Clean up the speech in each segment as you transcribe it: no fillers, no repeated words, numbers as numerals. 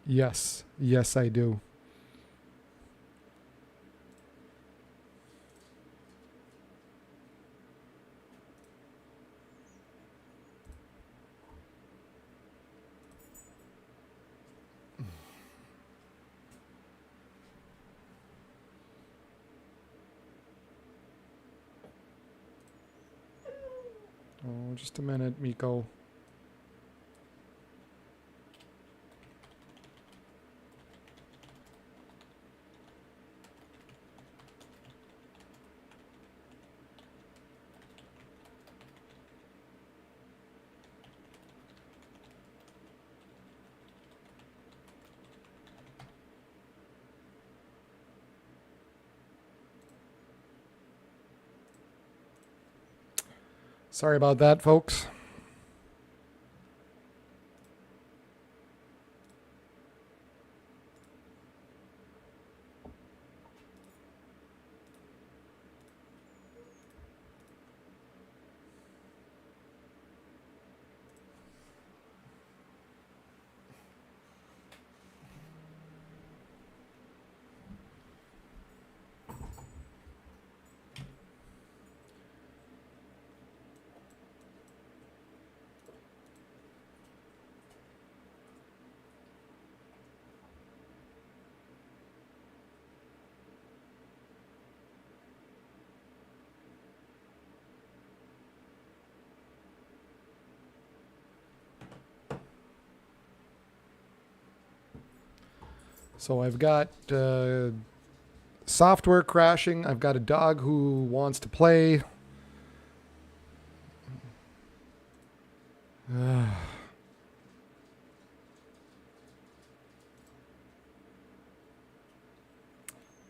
Yes. Yes, I do. Oh, just a minute, Miko. Sorry about that, folks. So I've got software crashing. I've got a dog who wants to play.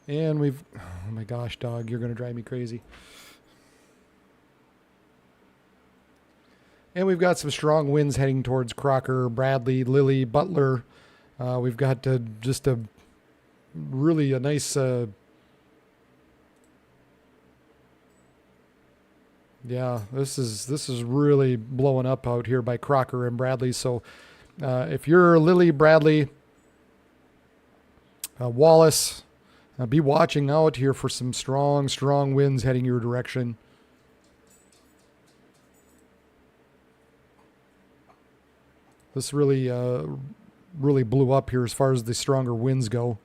And we've... Oh my gosh, dog, you're going to drive me crazy. And we've got some strong winds heading towards Crocker, Bradley, Lilly, Butler. We've got just a really a nice... yeah, this is really blowing up out here by Crocker and Bradley. So if you're Lilly, Bradley, Wallace, be watching out here for some strong, strong winds heading your direction. This really, really blew up here as far as the stronger winds go.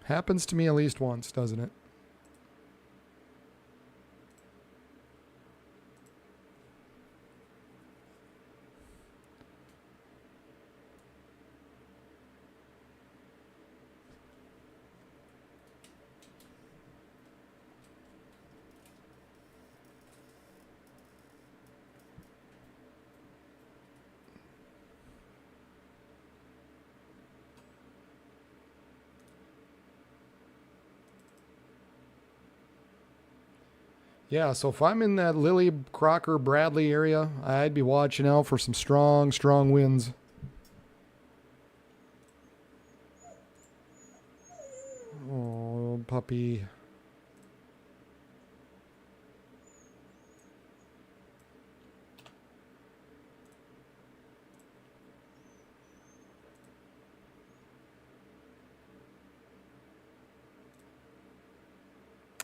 Happens to me at least once, doesn't it? Yeah, so if I'm in that Lilly, Crocker, Bradley area, I'd be watching out for some strong, strong winds. Oh, puppy.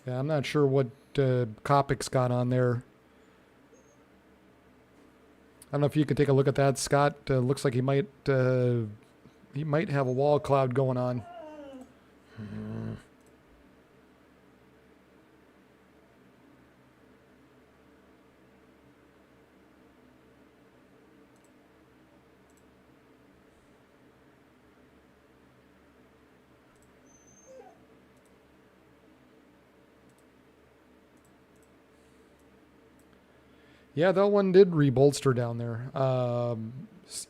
Yeah, I'm not sure what Kopic's got on there. I don't know if you could take a look at that, Scott. Looks like he might have a wall cloud going on. Yeah, that one did rebolster down there.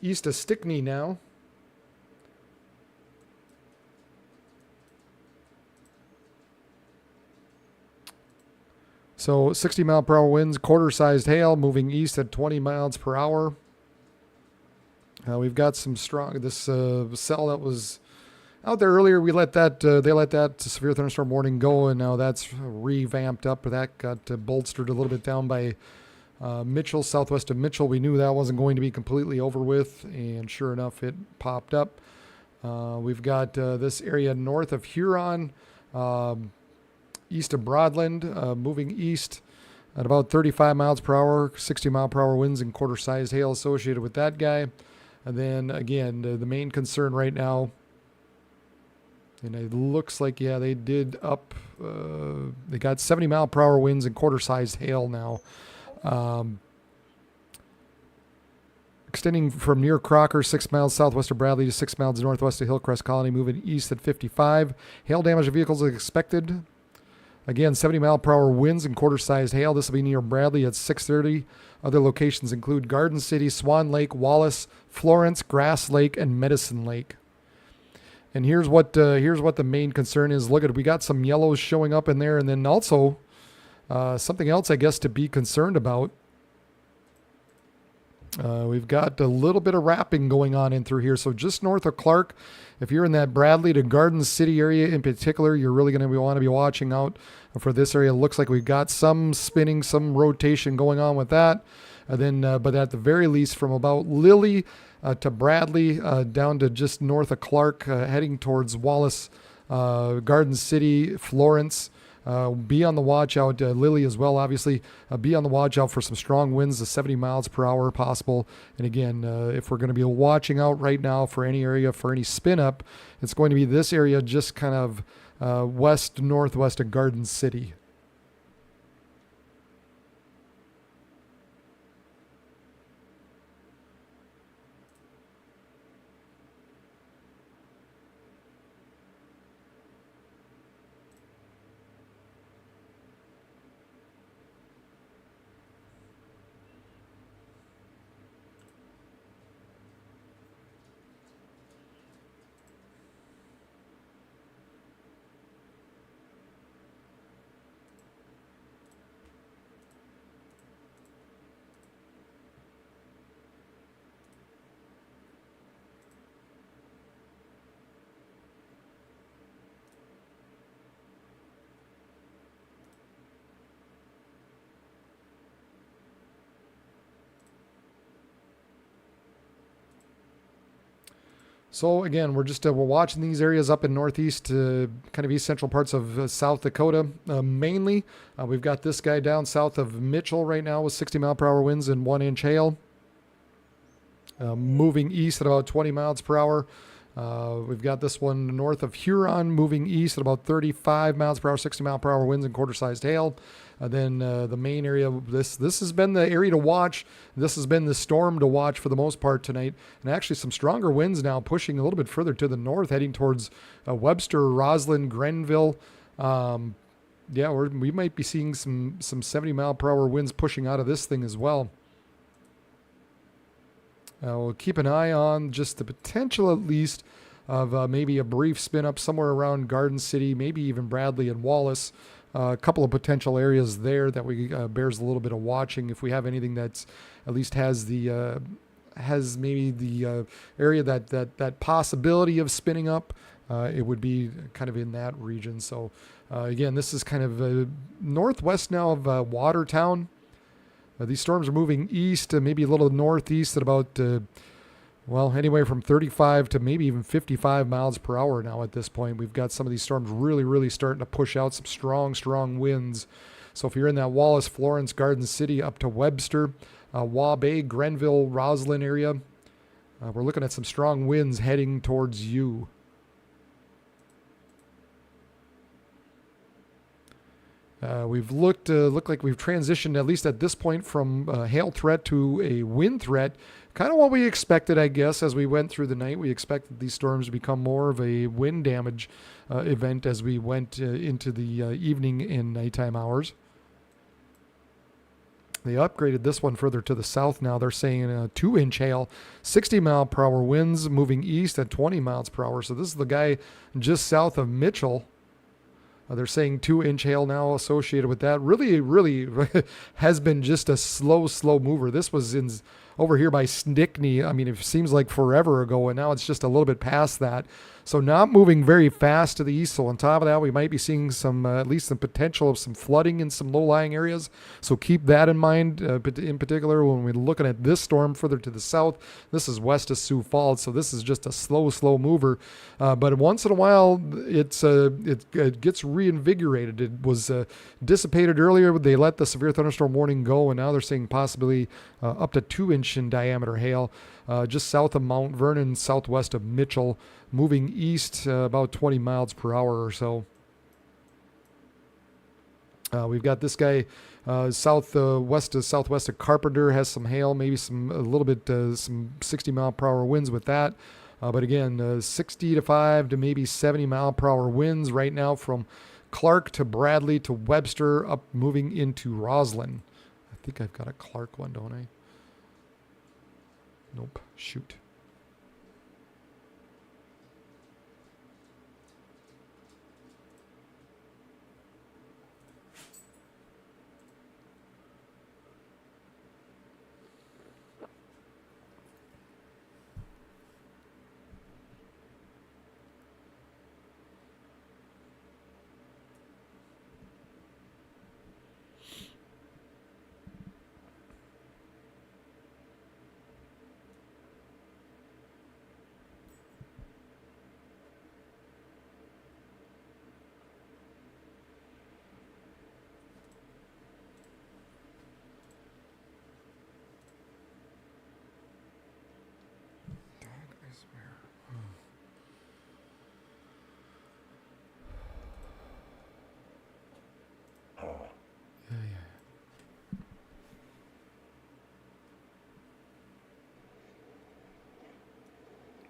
East of Stickney now. So 60 mile per hour winds, quarter-sized hail moving east at 20 miles per hour. We've got some strong, this cell that was out there earlier, we let that, they let that severe thunderstorm warning go, and now that's revamped up. That got bolstered a little bit down by Mitchell, southwest of Mitchell. We knew that wasn't going to be completely over with, and sure enough, it popped up. We've got this area north of Huron, east of Broadland, moving east at about 35 miles per hour, 60 mile per hour winds and quarter-sized hail associated with that guy. And then, again, the main concern right now, and it looks like, yeah, they did up, they got 70 mile per hour winds and quarter-sized hail now. Extending from near Crocker, 6 miles southwest of Bradley to 6 miles northwest of Hillcrest Colony, moving east at 55. Hail damage to vehicles is expected. Again, 70 mile per hour winds and quarter-sized hail. This will be near Bradley at 6:30. Other locations include Garden City, Swan Lake, Wallace, Florence, Grass Lake, and Medicine Lake. And here's what the main concern is. Look at it. We got some yellows showing up in there, and then also something else, I guess, to be concerned about. We've got a little bit of wrapping going on in through here. So just north of Clark, if you're in that Bradley to Garden City area in particular, you're really going to want to be watching out for this area. It looks like we've got some spinning, some rotation going on with that. And then, but at the very least, from about Lilly to Bradley, down to just north of Clark, heading towards Wallace, Garden City, Florence. Be on the watch out, Lilly as well, obviously. Be on the watch out for some strong winds to 70 miles per hour possible. And again, if we're going to be watching out right now for any area, for any spin up, it's going to be this area just kind of west-northwest of Garden City. So again, we're watching these areas up in northeast, kind of east central parts of South Dakota mainly. We've got this guy down south of Mitchell right now with 60 mile per hour winds and 1 inch hail. Moving east at about 20 miles per hour. We've got this one north of Huron moving east at about 35 miles per hour, 60 mile per hour winds and quarter-sized hail. Then the main area, this has been the area to watch. This has been the storm to watch for the most part tonight. And actually some stronger winds now pushing a little bit further to the north, heading towards Webster, Roslyn, Grenville. Yeah, we might be seeing some 70 mile per hour winds pushing out of this thing as well. We'll keep an eye on just the potential, at least, of maybe a brief spin up somewhere around Garden City, maybe even Bradley and Wallace. A couple of potential areas there that we bears a little bit of watching. If we have anything that's at least has the maybe the area that possibility of spinning up, it would be kind of in that region. So again, this is kind of northwest now of Watertown. These storms are moving east, maybe a little northeast at about, anywhere from 35 to maybe even 55 miles per hour now at this point. We've got some of these storms really, really starting to push out some strong winds. So if you're in that Wallace, Florence, Garden City up to Webster, Waubay, Grenville, Roslyn area, we're looking at some strong winds heading towards you. We've looked like we've transitioned, at least at this point, from a hail threat to a wind threat. Kind of what we expected, I guess, as we went through the night. We expected these storms to become more of a wind damage event as we went into the evening and nighttime hours. They upgraded this one further to the south now. They're saying a 2-inch hail, 60 mile per hour winds moving east at 20 miles per hour. So this is the guy just south of Mitchell. They're saying 2-inch hail now associated with that. Really, really has been just a slow mover. This was in over here by Stickney. I mean, it seems like forever ago, and now it's just a little bit past that. So not moving very fast to the east. So on top of that, we might be seeing some, at least some potential of some flooding in some low-lying areas. So keep that in mind, in particular, when we're looking at this storm further to the south. This is west of Sioux Falls, so this is just a slow mover. But once in a while, it gets reinvigorated. It was dissipated earlier. They let the severe thunderstorm warning go, and now they're saying possibly up to 2-inch in diameter hail just south of Mount Vernon, southwest of Mitchell, moving east about 20 miles per hour or so. We've got this guy southwest of Carpenter, has some hail, maybe some a little bit some 60 mile per hour winds with that. But again, 65 to maybe 70 mile per hour winds right now from Clark to Bradley to Webster, up moving into Roslyn. I think I've got a Clark one, don't I? Nope. Shoot.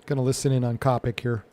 Going to listen in on Copic here.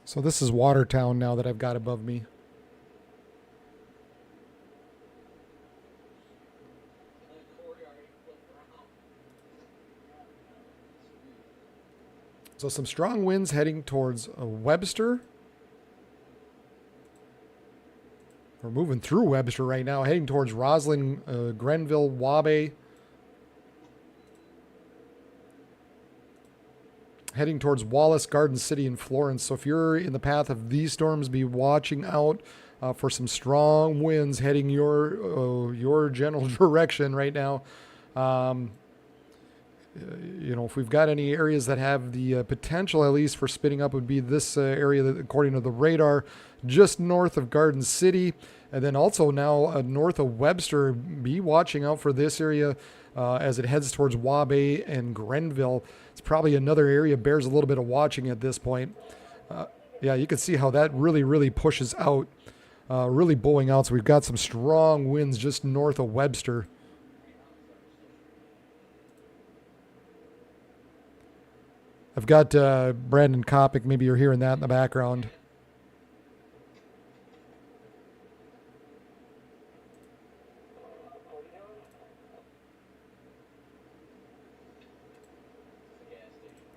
So this is Watertown now that I've got above me. So some strong winds heading towards Webster. We're moving through Webster right now, heading towards Roslyn, Grenville, Wabae. Heading towards Wallace, Garden City, and Florence. So if you're in the path of these storms, be watching out for some strong winds heading your general direction right now. You know, if we've got any areas that have the potential, at least, for spinning up, would be this area that, according to the radar, just north of Garden City, and then also now north of Webster. Be watching out for this area as it heads towards Wabae and Grenville. It's probably another area bears a little bit of watching at this point. Yeah, you can see how that really pushes out, really bowing out. So we've got some strong winds just north of Webster. I've got Brandon Kopic. Maybe you're hearing that in the background.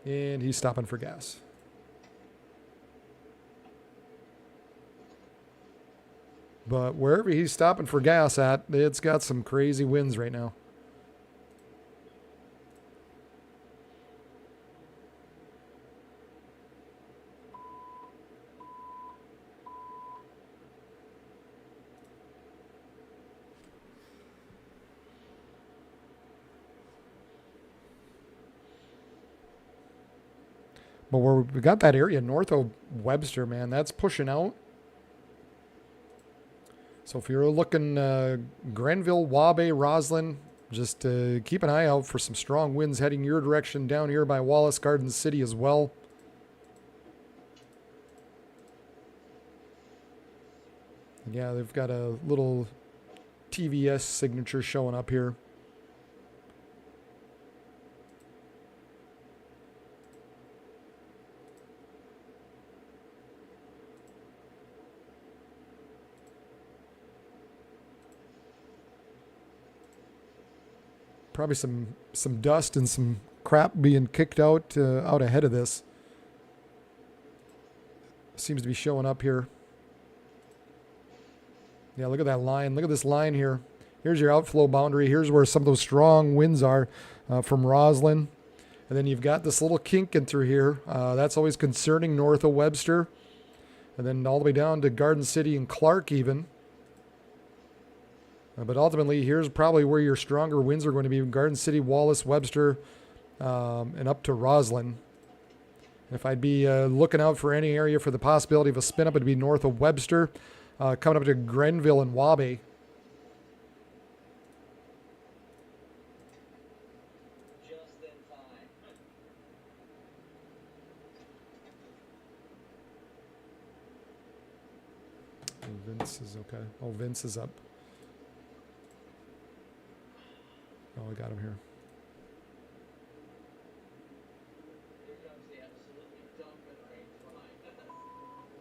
And he's stopping for gas. But wherever he's stopping for gas at, it's got some crazy winds right now. But we got that area north of Webster, man, that's pushing out. So if you're looking Grenville, Wabe, Roslyn, just keep an eye out for some strong winds heading your direction down here by Wallace, Garden City as well. Yeah, they've got a little TVS signature showing up here. Probably some dust and some crap being kicked out ahead of this. Seems to be showing up here. Yeah, look at that line. Look at this line here. Here's your outflow boundary. Here's where some of those strong winds are from Roslyn. And then you've got this little kink in through here. That's always concerning north of Webster. And then all the way down to Garden City and Clark even. But ultimately, here's probably where your stronger winds are going to be: Garden City, Wallace, Webster, and up to Roslyn. If I'd be looking out for any area for the possibility of a spin up, it'd be north of Webster, coming up to Grenville and Wabe. Just in time. Vince is okay. Oh, Vince is up. Oh, I got him here. Here comes the absolutely dumping rain behind us.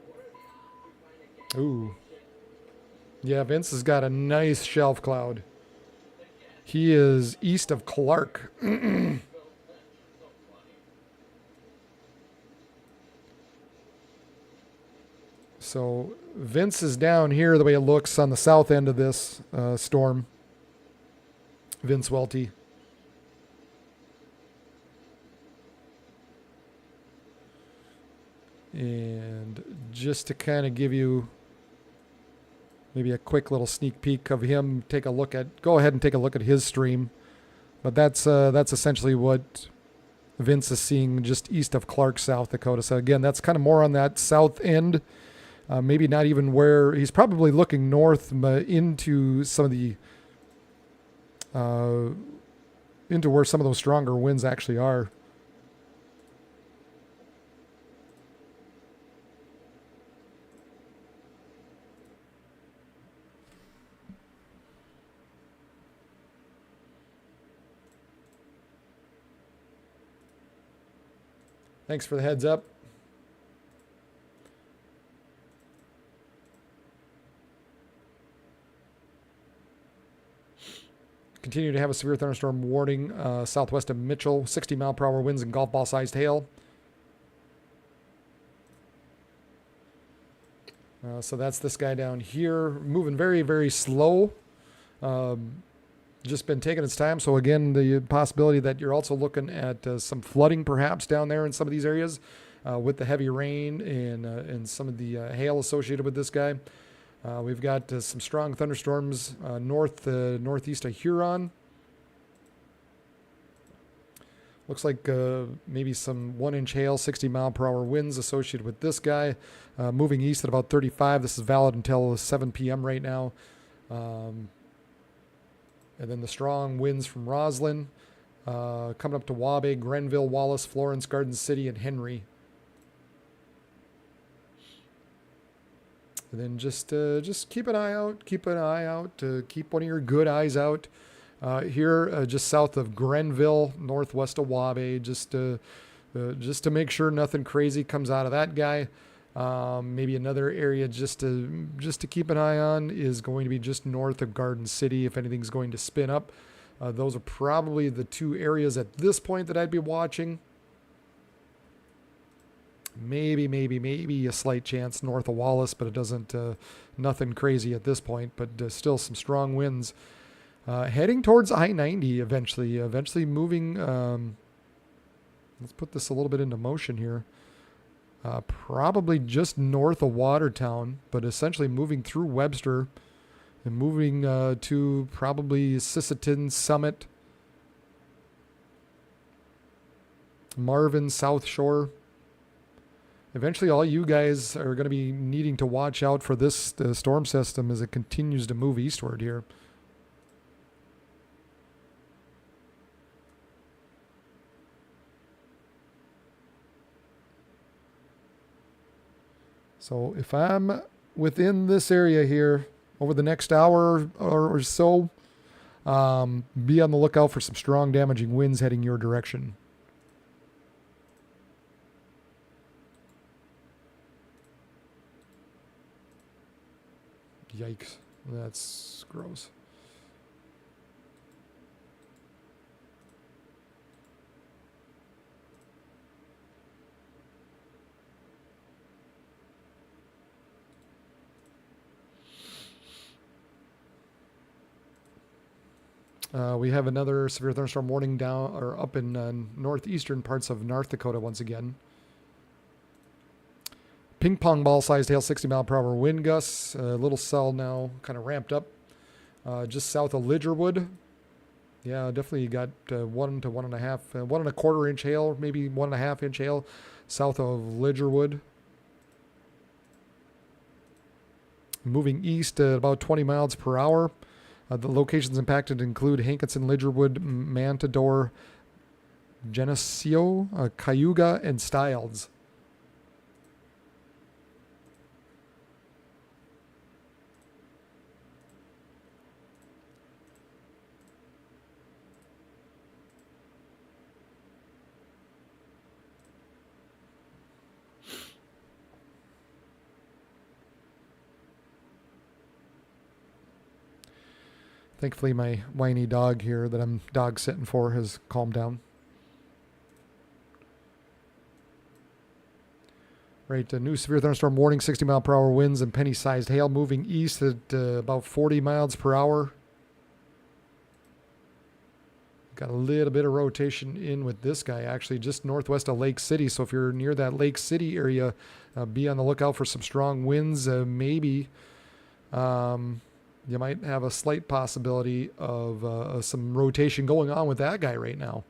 What are the odds we find a gas Ooh. station? Yeah, Vince has got a nice shelf cloud. He is east of Clark. So funny. So Vince is down here the way it looks on the south end of this storm. Vince Welty. And just to kind of give you maybe a quick little sneak peek of him, go ahead and take a look at his stream. But that's essentially what Vince is seeing just east of Clark, South Dakota. So again, that's kind of more on that south end. Maybe not even where he's probably looking north into some of the into where some of those stronger winds actually are. Thanks for the heads up. Continue to have a severe thunderstorm warning southwest of Mitchell, 60-mile-per-hour winds and golf ball-sized hail. So that's this guy down here, moving very, very slow. Just been taking its time. So again, the possibility that you're also looking at some flooding perhaps down there in some of these areas with the heavy rain and some of the hail associated with this guy. We've got some strong thunderstorms northeast of Huron. Looks like maybe some 1-inch hail, 60-mile-per-hour winds associated with this guy. Moving east at about 35. This is valid until 7 p.m. right now. And then the strong winds from Roslyn coming up to Wabe, Grenville, Wallace, Florence, Garden City, and Henry. And then just keep an eye out. Keep one of your good eyes out here, just south of Grenville, northwest of Wabe. Just to make sure nothing crazy comes out of that guy. Maybe another area just to keep an eye on is going to be just north of Garden City. If anything's going to spin up, those are probably the two areas at this point that I'd be watching. maybe a slight chance north of Wallace, but it doesn't, nothing crazy at this point, but still some strong winds. Heading towards I-90 eventually moving, let's put this a little bit into motion here. Probably just north of Watertown, but essentially moving through Webster and moving to probably Sisseton, Summit, Marvin, South Shore. Eventually, all you guys are going to be needing to watch out for this storm system as it continues to move eastward here. So if I'm within this area here over the next hour or so, be on the lookout for some strong damaging winds heading your direction. Yikes, that's gross. We have another severe thunderstorm warning down or up in northeastern parts of North Dakota once again. Ping pong ball sized hail, 60 mile per hour wind gusts. Little cell now kind of ramped up just south of Lidgerwood. Yeah, definitely got 1 to 1.5, 1.25 inch hail, maybe 1.5 inch hail south of Lidgerwood. Moving east at about 20 miles per hour. The locations impacted include Hankinson, Lidgerwood, Mantador, Geneseo, Cayuga, and Stiles. Thankfully, my whiny dog here that I'm dog sitting for has calmed down. Right, a new severe thunderstorm warning, 60 mile per hour winds and penny-sized hail moving east at about 40 miles per hour. Got a little bit of rotation in with this guy, actually just northwest of Lake City. So if you're near that Lake City area, be on the lookout for some strong winds. Maybe you might have a slight possibility of some rotation going on with that guy right now.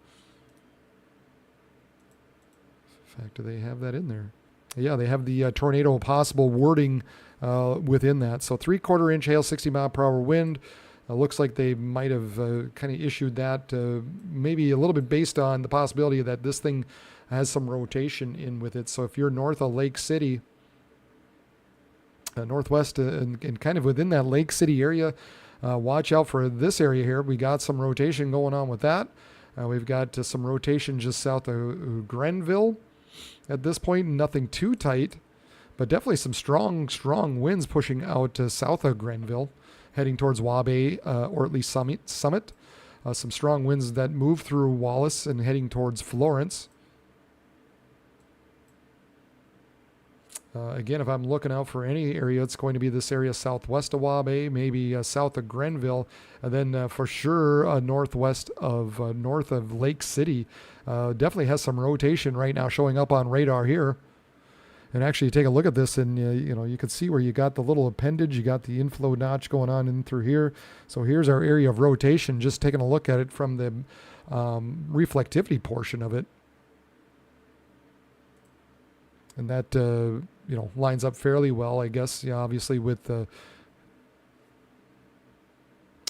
In fact, do they have that in there? Yeah, they have the tornado possible wording within that. So 3/4 inch hail, 60 mile per hour wind. Looks like they might have kind of issued that maybe a little bit based on the possibility that this thing has some rotation in with it. So if you're north of Lake City, northwest and kind of within that Lake City area, watch out for this area here. We got some rotation going on with that. We've got some rotation just south of Grenville. At this point, nothing too tight, but definitely some strong winds pushing out south of Grenville, heading towards Wabae, or at least Summit. Some strong winds that move through Wallace and heading towards Florence. Again, if I'm looking out for any area, it's going to be this area southwest of Wabae, maybe south of Grenville, and then for sure northwest of north of Lake City. Definitely has some rotation right now showing up on radar here. And actually, take a look at this, and you can see where you got the little appendage. You got the inflow notch going on in through here. So here's our area of rotation. Just taking a look at it from the reflectivity portion of it, and that lines up fairly well, I guess. Yeah, obviously with the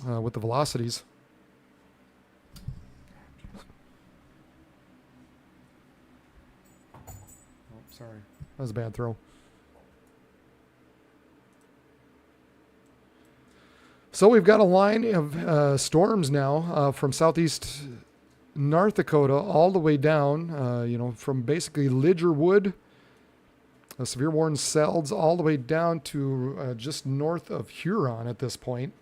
velocities. Oh, sorry. That was a bad throw. So we've got a line of storms now from southeast North Dakota all the way down, from basically Lidgerwood, severe warning cells, all the way down to just north of Huron at this point.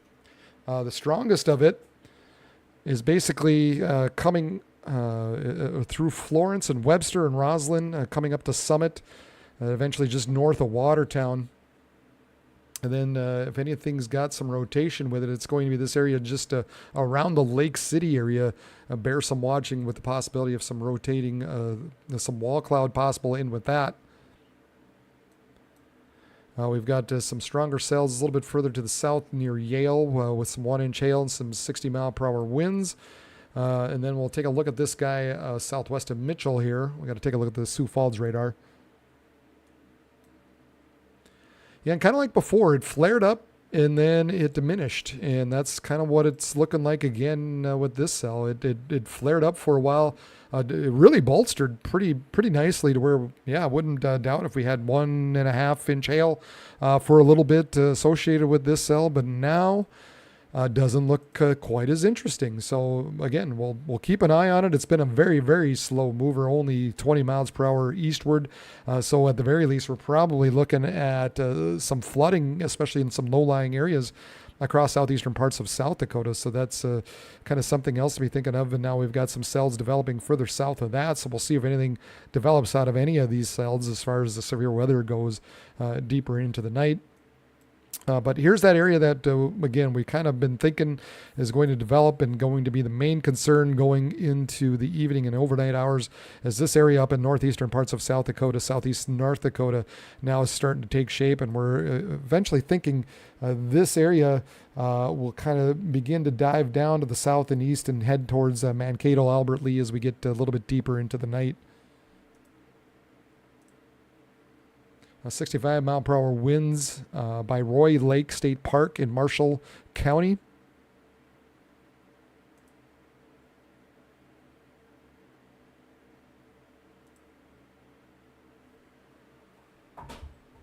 The strongest of it is basically coming through Florence and Webster and Roslyn, coming up to Summit, eventually just north of Watertown. And then if anything's got some rotation with it, it's going to be this area just around the Lake City area. Bear some watching with the possibility of some rotating, some wall cloud possible in with that. We've got some stronger cells a little bit further to the south near Yale with some 1-inch hail and some 60-mile-per-hour winds. And then we'll take a look at this guy southwest of Mitchell here. We got to take a look at the Sioux Falls radar. Yeah, and kind of like before, it flared up and then it diminished. And that's kind of what it's looking like again with this cell. It flared up for a while. It really bolstered pretty nicely to where, yeah, I wouldn't doubt if we had 1.5-inch hail for a little bit associated with this cell. But now doesn't look quite as interesting. So again, we'll keep an eye on it. It's been a very, very slow mover, only 20 miles per hour eastward. So at the very least, we're probably looking at some flooding, especially in some low-lying areas across southeastern parts of South Dakota. So that's kind of something else to be thinking of. And now we've got some cells developing further south of that. So we'll see if anything develops out of any of these cells as far as the severe weather goes deeper into the night. But here's that area that, again, we kind of been thinking is going to develop and going to be the main concern going into the evening and overnight hours, as this area up in northeastern parts of South Dakota, southeast North Dakota, now is starting to take shape. And we're eventually thinking this area will kind of begin to dive down to the south and east and head towards Mankato, Albert Lee as we get a little bit deeper into the night. 65-mile-per-hour winds by Roy Lake State Park in Marshall County.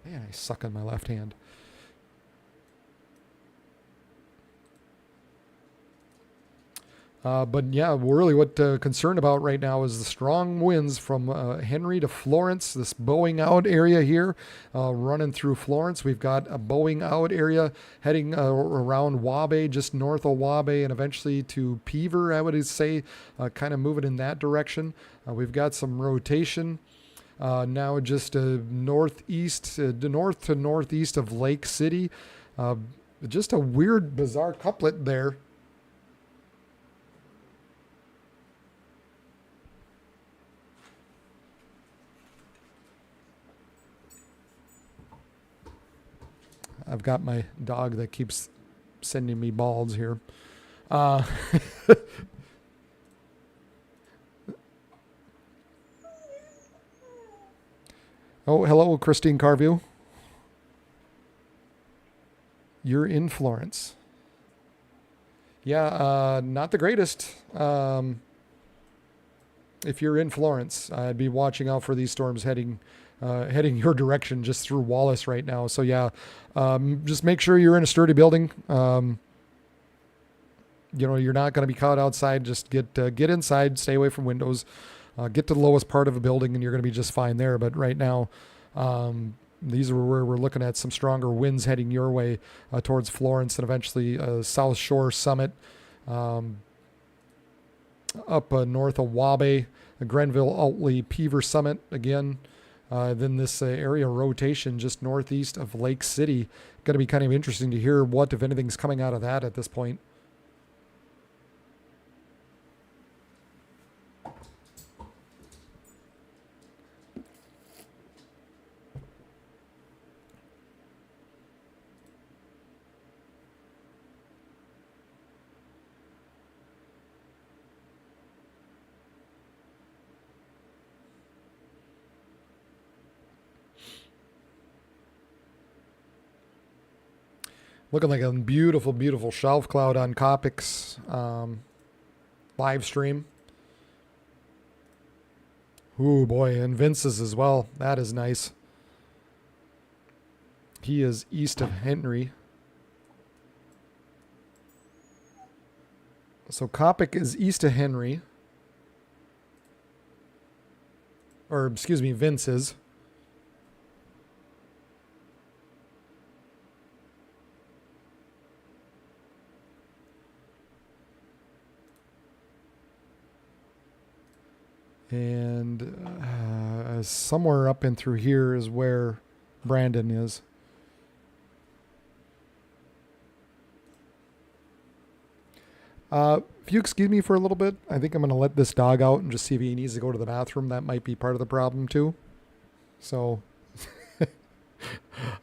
Man, I suck on my left hand. But yeah, really what concerned about right now is the strong winds from Henry to Florence, this bowing out area here, running through Florence. We've got a bowing out area heading around Wabae, just north of Wabae, and eventually to Peaver, I would say, kind of moving in that direction. We've got some rotation. Now just northeast, north to northeast of Lake City. Just a weird, bizarre couplet there. I've got my dog that keeps sending me balls here. Oh, hello, Christine Carview. You're in Florence. Yeah, not the greatest. If you're in Florence, I'd be watching out for these storms heading your direction just through Wallace right now. So yeah, just make sure you're in a sturdy building. You're not going to be caught outside. Just get inside, stay away from windows, get to the lowest part of a building, and you're going to be just fine there. But right now, these are where we're looking at some stronger winds heading your way towards Florence and eventually South Shore Summit, up north of Wabae, Grenville, Altley, Peaver Summit again. Then this area rotation just northeast of Lake City. Going to be kind of interesting to hear what, if anything's coming out of that at this point. Looking like a beautiful, beautiful shelf cloud on Copic's live stream. Ooh, boy, and Vince's as well. That is nice. He is east of Henry. So Copic is east of Henry. Or, excuse me, Vince is. And somewhere up in through here is where Brandon is. If you excuse me for a little bit, I think I'm going to let this dog out and just see if he needs to go to the bathroom. That might be part of the problem too. So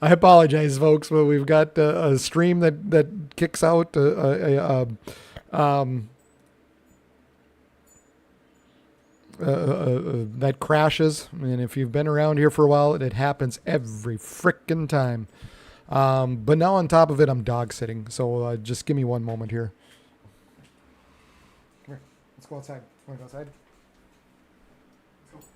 I apologize, folks, but we've got a stream that kicks out that crashes. And if you've been around here for a while, it happens every frickin' time. But now on top of it, I'm dog sitting. So just give me one moment here. Come here. Let's go outside. Want to go outside? Let's go.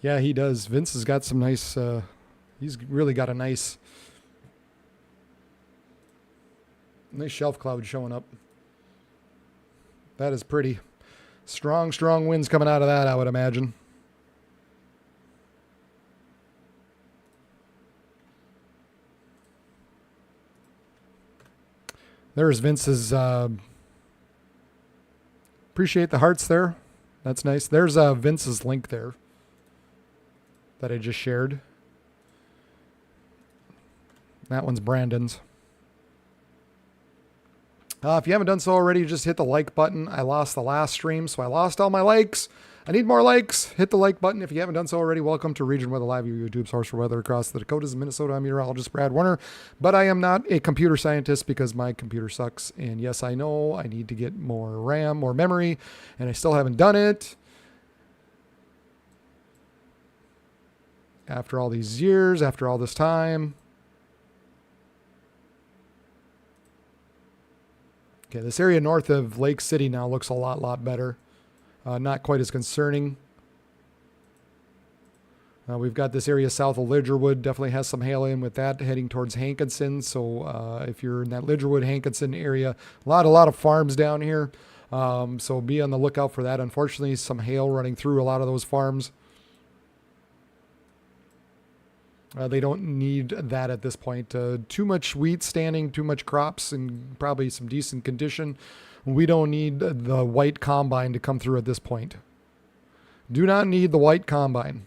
Yeah, he does. Vince has got some nice, he's really got a nice shelf cloud showing up. That is pretty. Strong winds coming out of that, I would imagine. There's Vince's, appreciate the hearts there. That's nice. There's Vince's link there that I just shared. That one's Brandon's. If you haven't done so already, just hit the like button. I lost the last stream, so I lost all my likes. I need more likes. Hit the like button if you haven't done so already. Welcome to Region Weather Live, your YouTube source for weather across the Dakotas and Minnesota. I'm meteorologist Brad Warner, but I am not a computer scientist because my computer sucks. And yes, I know I need to get more RAM, more memory, and I still haven't done it. After all these years, after all this time. Okay, this area north of Lake City now looks a lot better. Not quite as concerning. We've got this area south of Lidgerwood. Definitely has some hail in with that heading towards Hankinson. So if you're in that Lidgerwood, Hankinson area, a lot of farms down here. So be on the lookout for that. Unfortunately, some hail running through a lot of those farms. They don't need that at this point. Too much wheat standing, too much crops, and probably some decent condition. We don't need the white combine to come through at this point. Do not need the white combine.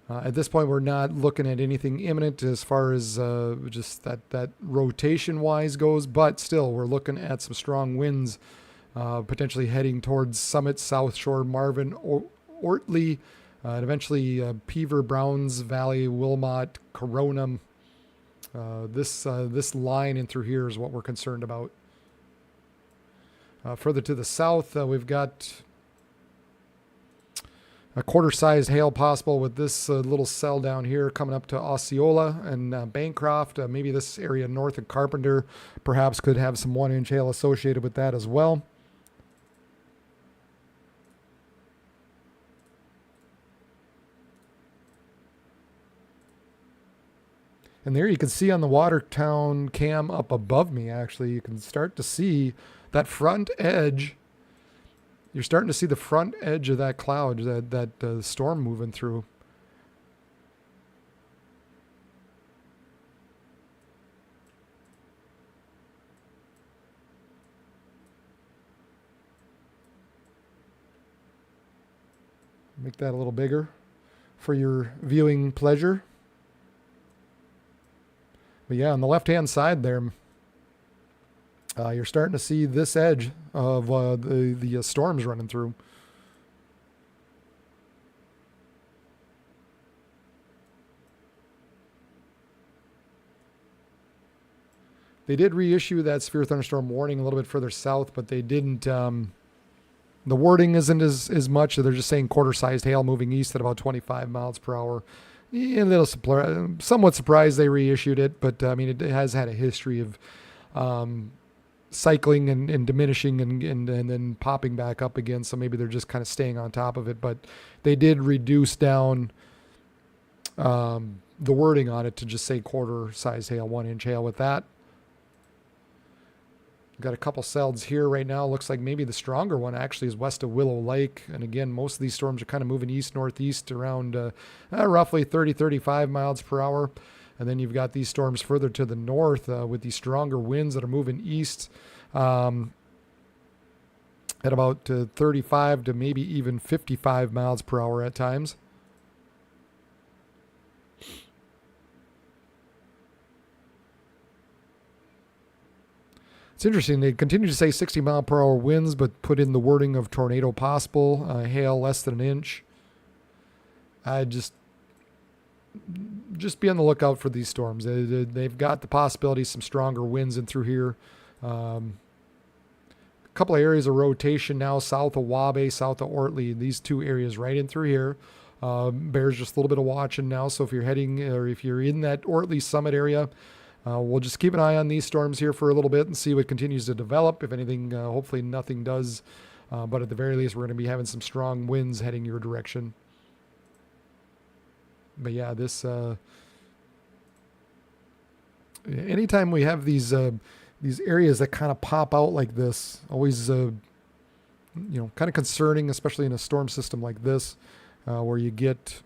At this point, we're not looking at anything imminent as far as just that rotation-wise goes, but still, we're looking at some strong winds potentially heading towards Summit, South Shore, Marvin, Ortley, and eventually Peaver, Browns Valley, Wilmot, Corona. This line in through here is what we're concerned about. Further to the south, we've got a quarter-sized hail possible with this little cell down here coming up to Osceola and Bancroft. Maybe this area north of Carpenter perhaps could have some 1-inch hail associated with that as well. And there you can see on the Watertown cam up above me, actually, you can start to see that front edge. You're starting to see the front edge of that cloud, that storm moving through. Make that a little bigger for your viewing pleasure. But yeah, on the left-hand side there, you're starting to see this edge of the storms running through. They did reissue that severe thunderstorm warning a little bit further south, but they didn't. The wording isn't as much. They're just saying quarter-sized hail moving east at about 25 miles per hour. Yeah, a little somewhat surprised they reissued it, but I mean, it has had a history of um, cycling and diminishing and then popping back up again. So maybe they're just kind of staying on top of it. But they did reduce down the wording on it to just say quarter size hail, 1 inch hail with that. Got a couple cells here right now. Looks like maybe the stronger one actually is west of Willow Lake. And again, most of these storms are kind of moving east-northeast around roughly 30, 35 miles per hour. And then you've got these storms further to the north with these stronger winds that are moving east at about 35 to maybe even 55 miles per hour at times. It's interesting. They continue to say 60-mile-per-hour winds, but put in the wording of tornado possible, hail less than an inch. I just be on the lookout for these storms. They've got the possibility of some stronger winds in through here. A couple of areas of rotation now, south of Wabe, south of Ortley. These two areas right in through here. Bears just a little bit of watching now. So if you're heading or if you're in that Ortley Summit area, we'll just keep an eye on these storms here for a little bit and see what continues to develop. If anything, hopefully nothing does. But at the very least, we're going to be having some strong winds heading your direction. But yeah, this anytime we have these areas that kind of pop out like this, always kind of concerning, especially in a storm system like this, where you get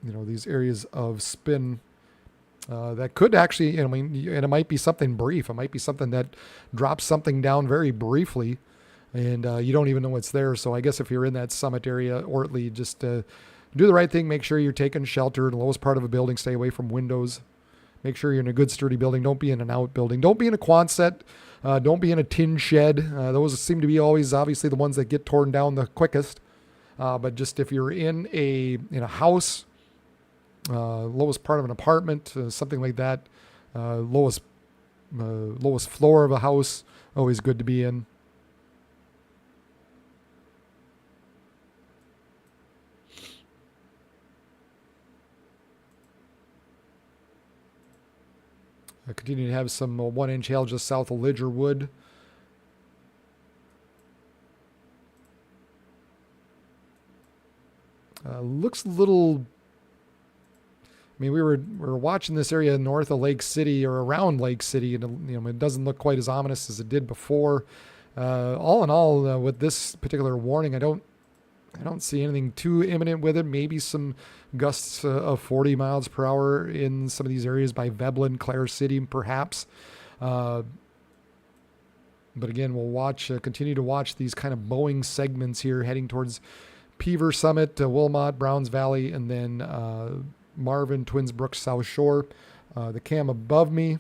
these areas of spin. That could actually, and it might be something brief. It might be something that drops something down very briefly, and you don't even know it's there. So I guess if you're in that summit area, Ortley, just do the right thing. Make sure you're taking shelter in the lowest part of a building. Stay away from windows. Make sure you're in a good, sturdy building. Don't be in an outbuilding. Don't be in a Quonset. Don't be in a tin shed. Those seem to be always, obviously, the ones that get torn down the quickest. But just if you're in a house, lowest part of an apartment, something like that, lowest floor of a house, always good to be in. I continue to have some 1 inch hail just south of Lidgerwood. Looks a little. I mean, we were watching this area north of Lake City or around Lake City, and it doesn't look quite as ominous as it did before. All in all, with this particular warning, I don't see anything too imminent with it. Maybe some gusts of 40 miles per hour in some of these areas by Veblen, Clare City, perhaps. But again, we'll continue to watch these kind of bowing segments here heading towards Peaver Summit, Wilmot, Browns Valley, and then Marvin, Twins Brook, South Shore. The cam above me,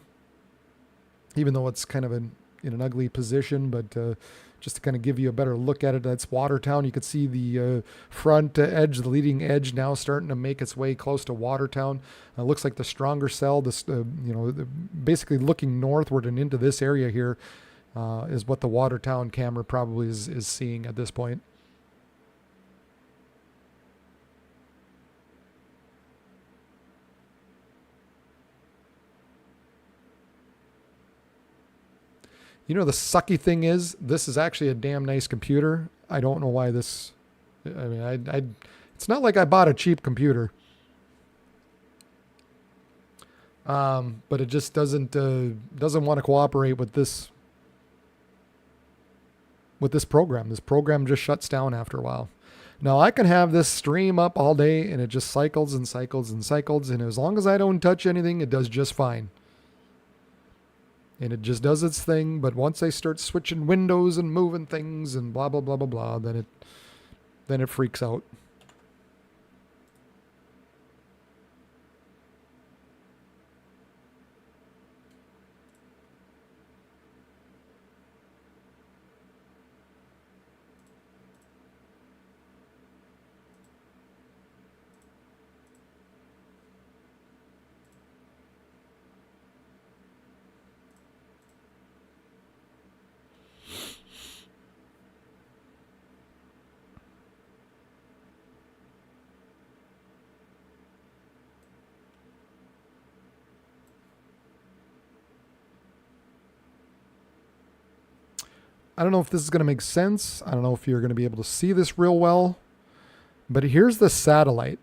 even though it's kind of in an ugly position, but just to kind of give you a better look at it, that's Watertown. You can see the front edge, the leading edge now starting to make its way close to Watertown. Looks like the stronger cell, basically looking northward and into this area here is what the Watertown camera probably is seeing at this point. The sucky thing is, this is actually a damn nice computer. I don't know why this. I mean, it's not like I bought a cheap computer, but it just doesn't want to cooperate with this program. This program just shuts down after a while. Now I can have this stream up all day, and it just cycles and cycles and cycles, and as long as I don't touch anything, it does just fine. And it just does its thing, but once I start switching windows and moving things and blah, blah, blah, blah, blah, then it freaks out. I don't know if this is going to make sense. I don't know if you're going to be able to see this real well. But here's the satellite.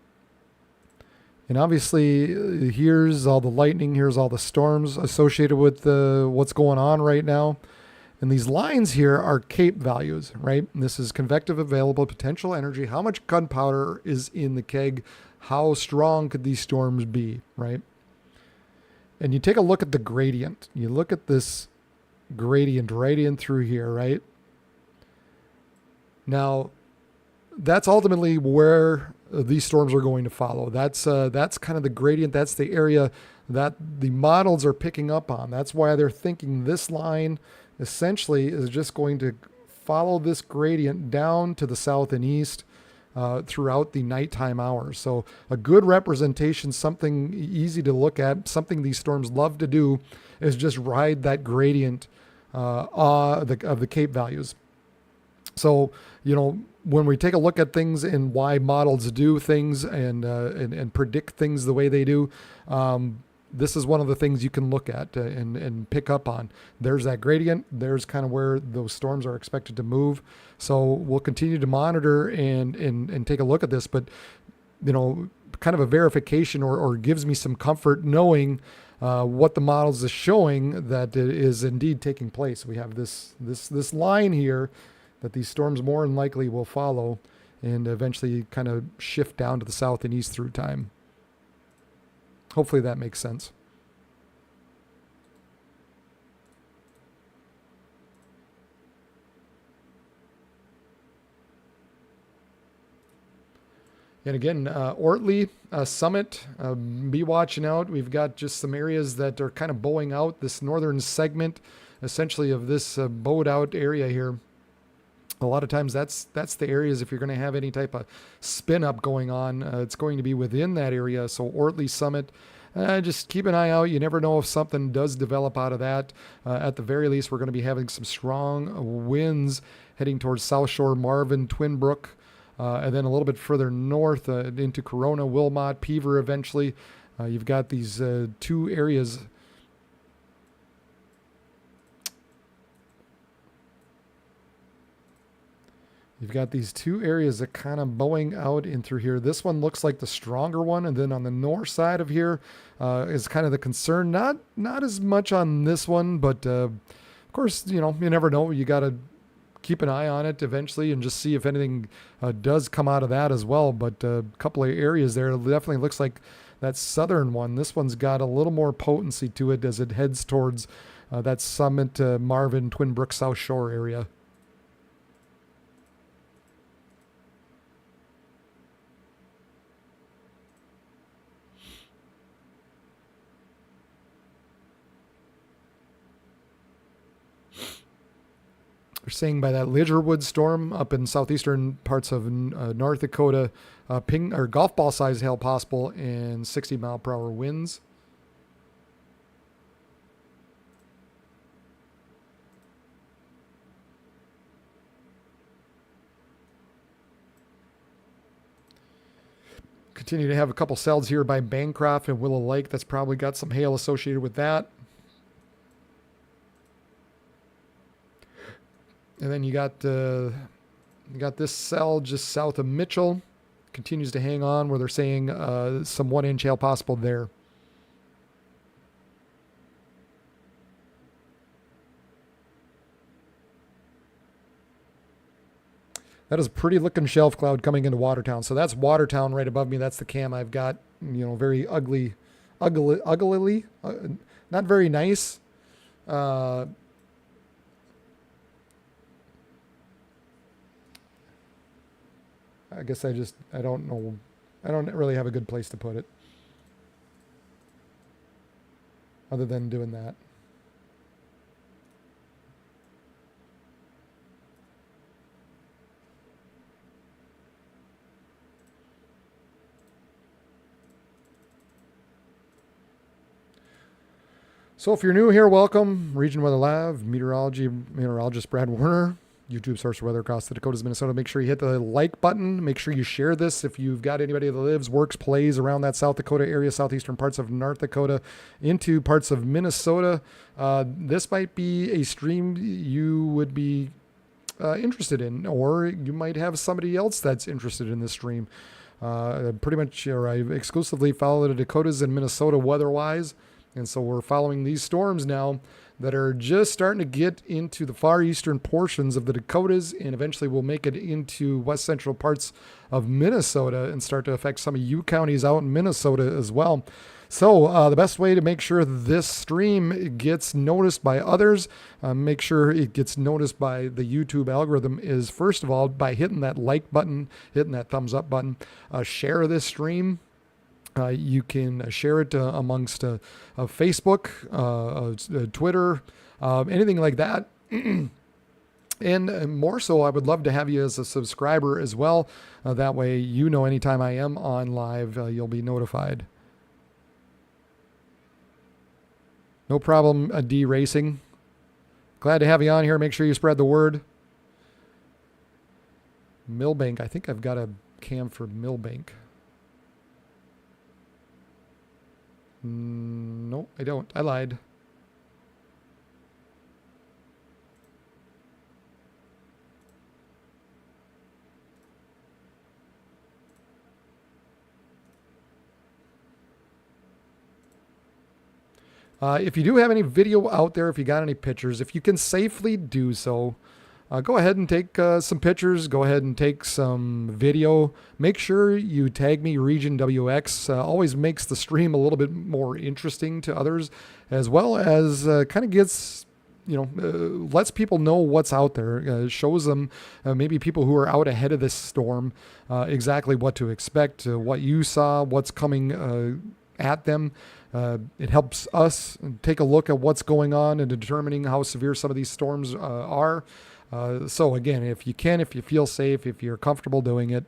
And obviously, here's all the lightning. Here's all the storms associated with what's going on right now. And these lines here are CAPE values, right? And this is convective available potential energy. How much gunpowder is in the keg? How strong could these storms be, right? And you take a look at the gradient. You look at this gradient right in through here, right? Now, that's ultimately where these storms are going to follow. That's kind of the gradient. That's the area that the models are picking up on. That's why they're thinking this line essentially is just going to follow this gradient down to the south and east throughout the nighttime hours. So a good representation, something easy to look at, something these storms love to do is just ride that gradient of the CAPE values. So, when we take a look at things and why models do things and predict things the way they do, this is one of the things you can look at and pick up on. There's that gradient. There's kind of where those storms are expected to move. So we'll continue to monitor and take a look at this. But, kind of a verification or gives me some comfort knowing what the models is showing that it is indeed taking place. We have this line here that these storms more than likely will follow and eventually kind of shift down to the south and east through time. Hopefully that makes sense. And again, Ortley Summit, be watching out. We've got just some areas that are kind of bowing out this northern segment, essentially of this bowed out area here. A lot of times that's the areas, if you're going to have any type of spin up going on, it's going to be within that area. So Ortley Summit, just keep an eye out. You never know if something does develop out of that. At the very least, we're going to be having some strong winds heading towards South Shore, Marvin, Twin Brook, and then a little bit further north into Corona, Wilmot, Peaver eventually. You've got these two areas. You've got these two areas that kind of bowing out in through here. This one looks like the stronger one, and then on the north side of here is kind of the concern. Not as much on this one, but of course, you never know. You got to keep an eye on it eventually and just see if anything does come out of that as well. But a couple of areas there, it definitely looks like that southern one. This one's got a little more potency to it as it heads towards that Summit, Marvin, Twin Brook, South Shore area. They're saying by that Lidgerwood storm up in southeastern parts of North Dakota, ping or golf ball size hail possible and 60 mile per hour winds. Continue to have a couple cells here by Bancroft and Willow Lake. That's probably got some hail associated with that. And then you got this cell just south of Mitchell, continues to hang on where they're saying some 1 inch hail possible there. That is a pretty looking shelf cloud coming into Watertown. So that's Watertown right above me. That's the cam I've got. Very uglily, not very nice. I guess I don't know. I don't really have a good place to put it other than doing that. So if you're new here, welcome. Region Weather Lab, meteorologist Brad Warner. YouTube source for weather across the Dakotas, Minnesota. Make sure you hit the like button. Make sure you share this if you've got anybody that lives, works, plays around that South Dakota area, southeastern parts of North Dakota, into parts of Minnesota. This might be a stream you would be interested in, or you might have somebody else that's interested in this stream. Pretty much, I exclusively follow the Dakotas and Minnesota weather-wise, and so we're following these storms now that are just starting to get into the far eastern portions of the Dakotas, and eventually will make it into west central parts of Minnesota and start to affect some of you counties out in Minnesota as well. So the best way to make sure this stream gets noticed by others, make sure it gets noticed by the YouTube algorithm, is first of all by hitting that like button, hitting that thumbs up button, share this stream. You can share it amongst Facebook, Twitter, anything like that. And more so, I would love to have you as a subscriber as well. That way, anytime I am on live, you'll be notified. No problem, D Racing. Glad to have you on here. Make sure you spread the word. Millbank. I think I've got a cam for Millbank. No, I don't. I lied. If you do have any video out there, if you got any pictures, if you can safely do so, go ahead and take some pictures. Go ahead and take some video. Make sure you tag me, Region WX. Always makes the stream a little bit more interesting to others, as well as kind of gets, lets people know what's out there. Shows them, maybe people who are out ahead of this storm, exactly what to expect, what you saw, what's coming at them. It helps us take a look at what's going on and determining how severe some of these storms are. So again, if you can, if you feel safe, if you're comfortable doing it,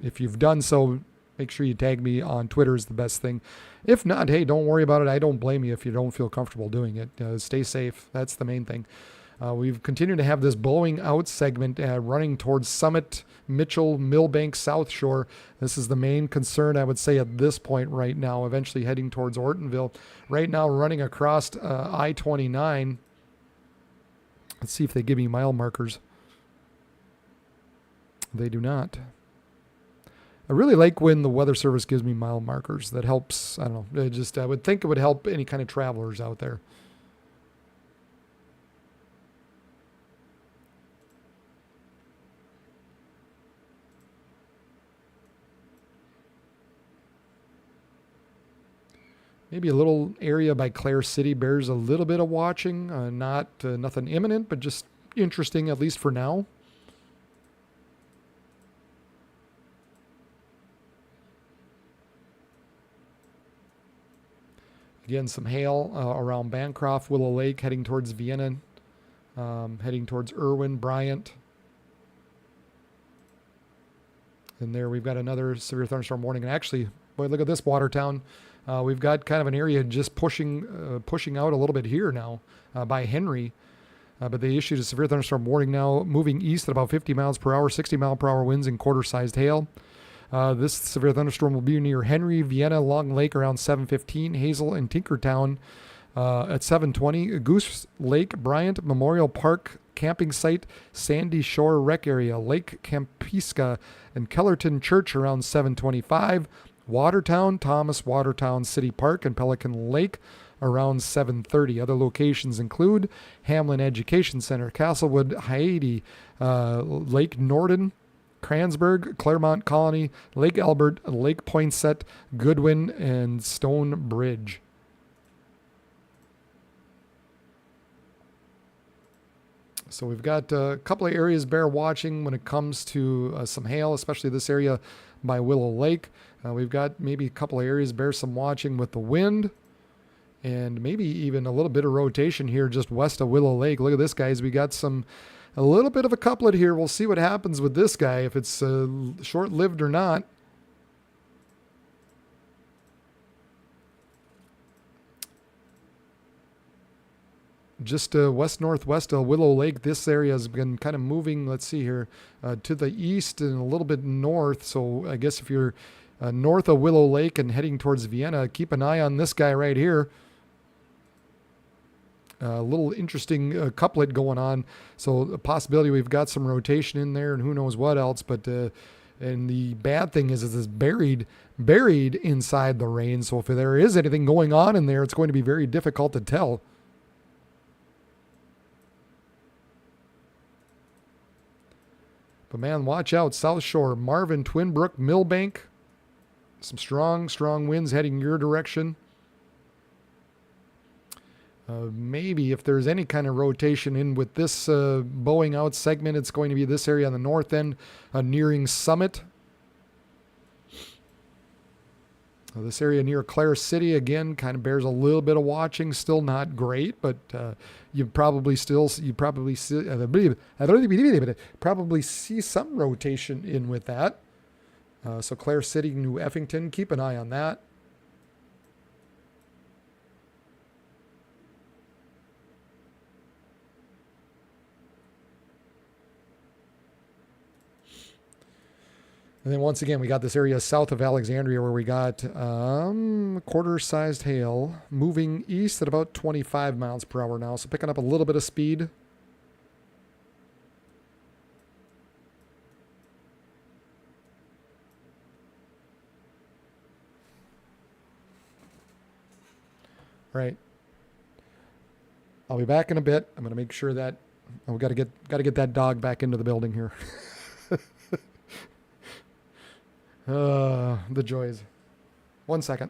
if you've done so, make sure you tag me on Twitter is the best thing. If not, hey, don't worry about it. I don't blame you if you don't feel comfortable doing it. Stay safe. That's the main thing. We've continued to have this blowing out segment running towards Summit, Mitchell, Millbank, South Shore. This is the main concern, I would say, at this point right now, eventually heading towards Ortonville. Right now, running across I-29. Let's see if they give me mile markers. They do not. I really like when the Weather Service gives me mile markers. That helps, I don't know, I would think it would help any kind of travelers out there. Maybe a little area by Clare City bears a little bit of watching. Nothing imminent, but just interesting, at least for now. Again, some hail around Bancroft, Willow Lake, heading towards Vienna, heading towards Irwin, Bryant. And there we've got another severe thunderstorm warning. And actually, boy, look at this, Watertown. We've got kind of an area just pushing out a little bit here now by Henry. But they issued a severe thunderstorm warning now, moving east at about 50 miles per hour, 60 mile per hour winds and quarter-sized hail. This severe thunderstorm will be near Henry, Vienna, Long Lake around 7:15, Hazel and Tinkertown at 7:20, Goose Lake, Bryant, Memorial Park, camping site, Sandy Shore Rec Area, Lake Campisca, and Kellerton Church around 7:25. Watertown, Thomas Watertown City Park, and Pelican Lake around 7:30. Other locations include Hamlin Education Center, Castlewood, Haiti, Lake Norden, Kransburg, Claremont Colony, Lake Albert, Lake Poinsett, Goodwin, and Stone Bridge. So we've got a couple of areas bear watching when it comes to some hail, especially this area by Willow Lake. We've got maybe a couple of areas bear some watching with the wind, and maybe even a little bit of rotation here just west of Willow Lake. Look at this, guys. We got a little bit of a couplet here. We'll see what happens with this guy, if it's short-lived or not. Just west-northwest of Willow Lake, this area has been kind of moving, let's see here, to the east and a little bit north. So I guess if you're north of Willow Lake and heading towards Vienna, keep an eye on this guy right here. A little interesting couplet going on. So a possibility we've got some rotation in there and who knows what else. But and the bad thing is it's buried inside the rain. So if there is anything going on in there, it's going to be very difficult to tell. But man, watch out. South Shore, Marvin, Twin Brook, Millbank. Some strong winds heading your direction. Maybe if there's any kind of rotation in with this bowing out segment, it's going to be this area on the north end, nearing Summit. This area near Clare City, again, kind of bears a little bit of watching. Still not great, but you probably see some rotation in with that. So Clare City, New Effington, keep an eye on that. And then once again, we got this area south of Alexandria where we got quarter-sized hail moving east at about 25 miles per hour now. So picking up a little bit of speed. Right. I'll be back in a bit. I'm going to make sure that we got to get that dog back into the building here. The joys. 1 second.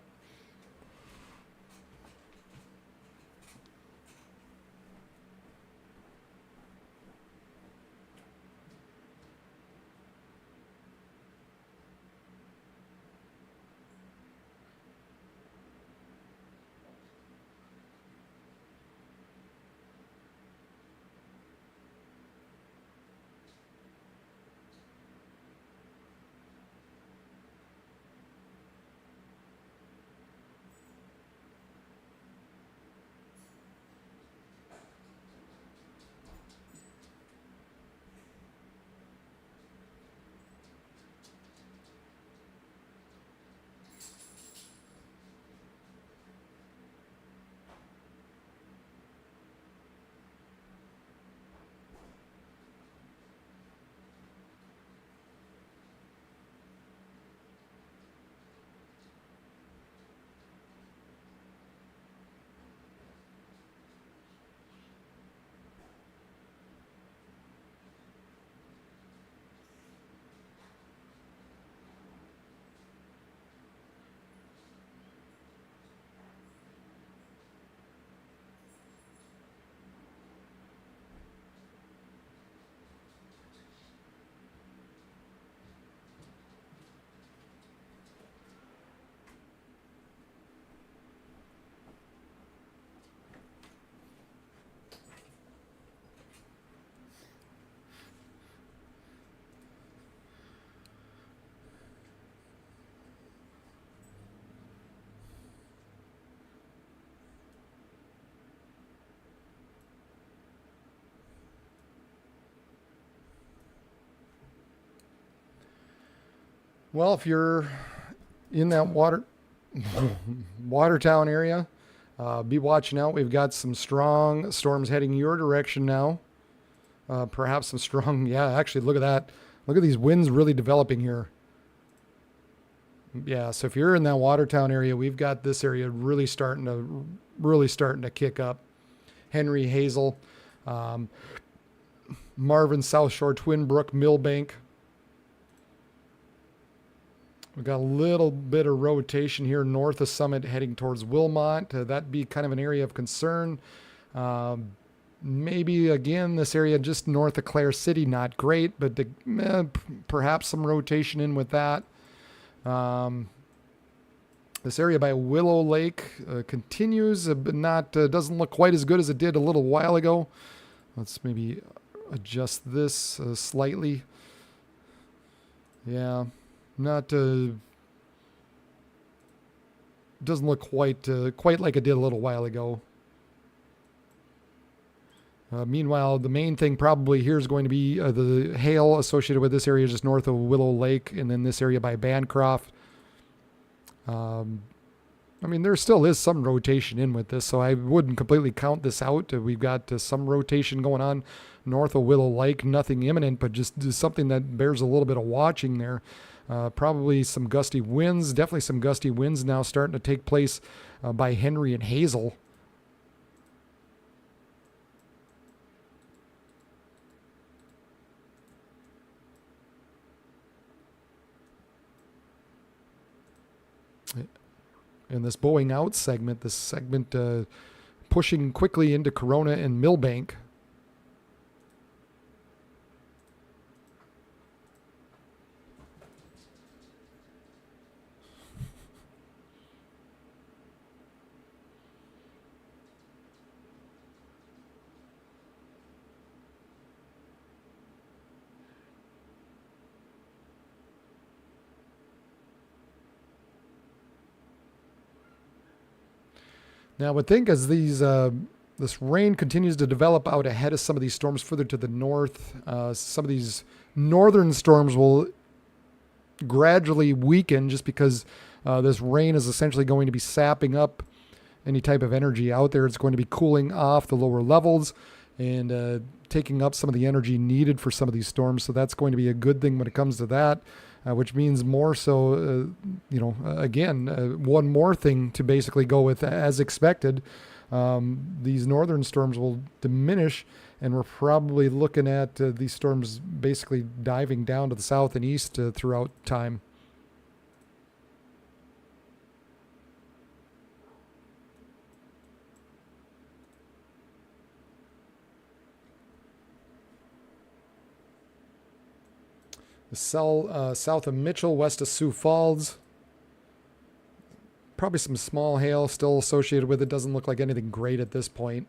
Well, if you're in that Watertown area, be watching out. We've got some strong storms heading your direction now. Perhaps some strong, yeah, actually, look at that. Look at these winds really developing here. Yeah, so if you're in that Watertown area, we've got this area really starting to kick up. Henry, Hazel, Marvin, South Shore, Twin Brook, Millbank. We've got a little bit of rotation here north of Summit heading towards Wilmot. That'd be kind of an area of concern. Maybe, again, this area just north of Clare City, not great, but perhaps some rotation in with that. This area by Willow Lake continues, but doesn't look quite as good as it did a little while ago. Let's maybe adjust this slightly. Yeah. Doesn't look quite like it did a little while ago. Meanwhile, the main thing probably here is going to be the hail associated with this area just north of Willow Lake, and then this area by Bancroft. I mean, there still is some rotation in with this, so I wouldn't completely count this out. We've got some rotation going on north of Willow Lake, nothing imminent, but just something that bears a little bit of watching there. Probably some gusty winds, definitely some gusty winds now starting to take place by Henry and Hazel. In this bowing out segment, this segment pushing quickly into Corona and Millbank. Now, I would think as this rain continues to develop out ahead of some of these storms further to the north, some of these northern storms will gradually weaken just because this rain is essentially going to be sapping up any type of energy out there. It's going to be cooling off the lower levels and taking up some of the energy needed for some of these storms. So that's going to be a good thing when it comes to that. Which means more so, again, one more thing to basically go with as expected. These northern storms will diminish, and we're probably looking at these storms basically diving down to the south and east throughout time. South of Mitchell, west of Sioux Falls. Probably some small hail still associated with it. Doesn't look like anything great at this point.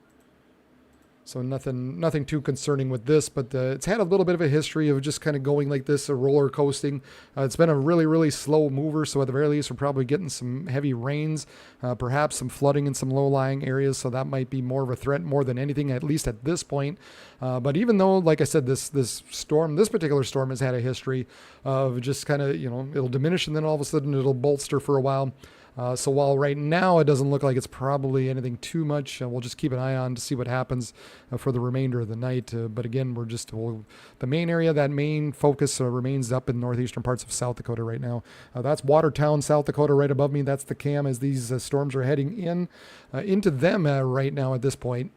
So nothing too concerning with this, but it's had a little bit of a history of just kind of going like this, roller coasting. It's been a really, really slow mover, so at the very least, we're probably getting some heavy rains, perhaps some flooding in some low-lying areas, so that might be more of a threat more than anything, at least at this point. But even though, like I said, this particular storm has had a history of just kind of, it'll diminish and then all of a sudden it'll bolster for a while. So while right now it doesn't look like it's probably anything too much, we'll just keep an eye on to see what happens for the remainder of the night. But again, the main area, that main focus remains up in northeastern parts of South Dakota right now. That's Watertown, South Dakota, right above me. That's the cam as these storms are heading into them right now at this point.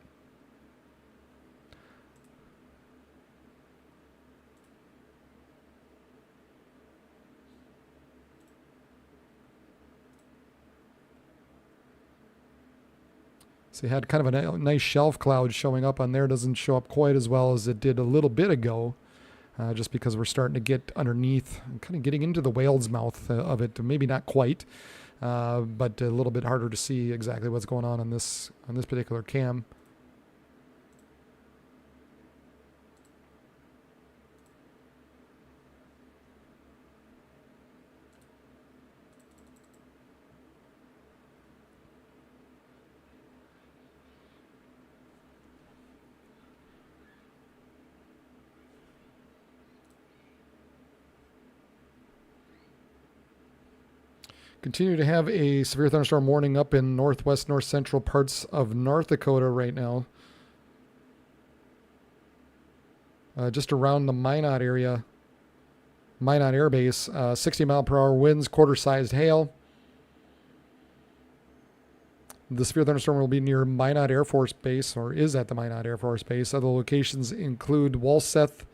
So you had kind of a nice shelf cloud showing up on there. Doesn't show up quite as well as it did a little bit ago, just because we're starting to get underneath, kind of getting into the whale's mouth of it. Maybe not quite, but a little bit harder to see exactly what's going on this particular cam. Continue to have a severe thunderstorm warning up in northwest, north central parts of North Dakota right now. Just around the Minot area, Minot Air Base, 60 mile per hour winds, quarter-sized hail. The severe thunderstorm will be near Minot Air Force Base, or is at the Minot Air Force Base. Other locations include Walseth,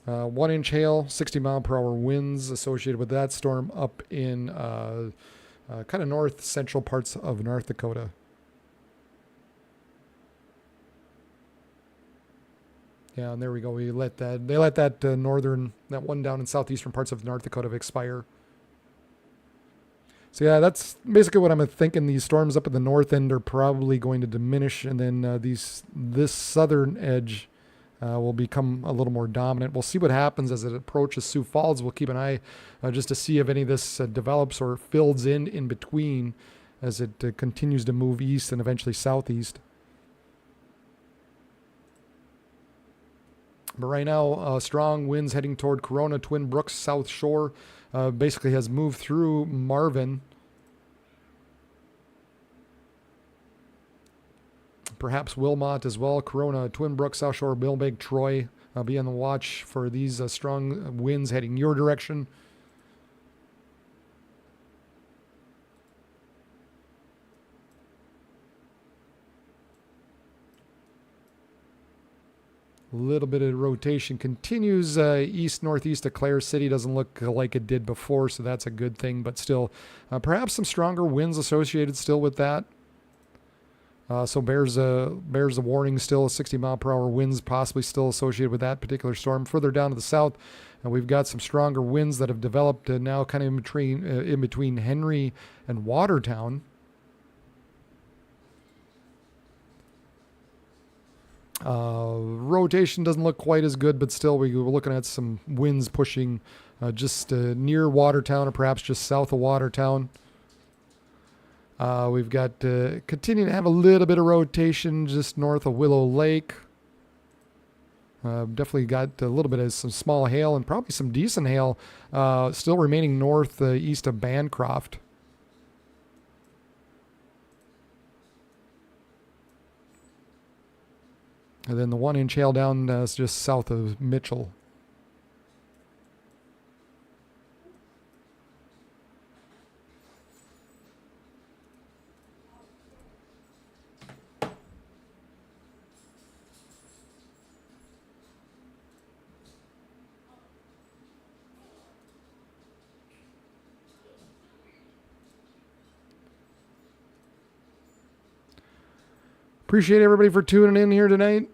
1-inch hail, 60 mile per hour winds associated with that storm up in kind of north central parts of North Dakota. Yeah, and there we go. They let that that one down in southeastern parts of North Dakota expire. So yeah, that's basically what I'm thinking. These storms up at the north end are probably going to diminish, and then this southern edge will become a little more dominant. We'll see what happens as it approaches Sioux Falls. We'll keep an eye just to see if any of this develops or fills in between as it continues to move east and eventually southeast. But right now, strong winds heading toward Corona, Twin Brooks, South Shore. basically has moved through Marvin. Perhaps Wilmot as well. Corona, Twin Brook, South Shore, Millbank, Troy. Be on the watch for these strong winds heading your direction. A little bit of rotation continues east-northeast of Clare City. Doesn't look like it did before, so that's a good thing. But still, perhaps some stronger winds associated still with that. So bears a warning still, 60-mile-per-hour winds possibly still associated with that particular storm. Further down to the south, we've got some stronger winds that have developed now kind of in between Henry and Watertown. Rotation doesn't look quite as good, but still we were looking at some winds pushing just near Watertown or perhaps just south of Watertown. We've got continuing to have a little bit of rotation just north of Willow Lake. Definitely got a little bit of some small hail and probably some decent hail still remaining north east of Bancroft. And then the 1-inch hail down is just south of Mitchell. Appreciate everybody for tuning in here tonight.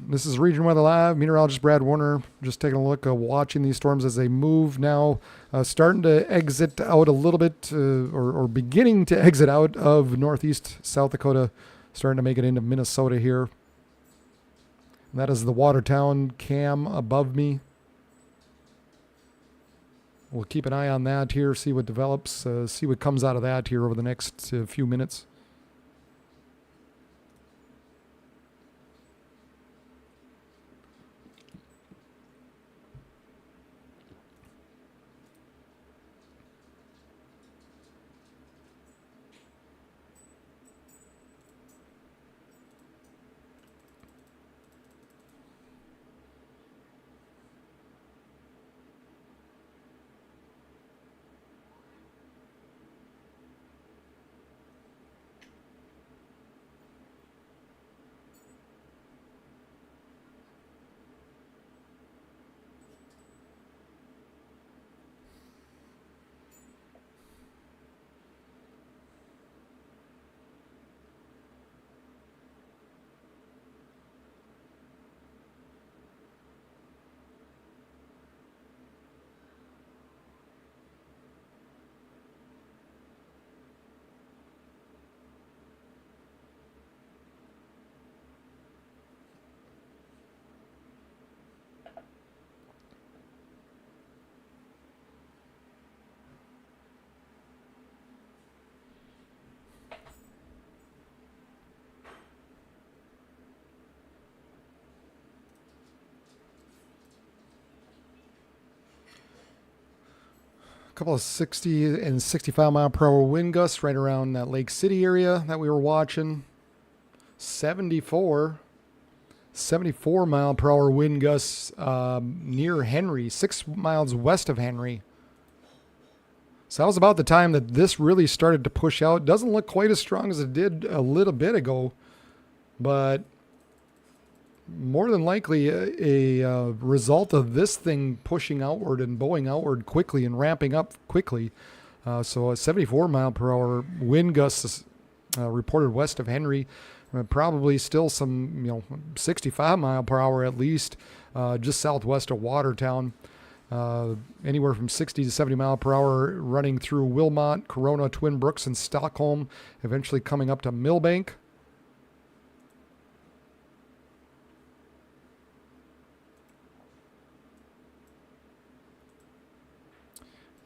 This is Region Weather Live. Meteorologist Brad Warner. Just taking a look, watching these storms as they move now. Starting to exit out a little bit, or beginning to exit out of northeast South Dakota. Starting to make it into Minnesota here. And that is the Watertown cam above me. We'll keep an eye on that here, see what develops, see what comes out of that here over the next few minutes. Couple of 60 and 65 mile per hour wind gusts right around that Lake City area that we were watching. 74 mile per hour wind gusts near Henry, 6 miles west of Henry. So that was about the time that this really started to push out. Doesn't look quite as strong as it did a little bit ago, but more than likely a result of this thing pushing outward and bowing outward quickly and ramping up quickly. So a 74 mile per hour wind gusts reported west of Henry. Probably still some, 65 mile per hour at least, just southwest of Watertown. Anywhere from 60 to 70 mile per hour running through Wilmot, Corona, Twin Brooks, and Stockholm, eventually coming up to Millbank.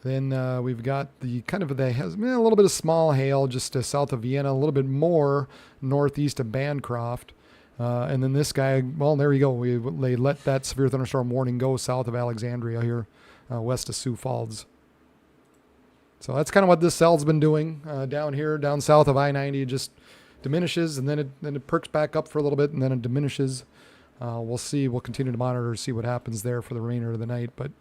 Then we've got the a little bit of small hail just south of Vienna, a little bit more northeast of Bancroft. And then this guy, well, there you go. They let that severe thunderstorm warning go south of Alexandria here, west of Sioux Falls. So that's kind of what this cell's been doing down here, down south of I-90. It just diminishes, and then it perks back up for a little bit, and then it diminishes. We'll see. We'll continue to monitor, see what happens there for the remainder of the night. But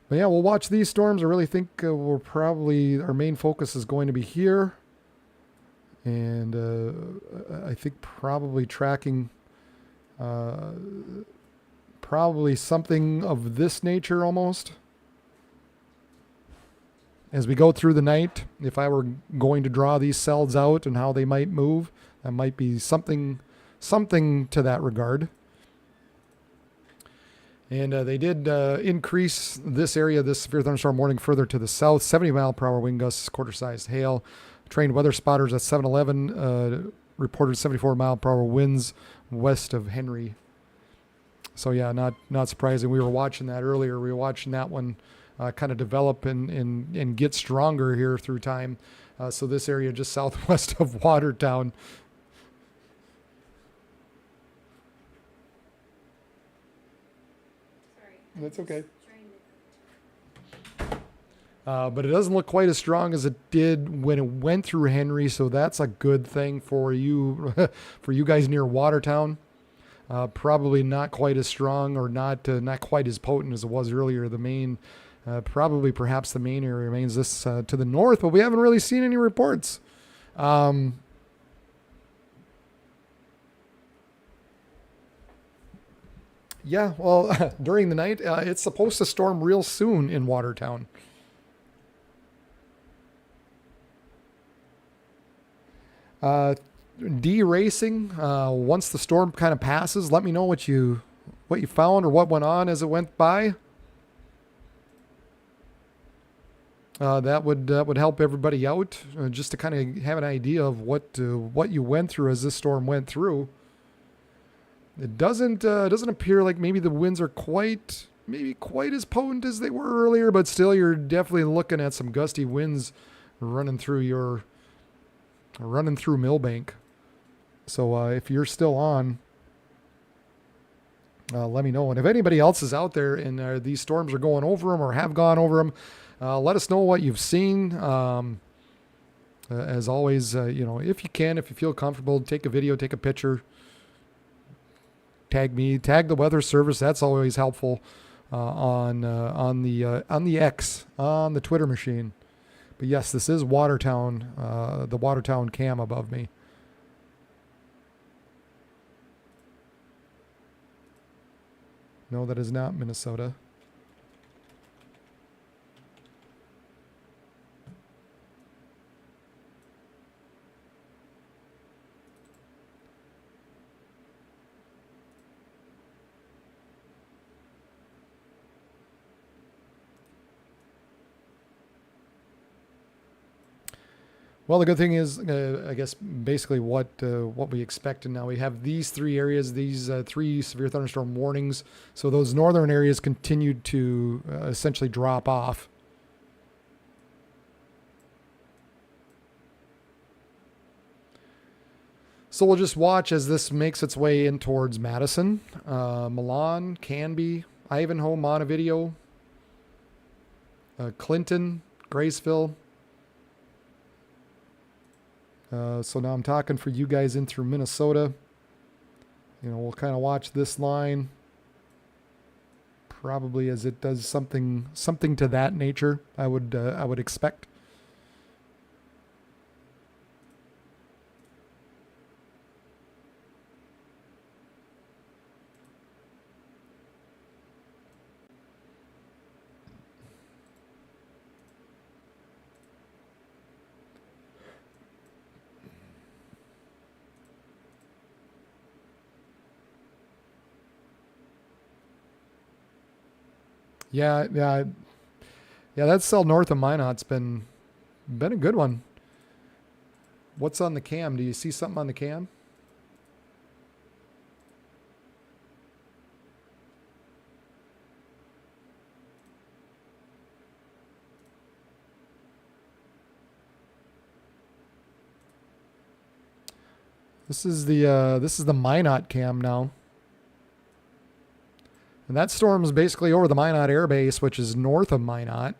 yeah, we'll watch these storms. I really think we're probably, our main focus is going to be here. And I think probably tracking probably something of this nature almost. As we go through the night, if I were going to draw these cells out and how they might move, that might be something to that regard. And they did increase this area, this severe thunderstorm warning, further to the south. 70-mile-per-hour wind gusts, quarter-sized hail. Trained weather spotters at 7-Eleven reported 74-mile-per-hour winds west of Henry. So yeah, not surprising. We were watching that earlier. We were watching that one kind of develop and get stronger here through time. So this area just southwest of Watertown. Sorry. That's okay. Trying to- But it doesn't look quite as strong as it did when it went through Henry, so that's a good thing for you, for you guys near Watertown. Probably not quite as strong, or not quite as potent as it was earlier. The main, perhaps the main area remains this to the north, but we haven't really seen any reports. Yeah, well, during the night, it's supposed to storm real soon in Watertown. De-racing, once the storm kind of passes, let me know what you found or what went on as it went by. That would help everybody out, just to kind of have an idea of what you went through as this storm went through. It doesn't appear like maybe the winds are quite as potent as they were earlier, but still you're definitely looking at some gusty winds running through Millbank. So if you're still on, let me know. And if anybody else is out there and these storms are going over them or have gone over them, let us know what you've seen. As always, if you can, if you feel comfortable, take a video, take a picture, tag me, tag the weather service. That's always helpful on the X, on the Twitter machine. But yes, this is Watertown, the Watertown cam above me. No, that is not Minnesota. Well, the good thing is, I guess, basically what we expect. And now we have these three areas, these three severe thunderstorm warnings. So those northern areas continued to essentially drop off. So we'll just watch as this makes its way in towards Madison, Milan, Canby, Ivanhoe, Montevideo, Clinton, Graceville. So now I'm talking for you guys in through Minnesota. We'll kind of watch this line, probably as it does something to that nature. I would expect. Yeah. That cell north of Minot's been a good one. What's on the cam? Do you see something on the cam? This is the Minot cam now. And that storm's basically over the Minot Air Base, which is north of Minot.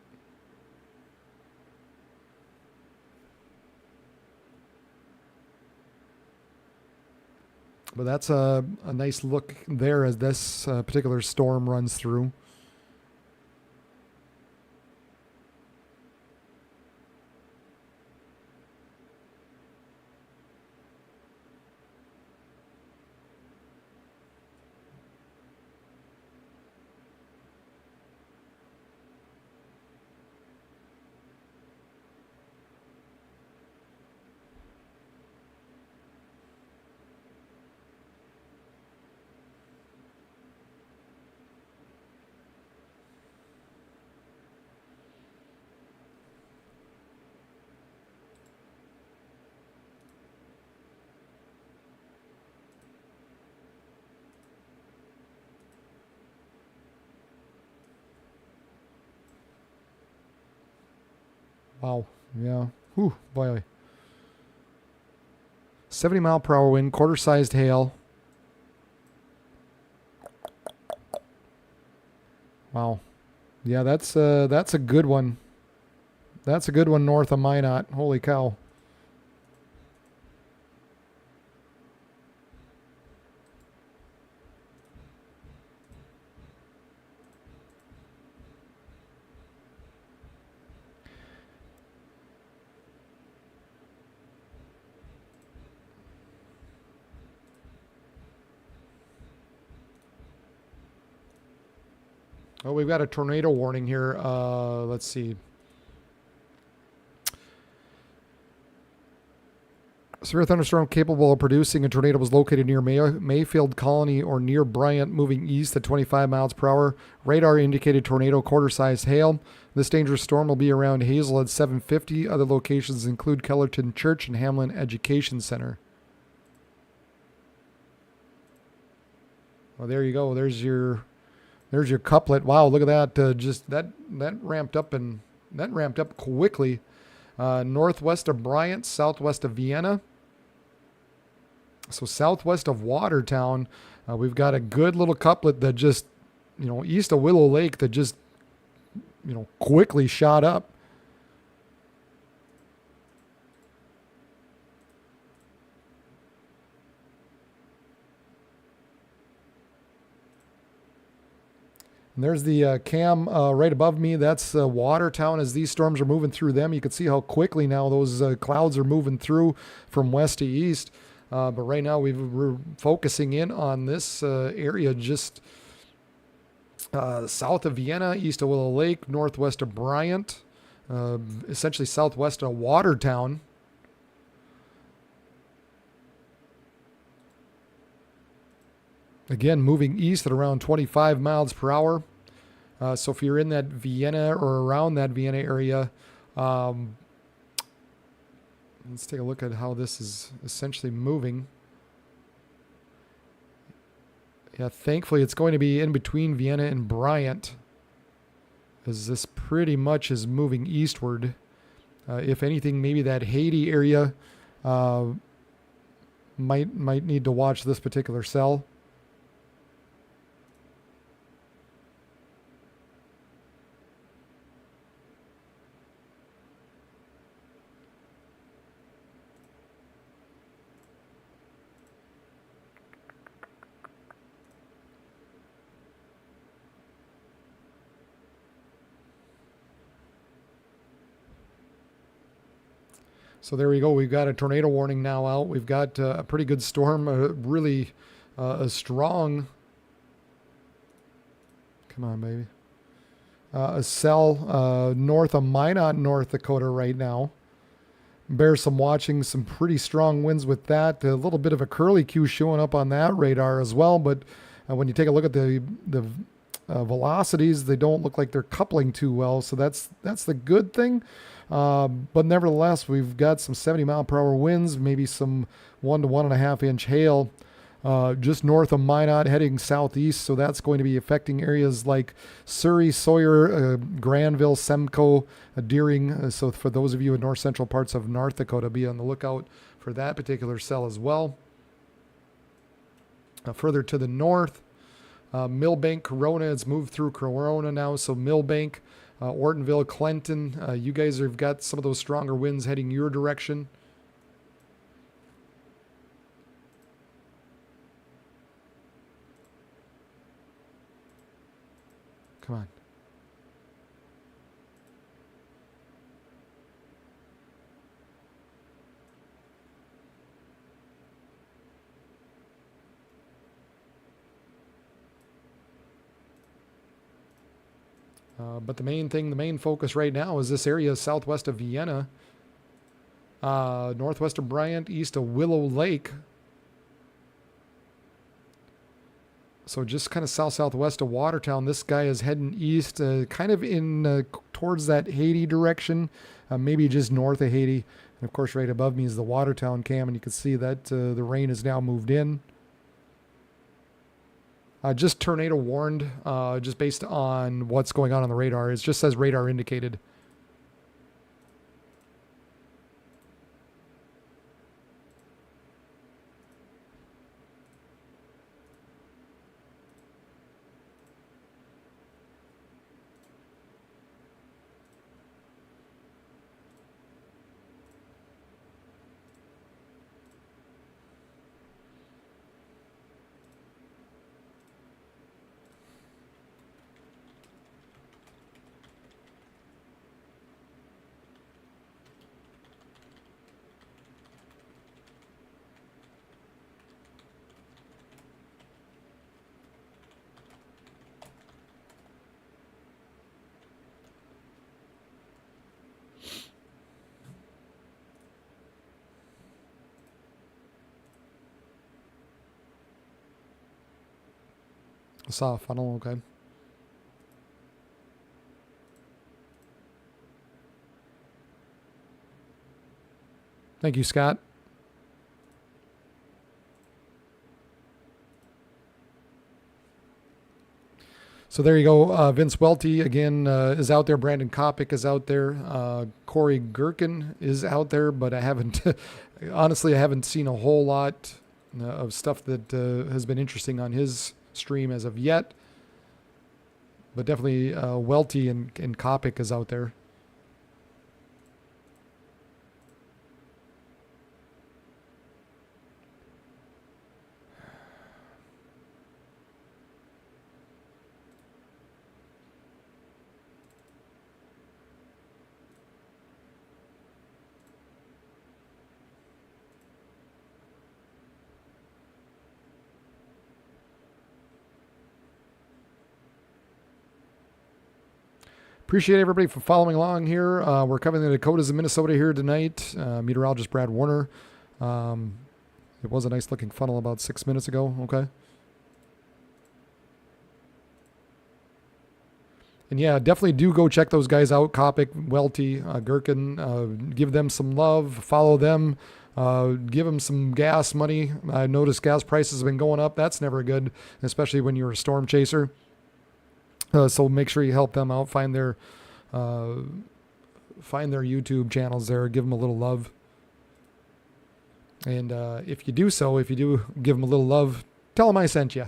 But that's a nice look there as this particular storm runs through. Wow. Yeah. Whew, boy. 70 mile per hour wind, quarter sized hail. Wow. Yeah, that's a good one. That's a good one north of Minot. Holy cow. Oh, we've got a tornado warning here. Let's see. Severe thunderstorm capable of producing a tornado was located near Mayfield Colony or near Bryant, moving east at 25 miles per hour. Radar indicated tornado quarter-sized hail. This dangerous storm will be around Hazel at 7:50. Other locations include Kellerton Church and Hamlin Education Center. Well, there you go. There's your couplet. Wow, look at that. Just that ramped up quickly. Northwest of Bryant, southwest of Vienna. So southwest of Watertown, we've got a good little couplet that just, east of Willow Lake that just, quickly shot up. And there's the cam right above me. That's Watertown. As these storms are moving through them, you can see how quickly now those clouds are moving through from west to east. But right now we're focusing in on this area just south of Vienna, east of Willow Lake, northwest of Bryant, essentially southwest of Watertown. Again, moving east at around 25 miles per hour. So if you're in that Vienna or around that Vienna area, let's take a look at how this is essentially moving. Yeah, thankfully it's going to be in between Vienna and Bryant, as this pretty much is moving eastward. If anything, maybe that Haiti area might need to watch this particular cell. So there we go. We've got a tornado warning now out. We've got a pretty good storm, really a strong. Come on, baby. A cell north of Minot, North Dakota right now. Bears some watching, some pretty strong winds with that. A little bit of a curlicue showing up on that radar as well. But when you take a look at the velocities, they don't look like they're coupling too well. So that's the good thing. But nevertheless, we've got some 70 mile per hour winds, maybe some 1 to 1.5 inch hail just north of Minot heading southeast. So that's going to be affecting areas like Surrey, Sawyer, Granville, Semco, Deering. So for those of you in north central parts of North Dakota, be on the lookout for that particular cell as well. Further to the north, Millbank, Corona. It's moved through Corona now. So Millbank, Ortonville, Clinton. You guys have got some of those stronger winds heading your direction. Come on. But the main focus right now is this area southwest of Vienna, northwest of Bryant, east of Willow Lake. So just kind of southwest of Watertown. This guy is heading east, kind of in towards that Haiti direction, maybe just north of Haiti. And of course, right above me is the Watertown cam, and you can see that the rain has now moved in. Just tornado warned, just based on what's going on the radar. It just says radar indicated. I saw a funnel, okay. Thank you, Scott. So there you go. Vince Welty, again, is out there. Brandon Kopic is out there. Corey Gherkin is out there, but I haven't, honestly, I haven't seen a whole lot of stuff that has been interesting on his stream as of yet. But definitely Welty and Kopic is out there. Appreciate everybody for following along here. We're covering the Dakotas and Minnesota here tonight. Meteorologist Brad Warner. It was a nice looking funnel about 6 minutes ago. Okay. And yeah, definitely do go check those guys out. Kopic, Welty, Gherkin. Give them some love. Follow them. Give them some gas money. I noticed gas prices have been going up. That's never good, especially when you're a storm chaser. So make sure you help them out. Find their YouTube channels there. Give them a little love. And if you do give them a little love, tell them I sent you.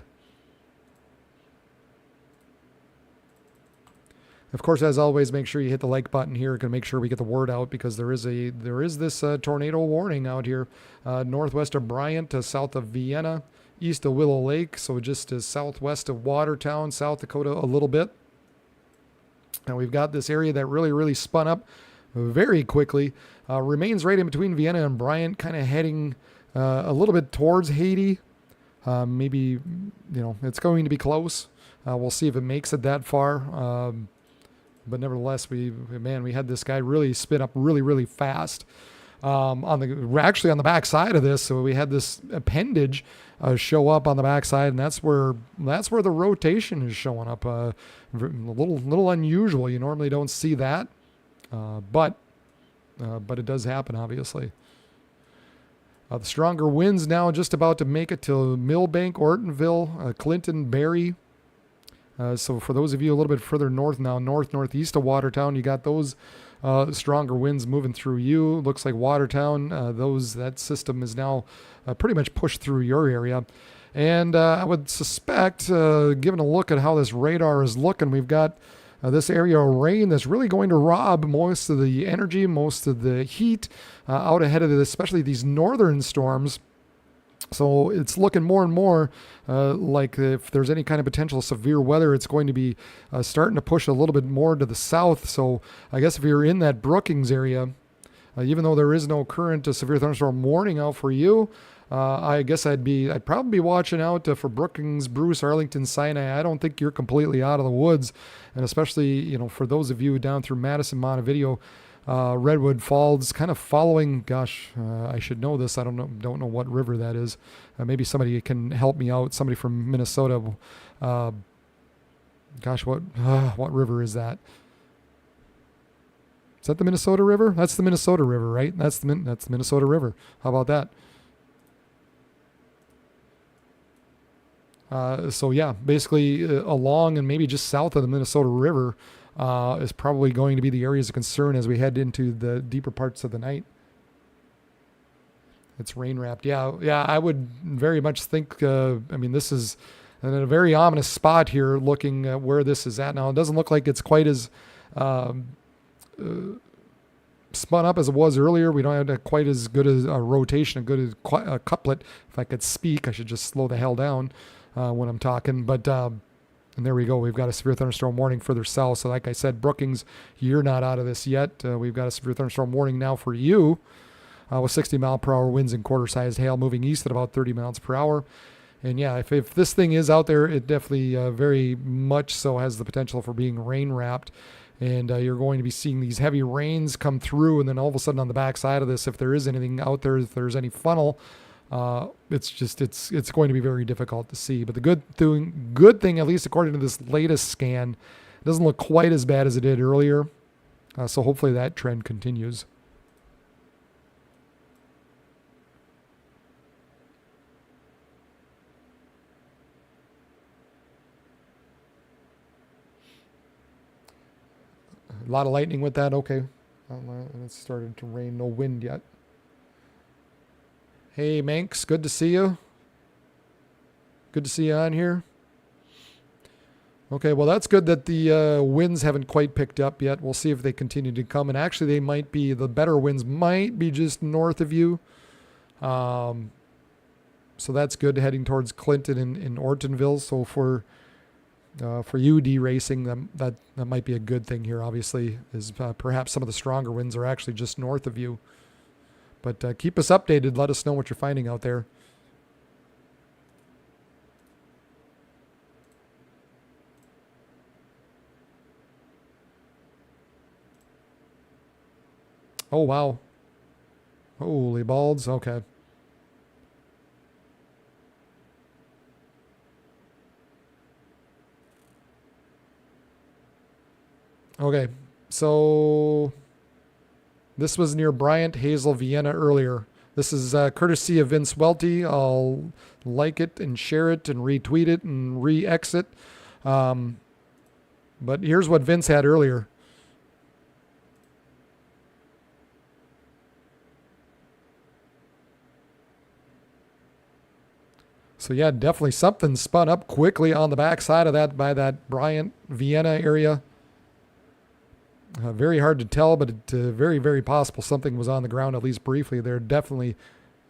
Of course, as always, make sure you hit the like button here. Going to make sure we get the word out because there is this tornado warning out here, northwest of Bryant to south of Vienna. East of Willow Lake, so just as southwest of Watertown, South Dakota a little bit. And we've got this area that really spun up very quickly. Remains right in between Vienna and Bryant, kind of heading a little bit towards Haiti. Maybe, it's going to be close. We'll see if it makes it that far. But nevertheless, we had this guy really spin up really fast. On the back side of this, so we had this appendage show up on the backside, and that's where the rotation is showing up. A little unusual. You normally don't see that, but it does happen, obviously. The stronger winds now just about to make it to Millbank, Ortonville, Clinton, Barry. So for those of you a little bit further north now, northeast of Watertown, you got those stronger winds moving through you. Looks like Watertown, that system is now pretty much pushed through your area. And I would suspect, given a look at how this radar is looking, we've got this area of rain that's really going to rob most of the energy, most of the heat out ahead of this, especially these northern storms. So it's looking more and more like if there's any kind of potential severe weather, it's going to be starting to push a little bit more to the south. So I guess if you're in that Brookings area, even though there is no current severe thunderstorm warning out for you, I guess I'd probably be watching out for Brookings, Bruce, Arlington, Sinai. I don't think you're completely out of the woods, and especially for those of you down through Madison, Montevideo, Redwood Falls, kind of following. Gosh, I should know this. I don't know what river that is. Maybe somebody can help me out. Somebody from Minnesota. Gosh, what river is that? Is that the Minnesota River? That's the Minnesota River, right? That's the Minnesota River. How about that? So yeah, basically along and maybe just south of the Minnesota River is probably going to be the areas of concern as we head into the deeper parts of the night. It's rain wrapped. Yeah, I would very much think, this is in a very ominous spot here looking at where this is at now. It doesn't look like it's quite as spun up as it was earlier. We don't have quite as good as a rotation, a good a couplet. If I could speak, I should just slow the hell down when I'm talking. But and there we go. We've got a severe thunderstorm warning further south. So like I said, Brookings, you're not out of this yet. We've got a severe thunderstorm warning now for you with 60-mile-per-hour winds and quarter-sized hail moving east at about 30 miles per hour. And yeah, if this thing is out there, it definitely very much so has the potential for being rain-wrapped. And you're going to be seeing these heavy rains come through, and then all of a sudden on the backside of this, if there is anything out there, if there's any funnel, it's going to be very difficult to see. But the good thing, at least according to this latest scan, it doesn't look quite as bad as it did earlier. So hopefully that trend continues. A lot of lightning with that. Okay. It started to rain. No wind yet. Hey, Manx. Good to see you. Good to see you on here. Okay, well, that's good that the winds haven't quite picked up yet. We'll see if they continue to come. And actually, the better winds might be just north of you. So that's good, heading towards Clinton and Ortonville. So for you deracing, that might be a good thing here, obviously, is perhaps some of the stronger winds are actually just north of you. But keep us updated. Let us know what you're finding out there. Oh, wow. Holy balls. Okay. Okay, so this was near Bryant, Hazel, Vienna earlier. This is courtesy of Vince Welty. I'll like it and share it and retweet it and re-exit. But here's what Vince had earlier. So yeah, definitely something spun up quickly on the backside of that by that Bryant, Vienna area. Very hard to tell, but very, very possible something was on the ground, at least briefly. There definitely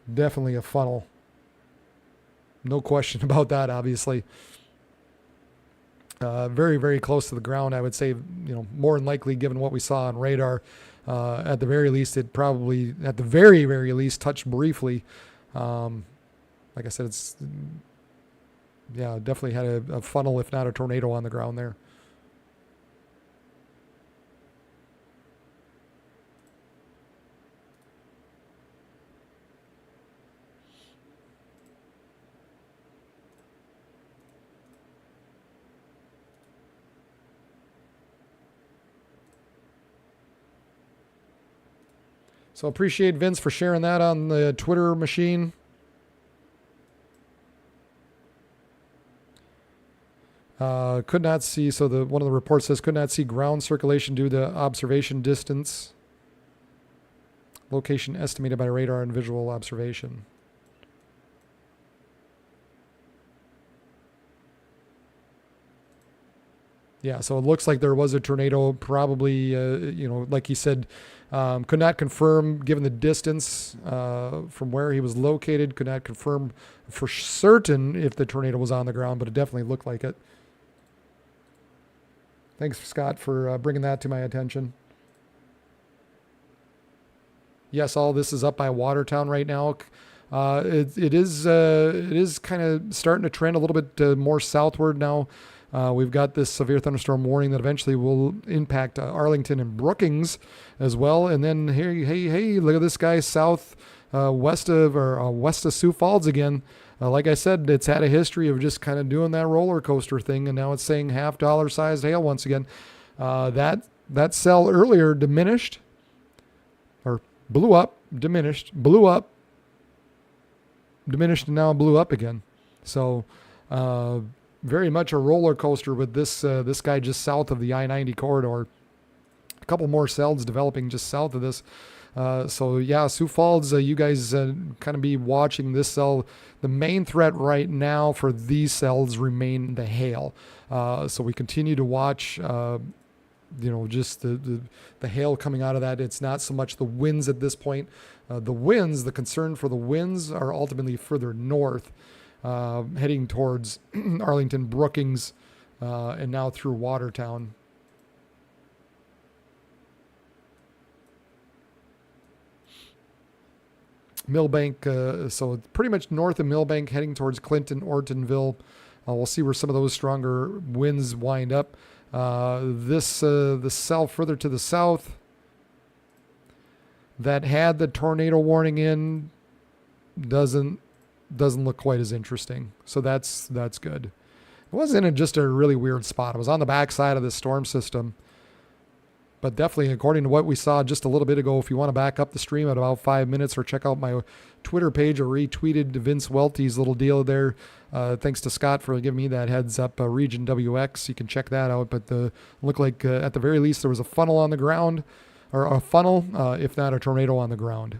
a funnel. No question about that, obviously. Very, very close to the ground, I would say, more than likely, given what we saw on radar. At the very least, it probably, at the very, very least, touched briefly. Like I said, definitely had a funnel, if not a tornado, on the ground there. So appreciate Vince for sharing that on the Twitter machine. Could not see. So one of the reports says could not see ground circulation due to observation distance. Location estimated by radar and visual observation. Yeah, so it looks like there was a tornado, probably, like he said, could not confirm, given the distance from where he was located, could not confirm for certain if the tornado was on the ground, but it definitely looked like it. Thanks, Scott, for bringing that to my attention. Yes, all this is up by Watertown right now. It is kind of starting to trend a little bit more southward now. We've got this severe thunderstorm warning that eventually will impact Arlington and Brookings as well. And then hey, look at this guy west of Sioux Falls again. Like I said, it's had a history of just kind of doing that roller coaster thing, and now it's saying $half sized hail once again. That cell earlier diminished, or blew up, diminished, blew up, diminished, and now blew up again. So very much a roller coaster with this guy just south of the I-90 corridor. A couple more cells developing just south of this. So yeah, Sioux Falls, you guys kind of be watching this cell. The main threat right now for these cells remain the hail. So we continue to watch, just the hail coming out of that. It's not so much the winds at this point. The concern for the winds are ultimately further north, heading towards Arlington, Brookings, and now through Watertown. Millbank, so pretty much north of Millbank, heading towards Clinton, Ortonville. We'll see where some of those stronger winds wind up. The cell further to the south that had the tornado warning in doesn't look quite as interesting. So that's good. It wasn't in just a really weird spot. It was on the backside of the storm system. But definitely, according to what we saw just a little bit ago, if you want to back up the stream at about 5 minutes or check out my Twitter page, I retweeted Vince Welty's little deal there. Thanks to Scott for giving me that heads up. Region WX, you can check that out. But looked like at the very least there was a funnel on the ground, or a funnel, if not a tornado on the ground.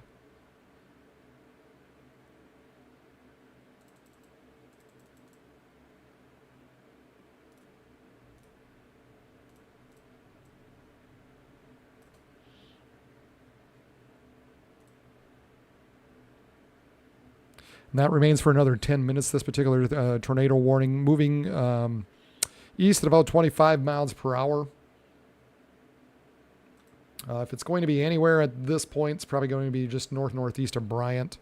And that remains for another 10 minutes, this particular tornado warning, moving east at about 25 miles per hour. If it's going to be anywhere at this point, it's probably going to be just northeast of Bryant,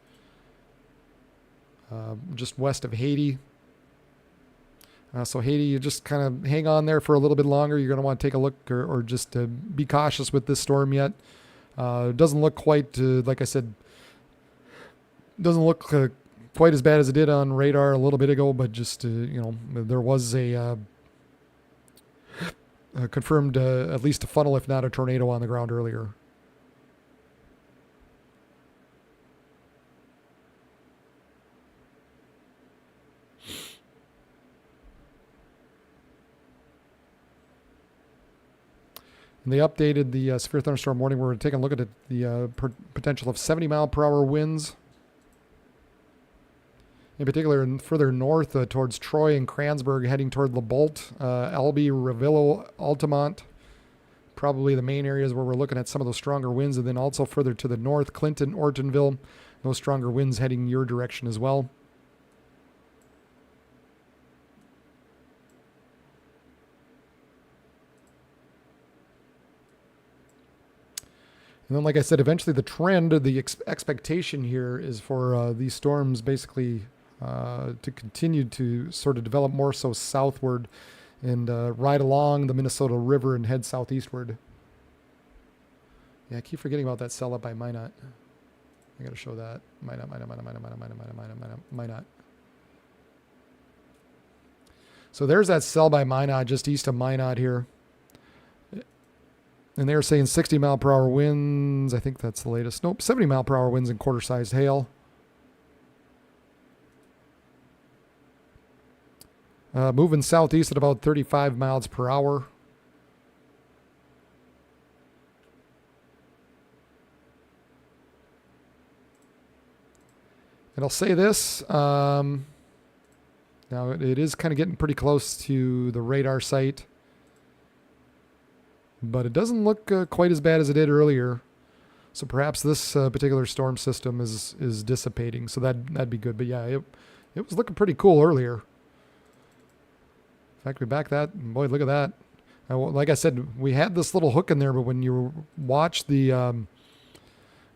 just west of Haiti. So Haiti, you just kind of hang on there for a little bit longer. You're going to want to take a look or just be cautious with this storm yet. It doesn't look quite, like I said, doesn't look quite as bad as it did on radar a little bit ago, but just, there was a confirmed at least a funnel, if not a tornado, on the ground earlier. And they updated the severe thunderstorm warning. We're taking a look at the potential of 70 mile per hour winds. In particular, further north towards Troy and Kransburg, heading toward LaBolt, Albee, Revillo, Altamont. Probably the main areas where we're looking at some of those stronger winds. And then also further to the north, Clinton, Ortonville, those stronger winds heading your direction as well. And then, like I said, eventually the trend, the expectation here is for these storms basically to continue to sort of develop more so southward and ride along the Minnesota River and head southeastward. Yeah, I keep forgetting about that cell up by Minot. I got to show that. Minot. So there's that cell by Minot, just east of Minot here. And they're saying 60 mile per hour winds. I think that's the latest. Nope, 70 mile per hour winds and quarter-sized hail. Moving southeast at about 35 miles per hour. And I'll say this. Now, it is kind of getting pretty close to the radar site. But it doesn't look quite as bad as it did earlier. So perhaps this particular storm system is dissipating. So that'd be good. But yeah, it was looking pretty cool earlier. In fact, we back that. Boy, look at that. Like I said, we had this little hook in there, but when you watch the...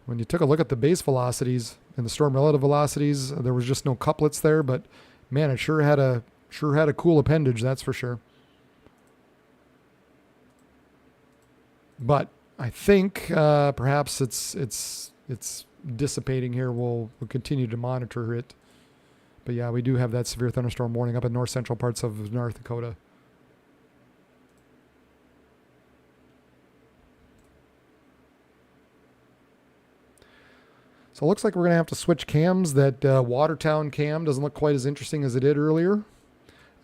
when you took a look at the base velocities and the storm relative velocities, there was just no couplets there. But man, it sure had a cool appendage, that's for sure. But I think perhaps it's dissipating here. We'll continue to monitor it. But yeah, we do have that severe thunderstorm warning up in north central parts of North Dakota. So it looks like we're going to have to switch cams. That Watertown cam doesn't look quite as interesting as it did earlier.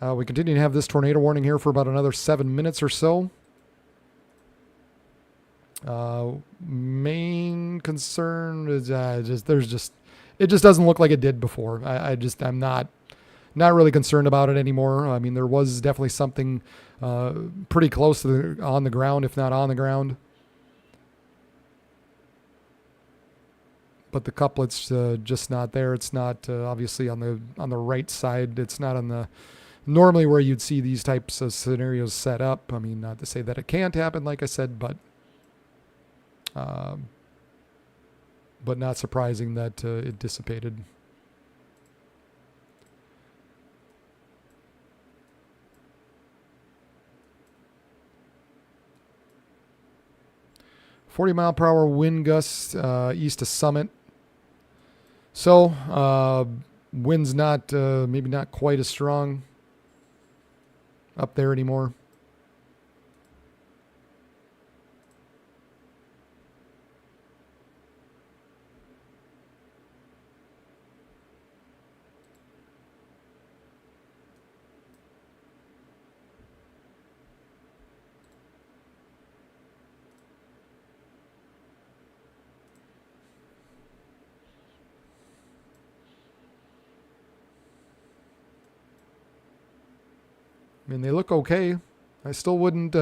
We continue to have this tornado warning here for about another 7 minutes or so. Main concern is it just doesn't look like it did before. I'm not really concerned about it anymore. I mean, there was definitely something pretty close to on the ground, if not on the ground. But the couplet's just not there. It's not obviously on the right side. It's not on the normally where you'd see these types of scenarios set up. I mean, not to say that it can't happen, like I said, but not surprising that it dissipated. .40-mile-per-hour wind gusts east of Summit. So wind's not maybe not quite as strong up there anymore. I mean, they look okay. I still wouldn't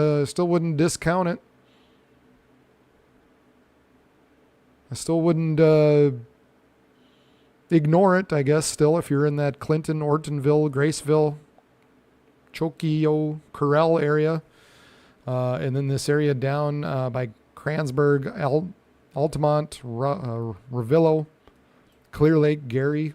discount it. I still wouldn't ignore it, I guess, still, if you're in that Clinton, Ortonville, Graceville, Chokio, Corral area. And then this area down by Kransberg, Altamont, Ravillo, Clear Lake, Gary.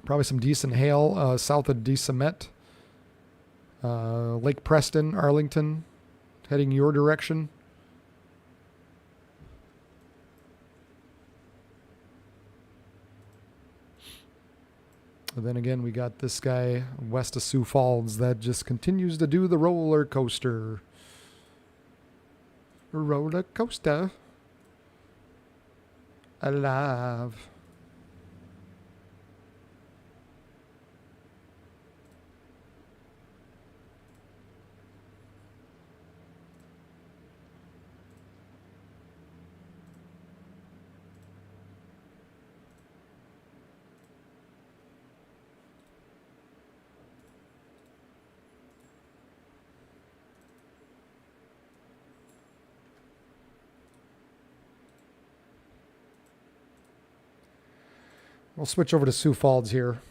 Probably some decent hail south of DeSumet. Lake Preston, Arlington, heading your direction. And then again, we got this guy west of Sioux Falls that just continues to do the roller coaster. Roller coaster. Alive. We'll switch over to Sioux Falls here.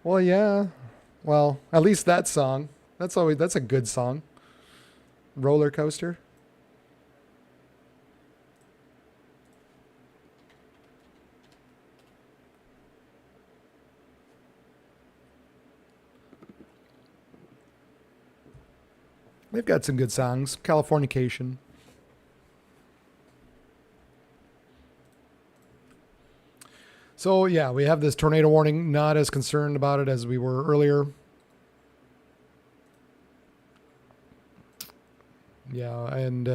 Well, yeah. Well, at least that song. That's a good song. Roller coaster. They've got some good songs. Californication. So yeah, we have this tornado warning. Not as concerned about it as we were earlier. Yeah, and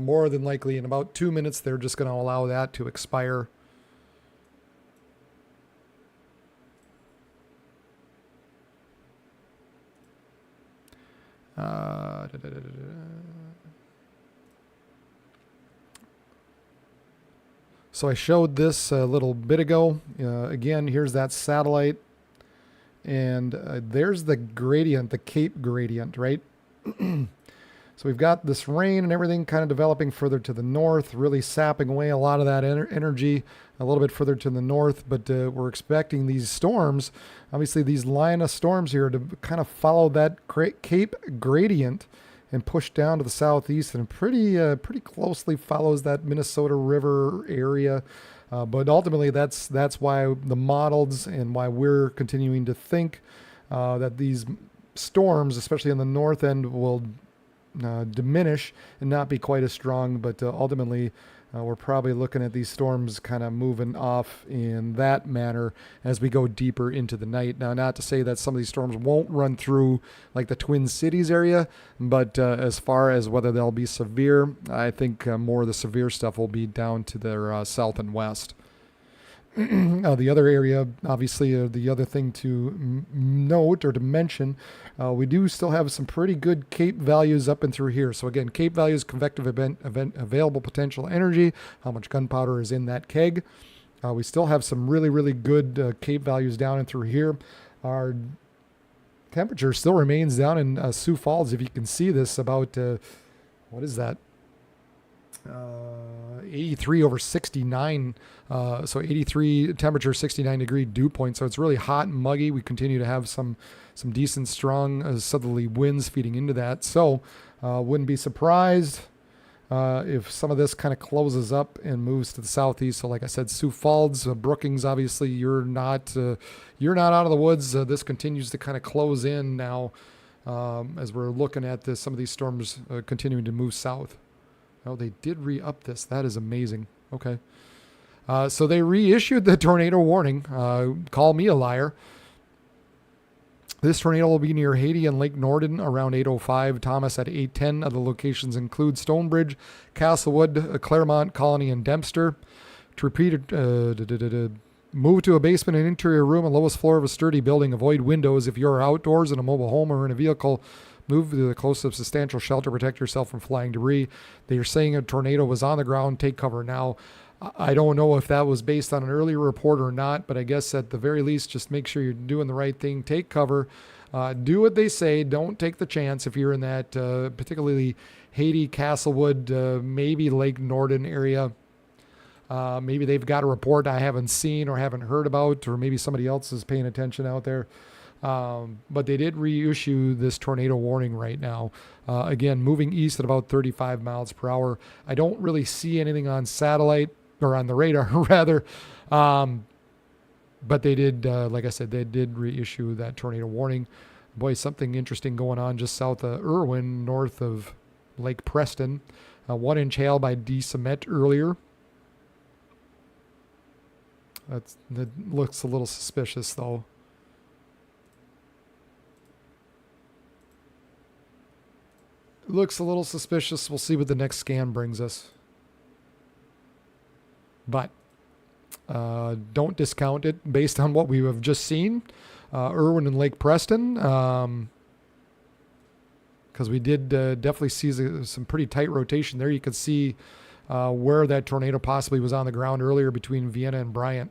more than likely in about 2 minutes they're just going to allow that to expire. Da, da, da, da, da. So I showed this a little bit ago. Again, here's that satellite, and there's the gradient, the Cape gradient, right? So we've got this rain and everything kind of developing further to the north, really sapping away a lot of that energy a little bit further to the north. But we're expecting these storms, obviously these line of storms here, to kind of follow that Cape gradient and push down to the southeast, and pretty closely follows that Minnesota River area. But ultimately, that's why the models and why we're continuing to think that these storms, especially on the north end, will diminish and not be quite as strong. But ultimately, we're probably looking at these storms kind of moving off in that manner as we go deeper into the night. Now, not to say that some of these storms won't run through like the Twin Cities area, but as far as whether they'll be severe, I think more of the severe stuff will be down to their south and west. The other area, obviously, the other thing to note or to mention, we do still have some pretty good Cape values up and through here. So again, Cape values, convective event available potential energy, how much gunpowder is in that keg. We still have some really good Cape values down and through here. Our temperature still remains down in Sioux Falls. If you can see this, about what is that? 83 over 69, so 83 temperature, 69 degree dew point. So it's really hot and muggy. We continue to have some decent strong southerly winds feeding into that. So wouldn't be surprised if some of this kind of closes up and moves to the southeast. So like I said, Sioux Falls, Brookings, obviously you're not out of the woods. This continues to kind of close in now as we're looking at this. Some of these storms continuing to move south. Oh, they did re-up this. That is amazing. Okay. So they reissued the tornado warning. Call me a liar. This tornado will be near Haiti and Lake Norden around 8:05. Thomas at 8:10. Other locations include Stonebridge, Castlewood, Claremont, Colony, and Dempster. To repeat, move to a basement and interior room and lowest floor of a sturdy building. Avoid windows if you're outdoors in a mobile home or in a vehicle. Move to the closest substantial shelter. Protect yourself from flying debris. They are saying a tornado was on the ground. Take cover now. I don't know if that was based on an earlier report or not, but I guess at the very least, just make sure you're doing the right thing. Take cover. Do what they say. Don't take the chance if you're in that particularly Haiti, Castlewood, maybe Lake Norden area. Maybe they've got a report I haven't seen or haven't heard about, or maybe somebody else is paying attention out there. But they did reissue this tornado warning right now. Again, moving east at about 35 miles per hour. I don't really see anything on satellite or on the radar rather. But they did, like I said, they did reissue that tornado warning. Boy, something interesting going on just south of Irwin, north of Lake Preston. 1-inch hail by D. Cement earlier. That looks a little suspicious though. Looks a little suspicious. We'll see what the next scan brings us. But don't discount it based on what we have just seen. Irwin and Lake Preston. Because we did definitely see some pretty tight rotation there. You could see where that tornado possibly was on the ground earlier between Vienna and Bryant.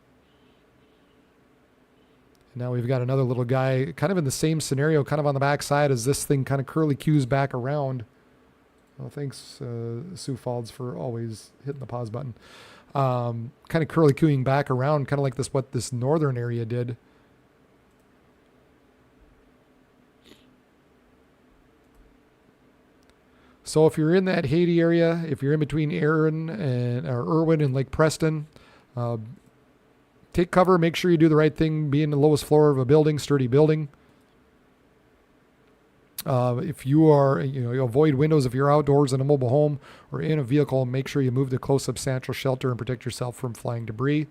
Now we've got another little guy kind of in the same scenario, kind of on the backside as this thing kind of curly cues back around. Well, thanks, Sioux Falls, for always hitting the pause button. Kind of curly cueing back around, kind of like this, what this northern area did. So if you're in that Haiti area, if you're in between Irwin and Lake Preston, uh, take cover. Make sure you do the right thing. Be in the lowest floor of a building, sturdy building. If you are, you avoid windows if you're outdoors in a mobile home or in a vehicle. Make sure you move to close substantial shelter and protect yourself from flying debris.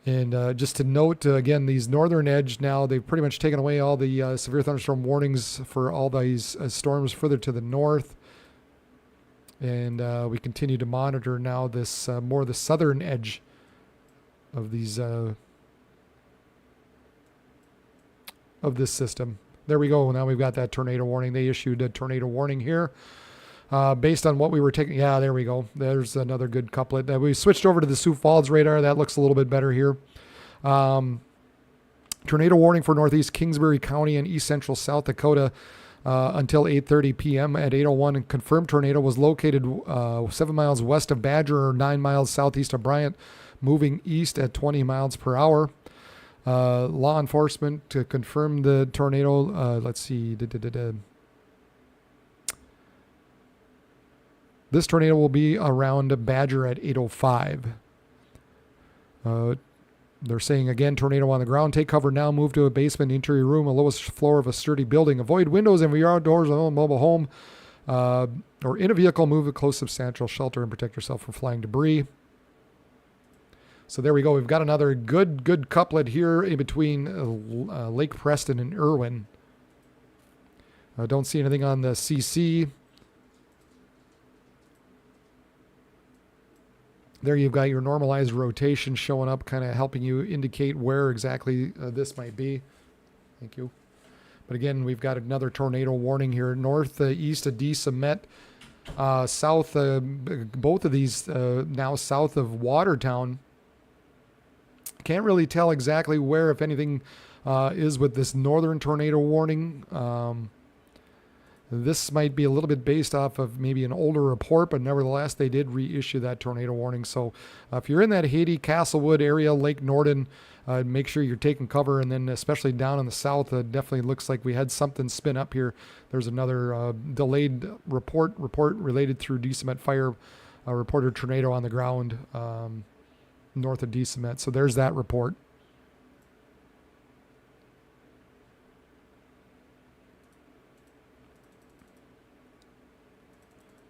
And just to note, again, these northern edge now, they've pretty much taken away all the severe thunderstorm warnings for all these storms further to the north. And we continue to monitor now this more the southern edge of these of this system. There we go. Now we've got that tornado warning. They issued a tornado warning here. Based on what we were taking. Yeah, there we go. There's another good couplet. We switched over to the Sioux Falls radar. That looks a little bit better here. Tornado warning for northeast Kingsbury County and east central South Dakota until 8:30 p.m. at 8:01. And confirmed tornado was located 7 miles west of Badger or 9 miles southeast of Bryant, moving east at 20 miles per hour. Law enforcement to confirm the tornado. Let's see. This tornado will be around Badger at 8:05. They're saying again, tornado on the ground. Take cover now. Move to a basement, interior room, a lowest floor of a sturdy building. Avoid windows and if you're outdoors in a mobile home or in a vehicle. Move to close substantial shelter and protect yourself from flying debris. So there we go. We've got another good couplet here in between Lake Preston and Irwin. Don't see anything on the CC. There you've got your normalized rotation showing up, kind of helping you indicate where exactly this might be. Thank you. But again, we've got another tornado warning here. Northeast of DeSomet, south, both of these now south of Watertown. Can't really tell exactly where, if anything, is with this northern tornado warning. This might be a little bit based off of maybe an older report, but nevertheless, they did reissue that tornado warning. So if you're in that Haiti, Castlewood area, Lake Norden, make sure you're taking cover. And then especially down in the south, definitely looks like we had something spin up here. There's another delayed report related through DeSomet Fire, reported tornado on the ground north of DeSomet. So there's that report.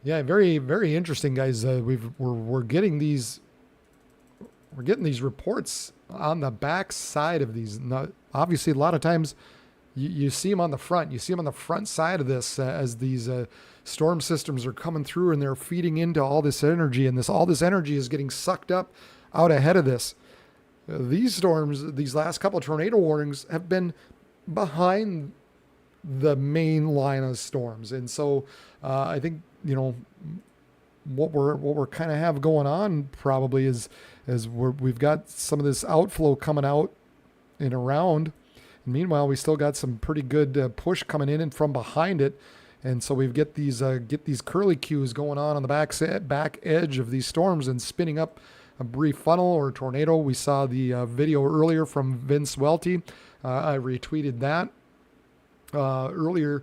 Yeah, very, very interesting, guys. We're getting these reports on the back side of these. Now, obviously, a lot of times you see them on the front. You see them on the front side of this as these storm systems are coming through and they're feeding into all this energy, and all this energy is getting sucked up out ahead of this. These storms, these last couple of tornado warnings, have been behind the main line of storms, and so I think what we're kind of have going on probably is we've got some of this outflow coming out and around, and meanwhile we still got some pretty good push coming in and from behind it, and so we've get these curly cues going on the back edge of these storms and spinning up a brief funnel or a tornado. We saw the video earlier from Vince Welty. I retweeted that earlier.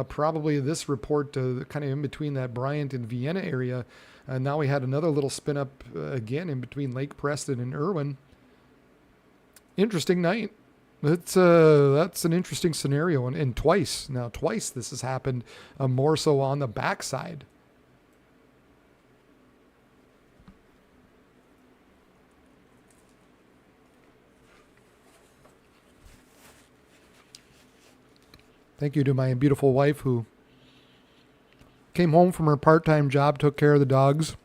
Probably this report kind of in between that Bryant and Vienna area. And now we had another little spin up again in between Lake Preston and Irwin. Interesting night. That's an interesting scenario. And twice this has happened, more so on the backside. Thank you to my beautiful wife who came home from her part-time job, took care of the dogs,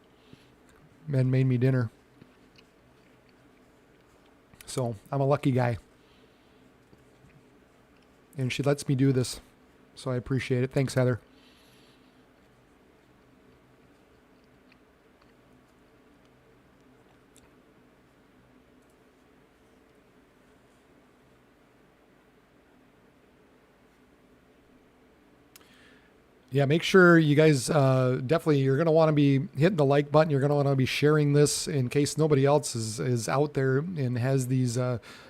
and made me dinner. So I'm a lucky guy. And she lets me do this. So I appreciate it. Thanks, Heather. Yeah, make sure you guys definitely, you're going to want to be hitting the like button. You're going to want to be sharing this in case nobody else is out there and has these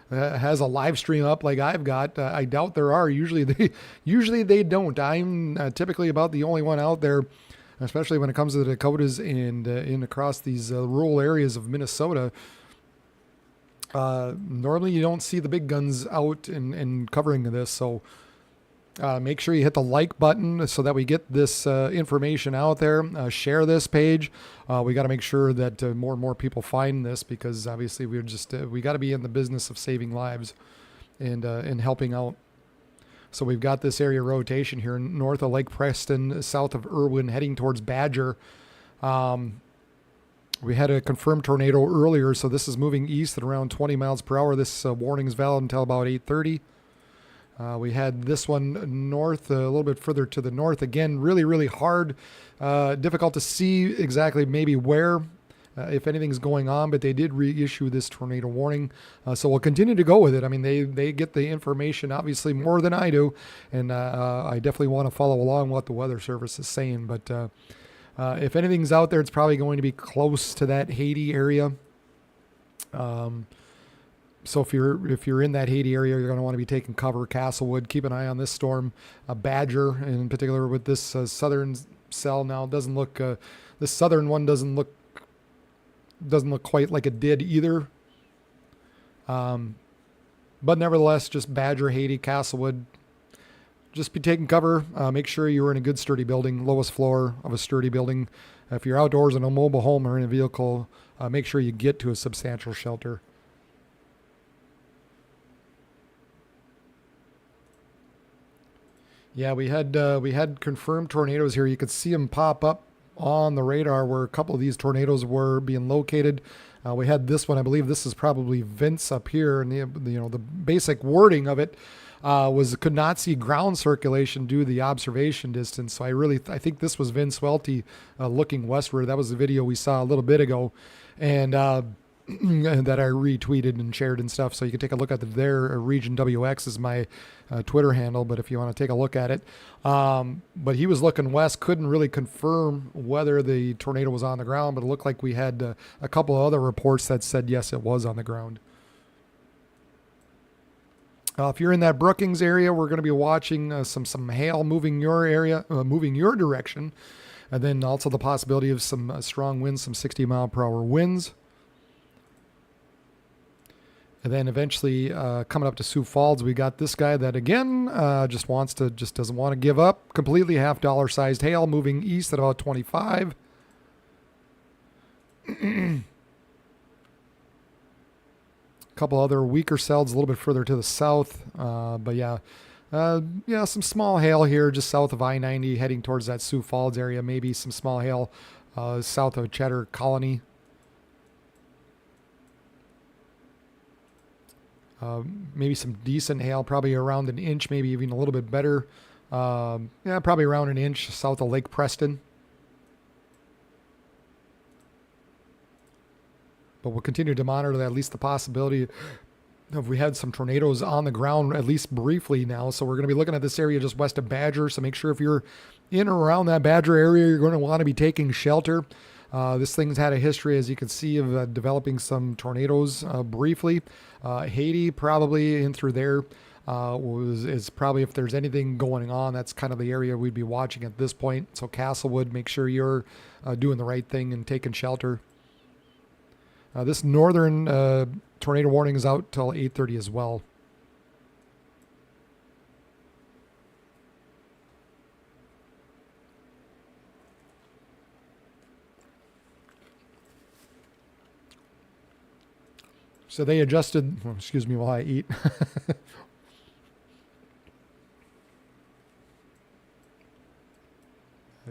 has a live stream up like I've got. I doubt there are. Usually they don't. I'm typically about the only one out there, especially when it comes to the Dakotas and in across these rural areas of Minnesota. Normally you don't see the big guns out and covering this, so make sure you hit the like button so that we get this information out there. Share this page. We got to make sure that more and more people find this, because obviously we got to be in the business of saving lives and helping out. So we've got this area rotation here north of Lake Preston, south of Irwin, heading towards Badger. We had a confirmed tornado earlier, so this is moving east at around 20 miles per hour. This warning is valid until about 8:30. We had this one north, a little bit further to the north. Again, really, really hard, difficult to see exactly maybe where, if anything's going on, but they did reissue this tornado warning. So we'll continue to go with it. I mean, they get the information obviously more than I do, and I definitely want to follow along what the Weather Service is saying. But if anything's out there, it's probably going to be close to that Haiti area. So if you're in that Haiti area, you're going to want to be taking cover. Castlewood, keep an eye on this storm. Badger, in particular, with this southern cell now, doesn't look. This southern one doesn't look quite like it did either. But nevertheless, just Badger, Haiti, Castlewood. Just be taking cover. Make sure you're in a good sturdy building, lowest floor of a sturdy building. If you're outdoors in a mobile home or in a vehicle, make sure you get to a substantial shelter. Yeah, we had confirmed tornadoes here. You could see them pop up on the radar where a couple of these tornadoes were being located. We had this one. I believe this is probably Vince up here, and the basic wording of it was could not see ground circulation due to the observation distance. So I think this was Vince Welty looking westward. That was the video we saw a little bit ago, and that I retweeted and shared and stuff. So you can take a look at their Region WX is my Twitter handle, but if you want to take a look at it. But he was looking west, couldn't really confirm whether the tornado was on the ground, but it looked like we had a couple of other reports that said, yes, it was on the ground. If you're in that Brookings area, we're going to be watching some hail moving your area, moving your direction. And then also the possibility of some strong winds, some 60-mile-per-hour winds. And then eventually coming up to Sioux Falls, we got this guy that again just doesn't want to give up. Completely half-dollar-sized hail moving east at about 25. A couple other weaker cells a little bit further to the south, but yeah, some small hail here just south of I-90, heading towards that Sioux Falls area. Maybe some small hail south of Cheddar Colony. Maybe some decent hail, probably around an inch, maybe even a little bit better. Probably around an inch south of Lake Preston. But we'll continue to monitor at least the possibility of we had some tornadoes on the ground, at least briefly now. So we're going to be looking at this area just west of Badger. So make sure if you're in or around that Badger area, you're going to want to be taking shelter. This thing's had a history, as you can see, of developing some tornadoes briefly. Haiti, probably in through there, is probably, if there's anything going on, that's kind of the area we'd be watching at this point. So Castlewood, make sure you're doing the right thing and taking shelter. This northern tornado warning is out till 8:30 as well. So they adjusted, excuse me while I eat.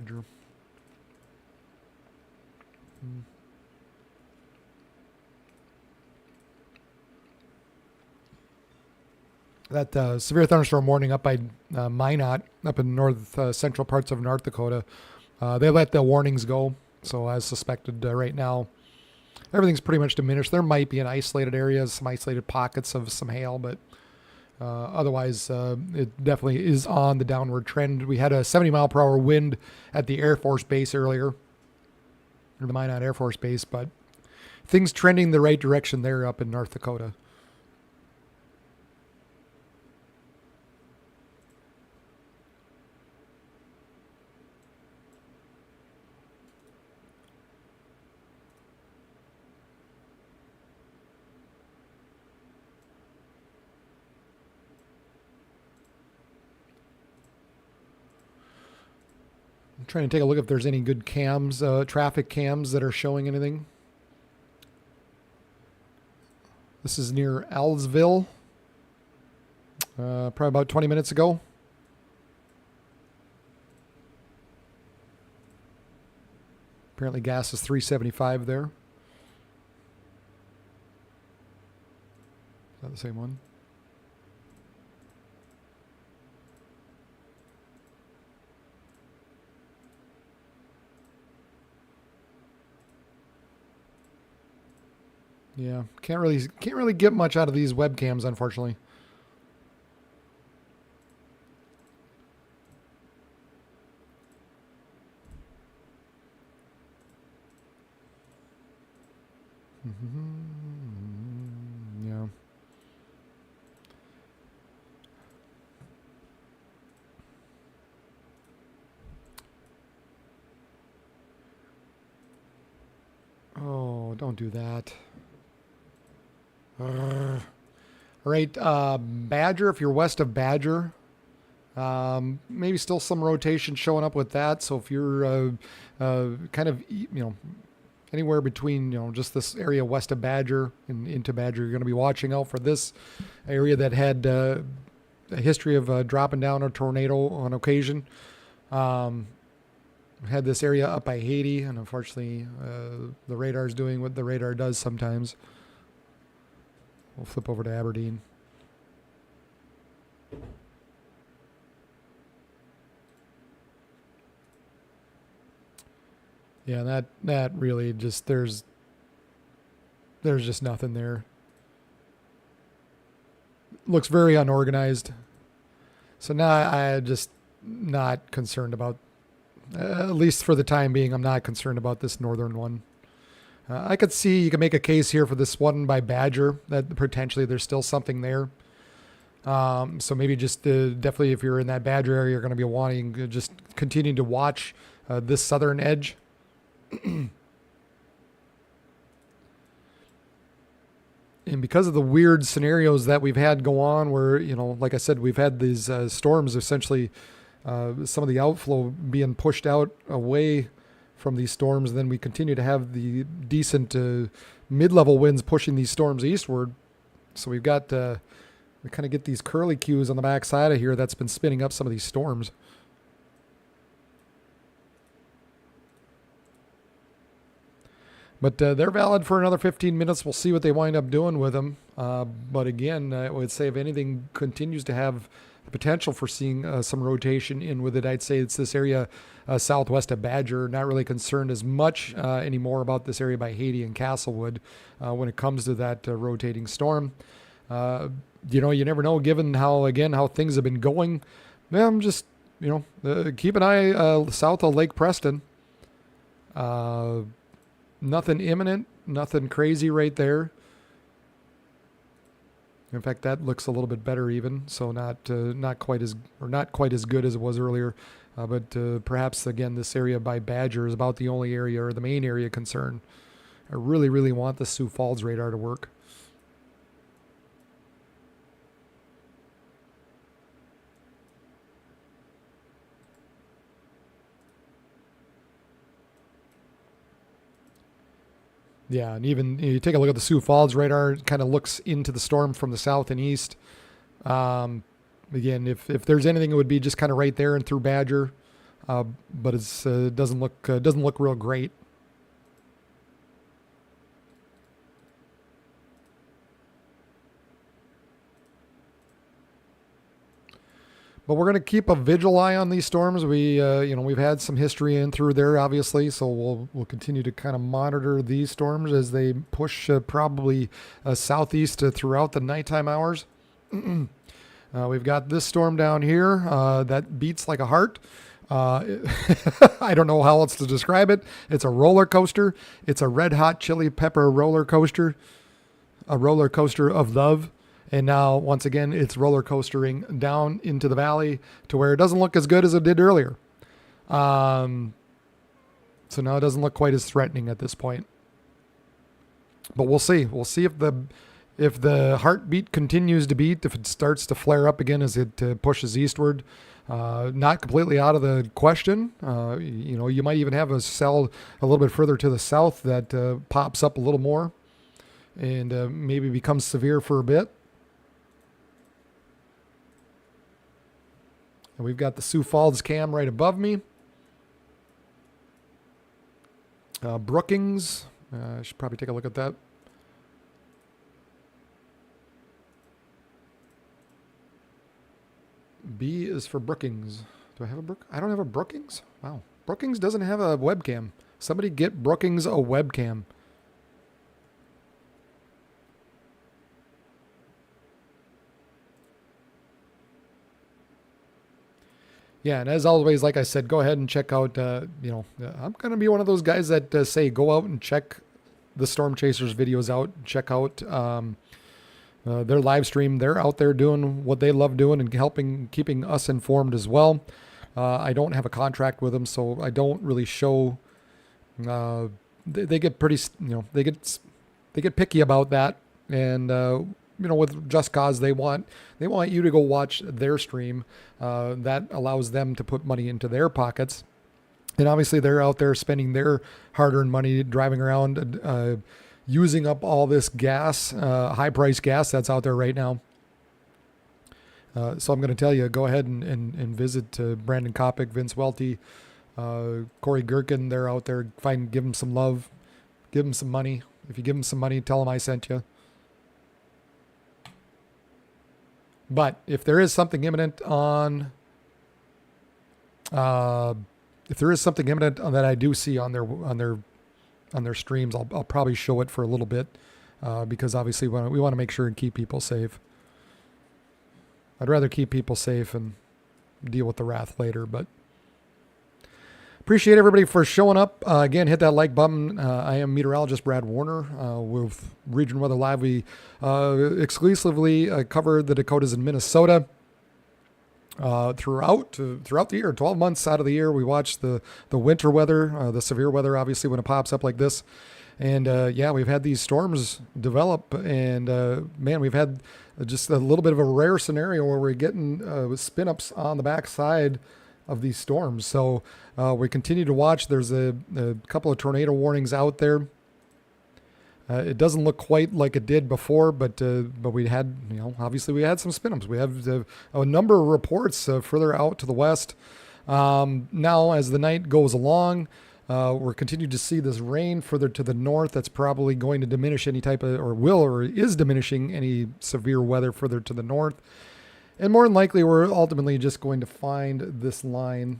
Drew. That severe thunderstorm warning up by Minot, up in north central parts of North Dakota, they let the warnings go. So as suspected right now, everything's pretty much diminished. There might be an isolated area, some isolated pockets of some hail, but Otherwise, it definitely is on the downward trend. We had a 70-mile-per-hour wind at the Air Force Base earlier, or the Minot Air Force Base, but things trending the right direction there up in North Dakota. I'm trying to take a look if there's any good cams, traffic cams that are showing anything. This is near Alsville, probably about 20 minutes ago. Apparently gas is $3.75 there. Is that the same one? Yeah, can't really get much out of these webcams, unfortunately. Yeah. Oh, don't do that. All right, Badger, if you're west of Badger, maybe still some rotation showing up with that. So if you're kind of, anywhere between, just this area west of Badger and into Badger, you're going to be watching out for this area that had a history of dropping down a tornado on occasion. Had this area up by Haiti, and unfortunately, the radar's doing what the radar does sometimes. We'll flip over to Aberdeen. Yeah, that really just there's just nothing there. Looks very unorganized. So now I just not concerned about, at least for the time being, I'm not concerned about this northern one. I could see you can make a case here for this one by Badger that potentially there's still something there. So maybe just definitely if you're in that Badger area, you're going to be wanting to just continue to watch this southern edge. And because of the weird scenarios that we've had go on where, like I said, we've had these storms, essentially some of the outflow being pushed out away from these storms, and then we continue to have the decent mid-level winds pushing these storms eastward. So we've got, we kind of get these curly cues on the back side of here that's been spinning up some of these storms. But they're valid for another 15 minutes. We'll see what they wind up doing with them. But again, I would say if anything continues to have the potential for seeing some rotation in with it, I'd say it's this area southwest of Badger. Not really concerned as much anymore about this area by Haiti and Castlewood when it comes to that rotating storm. You never know, given how things have been going. I'm just, keep an eye south of Lake Preston. Nothing imminent, nothing crazy right there. In fact, that looks a little bit better even, so not quite as good as it was earlier. But perhaps again, this area by Badger is about the only area or the main area concern. I really, really want the Sioux Falls radar to work. Yeah, and even you take a look at the Sioux Falls radar, it kind of looks into the storm from the south and east. Again, if there's anything, it would be just kind of right there and through Badger, but it doesn't look real great. But we're going to keep a vigil eye on these storms. We've had some history in through there, obviously, so we'll continue to kind of monitor these storms as they push probably southeast throughout the nighttime hours. We've got this storm down here that beats like a heart. I don't know how else to describe it. It's a roller coaster. It's a red hot chili pepper roller coaster, a roller coaster of love. And now, once again, it's roller coastering down into the valley to where it doesn't look as good as it did earlier. So now it doesn't look quite as threatening at this point. But we'll see. We'll see if the heartbeat continues to beat, if it starts to flare up again as it pushes eastward. Not completely out of the question. You might even have a cell a little bit further to the south that pops up a little more and maybe becomes severe for a bit. And we've got the Sioux Falls cam right above me. Brookings. I should probably take a look at that. B is for Brookings. Do I have a Brook? I don't have a Brookings? Wow. Brookings doesn't have a webcam. Somebody get Brookings a webcam. Yeah, and as always, like I said, go ahead and check out, I'm going to be one of those guys that say go out and check the Storm Chasers videos out. Check out their live stream. They're out there doing what they love doing and keeping us informed as well. I don't have a contract with them, so I don't really show. They get pretty, they get picky about that, and with Just Cause, they want you to go watch their stream. That allows them to put money into their pockets, and obviously they're out there spending their hard-earned money driving around. Using up all this gas, high-priced gas that's out there right now. So I'm going to tell you, go ahead and visit Brandon Kopic, Vince Welty, Corey Gherkin. They're out there. Give them some love. Give them some money. If you give them some money, tell them I sent you. But if there is something imminent that I do see on their streams, I'll probably show it for a little bit because obviously we want to make sure and keep people safe. I'd rather keep people safe and deal with the wrath later, but appreciate everybody for showing up. Again, hit that like button. I am meteorologist Brad Warner with Region Weather Live. We exclusively cover the Dakotas and Minnesota. Throughout the year, 12 months out of the year, we watch the winter weather, the severe weather, obviously, when it pops up like this. And we've had these storms develop, and we've had just a little bit of a rare scenario where we're getting spin ups on the backside of these storms. So we continue to watch. There's a couple of tornado warnings out there. It doesn't look quite like it did before, but we had, obviously we had some spin-ups. We have a number of reports further out to the west. Now, as the night goes along, we're continuing to see this rain further to the north. That's probably going to diminish any type of, or is diminishing any severe weather further to the north. And more than likely, we're ultimately just going to find this line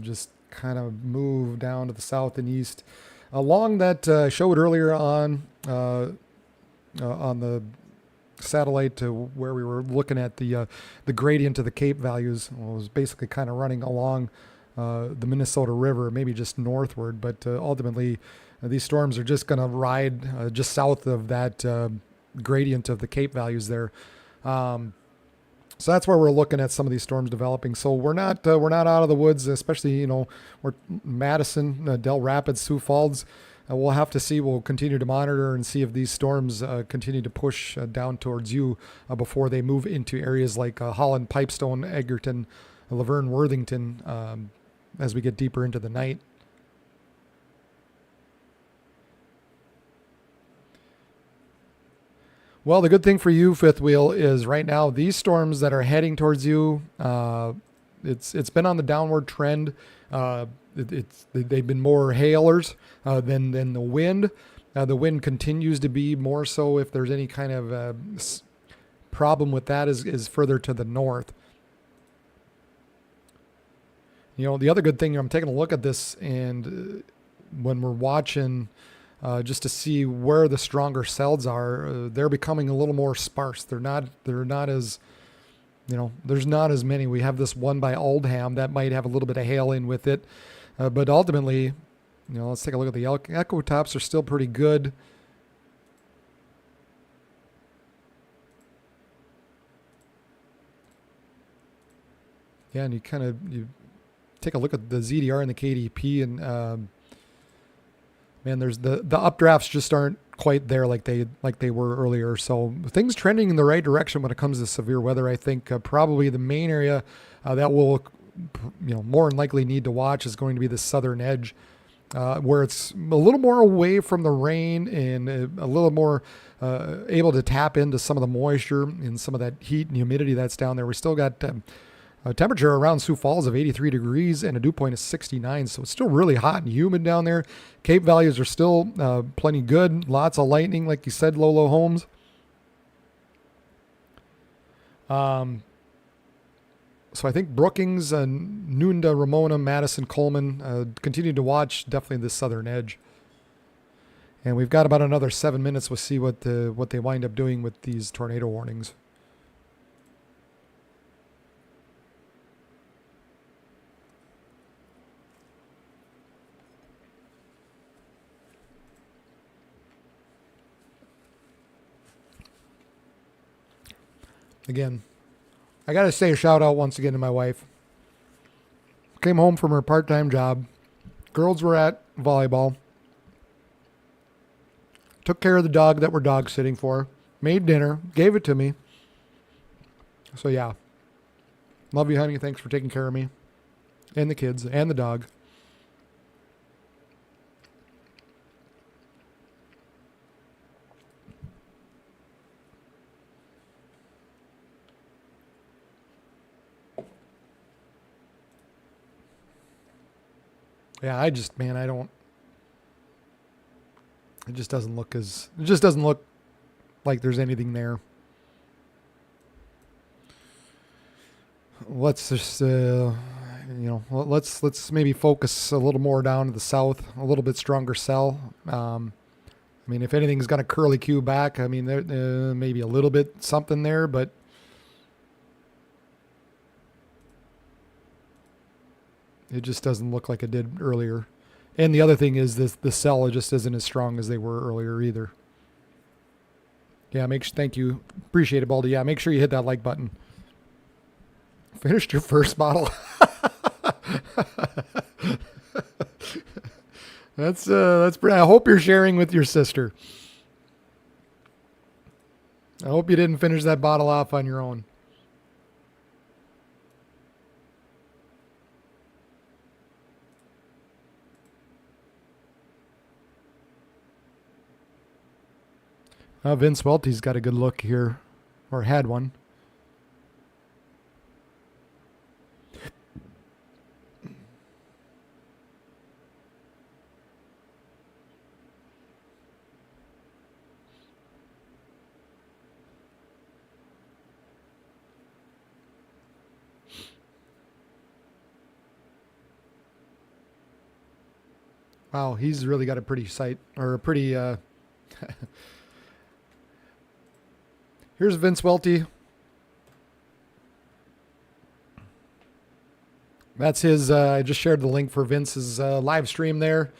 just kind of move down to the south and east. Along that showed earlier on the satellite to where we were looking at the gradient of the Cape values. Well, it was basically kind of running along the Minnesota River, maybe just northward. But ultimately, these storms are just going to ride just south of that gradient of the Cape values there. So that's where we're looking at some of these storms developing. So we're not out of the woods, especially we're Madison, Del Rapids, Sioux Falls. We'll have to see. We'll continue to monitor and see if these storms continue to push down towards you before they move into areas like Holland, Pipestone, Edgerton, Laverne, Worthington as we get deeper into the night. Well, the good thing for you, Fifth Wheel, is right now these storms that are heading towards you, it's been on the downward trend. They've been more hailers than the wind. The wind continues to be more so if there's any kind of problem with that is further to the north. The other good thing, I'm taking a look at this, and when we're watching just to see where the stronger cells are, they're becoming a little more sparse. They're not as there's not as many. We have this one by Oldham that might have a little bit of hail in with it. But ultimately, let's take a look at the echo tops are still pretty good. Yeah, and you take a look at the ZDR and the KDP, and man, there's the updrafts just aren't quite there like they were earlier. So things trending in the right direction when it comes to severe weather. I think probably the main area that will more than likely need to watch is going to be the southern edge, where it's a little more away from the rain and a little more able to tap into some of the moisture and some of that heat and humidity that's down there. We still got a temperature around Sioux Falls of 83 degrees and a dew point of 69. So it's still really hot and humid down there. Cape values are still plenty good. Lots of lightning, like you said, Lolo Holmes. So I think Brookings, Nunda, Ramona, Madison, Coleman, continue to watch definitely the southern edge. And we've got about another 7 minutes. We'll see what they wind up doing with these tornado warnings. Again, I got to say a shout out once again to my wife. Came home from her part-time job. Girls were at volleyball. Took care of the dog that we're dog sitting for. Made dinner. Gave it to me. So yeah. Love you, honey. Thanks for taking care of me. And the kids. And the dog. Yeah, I don't. It just doesn't look like there's anything there. Let's just, let's maybe focus a little more down to the south, a little bit stronger cell. If anything's got a curly Q back, there maybe a little bit something there, but it just doesn't look like it did earlier. And the other thing is the cell just isn't as strong as they were earlier either. Yeah, thank you. Appreciate it, Baldy. Yeah, make sure you hit that like button. Finished your first bottle. That's I hope you're sharing with your sister. I hope you didn't finish that bottle off on your own. Vince Welty's got a good look here, or had one. Wow, he's really got a pretty sight, or a pretty... Here's Vince Welty. That's his, I just shared the link for Vince's live stream there.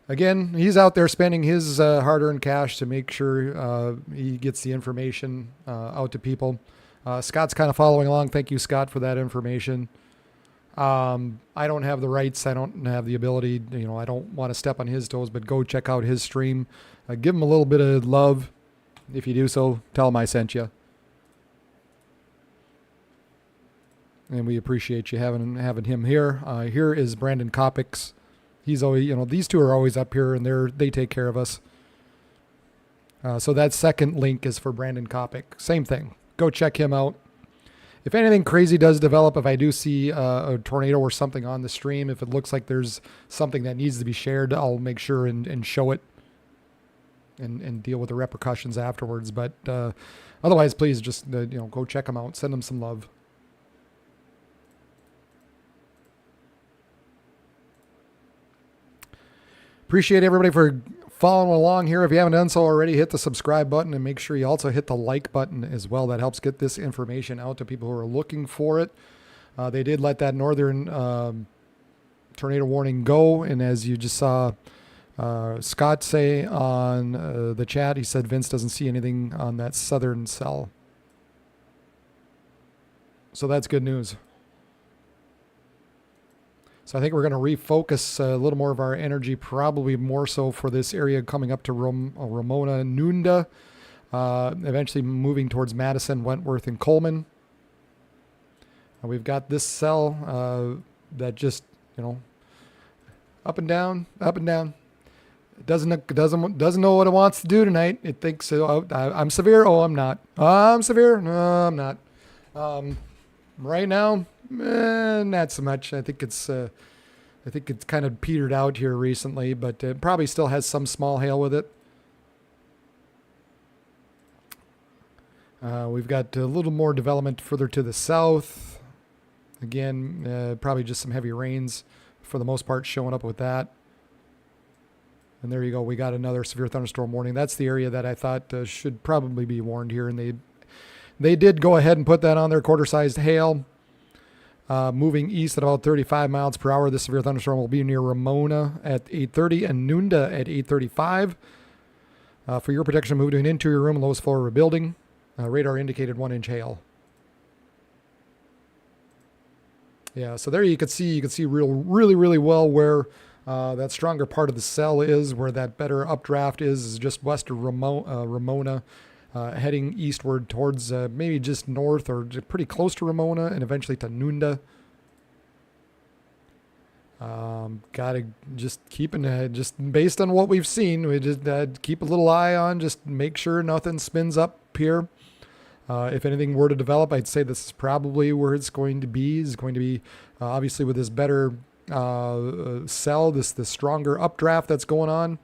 Again, he's out there spending his hard-earned cash to make sure he gets the information out to people. Scott's kind of following along. Thank you, Scott, for that information. I don't have the rights. I don't have the ability. I don't want to step on his toes, but go check out his stream. Give him a little bit of love. If you do so, tell him I sent you. And we appreciate you having him here. Here is Brandon Kopix. He's always, these two are always up here, and they take care of us. So that second link is for Brandon Kopix. Same thing. Go check him out. If anything crazy does develop, if I do see a tornado or something on the stream, if it looks like there's something that needs to be shared, I'll make sure and show it. And deal with the repercussions afterwards. But otherwise, please just go check them out. Send them some love. Appreciate everybody for following along here, if you haven't done so already, hit the subscribe button and make sure you also hit the like button as well. That helps get this information out to people who are looking for it. They did let that northern tornado warning go, and as you just saw Scott say on the chat, he said Vince doesn't see anything on that southern cell. So that's good news. So I think we're going to refocus a little more of our energy, probably more so for this area coming up to Ramona, Nunda, eventually moving towards Madison, Wentworth, and Coleman. And we've got this cell that just, up and down, up and down. It doesn't know what it wants to do tonight. It thinks, I'm severe. Oh, I'm not. I'm severe. No, I'm not. Right now, not so much. I think it's kind of petered out here recently, but it probably still has some small hail with it. We've got a little more development further to the south. Again, probably just some heavy rains for the most part showing up with that. And there you go. We got another severe thunderstorm warning. That's the area that I thought should probably be warned here, and they did go ahead and put that on their quarter-sized hail. Moving east at about 35 miles per hour. This severe thunderstorm will be near Ramona at 8:30 and Nunda at 8:35. For your protection, move to an interior room, lowest floor of a building. Radar indicated 1-inch hail. Yeah, so there you can see really well where that stronger part of the cell is, where that better updraft is just west of Ramona. Heading eastward towards maybe just north or pretty close to Ramona and eventually to Nunda. Gotta just just based on what we've seen, we just keep a little eye on, just make sure nothing spins up here. If anything were to develop, I'd say this is probably where it's going to be. It's going to be obviously with this better cell, this stronger updraft that's going on.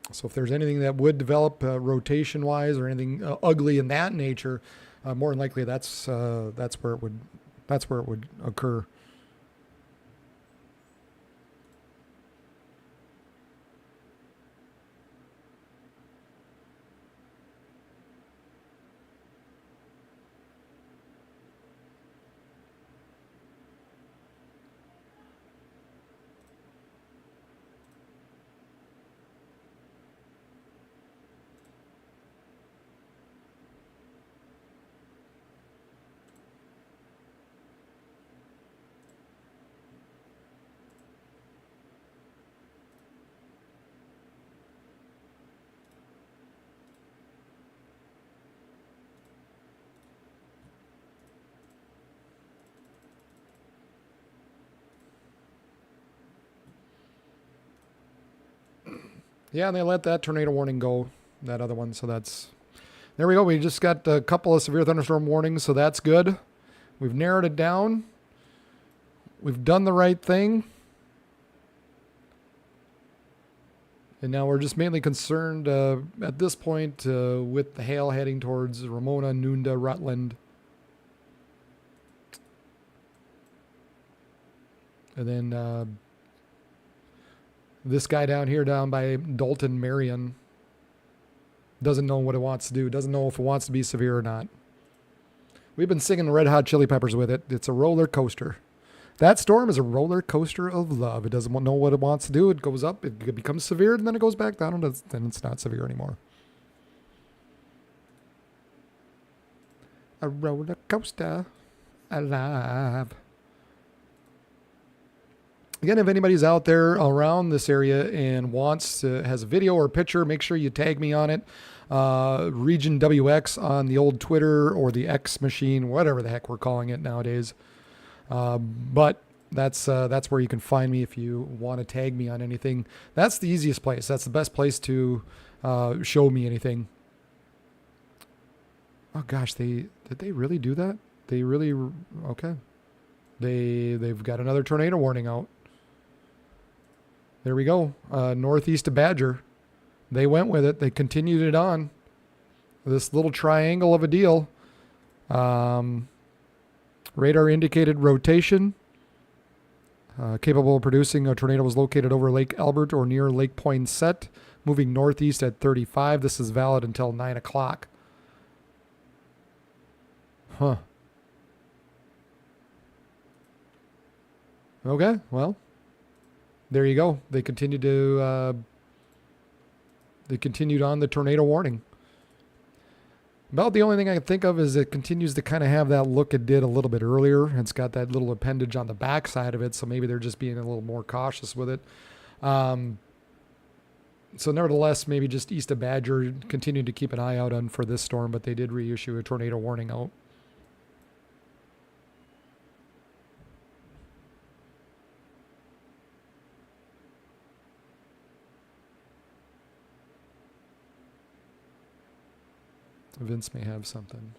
So if there's anything that would develop rotation-wise or anything ugly in that nature, more than likely that's where it would occur. Yeah, and they let that tornado warning go, that other one. So there we go. We just got a couple of severe thunderstorm warnings, so that's good. We've narrowed it down. We've done the right thing. And now we're just mainly concerned at this point with the hail heading towards Ramona, Nunda, Rutland. And then this guy down here, down by Dalton, Marion, doesn't know what it wants to do. Doesn't know if it wants to be severe or not. We've been singing Red Hot Chili Peppers with it. It's a roller coaster. That storm is a roller coaster of love. It doesn't know what it wants to do. It goes up, it becomes severe, and then it goes back down, and then it's not severe anymore. A roller coaster alive. Again, if anybody's out there around this area and has a video or a picture, make sure you tag me on it. Region WX on the old Twitter or the X machine, whatever the heck we're calling it nowadays. But that's where you can find me if you want to tag me on anything. That's the easiest place. That's the best place to show me anything. Oh gosh, did they really do that? They really, okay. They've got another tornado warning out. There we go. Northeast of Badger. They went with it. They continued it on. This little triangle of a deal. Radar indicated rotation. Capable of producing, a tornado was located over Lake Albert or near Lake Poinsett, moving northeast at 35. This is valid until 9 o'clock. Huh. Okay, well, there you go. They continued on the tornado warning. About the only thing I can think of is it continues to kind of have that look it did a little bit earlier. It's got that little appendage on the back side of it, so maybe they're just being a little more cautious with it. So nevertheless, maybe just east of Badger, continue to keep an eye out on for this storm, but they did reissue a tornado warning out. Vince may have something.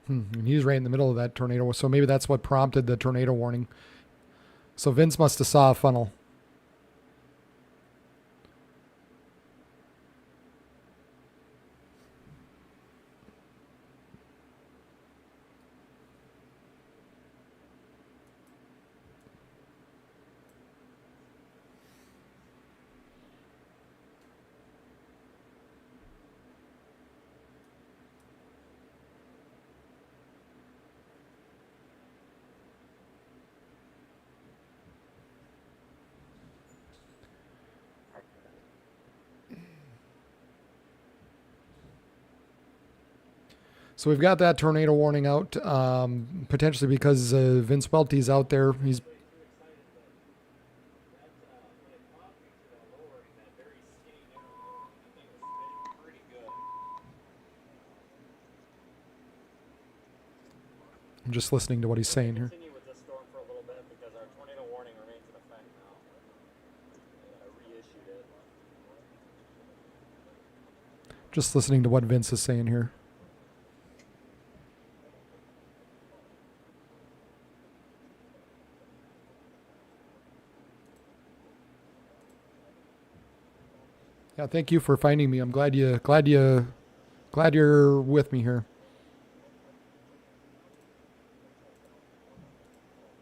And he's right in the middle of that tornado, so maybe that's what prompted the tornado warning. So Vince must have saw a funnel. So we've got that tornado warning out, potentially because Vince Welty's out there. He's Way too excited, but when it popped me to that lowering, that very skinny narrow lowering, the thing was spinning pretty good. I'm just listening to what he's saying here. Continue with this storm for a little bit because our tornado warning remains in effect now. I reissued it. Just listening to what Vince is saying here. Yeah, thank you for finding me. I'm glad you're with me here.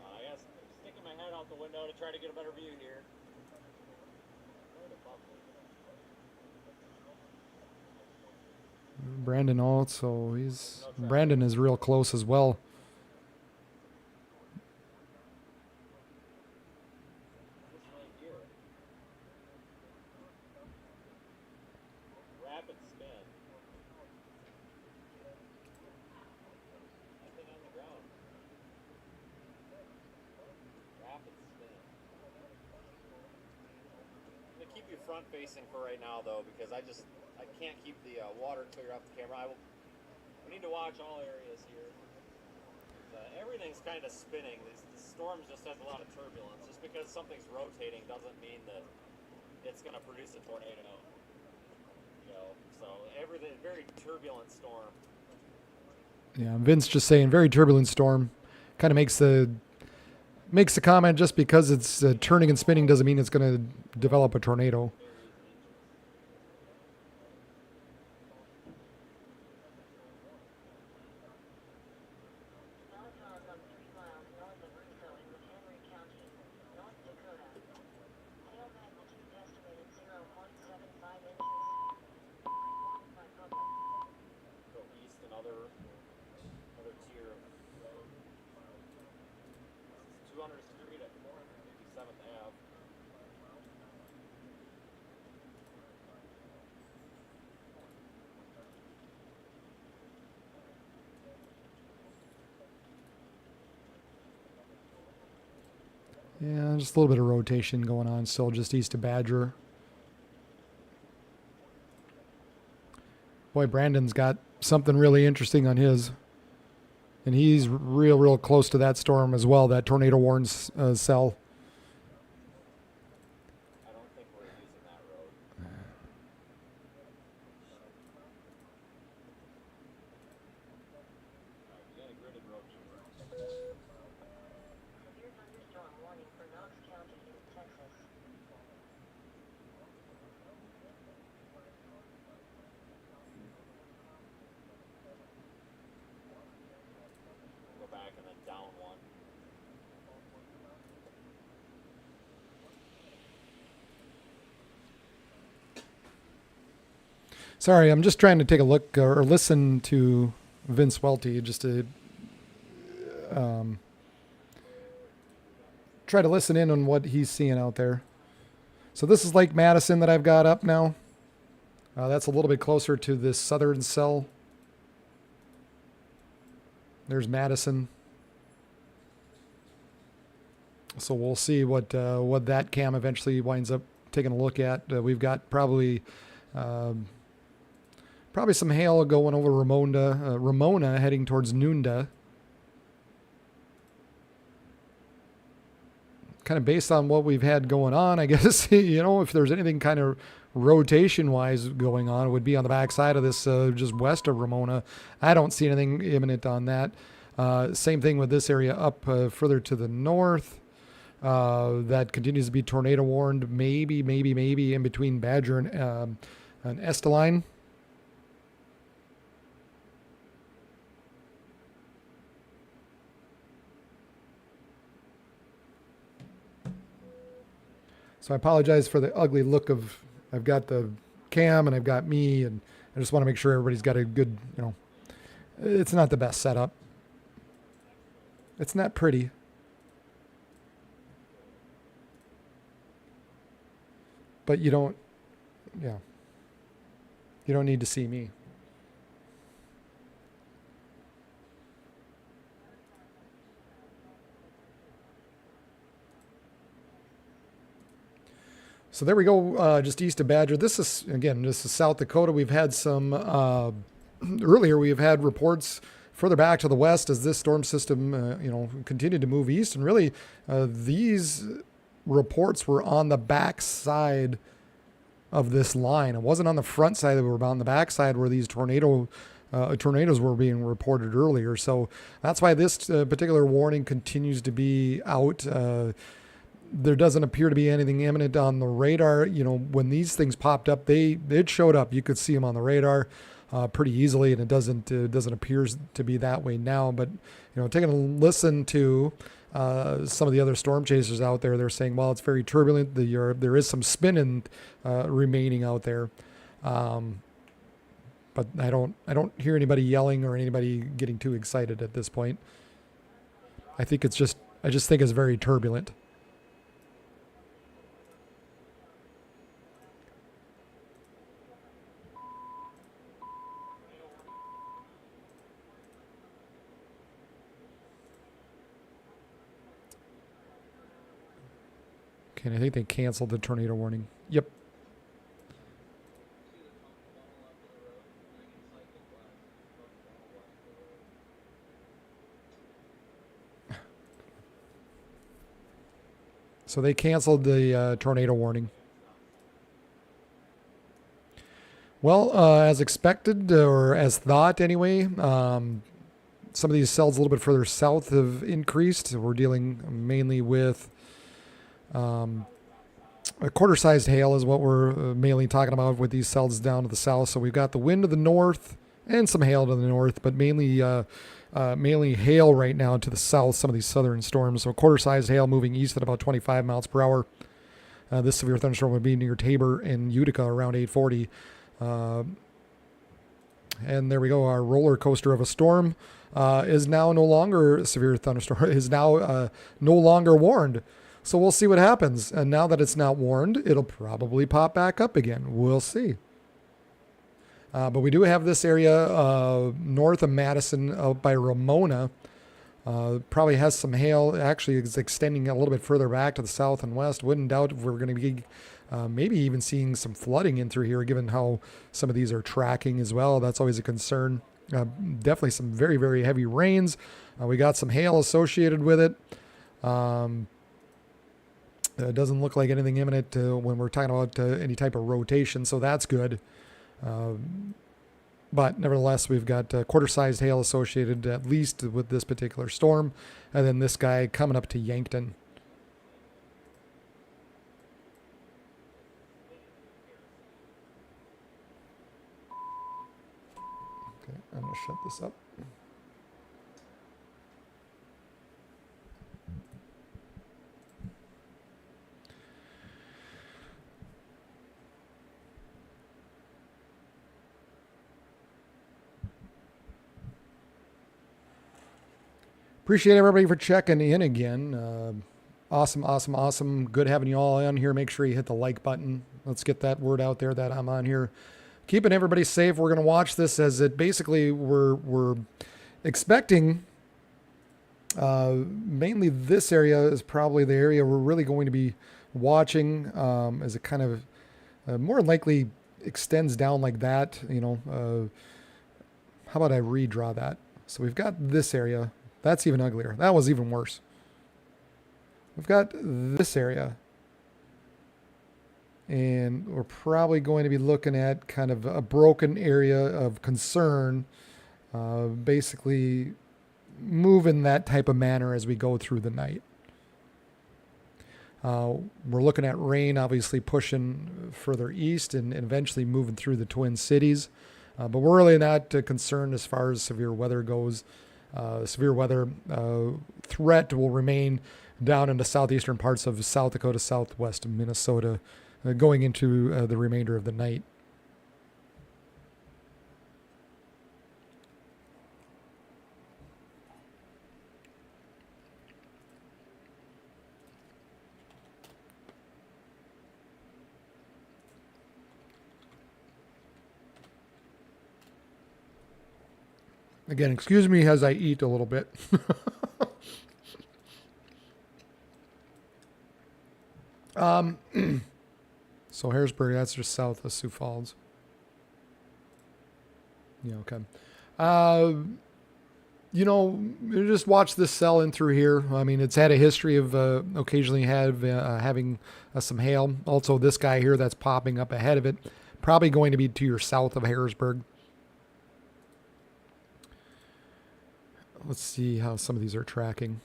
I guess sticking my head out the window to try to get a better view here. Brandon also, Brandon is real close as well. This right here. Rapid spin. Nothing on the ground. Rapid spin. I'm gonna keep you front facing for right now though, because I can't keep the water clear off the camera. We need to watch all areas here. Everything's kind of spinning. The storm just has a lot of turbulence. Just because something's rotating doesn't mean that it's going to produce a tornado. You know, so everything, very turbulent storm. Yeah, Vince just saying very turbulent storm. Kind of makes the comment just because it's turning and spinning doesn't mean it's going to develop a tornado. Go east another tier of 200th Street at 457th Ave. Yeah, just a little bit of rotation going on still just east of Badger. Boy, Brandon's got something really interesting on his. And he's real close to that storm as well, that tornado warning cell. I don't think we're using that road. Sorry, I'm just trying to take a look or listen to Vince Welty just to um, try to listen in on what he's seeing out there. So this is Lake Madison that I've got up now. That's a little bit closer to this southern cell. There's Madison. So we'll see what that cam eventually winds up taking a look at. We've got probably some hail going over Ramona heading towards Nunda. Kind of based on what we've had going on, I guess, if there's anything kind of rotation-wise going on, it would be on the backside of this, just west of Ramona. I don't see anything imminent on that. Same thing with this area up further to the north. That continues to be tornado warned, maybe in between Badger and Esteline. So I apologize for the ugly look of, I've got the cam and I've got me, and I just want to make sure everybody's got a good, it's not the best setup. It's not pretty. But you don't need to see me. So there we go, just east of Badger. This is South Dakota. We've had some, earlier we've had reports further back to the west as this storm system, continued to move east. And really, these reports were on the back side of this line. It wasn't on the front side, they were on the back side where these tornadoes were being reported earlier. So that's why this particular warning continues to be out. There doesn't appear to be anything imminent on the radar. When these things popped up, it showed up. You could see them on the radar pretty easily, and it doesn't appear to be that way now. But taking a listen to some of the other storm chasers out there, they're saying, well, it's very turbulent. There is some spinning remaining out there, but I don't hear anybody yelling or anybody getting too excited at this point. I just think it's very turbulent. Okay, and I think they canceled the tornado warning. Yep. So they canceled the tornado warning. Well, as expected, or as thought anyway, some of these cells a little bit further south have increased. We're dealing mainly with a quarter-sized hail is what we're mainly talking about with these cells down to the south. So we've got the wind to the north and some hail to the north, but mainly hail right now to the south, some of these southern storms. So quarter-sized hail moving east at about 25 miles per hour. This severe thunderstorm would be near Tabor and Utica around 8:40. And there we go. Our roller coaster of a storm is now no longer a severe thunderstorm, is now no longer warned. So we'll see what happens. And now that it's not warned, it'll probably pop back up again. We'll see. But we do have this area north of Madison out by Ramona. Probably has some hail. Actually, it's extending a little bit further back to the south and west. Wouldn't doubt if we're going to be maybe even seeing some flooding in through here, given how some of these are tracking as well. That's always a concern. Definitely some very, very heavy rains. We got some hail associated with it. It doesn't look like anything imminent when we're talking about any type of rotation, so that's good. But nevertheless, we've got quarter-sized hail associated at least with this particular storm, and then this guy coming up to Yankton. Okay, I'm going to shut this up. Appreciate everybody for checking in again. Awesome, awesome, awesome. Good having you all on here. Make sure you hit the like button. Let's get that word out there that I'm on here. Keeping everybody safe. We're going to watch this as it basically we're expecting. Mainly this area is probably the area we're really going to be watching as it kind of more than likely extends down like that. How about I redraw that? So we've got this area. That's even uglier. That was even worse. We've got this area. And we're probably going to be looking at kind of a broken area of concern, basically move in that type of manner as we go through the night. We're looking at rain obviously pushing further east and eventually moving through the Twin Cities. But we're really not concerned as far as severe weather goes. Severe weather threat will remain down in the southeastern parts of South Dakota, southwest Minnesota, going into the remainder of the night. Again, excuse me as I eat a little bit. So Harrisburg, that's just south of Sioux Falls. Yeah, okay. Just watch this cell in through here. I mean, it's had a history of occasionally having some hail. Also, this guy here that's popping up ahead of it, probably going to be to your south of Harrisburg. Let's see how some of these are tracking.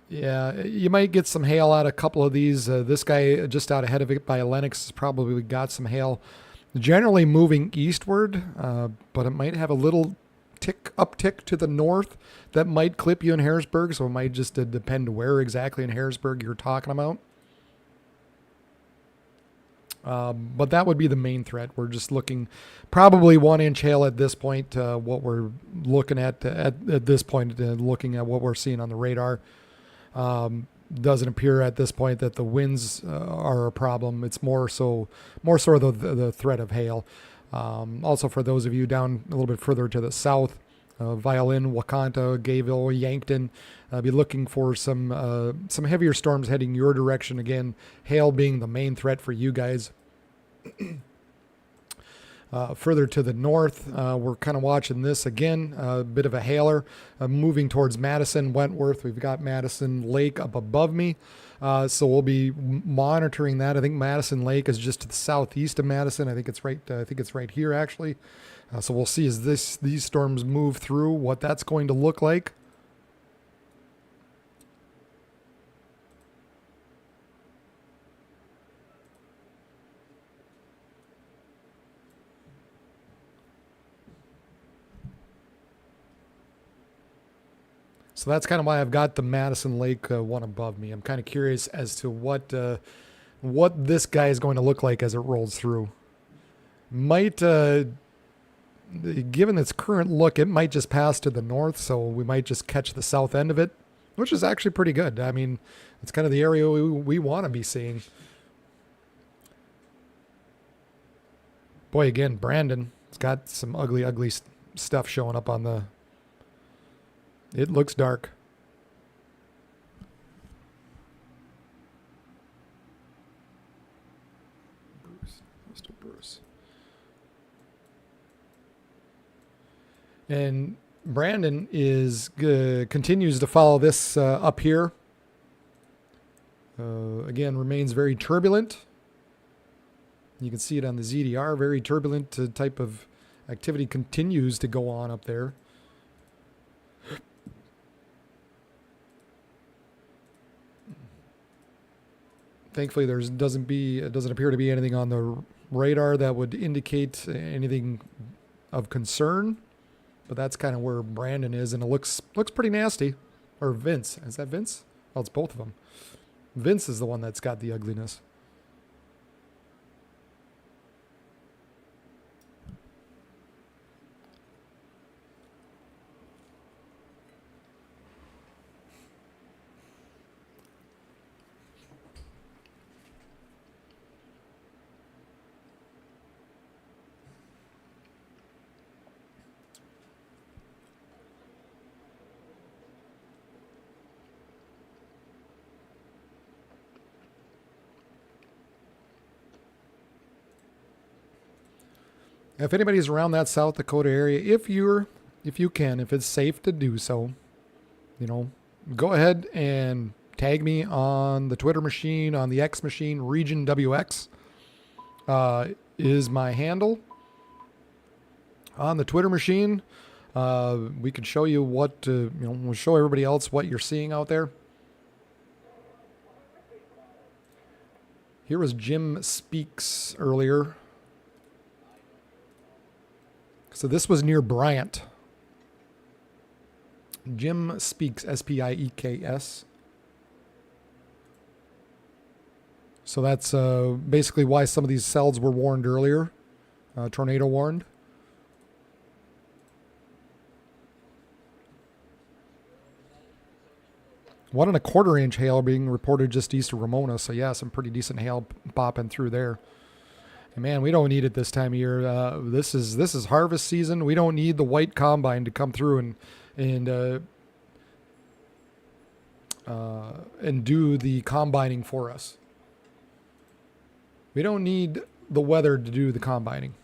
Yeah, you might get some hail out of a couple of these. This guy just out ahead of it by Lennox has probably got some hail. Generally moving eastward, but it might have a little uptick to the north that might clip you in Harrisburg. So it might just depend where exactly in Harrisburg you're talking about. But that would be the main threat. We're just looking probably 1 inch hail at this point. What we're looking at this point, looking at what we're seeing on the radar. Doesn't appear at this point that the winds are a problem. It's more so the threat of hail. Also, for those of you down a little bit further to the south, Violin, Wakanta, Gayville, Yankton, be looking for some heavier storms heading your direction. Again, hail being the main threat for you guys. Further to the north, we're kind of watching this again, a bit of a hailer moving towards Madison, Wentworth. We've got Madison Lake up above me. So we'll be monitoring that. I think Madison Lake is just to the southeast of Madison. I think it's right here actually. So we'll see as these storms move through what that's going to look like. So that's kind of why I've got the Madison Lake one above me. I'm kind of curious as to what this guy is going to look like as it rolls through. Might, given its current look, it might just pass to the north, so we might just catch the south end of it, which is actually pretty good. I mean, it's kind of the area we want to be seeing. Boy, again, Brandon, it's got some ugly stuff showing up on the... It looks dark. Mr. Bruce. And Brandon continues to follow this up here. Again, remains very turbulent. You can see it on the ZDR. Very turbulent type of activity continues to go on up there. Thankfully, there doesn't appear to be anything on the radar that would indicate anything of concern. But that's kind of where Brandon is, and it looks pretty nasty. Or Vince. Is that Vince? Well, it's both of them. Vince is the one that's got the ugliness. If anybody's around that South Dakota area, if you can, if it's safe to do so, you know, go ahead and tag me on the Twitter machine, on the X machine. Region WX is my handle on the Twitter machine. We can show you what, we'll show everybody else what you're seeing out there. Here was Jim Speaks earlier. So this was near Bryant. Jim Speaks, S-P-I-E-K-S. So that's basically why some of these cells were warned earlier. Tornado warned. 1.25 inch hail being reported just east of Ramona. So yeah, some pretty decent hail popping through there. And man, we don't need it this time of year. This is harvest season. We don't need the white combine to come through and do the combining for us. We don't need the weather to do the combining.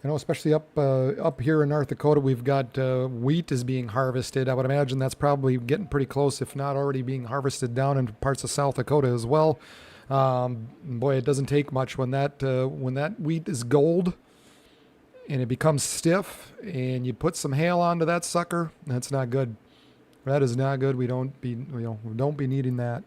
I know, especially up here in North Dakota, we've got wheat is being harvested. I would imagine that's probably getting pretty close, if not already being harvested down in parts of South Dakota as well. Boy, it doesn't take much when that wheat is gold and it becomes stiff, and you put some hail onto that sucker. That's not good. That is not good. We don't be needing that.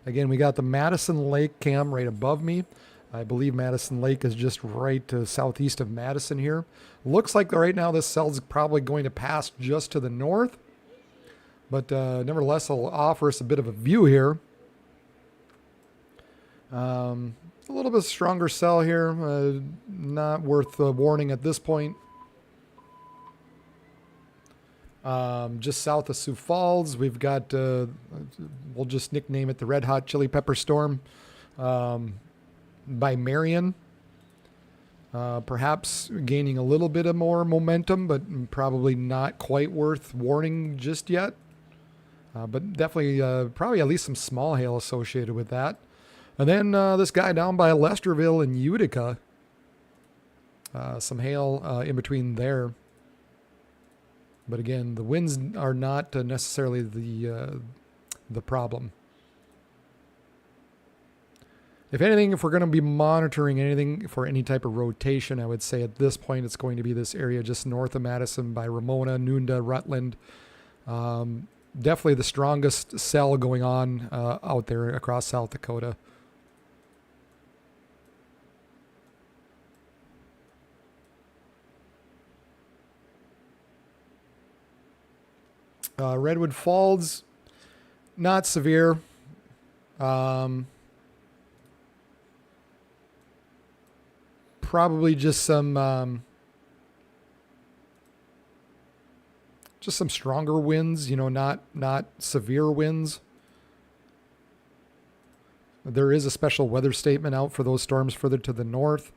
Again, we got the Madison Lake cam right above me. I believe Madison Lake is just right southeast of Madison here. Looks like right now this cell's probably going to pass just to the north. But nevertheless, it'll offer us a bit of a view here. A little bit stronger cell here. Not worth warning at this point. Just south of Sioux Falls, we've got, we'll just nickname it the Red Hot Chili Pepper Storm. By Marion, perhaps gaining a little bit of more momentum, but probably not quite worth warning just yet. But definitely, probably at least some small hail associated with that. And then this guy down by Lesterville in Utica, some hail in between there. But again, the winds are not necessarily the problem. If anything, if we're going to be monitoring anything for any type of rotation, I would say at this point it's going to be this area just north of Madison by Ramona, Nunda, Rutland. Definitely the strongest cell going on out there across South Dakota. Redwood Falls, not severe. Probably just some stronger winds, not severe winds. There is a special weather statement out for those storms further to the north,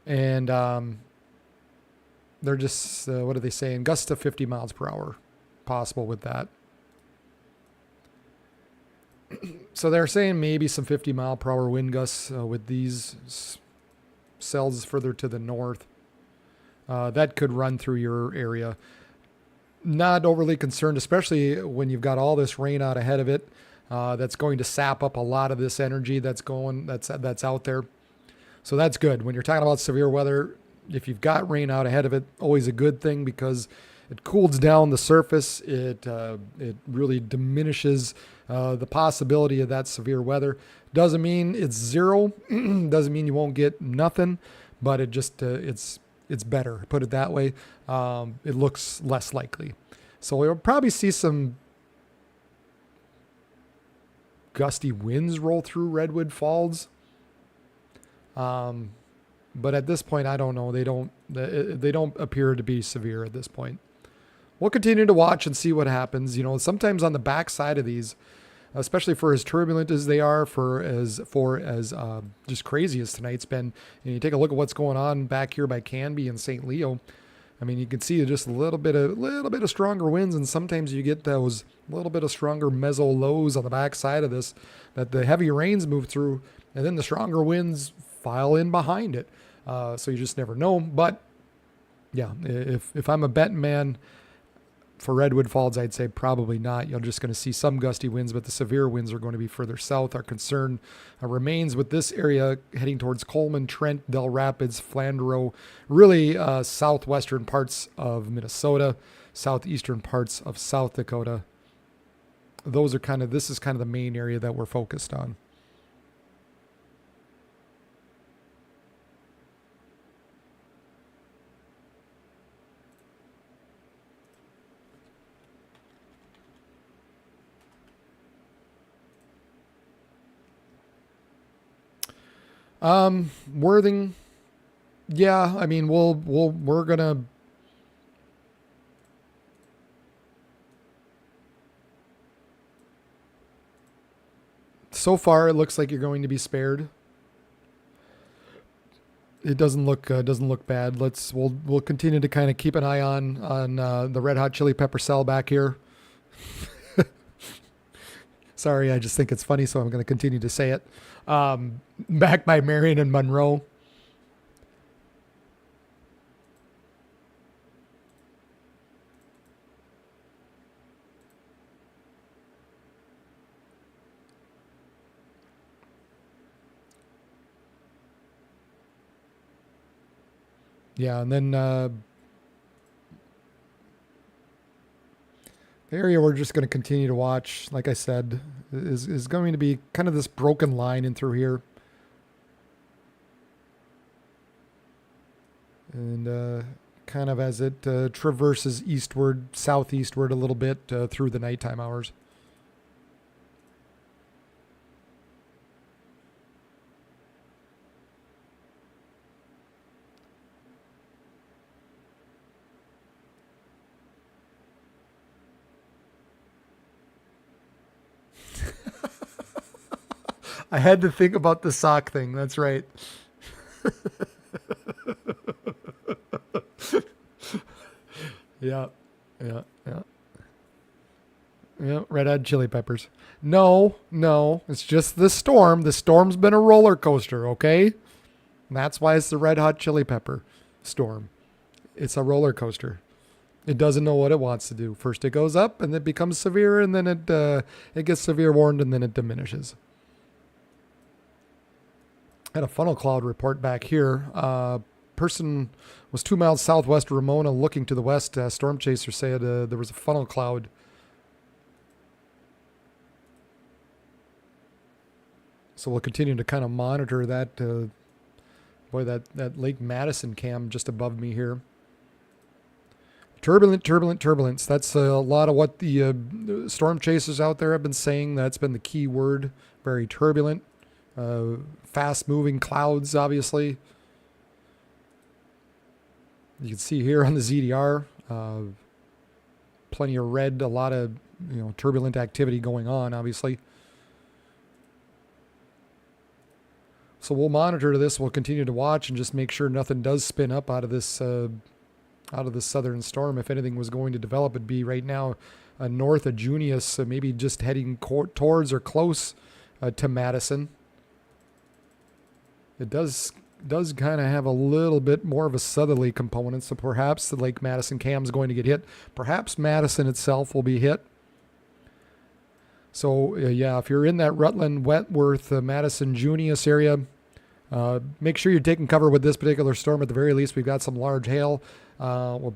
and they're just what are they saying? Gusts to 50 miles per hour possible with that. So they're saying maybe some 50 mile per hour wind gusts with these cells further to the north. That could run through your area. Not overly concerned, especially when you've got all this rain out ahead of it. That's going to sap up a lot of this energy that's out there. So that's good. When you're talking about severe weather, if you've got rain out ahead of it, always a good thing because it cools down the surface. It really diminishes the possibility of that severe weather. Doesn't mean it's zero. Doesn't mean you won't get nothing, but it just it's better. Put it that way. It looks less likely. So we'll probably see some gusty winds roll through Redwood Falls. But at this point, I don't know. They don't appear to be severe at this point. We'll continue to watch and see what happens. Sometimes on the backside of these, especially for as turbulent as they are, for as just crazy as tonight's been. You take a look at what's going on back here by Canby and St. Leo. I mean, you can see just a little bit of stronger winds, and sometimes you get those little bit of stronger meso lows on the back side of this that the heavy rains move through, and then the stronger winds file in behind it. So you just never know. But yeah, if I'm a betting man for Redwood Falls, I'd say probably not. You're just going to see some gusty winds, but the severe winds are going to be further south. Our concern remains with this area heading towards Coleman, Trent, Del Rapids, Flandreau, really southwestern parts of Minnesota, southeastern parts of South Dakota. This is kind of the main area that we're focused on. Worthing, yeah, I mean, we're gonna. So far, it looks like you're going to be spared. It doesn't look bad. We'll continue to kind of keep an eye on the red hot chili pepper cell back here. Sorry, I just think it's funny, so I'm going to continue to say it. Back by Marion and Monroe. Yeah, and then the area we're just going to continue to watch, like I said, is going to be kind of this broken line in through here. And kind of as it traverses eastward, southeastward a little bit through the nighttime hours. I had to think about the sock thing. That's right. Yeah, yeah, yeah. Yeah, red hot chili peppers. No, it's just the storm. The storm's been a roller coaster, okay? And that's why it's the red hot chili pepper storm. It's a roller coaster. It doesn't know what it wants to do. First it goes up, and it becomes severe, and then it gets severe warned, and then it diminishes. Had a funnel cloud report back here. Person was 2 miles southwest of Ramona, looking to the west. Storm chaser said there was a funnel cloud. So we'll continue to kind of monitor that. Boy, that Lake Madison cam just above me here. Turbulence. That's a lot of what the storm chasers out there have been saying. That's been the key word. Very turbulent. Fast-moving clouds, obviously. You can see here on the ZDR, plenty of red, a lot of turbulent activity going on, obviously. So we'll monitor this. We'll continue to watch and just make sure nothing does spin up out of this southern storm. If anything was going to develop, it'd be right now north of Junius, maybe just heading towards or close to Madison. It does kind of have a little bit more of a southerly component, so perhaps the Lake Madison cam is going to get hit. Perhaps Madison itself will be hit. So yeah, if you're in that Rutland, Wentworth, Madison, Junius area, make sure you're taking cover with this particular storm. At the very least, we've got some large hail. We've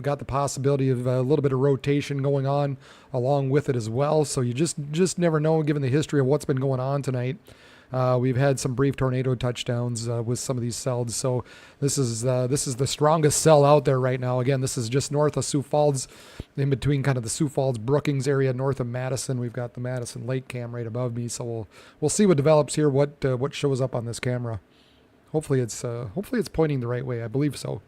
got the possibility of a little bit of rotation going on along with it as well. So you just never know, given the history of what's been going on tonight. We've had some brief tornado touchdowns with some of these cells. So this is the strongest cell out there right now. Again, this is just north of Sioux Falls, in between kind of the Sioux Falls Brookings area, north of Madison. We've got the Madison Lake cam right above me. So we'll see what develops here, what shows up on this camera. Hopefully it's pointing the right way. I believe so.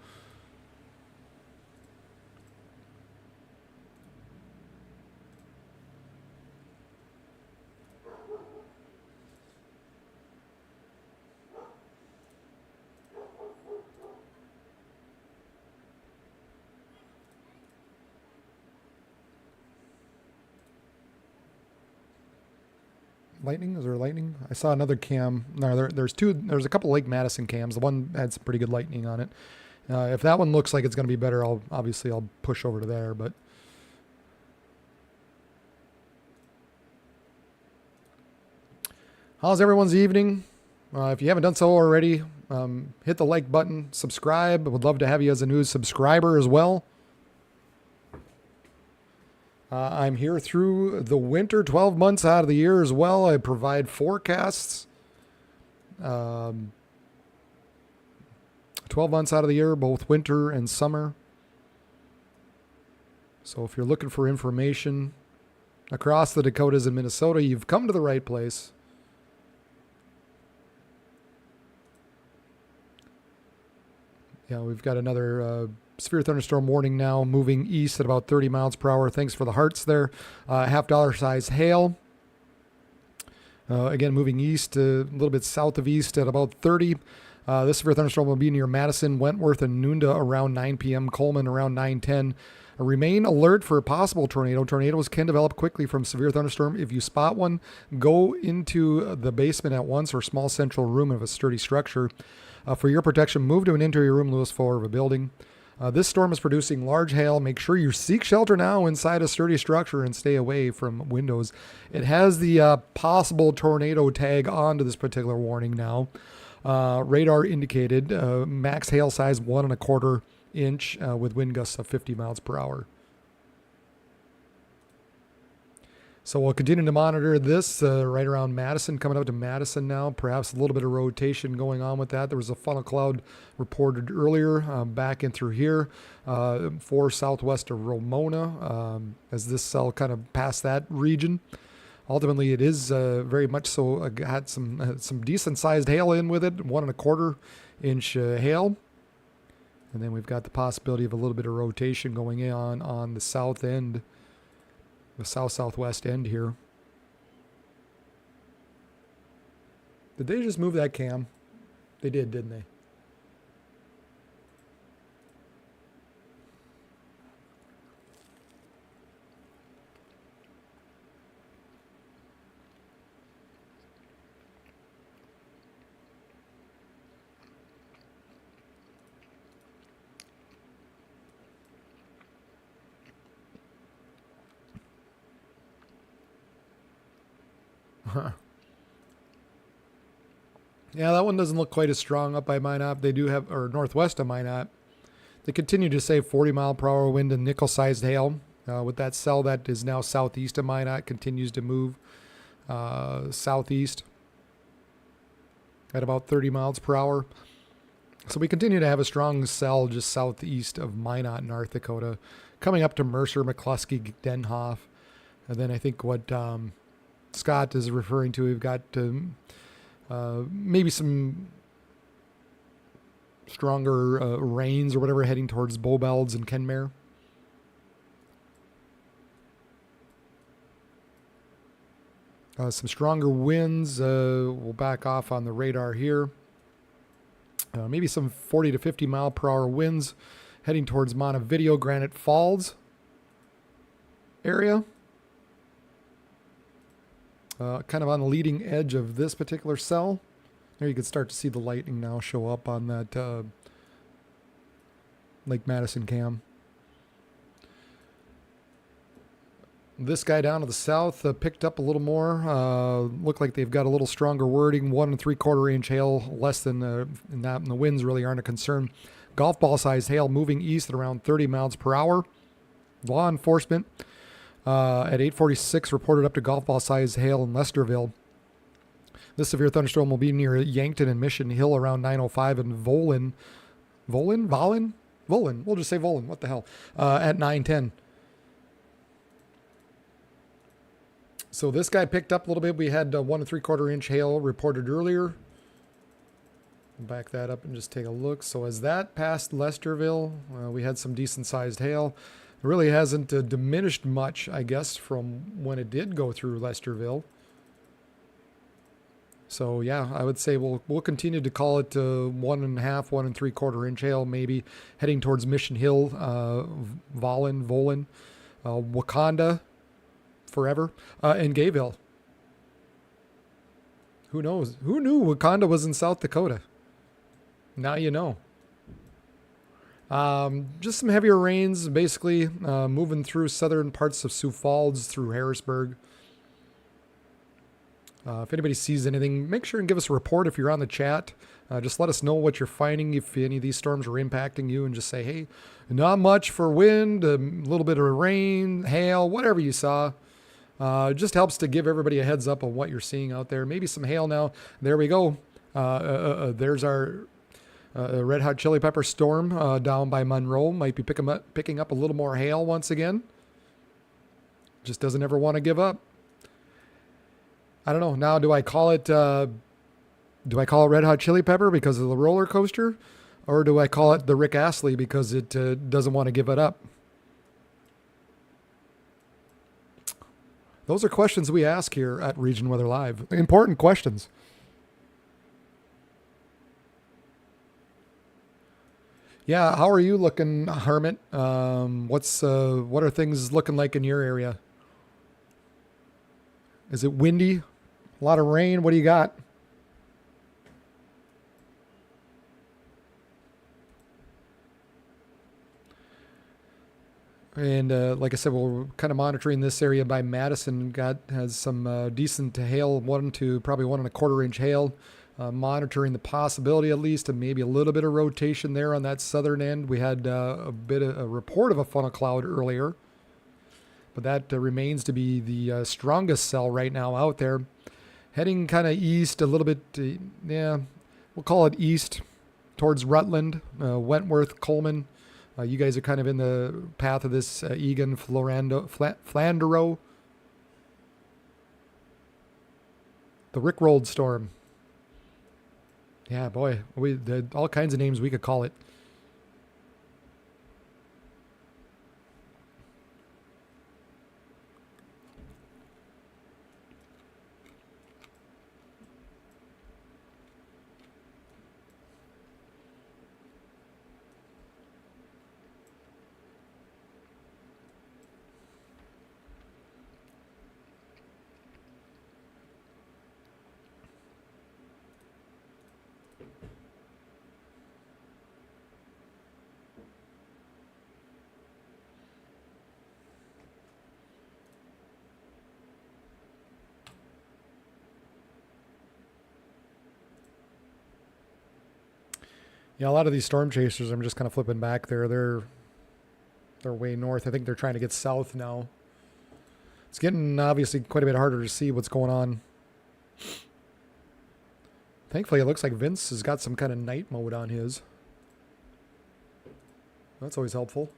lightning? Is there lightning? I saw another cam. No, there's two. There's a couple Lake Madison cams. The one had some pretty good lightning on it. If that one looks like it's going to be better, I'll push over to there. But how's everyone's evening? If you haven't done so already, hit the like button, subscribe. I would love to have you as a new subscriber as well. I'm here through the winter, 12 months out of the year as well. I provide forecasts. 12 months out of the year, both winter and summer. So if you're looking for information across the Dakotas and Minnesota, you've come to the right place. Yeah, we've got another severe thunderstorm warning now, moving east at about 30 miles per hour. Thanks for the hearts there. $50 size hail. Again, moving east, a little bit south of east at about 30. This severe thunderstorm will be near Madison, Wentworth, and Noonda around 9 p.m. Coleman around 9:10. Remain alert for a possible tornado. Tornadoes can develop quickly from severe thunderstorm. If you spot one, go into the basement at once or small central room of a sturdy structure. For your protection, move to an interior room, lowest floor of a building. This storm is producing large hail. Make sure you seek shelter now inside a sturdy structure and stay away from windows. It has the possible tornado tag onto this particular warning now. Radar indicated max hail size 1.25 inch with wind gusts of 50 miles per hour. So we'll continue to monitor this right around Madison, coming up to Madison now. Perhaps a little bit of rotation going on with that. There was a funnel cloud reported earlier back in through here for southwest of Ramona as this cell kind of passed that region. Ultimately, it is very much so had some decent sized hail in with it, 1.25 inch hail. And then we've got the possibility of a little bit of rotation going on the south end. The south-southwest end here. Did they just move that cam? They did, didn't they? Yeah, that one doesn't look quite as strong up by Minot. They do have, or northwest of Minot. They continue to say 40 mile per hour wind and nickel-sized hail. With that cell that is now southeast of Minot, continues to move southeast at about 30 miles per hour. So we continue to have a strong cell just southeast of Minot, North Dakota, coming up to Mercer, McCluskey, Denhoff. And then I think what Scott is referring to, we've got maybe some stronger rains or whatever heading towards Bowbells and Kenmare. Some stronger winds. We'll back off on the radar here. Maybe some 40 to 50 mile per hour winds heading towards Montevideo, Granite Falls area. Kind of on the leading edge of this particular cell. There you can start to see the lightning now show up on that Lake Madison cam. This guy down to the south picked up a little more. Looked like they've got a little stronger wording. 1.75 inch hail, less than in that, and the winds really aren't a concern. Golf ball sized hail moving east at around 30 miles per hour. Law enforcement at 8:46 reported up to golf ball sized hail in Lesterville. This severe thunderstorm will be near Yankton and Mission Hill around 9:05 and Volin. We'll just say Volin. What the hell? At 9:10. So this guy picked up a little bit. We had 1.75 inch hail reported earlier. Back that up and just take a look. So as that passed Lesterville, we had some decent sized hail. It really hasn't diminished much, I guess, from when it did go through Lesterville. So yeah, I would say we'll continue to call it 1.5, 1.75 inch hail, maybe heading towards Mission Hill, Volin, Wakanda, forever, and Gayville. Who knows? Who knew Wakanda was in South Dakota? Now you know. Just some heavier rains, basically moving through southern parts of Sioux Falls, through Harrisburg. If anybody sees anything, make sure and give us a report if you're on the chat. Just let us know what you're finding, if any of these storms are impacting you, and just say, hey, not much for wind, a little bit of rain, hail, whatever you saw. It just helps to give everybody a heads up on what you're seeing out there. Maybe some hail now. There we go. There's our Red Hot Chili Pepper storm down by Monroe. Might be picking up a little more hail once again. Just doesn't ever want to give up. I don't know. Now, do I call it Red Hot Chili Pepper because of the roller coaster? Or do I call it the Rick Astley because it doesn't want to give it up? Those are questions we ask here at Region Weather Live. Important questions. Yeah, how are you looking, Hermit? What are things looking like in your area? Is it windy? A lot of rain? What do you got? And like I said, we're kind of monitoring this area by Madison. Has some decent hail, 1 to probably 1.25 inch hail. Monitoring the possibility, at least, of maybe a little bit of rotation there on that southern end. We had a report of a funnel cloud earlier, but that remains to be the strongest cell right now out there. Heading kind of east a little bit, we'll call it east towards Rutland, Wentworth, Coleman. You guys are kind of in the path of this Egan, Flandero. The Rickrolled storm. Yeah, boy, all kinds of names we could call it. Yeah, a lot of these storm chasers, I'm just kind of flipping back there. They're way north. I think they're trying to get south now. It's getting obviously quite a bit harder to see what's going on. Thankfully, it looks like Vince has got some kind of night mode on his. That's always helpful.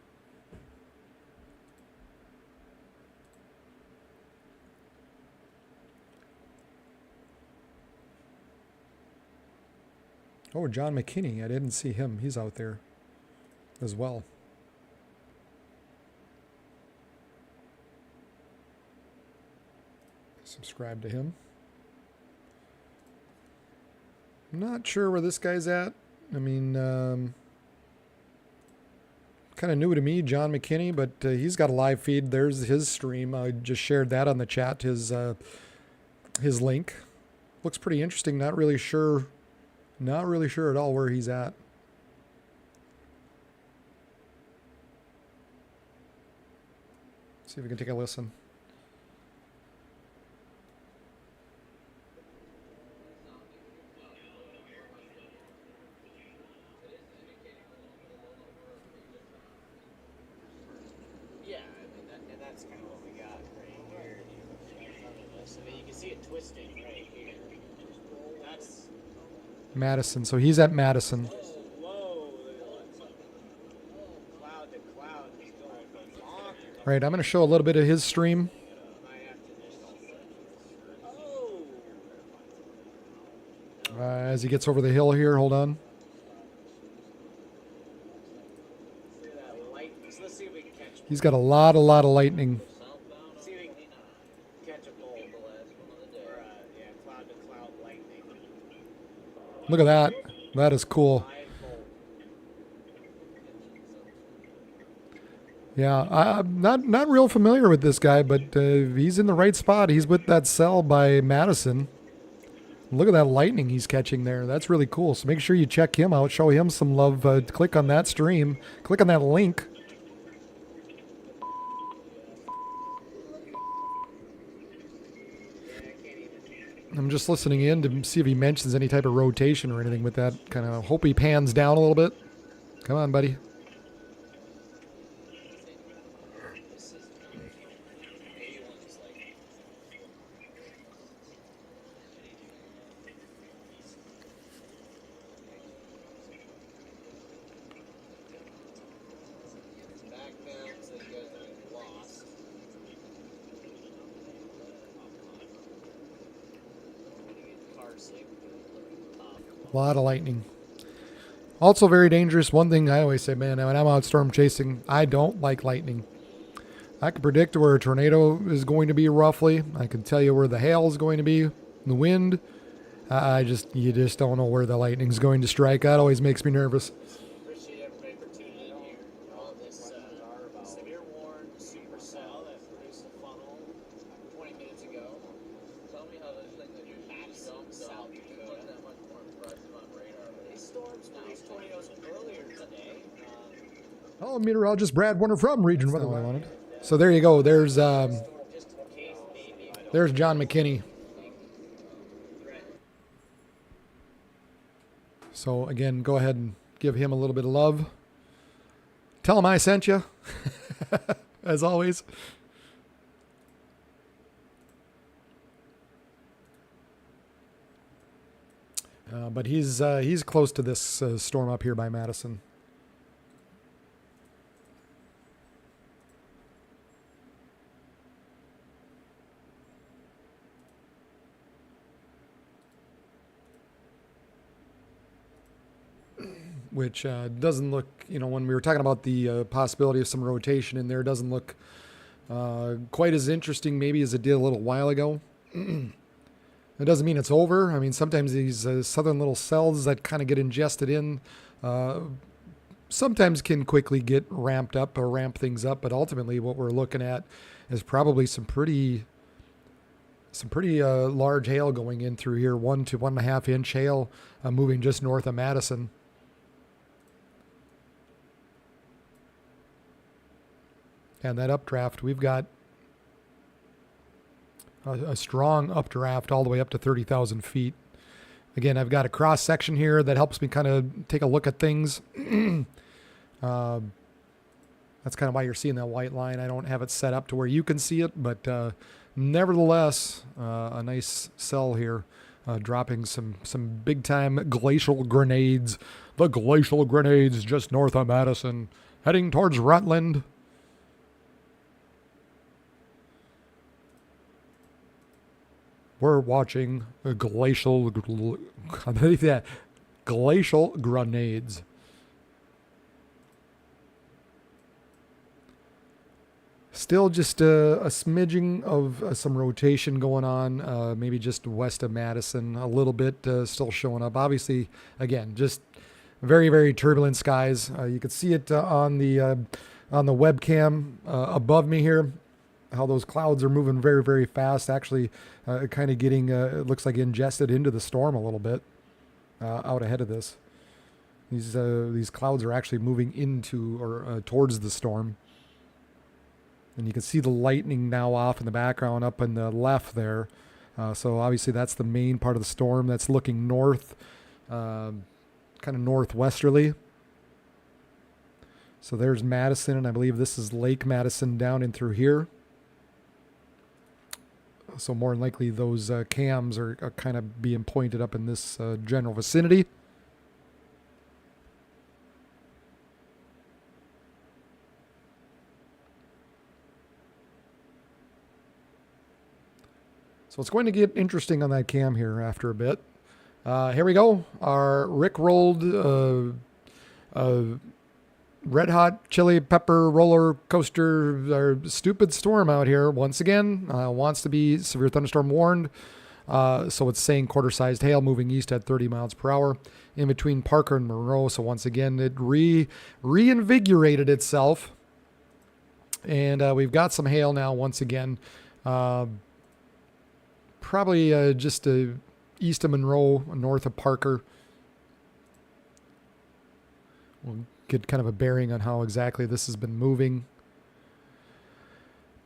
Oh, John McKinney. I didn't see him. He's out there as well. Subscribe to him. I'm not sure where this guy's at. I mean, kind of new to me, John McKinney, but he's got a live feed. There's his stream. I just shared that on the chat, his link. Looks pretty interesting. Not really sure at all where he's at. See if we can take a listen. Yeah, I mean, that's kind of what we got right here. So you can see it twisting right here. That's Madison. So he's at Madison. whoa. Cloud to cloud is going bonkers. Right, I'm going to show a little bit of his stream. As he gets over the hill here, hold on. Let's see if we can catch. He's got a lot of lightning. See if we can catch a bolt. Or cloud to cloud lightning. Look at that. That is cool. Yeah, I'm not real familiar with this guy, but he's in the right spot. He's with that cell by Madison. Look at that lightning he's catching there. That's really cool. So make sure you check him out. Show him some love. Click on that stream. Click on that link. I'm just listening in to see if he mentions any type of rotation or anything with that. Kind of hope he pans down a little bit. Come on, buddy. A lot of lightning. Also very dangerous. One thing I always say, man, when I'm out storm chasing, I don't like lightning. I can predict where a tornado is going to be roughly. I can tell you where the hail is going to be, the wind. You just don't know where the lightning's going to strike. That always makes me nervous. Appreciate everybody for tuning in here on this severe warned supercell that produced a funnel 20 minutes ago. Tell me how this thing that you maximum South Dakota that much more impressive on radar. These storms produced tornadoes earlier today. Oh, meteorologist Brad Warner from Region Weather. I wanted. So there you go. There's John McKinney. So again, go ahead and give him a little bit of love. Tell him I sent you, as always. But he's close to this storm up here by Madison. Which doesn't look, when we were talking about the possibility of some rotation in there, doesn't look quite as interesting maybe as it did a little while ago. It doesn't mean it's over. I mean, sometimes these southern little cells that kind of get ingested in sometimes can quickly get ramped up or ramp things up. But ultimately what we're looking at is probably some pretty large hail going in through here, 1 to 1.5 inch hail moving just north of Madison. And that updraft, we've got a strong updraft all the way up to 30,000 feet. Again, I've got a cross section here that helps me kind of take a look at things. That's kind of why you're seeing that white line. I don't have it set up to where you can see it, but nevertheless, a nice cell here, dropping some big time glacial grenades. The glacial grenades just north of Madison, heading towards Rutland. We're watching glacial grenades. Still just a smidging of some rotation going on, maybe just west of Madison, a little bit still showing up. Obviously, again, just very, very turbulent skies. You can see it on the webcam above me here, how those clouds are moving very, very fast. Actually, kind of getting, it looks like ingested into the storm a little bit out ahead of this. These clouds are actually moving into or towards the storm. And you can see the lightning now off in the background up in the left there. So obviously that's the main part of the storm that's looking north, kind of northwesterly. So there's Madison, and I believe this is Lake Madison down in through here. So more than likely those cams are kind of being pointed up in this general vicinity. So it's going to get interesting on that cam here after a bit. Here we go. Our Rick-rolled red hot chili pepper roller coaster stupid storm out here once again. Wants to be severe thunderstorm warned. So it's saying quarter-sized hail moving east at 30 miles per hour in between Parker and Monroe. So once again, it reinvigorated itself. And we've got some hail now once again. Probably just east of Monroe, north of Parker. We'll get kind of a bearing on how exactly this has been moving.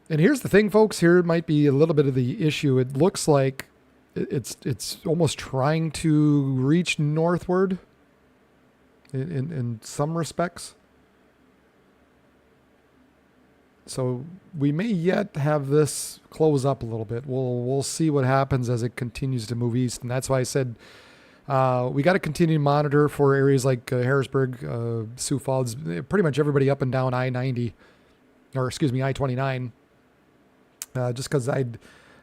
And here's the thing, folks. Here might be a little bit of the issue. It looks like it's almost trying to reach northward in some respects. So we may yet have this close up a little bit. We'll see what happens as it continues to move east, and that's why I said we got to continue to monitor for areas like Harrisburg, Sioux Falls, pretty much everybody up and down I-90, or excuse me, I-29. Just because I'm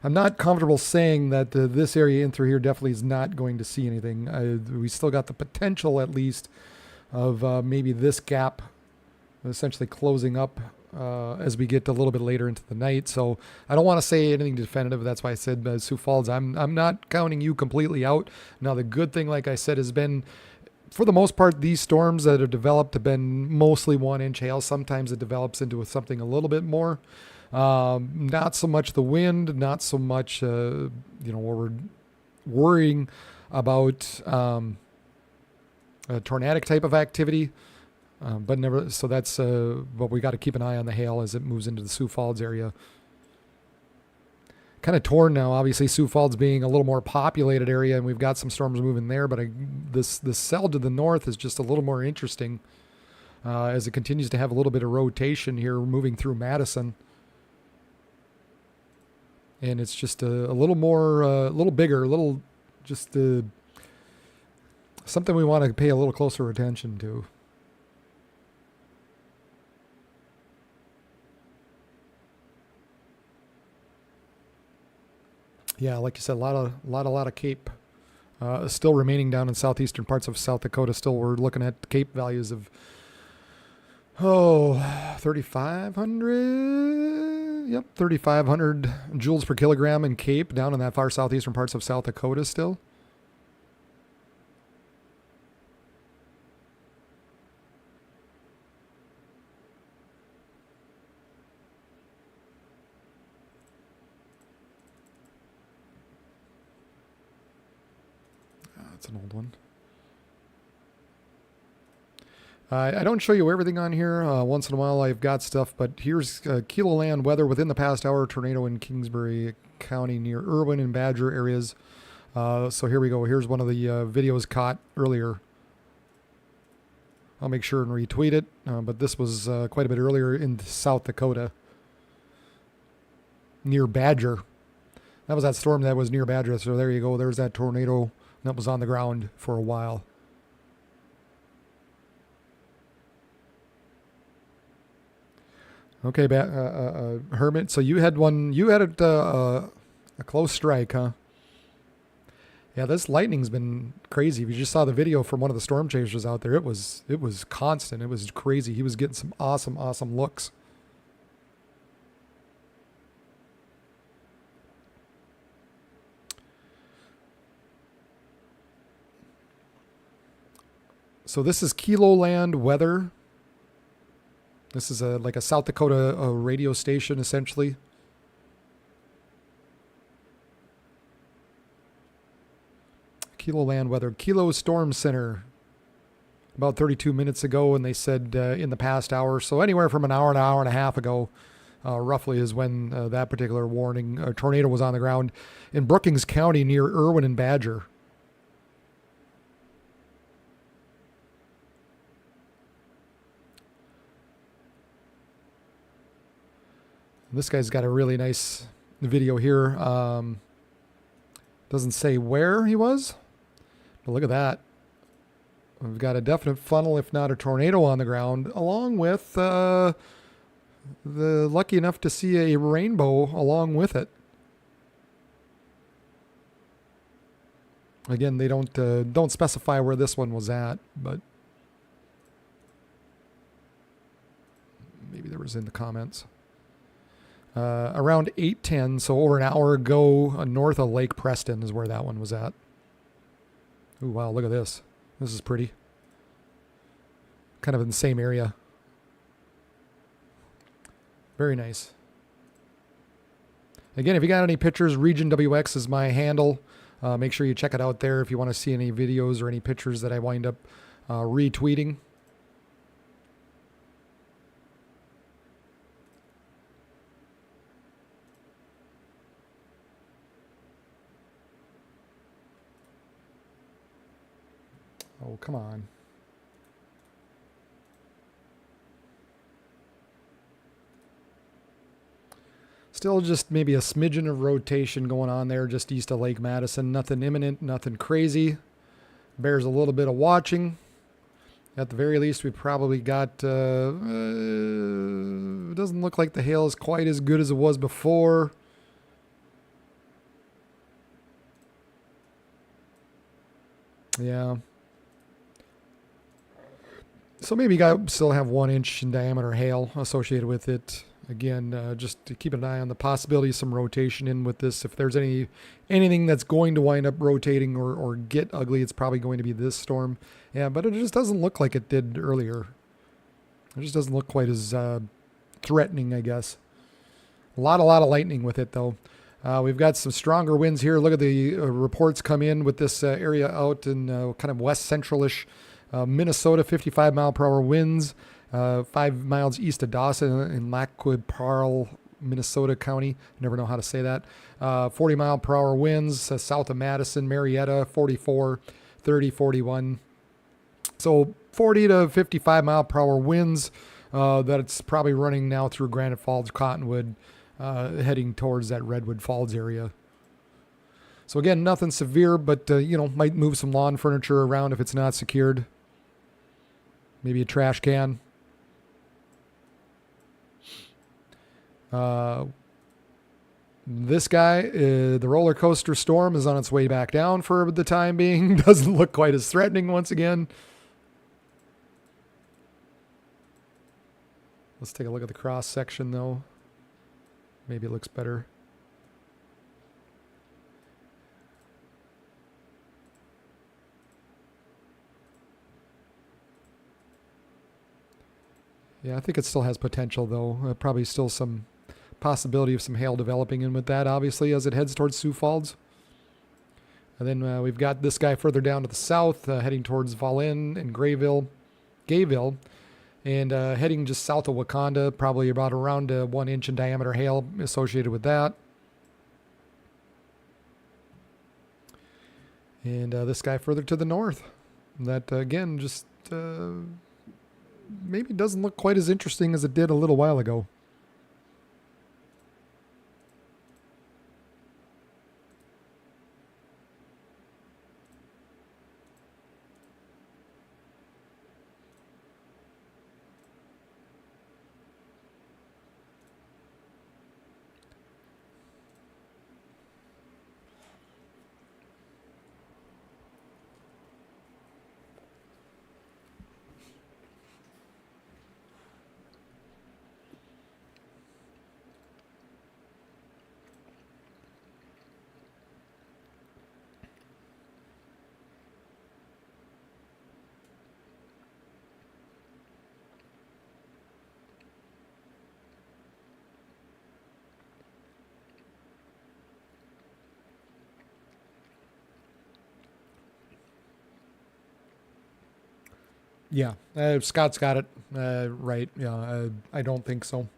not comfortable saying that this area in through here definitely is not going to see anything. We still got the potential, at least, of maybe this gap essentially closing up as we get a little bit later into the night. So I don't want to say anything definitive. That's why I said Sioux Falls. I'm not counting you completely out. Now, the good thing, like I said, has been, for the most part, these storms that have developed have been mostly 1-inch hail. Sometimes it develops into something a little bit more. Not so much the wind, not so much, where we're worrying about a tornadic type of activity. But never, so that's, but we got to keep an eye on the hail as it moves into the Sioux Falls area. Kind of torn now, obviously, Sioux Falls being a little more populated area, and we've got some storms moving there, but this cell to the north is just a little more interesting as it continues to have a little bit of rotation here moving through Madison. And it's just a little more, a little bigger, a little just something we want to pay a little closer attention to. Yeah, like you said, a lot of Cape still remaining down in southeastern parts of South Dakota. Still, we're looking at Cape values of 3,500. Yep, 3,500 joules per kilogram in Cape down in that far southeastern parts of South Dakota still. That's an old one. I don't show you everything on here. Once in a while I've got stuff, but here's Keloland weather within the past hour. Tornado in Kingsbury County near Irwin and Badger areas. So here we go. Here's one of the videos caught earlier. I'll make sure and retweet it. But this was quite a bit earlier in South Dakota near Badger. That was that storm that was near Badger. So there you go. There's that tornado that was on the ground for a while. Okay, Hermit. So you had one. You had a close strike, huh? Yeah, this lightning's been crazy. If you just saw the video from one of the storm chasers out there, it was constant. It was crazy. He was getting some awesome looks. So this is Keloland weather. This is like a South Dakota radio station, essentially. Keloland weather. Kilo Storm Center. About 32 minutes ago, and they said in the past hour. So anywhere from an hour and a half ago, roughly, is when that particular warning tornado was on the ground in Brookings County near Irwin and Badger. This guy's got a really nice video here. Doesn't say where he was, but look at that. We've got a definite funnel, if not a tornado, on the ground, along with the lucky enough to see a rainbow along with it. Again, they don't specify where this one was at, but maybe there was in the comments. Around 8:10, so over an hour ago, north of Lake Preston is where that one was at. Ooh, wow, look at this. This is pretty. Kind of in the same area. Very nice. Again, if you got any pictures, Region WX is my handle. Make sure you check it out there if you want to see any videos or any pictures that I wind up retweeting. Oh, come on. Still just maybe a smidgen of rotation going on there just east of Lake Madison. Nothing imminent, nothing crazy. Bears a little bit of watching. At the very least, we probably got... it doesn't look like the hail is quite as good as it was before. Yeah. So maybe you got still have 1 inch in diameter hail associated with it. Again, just to keep an eye on the possibility of some rotation in with this. If there's anything that's going to wind up rotating or get ugly, it's probably going to be this storm. Yeah, but it just doesn't look like it did earlier. It just doesn't look quite as threatening, I guess. A lot of lightning with it, though. We've got some stronger winds here. Look at the reports come in with this area out in kind of west central-ish Minnesota, 55 mile per hour winds. 5 miles east of Dawson in Lac-Qui-Parle, Minnesota County. Never know how to say that. 40 mile per hour winds south of Madison, Marietta, 44, 30, 41. So 40 to 55 mile per hour winds. That's probably running now through Granite Falls, Cottonwood, heading towards that Redwood Falls area. So again, nothing severe, but might move some lawn furniture around if it's not secured. Maybe a trash can. This guy, the roller coaster storm is on its way back down for the time being. Doesn't look quite as threatening once again. Let's take a look at the cross section though. Maybe it looks better. Yeah, I think it still has potential though. Probably still some possibility of some hail developing in with that, obviously, as it heads towards Sioux Falls. And then we've got this guy further down to the south, heading towards Valin and Gayville, and heading just south of Wakanda, probably about around 1 inch in diameter hail associated with that. And this guy further to the north. That, again, just maybe doesn't look quite as interesting as it did a little while ago. Yeah, Scott's got it right. Yeah, I don't think so.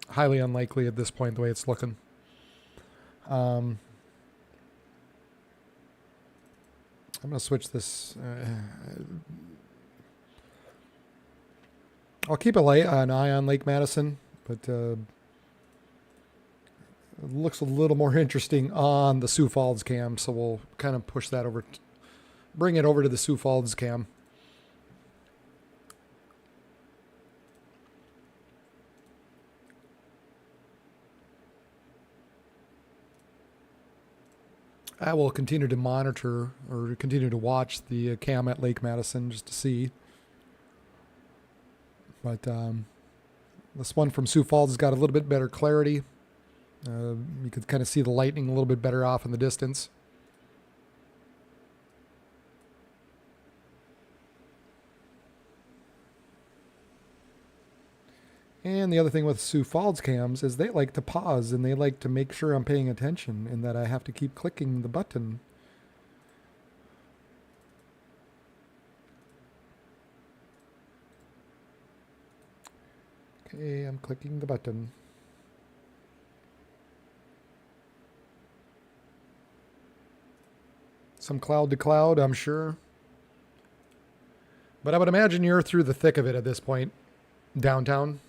Highly unlikely at this point, the way it's looking. I'm going to switch this. I'll keep an eye on Lake Madison, but it looks a little more interesting on the Sioux Falls cam, so we'll kind of push that over, bring it over to the Sioux Falls cam. I will continue to monitor or continue to watch the cam at Lake Madison just to see. But this one from Sioux Falls has got a little bit better clarity. You can kind of see the lightning a little bit better off in the distance. And the other thing with Sioux Falls cams is they like to pause and they like to make sure I'm paying attention and that I have to keep clicking the button. Okay, I'm clicking the button. Some cloud to cloud, I'm sure. But I would imagine you're through the thick of it at this point, downtown.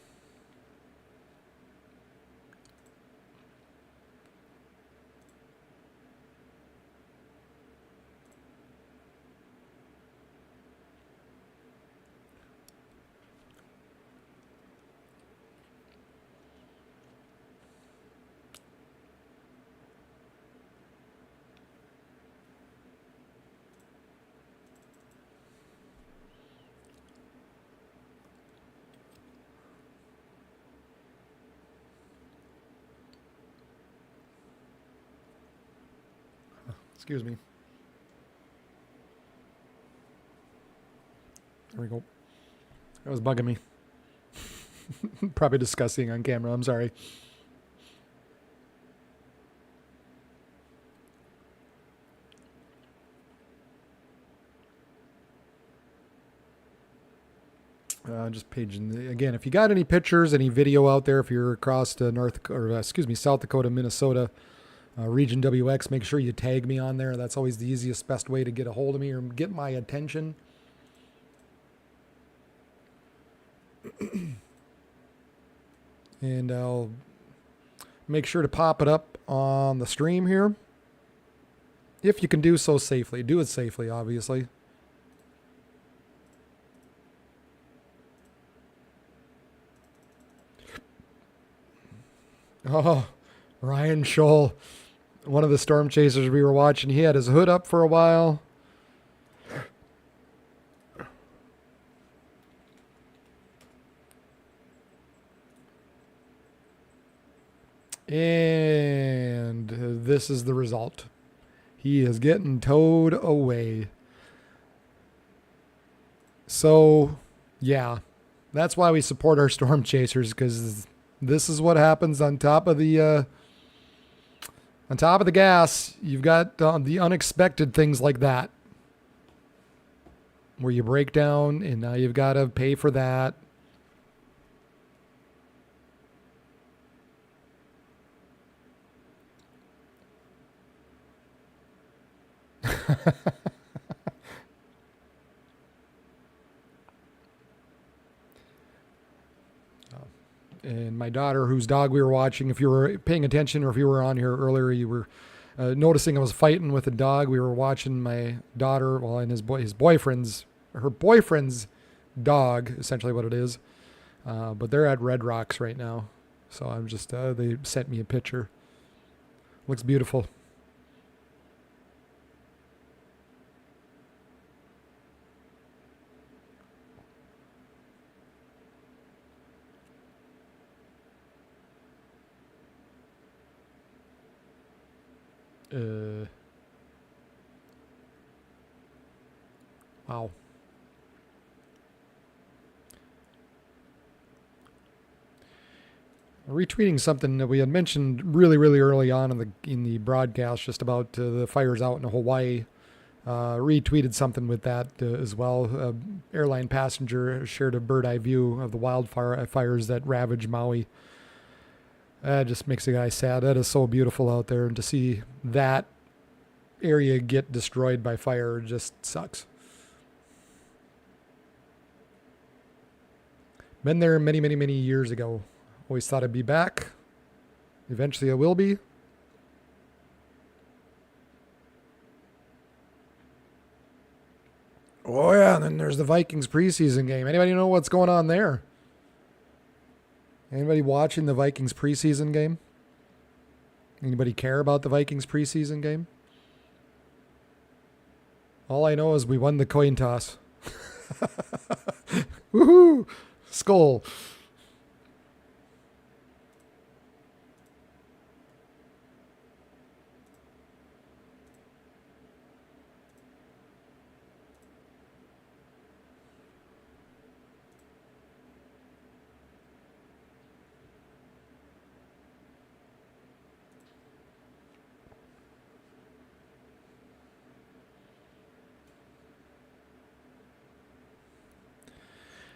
Excuse me. There we go. That was bugging me. Probably disgusting on camera. I'm sorry. Just paging again. If you got any pictures, any video out there, if you're across to South Dakota, Minnesota, Region WX, make sure you tag me on there. That's always the easiest, best way to get a hold of me or get my attention. And I'll make sure to pop it up on the stream here. If you can do so safely. Do it safely, obviously. Oh, Ryan Scholl, one of the storm chasers we were watching, he had his hood up for a while. And this is the result. He is getting towed away. So, yeah, that's why we support our storm chasers, because this is what happens on top of the gas. You've got the unexpected things like that, where you break down and now you've got to pay for that. And my daughter, whose dog we were watching, if you were paying attention or if you were on here earlier, you were noticing I was fighting with a dog. We were watching my daughter, well, and her boyfriend's dog, essentially what it is. But they're at Red Rocks right now. So I'm just, they sent me a picture. Looks beautiful. Wow. Retweeting something that we had mentioned really, really early on in the broadcast, just about the fires out in Hawaii. Retweeted something with that as well. Airline passenger shared a bird eye view of the wildfires that ravage Maui. That just makes a guy sad. That is so beautiful out there, and to see that area get destroyed by fire just sucks. Been there many, many, many years ago. Always thought I'd be back. Eventually I will be. Oh yeah, and then there's the Vikings preseason game. Anybody know what's going on there? Anybody watching the Vikings preseason game? Anybody care about the Vikings preseason game? All I know is we won the coin toss. Woohoo! Skull.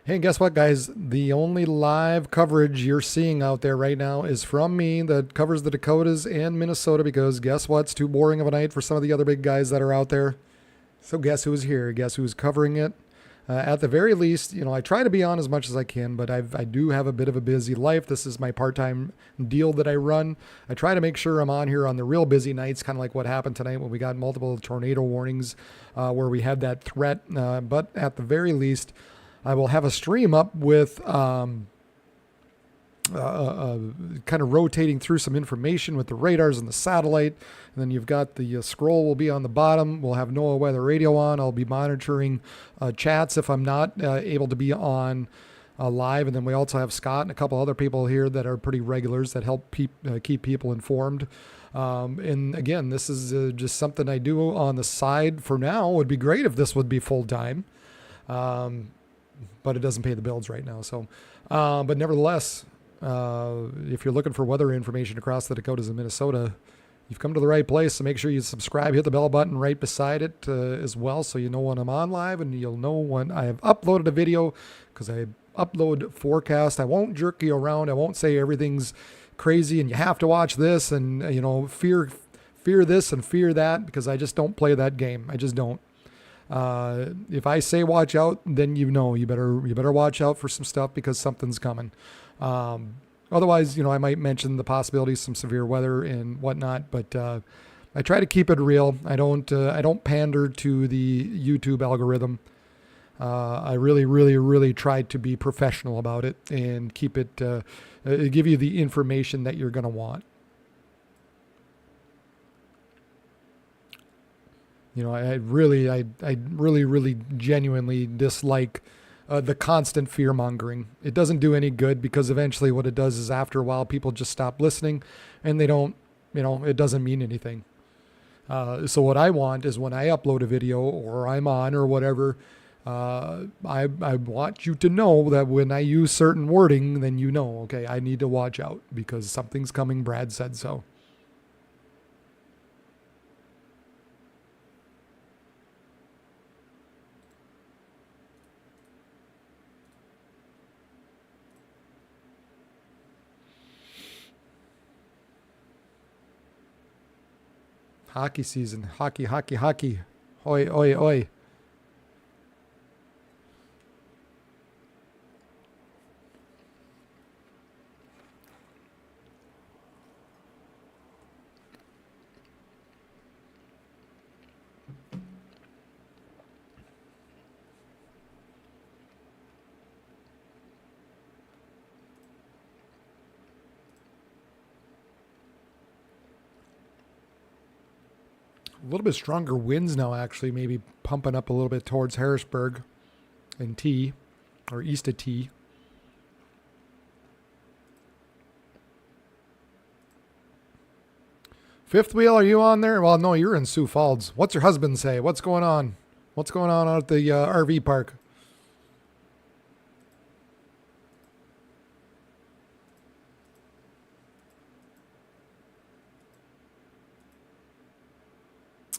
Hey, guess what, guys? The only live coverage you're seeing out there right now is from me that covers the Dakotas and Minnesota because guess what? It's too boring of a night for some of the other big guys that are out there. So guess who's here? Guess who's covering it? At the very least, I try to be on as much as I can, but I do have a bit of a busy life. This is my part-time deal that I run. I try to make sure I'm on here on the real busy nights, kind of like what happened tonight when we got multiple tornado warnings where we had that threat. But at the very least, I will have a stream up with kind of rotating through some information with the radars and the satellite. And then you've got the scroll will be on the bottom. We'll have NOAA Weather Radio on. I'll be monitoring chats if I'm not able to be on live. And then we also have Scott and a couple other people here that are pretty regulars that help keep people informed. And again, this is just something I do on the side for now. It would be great if this would be full time. But it doesn't pay the bills right now. So, but nevertheless, if you're looking for weather information across the Dakotas and Minnesota, you've come to the right place. So make sure you subscribe, hit the bell button right beside it as well, so you know when I'm on live and you'll know when I have uploaded a video, because I upload forecast. I won't jerk you around. I won't say everything's crazy and you have to watch this and fear this and fear that, because I just don't play that game. I just don't. If I say watch out, then you better watch out for some stuff because something's coming. Otherwise, I might mention the possibility of some severe weather and whatnot, but I try to keep it real. I don't pander to the YouTube algorithm. I really try to be professional about it and keep it, give you the information that you're going to want. I really genuinely dislike the constant fear mongering. It doesn't do any good, because eventually what it does is after a while people just stop listening and they don't, it doesn't mean anything. So what I want is when I upload a video or I'm on or whatever, I want you to know that when I use certain wording, then okay, I need to watch out because something's coming. Brad said so. Hockey season. Hockey. Oi, oi, oi. A little bit stronger winds now, actually, maybe pumping up a little bit towards Harrisburg and T, or east of T. Fifth wheel, are you on there? Well, no, you're in Sioux Falls. What's your husband say? What's going on? What's going on out at the RV park?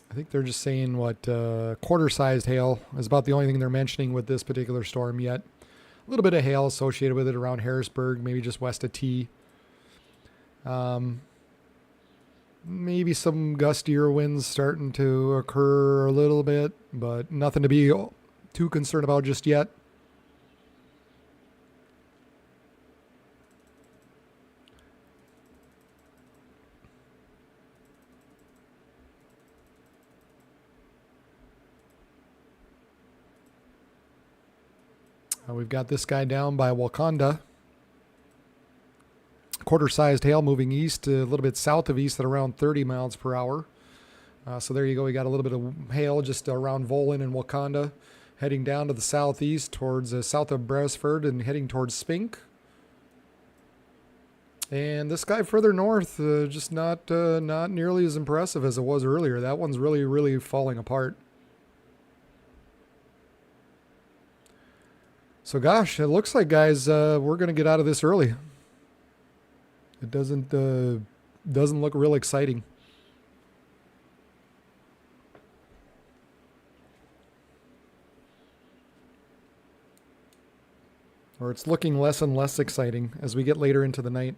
I think they're just saying what quarter-sized hail is about the only thing they're mentioning with this particular storm yet. A little bit of hail associated with it around Harrisburg, maybe just west of T. Maybe some gustier winds starting to occur a little bit, but nothing to be too concerned about just yet. We've got this guy down by Wakanda. Quarter-sized hail moving east, a little bit south of east at around 30 miles per hour. So there you go. We got a little bit of hail just around Volin and Wakanda, heading down to the southeast towards south of Brasford and heading towards Spink. And this guy further north, just not nearly as impressive as it was earlier. That one's really falling apart. So gosh, it looks like, guys, we're going to get out of this early. It doesn't look real exciting. Or it's looking less and less exciting as we get later into the night.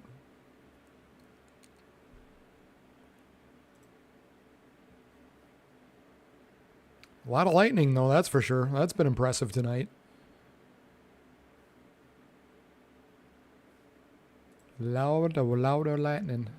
A lot of lightning, though, that's for sure. That's been impressive tonight. Louder lightning.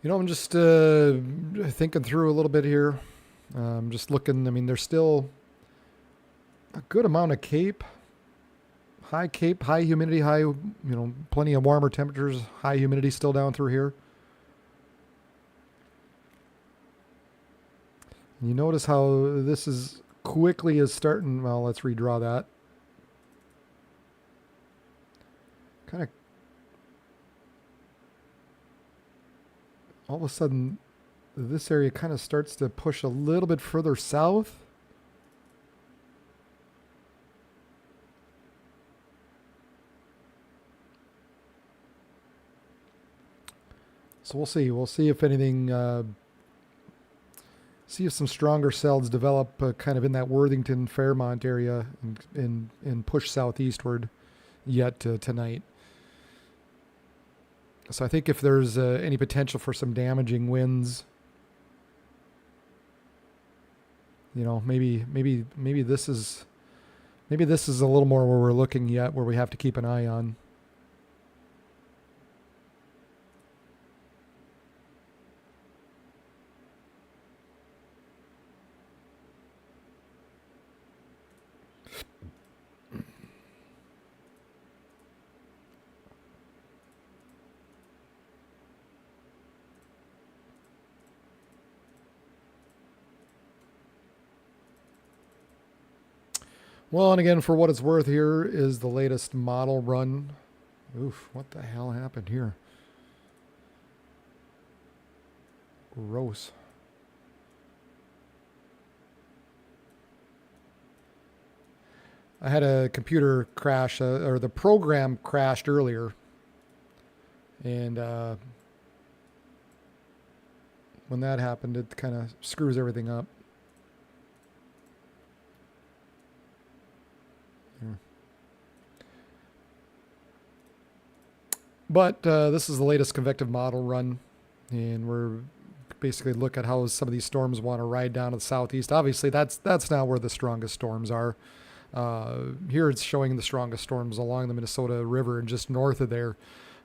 You know, I'm just thinking through a little bit here. Just looking, I mean, there's still a good amount of cape, high humidity, plenty of warmer temperatures, high humidity still down through here. And you notice how this is quickly is starting, well, let's redraw that. Kind of all of a sudden, this area kind of starts to push a little bit further south. So we'll see. We'll see if anything, see if some stronger cells develop kind of in that Worthington, Fairmont area and push southeastward yet tonight. So I think if there's any potential for some damaging winds, you know, maybe this is a little more where we're looking yet, where we have to keep an eye on. Well, and again, for what it's worth, here is the latest model run. Oof, what the hell happened here? Gross. I had a computer crash, or the program crashed earlier. And when that happened, it kind of screws everything up. But this is the latest convective model run, and we're basically look at how some of these storms want to ride down to the southeast. Obviously, that's not where the strongest storms are. Here it's showing the strongest storms along the Minnesota River and just north of there.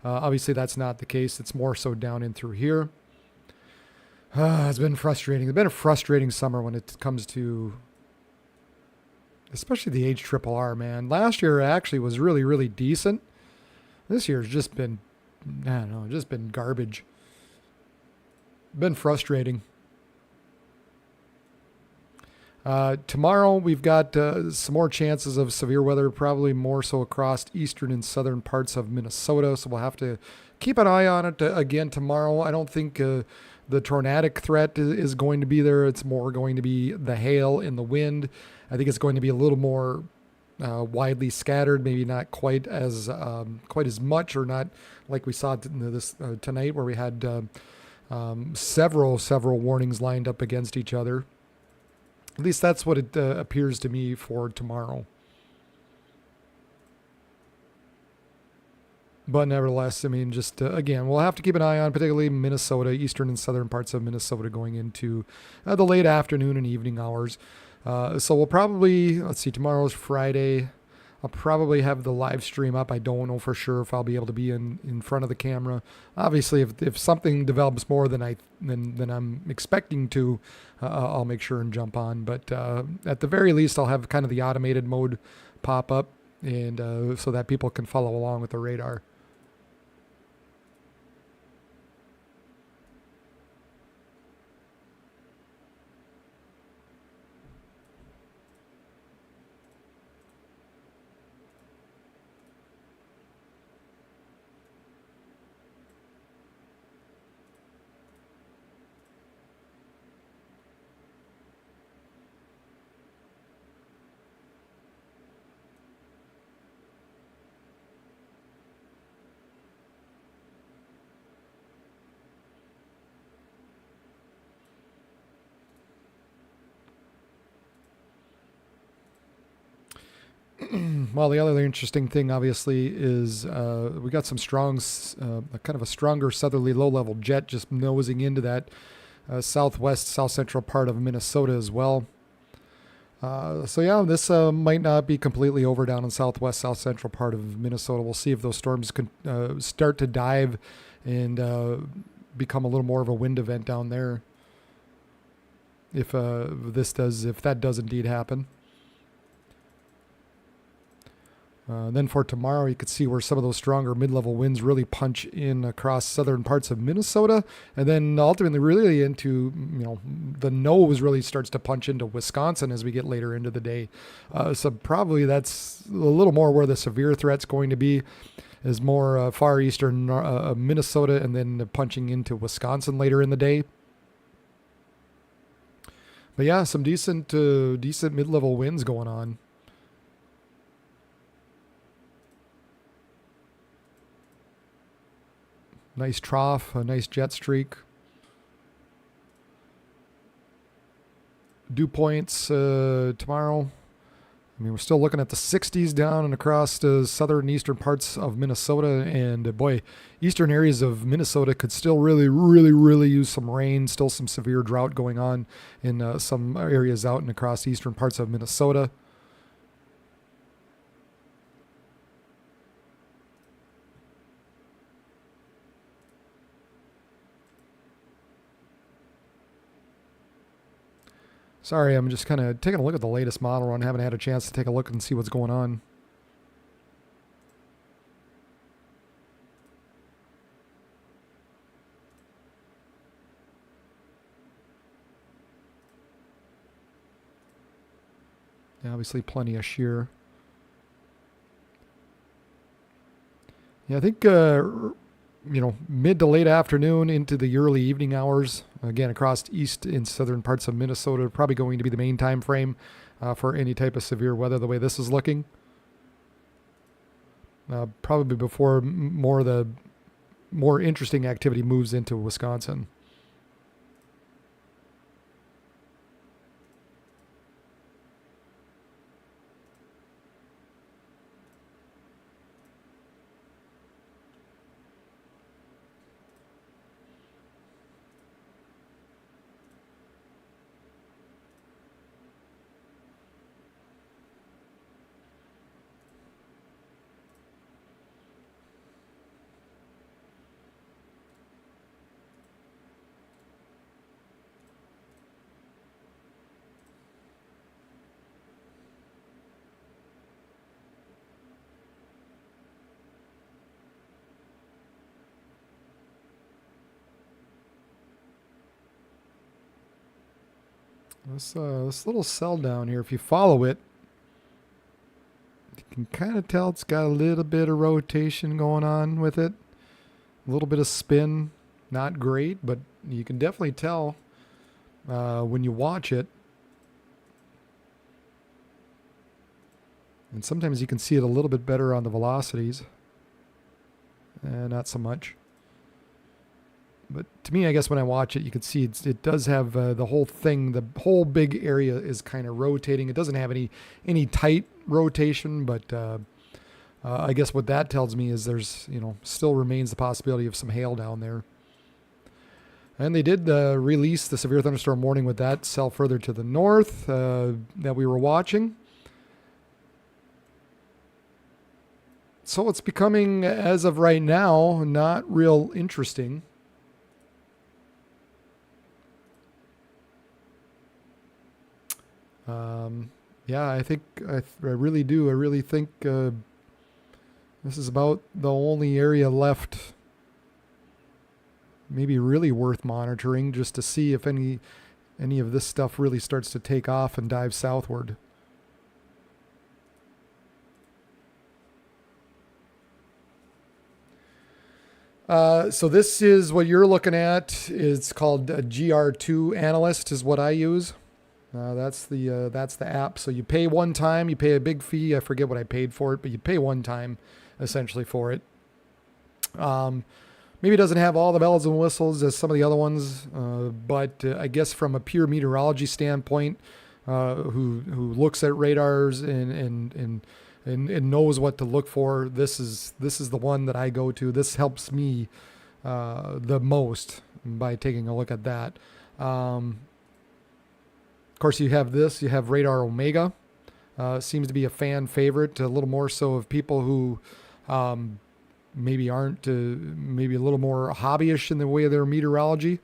Obviously, that's not the case. It's more so down in through here. It's been frustrating. It's been a frustrating summer when it comes to especially the HRRR, man. Last year actually was really, really decent. This year's just been, I don't know, just been garbage. Been frustrating. Tomorrow we've got some more chances of severe weather, probably more so across eastern and southern parts of Minnesota. So we'll have to keep an eye on it again tomorrow. I don't think the tornadic threat is going to be there. It's more going to be the hail and the wind. I think it's going to be a little more widely scattered, maybe not quite as much, or not like we saw this tonight, where we had several warnings lined up against each other. At least that's what it appears to me for tomorrow. But nevertheless, I mean, just again, we'll have to keep an eye on particularly Minnesota, eastern and southern parts of Minnesota going into the late afternoon and evening hours. So we'll probably, let's see, tomorrow's Friday. I'll probably have the live stream up. I don't know for sure if I'll be able to be in front of the camera. Obviously, if something develops more than I'm expecting to, I'll make sure and jump on. But at the very least, I'll have kind of the automated mode pop up, and so that people can follow along with the radar. Well, the other interesting thing, obviously, is we got some kind of a stronger southerly low-level jet just nosing into that southwest, south central part of Minnesota as well. So yeah, this might not be completely over down in southwest, south central part of Minnesota. We'll see if those storms can start to dive and become a little more of a wind event down there. If that does indeed happen. Then for tomorrow, you could see where some of those stronger mid-level winds really punch in across southern parts of Minnesota, and then ultimately really into, the nose really starts to punch into Wisconsin as we get later into the day. So probably that's a little more where the severe threat's going to be, is more far eastern Minnesota, and then punching into Wisconsin later in the day. But yeah, some decent mid-level winds going on. Nice trough, a nice jet streak. Dew points tomorrow. I mean, we're still looking at the 60s down and across the southern and eastern parts of Minnesota. And boy, eastern areas of Minnesota could still really, really, really use some rain. Still some severe drought going on in some areas out and across eastern parts of Minnesota. Sorry, I'm just kind of taking a look at the latest model run. Haven't had a chance to take a look and see what's going on. Yeah, obviously plenty of shear. Yeah, I think mid to late afternoon into the early evening hours, again, across east and southern parts of Minnesota, probably going to be the main time frame for any type of severe weather the way this is looking. Probably before the more interesting activity moves into Wisconsin. This little cell down here, if you follow it, you can kind of tell it's got a little bit of rotation going on with it. A little bit of spin. Not great, but you can definitely tell when you watch it. And sometimes you can see it a little bit better on the velocities. Not so much. But to me, I guess when I watch it, you can see it does have the whole thing, the whole big area is kind of rotating. It doesn't have any tight rotation, but I guess what that tells me is there's, still remains the possibility of some hail down there. And they did release the severe thunderstorm warning with that cell further to the north that we were watching. So it's becoming, as of right now, not real interesting. Yeah, I really do. I really think this is about the only area left maybe really worth monitoring, just to see if any of this stuff really starts to take off and dive southward. So this is what you're looking at. It's called GR2 Analyst is what I use. That's the app. So you pay one time, you pay a big fee. I forget what I paid for it, but you pay one time essentially for it. Maybe it doesn't have all the bells and whistles as some of the other ones, but I guess from a pure meteorology standpoint, who looks at radars and and knows what to look for, this is the one that I go to. This helps me the most by taking a look at that. Of course, you have this. You have Radar Omega. Seems to be a fan favorite, a little more so of people who maybe aren't, maybe a little more hobbyish in the way of their meteorology.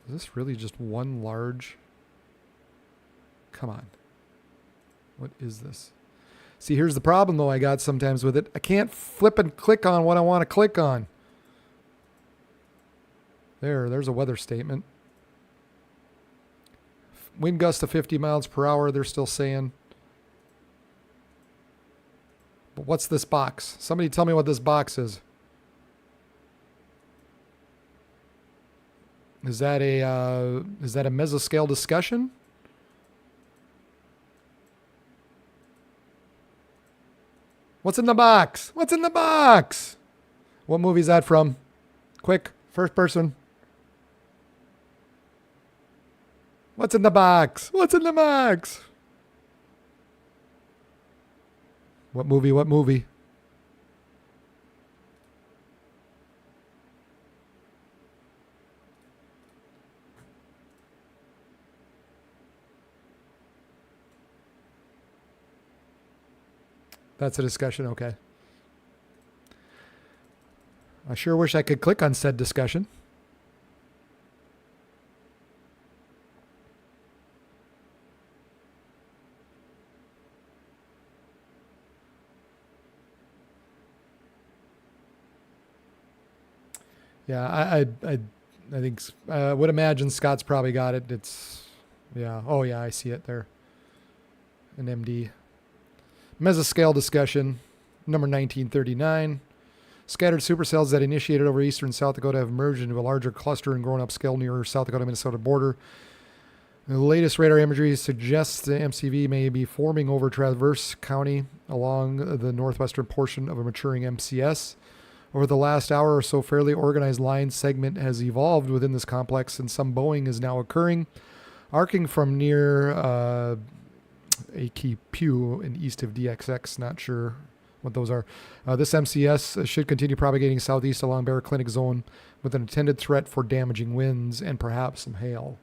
Is this really just one large? Come on. What is this? See, here's the problem, though, I got sometimes with it. I can't flip and click on what I want to click on. There's a weather statement. Wind gust to 50 miles per hour, they're still saying. But what's this box? Somebody tell me what this box is. Is that a mesoscale discussion? What's in the box? What's in the box? What movie is that from? Quick, first person. What's in the box? What's in the box? What movie? What movie? That's a discussion, okay. I sure wish I could click on said discussion. Yeah, I think I would imagine Scott's probably got it. It's, yeah. Oh yeah, I see it there. An MD. Mesoscale discussion, number 1939. Scattered supercells that initiated over eastern South Dakota have merged into a larger cluster and grown upscale near South Dakota-Minnesota border. The latest radar imagery suggests the MCV may be forming over Traverse County along the northwestern portion of a maturing MCS. Over the last hour or so, fairly organized line segment has evolved within this complex, and some bowing is now occurring, arcing from near AKPU and east of DXX. Not sure what those are. This MCS should continue propagating southeast along Bear Clinic Zone with an intended threat for damaging winds and perhaps some hail.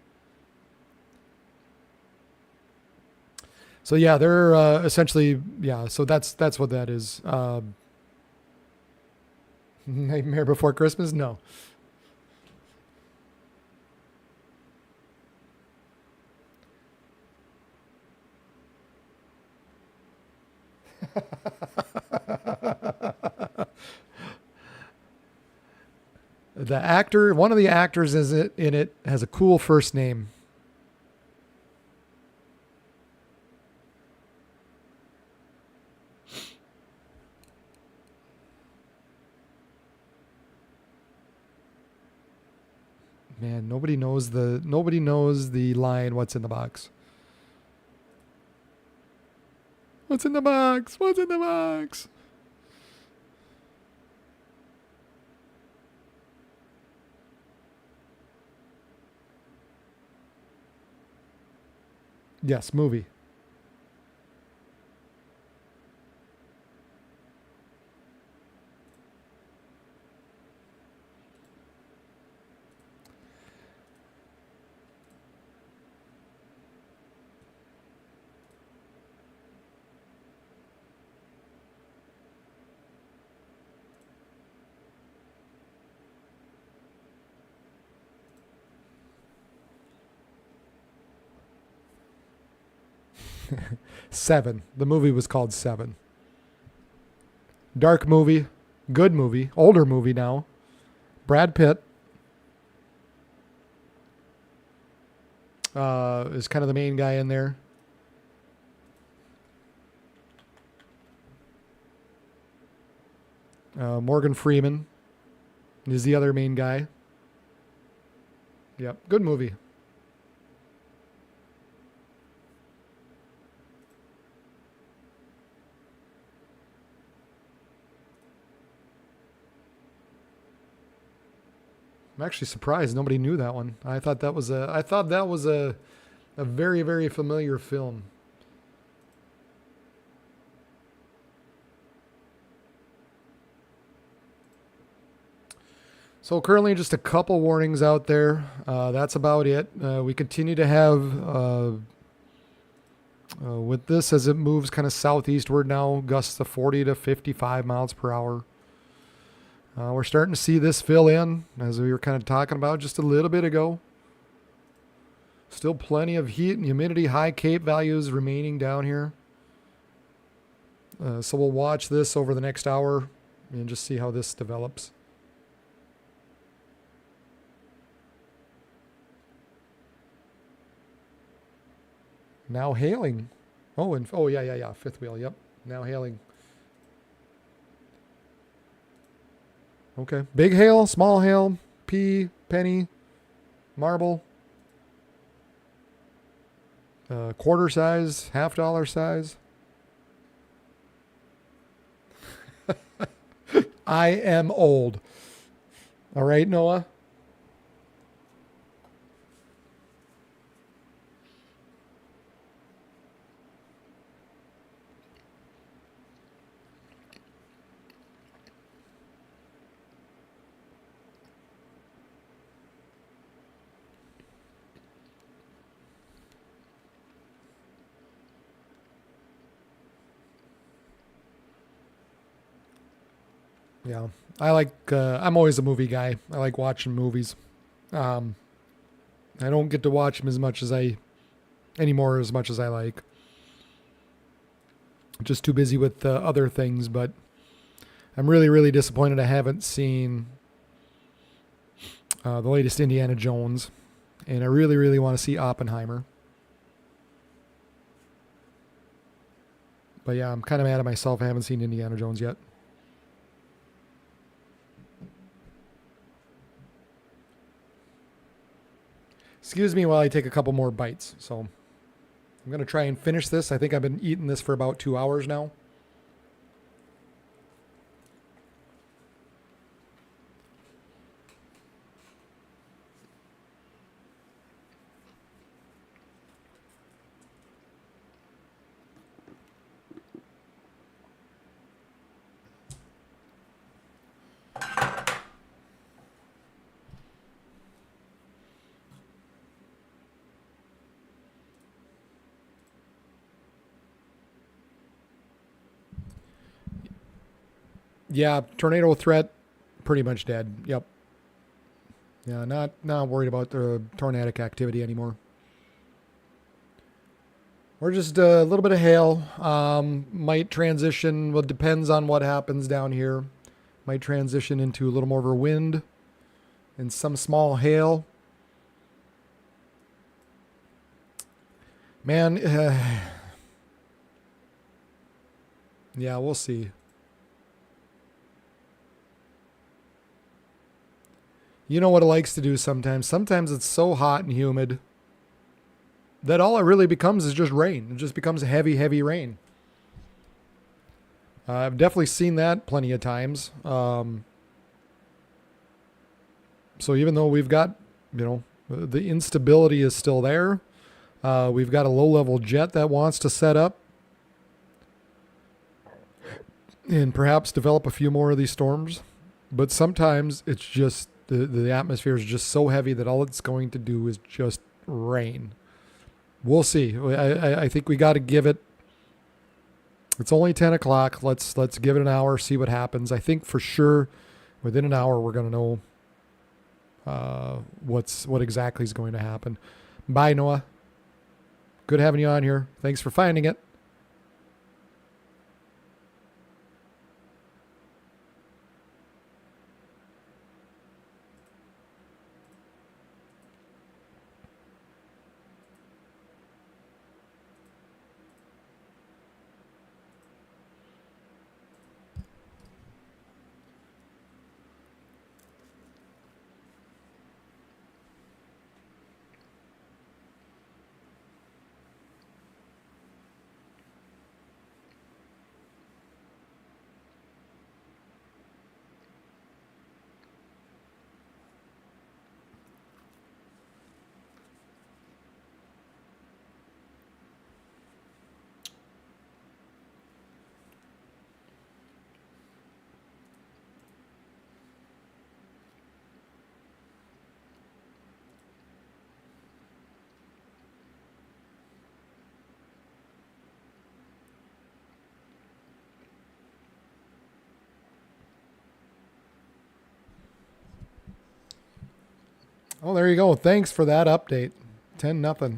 So yeah, they're essentially, yeah, so that's what that is. Nightmare Before Christmas? No. The actor, one of the actors in it has a cool first name. Man, nobody knows the line, what's in the box. What's in the box? What's in the box? Yes, movie. Seven. The movie was called Seven. Dark movie. Good movie. Older movie now. Brad Pitt is kind of the main guy in there. Morgan Freeman is the other main guy. Yep. Good movie. I'm actually surprised nobody knew that one. I thought that was a very, very familiar film. So currently just a couple warnings out there. That's about it. We continue to have, with this as it moves kind of southeastward now, gusts of 40 to 55 miles per hour. We're starting to see this fill in, as we were kind of talking about just a little bit ago. Still plenty of heat and humidity, high Cape values remaining down here. So we'll watch this over the next hour and just see how this develops. Now hailing. Oh, yeah. Fifth wheel. Yep. Now hailing. Okay. Big hail, small hail, pea, penny, marble, quarter size, $half size. I am old. All right, Noah. Yeah, I like. I'm always a movie guy. I like watching movies. I don't get to watch them as much as I like. Just too busy with other things. But I'm really, really disappointed I haven't seen the latest Indiana Jones, and I really, really want to see Oppenheimer. But yeah, I'm kind of mad at myself. I haven't seen Indiana Jones yet. Excuse me while I take a couple more bites. So I'm going to try and finish this. I think I've been eating this for about 2 hours now. Yeah, tornado threat, pretty much dead. Yep. Yeah, not worried about the tornadic activity anymore. We're just a little bit of hail. Might transition. Well, depends on what happens down here. Might transition into a little more of a wind and some small hail. Man, yeah, we'll see. You know what it likes to do sometimes? Sometimes it's so hot and humid that all it really becomes is just rain. It just becomes heavy, heavy rain. I've definitely seen that plenty of times. So even though we've got, the instability is still there, we've got a low-level jet that wants to set up and perhaps develop a few more of these storms. But sometimes it's just the atmosphere is just so heavy that all it's going to do is just rain. We'll see. I think we got to give it. It's only 10 o'clock. Let's give it an hour, see what happens. I think for sure within an hour we're going to know what exactly is going to happen. Bye, Noah. Good having you on here. Thanks for finding it. Oh, there you go. Thanks for that update. 10-0.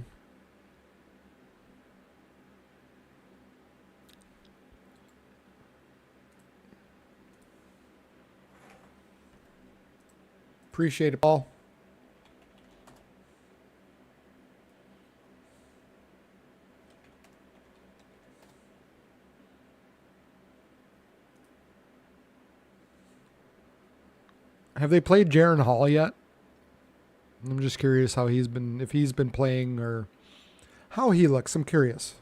Appreciate it, Paul. Have they played Jaron Hall yet? I'm just curious how he's been, if he's been playing or how he looks. I'm curious.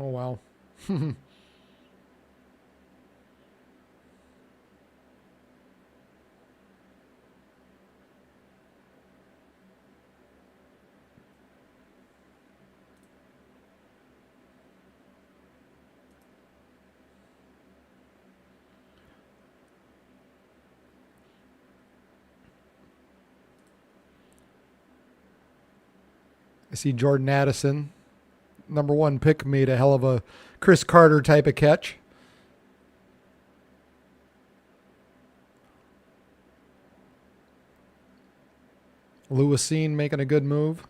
Oh, wow. I see Jordan Addison, number 1 pick, made a hell of a Chris Carter type of catch. Lewisine making a good move.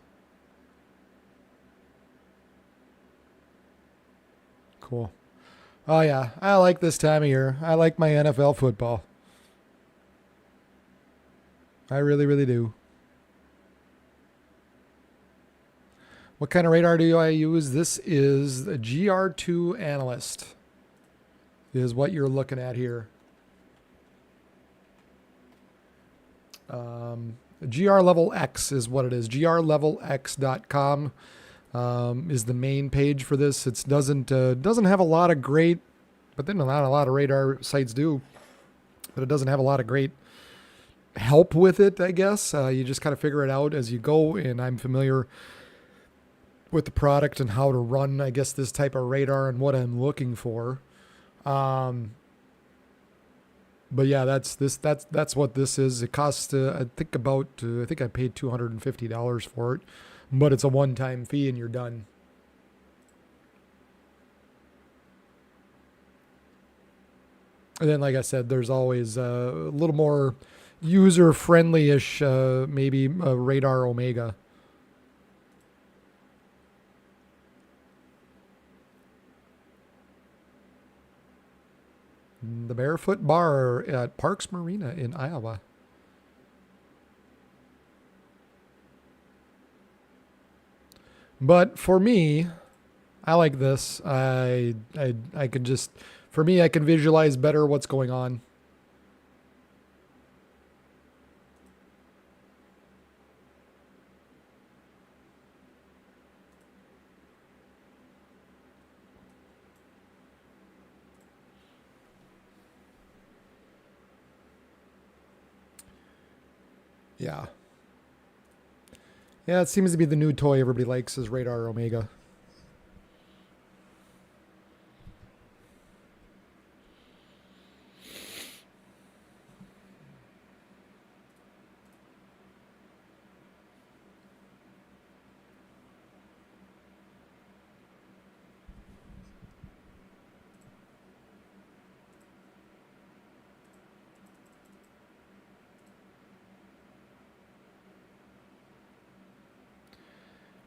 Cool. Oh, yeah. I like this time of year. I like my NFL football. I really, really do. What kind of radar do I use? This is the GR2 Analyst, is what you're looking at here. GR Level X is what it is. grlevelx.com is the main page for this. It doesn't have a lot of great, but then not a lot of radar sites do, but it doesn't have a lot of great help with it, I guess. You just kind of figure it out as you go, and I'm familiar with the product and how to run, I guess, this type of radar and what I'm looking for. But yeah, that's what this is. It costs, I think I paid $250 for it, but it's a one-time fee and you're done. And then, like I said, there's always a little more user-friendly-ish, maybe Radar Omega. The Barefoot Bar at Parks Marina in Iowa. But for me, I like this. I can just, for me, I can visualize better what's going on. Yeah. Yeah, it seems to be the new toy everybody likes is Radar Omega.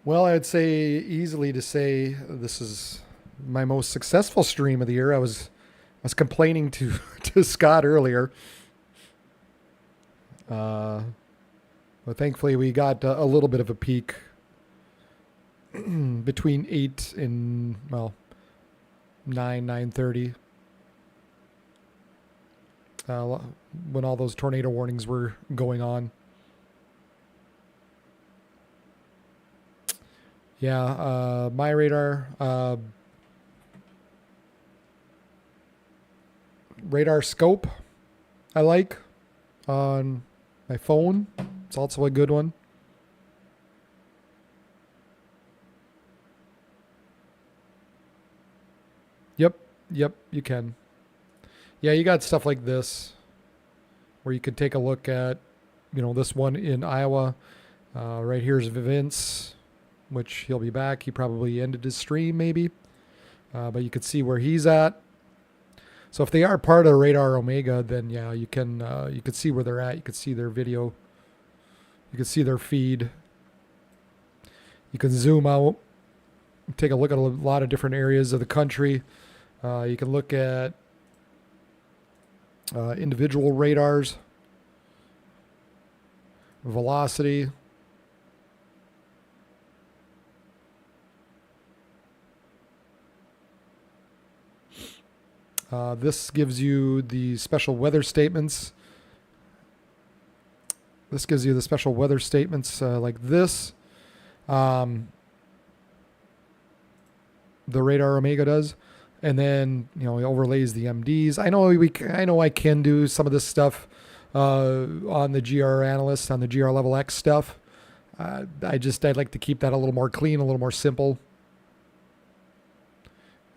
Well, I'd say easily to say this is my most successful stream of the year. I was complaining to to Scott earlier, but thankfully we got a little bit of a peak between 8 and, well, 9:30, when all those tornado warnings were going on. Yeah, my radar, radar scope, I like on My phone, it's also a good one. Yep, yep, you can. Yeah, you got stuff like this where you could take a look at, this one in Iowa. Right here's Vince, which he'll be back. He probably ended his stream maybe, but you could see where he's at. So if they are part of Radar Omega, then yeah, you could see where they're at. You could see their video. You can see their feed. You can zoom out, take a look at a lot of different areas of the country. You can look at individual radars, velocity. This gives you the special weather statements. This gives you the special weather statements like this. The Radar Omega does. And then, it overlays the MDs. I know I can do some of this stuff on the GR analyst, on the GR level X stuff. I'd like to keep that a little more clean, a little more simple.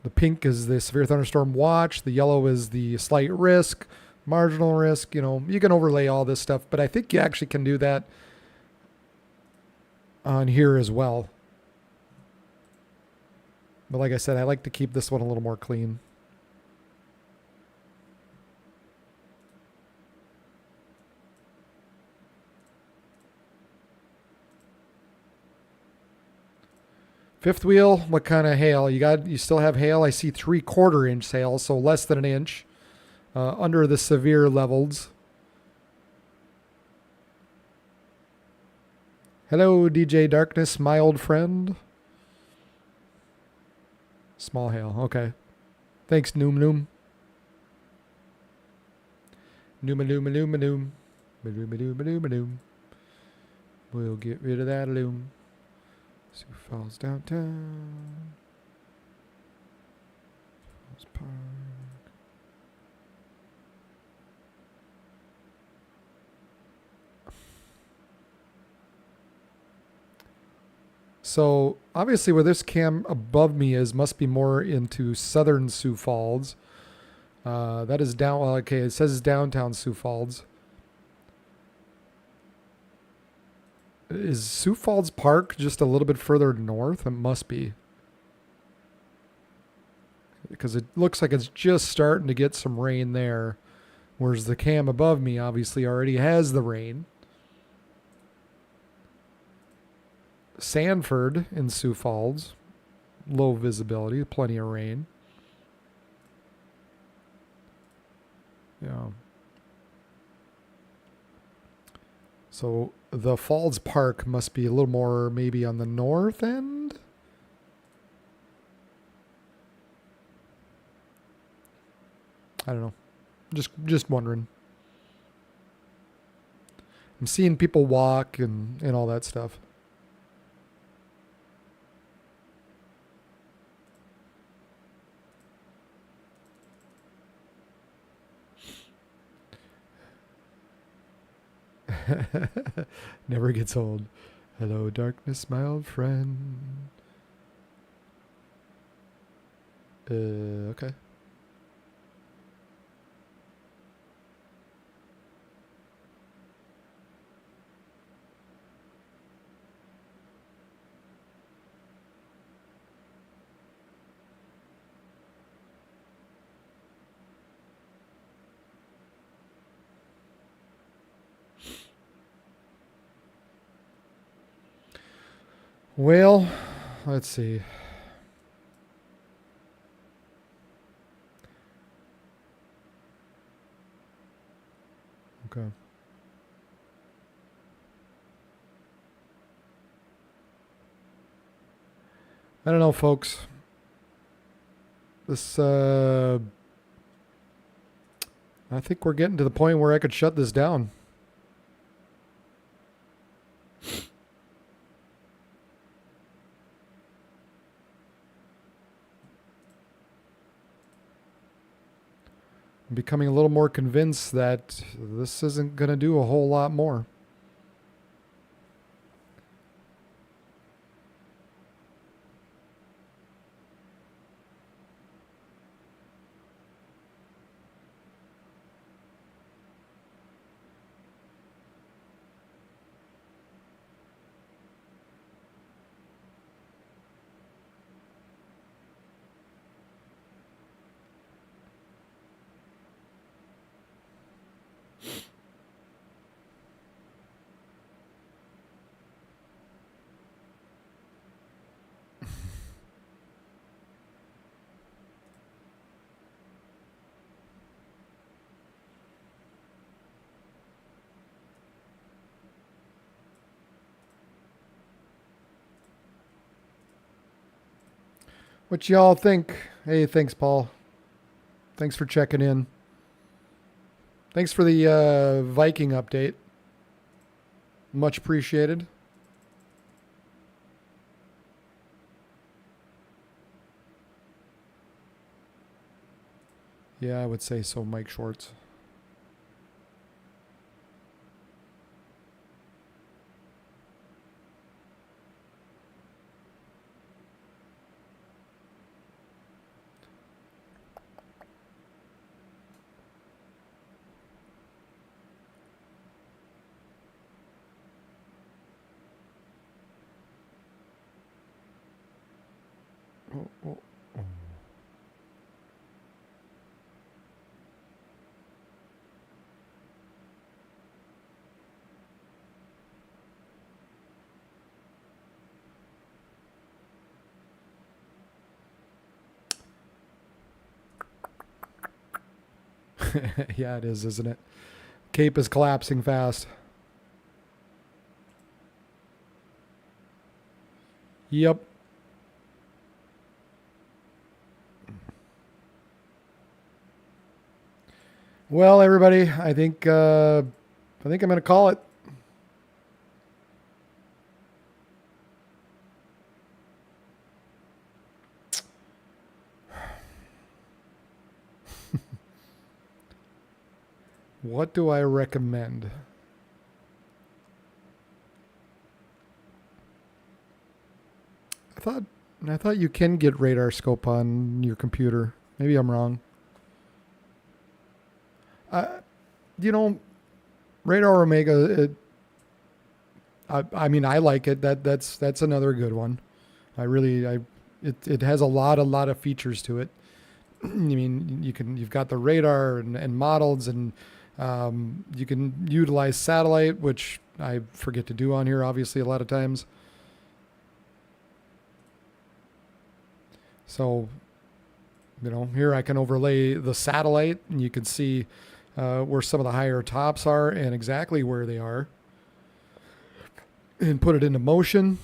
The pink is the severe thunderstorm watch. The yellow is the slight risk, marginal risk. You can overlay all this stuff, but I think you actually can do that on here as well. But like I said, I like to keep this one a little more clean. Fifth wheel, what kind of hail? You still have hail. I see 3/4 inch hail, so less than an inch. Under the severe levels. Hello, DJ Darkness, my old friend. Small hail, okay. Thanks, Noom Noom. Noom Noom Noom Noom. Noom Noom Noom Noom. We'll get rid of that loom. Sioux Falls downtown. Falls Park. So obviously where this cam above me is must be more into southern Sioux Falls. That is down. Well, okay, it says downtown Sioux Falls. Is Sioux Falls Park just a little bit further north? It must be. Because it looks like it's just starting to get some rain there. Whereas the cam above me obviously already has the rain. Sanford in Sioux Falls. Low visibility, plenty of rain. Yeah. So the Falls Park must be a little more maybe on the north end. I don't know. Just wondering. I'm seeing people walk and all that stuff. Never gets old. Hello, darkness, my old friend. Okay. Well, let's see. Okay. I don't know, folks. This, I think we're getting to the point where I could shut this down. I'm becoming a little more convinced that this isn't going to do a whole lot more. What y'all think? Hey, thanks, Paul. Thanks for checking in. Thanks for the Viking update. Much appreciated. Yeah, I would say so, Mike Schwartz. Oh, oh, oh. Yeah, it is, isn't it? Cape is collapsing fast. Yep. Well, everybody, I think I'm going to call it. What do I recommend? I thought you can get radar scope on your computer. Maybe I'm wrong. You know, Radar Omega. I mean, I like it. That's another good one. It has a lot of features to it. I mean, you've got the radar and models, and you can utilize satellite, which I forget to do on here, obviously, a lot of times. So, you know, here I can overlay the satellite, and you can see where some of the higher tops are and exactly where they are, and put it into motion.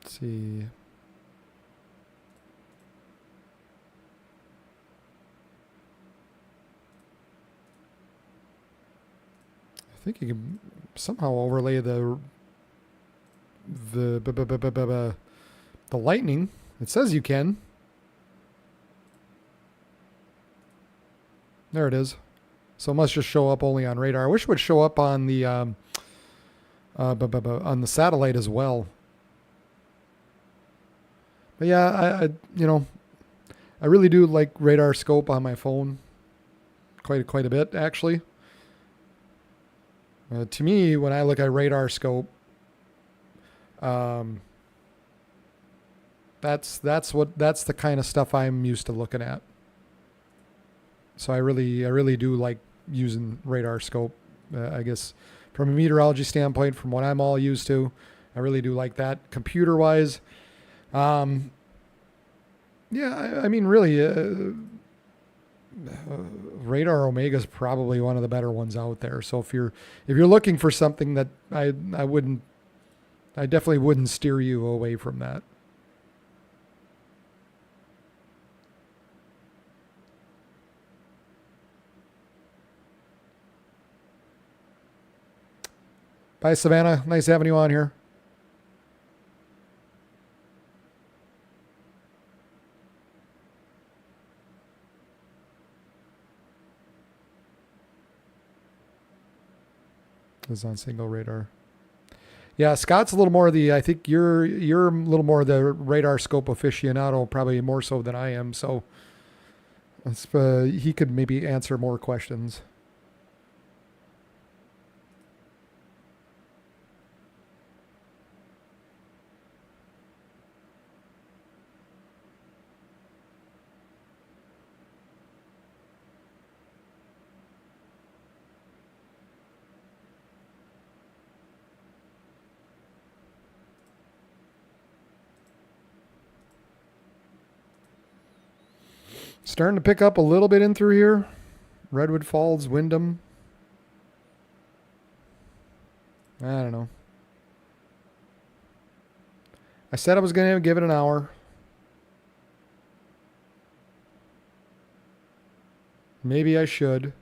Let's see. I think you can somehow overlay the lightning. It says you can. There it is. So it must just show up only on radar. I wish it would show up on the on the satellite as well. But yeah, I really do like radar scope on my phone. Quite a bit, actually. To me, when I look at radar scope, that's the kind of stuff I'm used to looking at. So I really do like using radar scope. I guess from a meteorology standpoint, from what I'm all used to, I really do like that. Computer wise, yeah, I mean, really, Radar Omega is probably one of the better ones out there. So if you're looking for something that I definitely wouldn't steer you away from that. Bye, Savannah. Nice having you on here. is on single radar. Yeah, Scott's a little more the. I think you're a little more the radar scope aficionado, probably more so than I am. So he could maybe answer more questions. Starting to pick up a little bit in through here. Redwood Falls, Wyndham. I don't know. I said I was going to give it an hour. Maybe I should.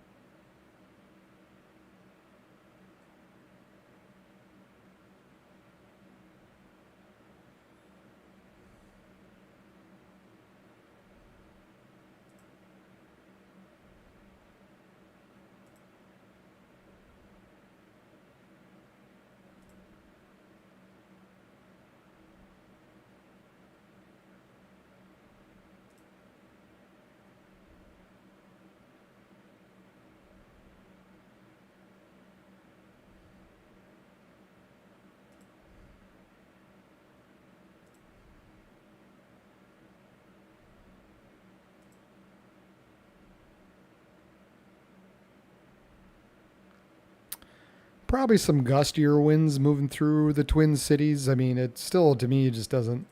Probably some gustier winds moving through the Twin Cities. I mean, it still, to me, just doesn't.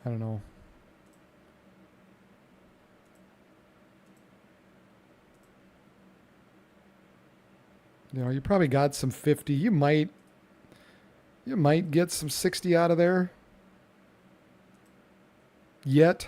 I don't know. You know, you probably got some 50. You might get some 60 out of there. Yet.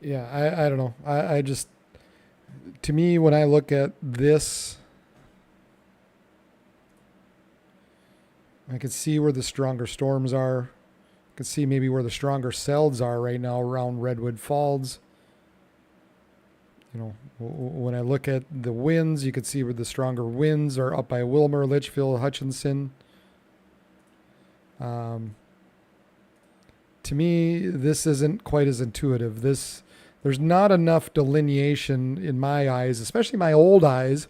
Yeah, I don't know. I just, to me, when I look at this, I can see where the stronger storms are. I can see maybe where the stronger cells are right now around Redwood Falls. You know, when I look at the winds, you can see where the stronger winds are up by Wilmer, Litchfield, Hutchinson. To me, this isn't quite as intuitive. There's not enough delineation in my eyes, especially my old eyes,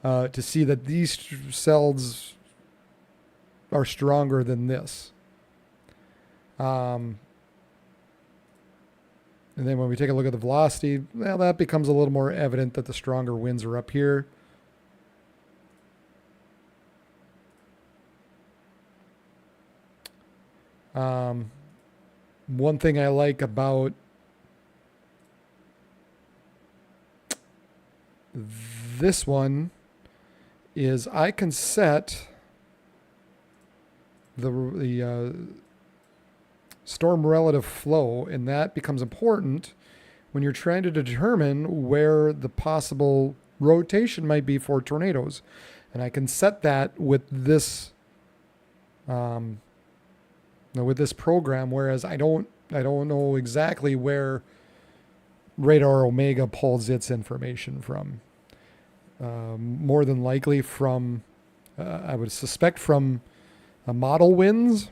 to see that these cells are stronger than this. And then when we take a look at the velocity, well, that becomes a little more evident that the stronger winds are up here. One thing I like about this one is I can set the storm relative flow, and that becomes important when you're trying to determine where the possible rotation might be for tornadoes. And I can set that with this program, whereas I don't know exactly where Radar Omega pulls its information from. More than likely from, I would suspect from model wins.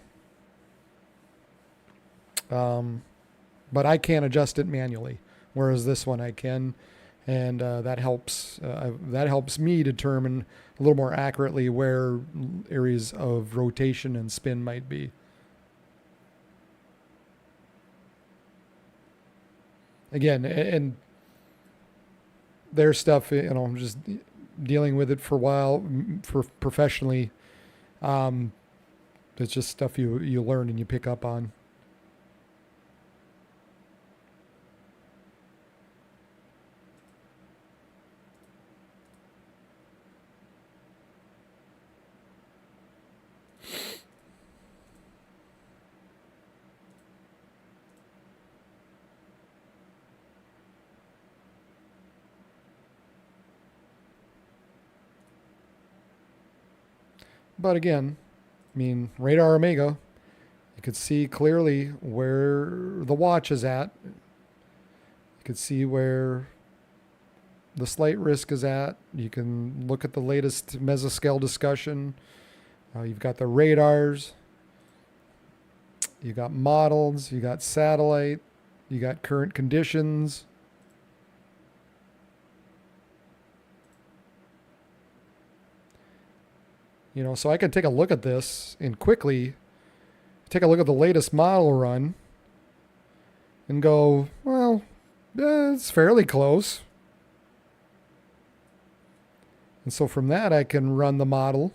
But I can't adjust it manually, whereas this one I can, and that helps me determine a little more accurately where areas of rotation and spin might be. Again, and there's stuff, just dealing with it for a while, for professionally. It's just stuff you learn and you pick up on. But again, Radar Omega, you could see clearly where the watch is at. You could see where the slight risk is at. You can look at the latest mesoscale discussion. You've got the radars. You got models. You got satellite. You got current conditions. So I can take a look at this and quickly take a look at the latest model run and go, well, it's fairly close. And so from that, I can run the model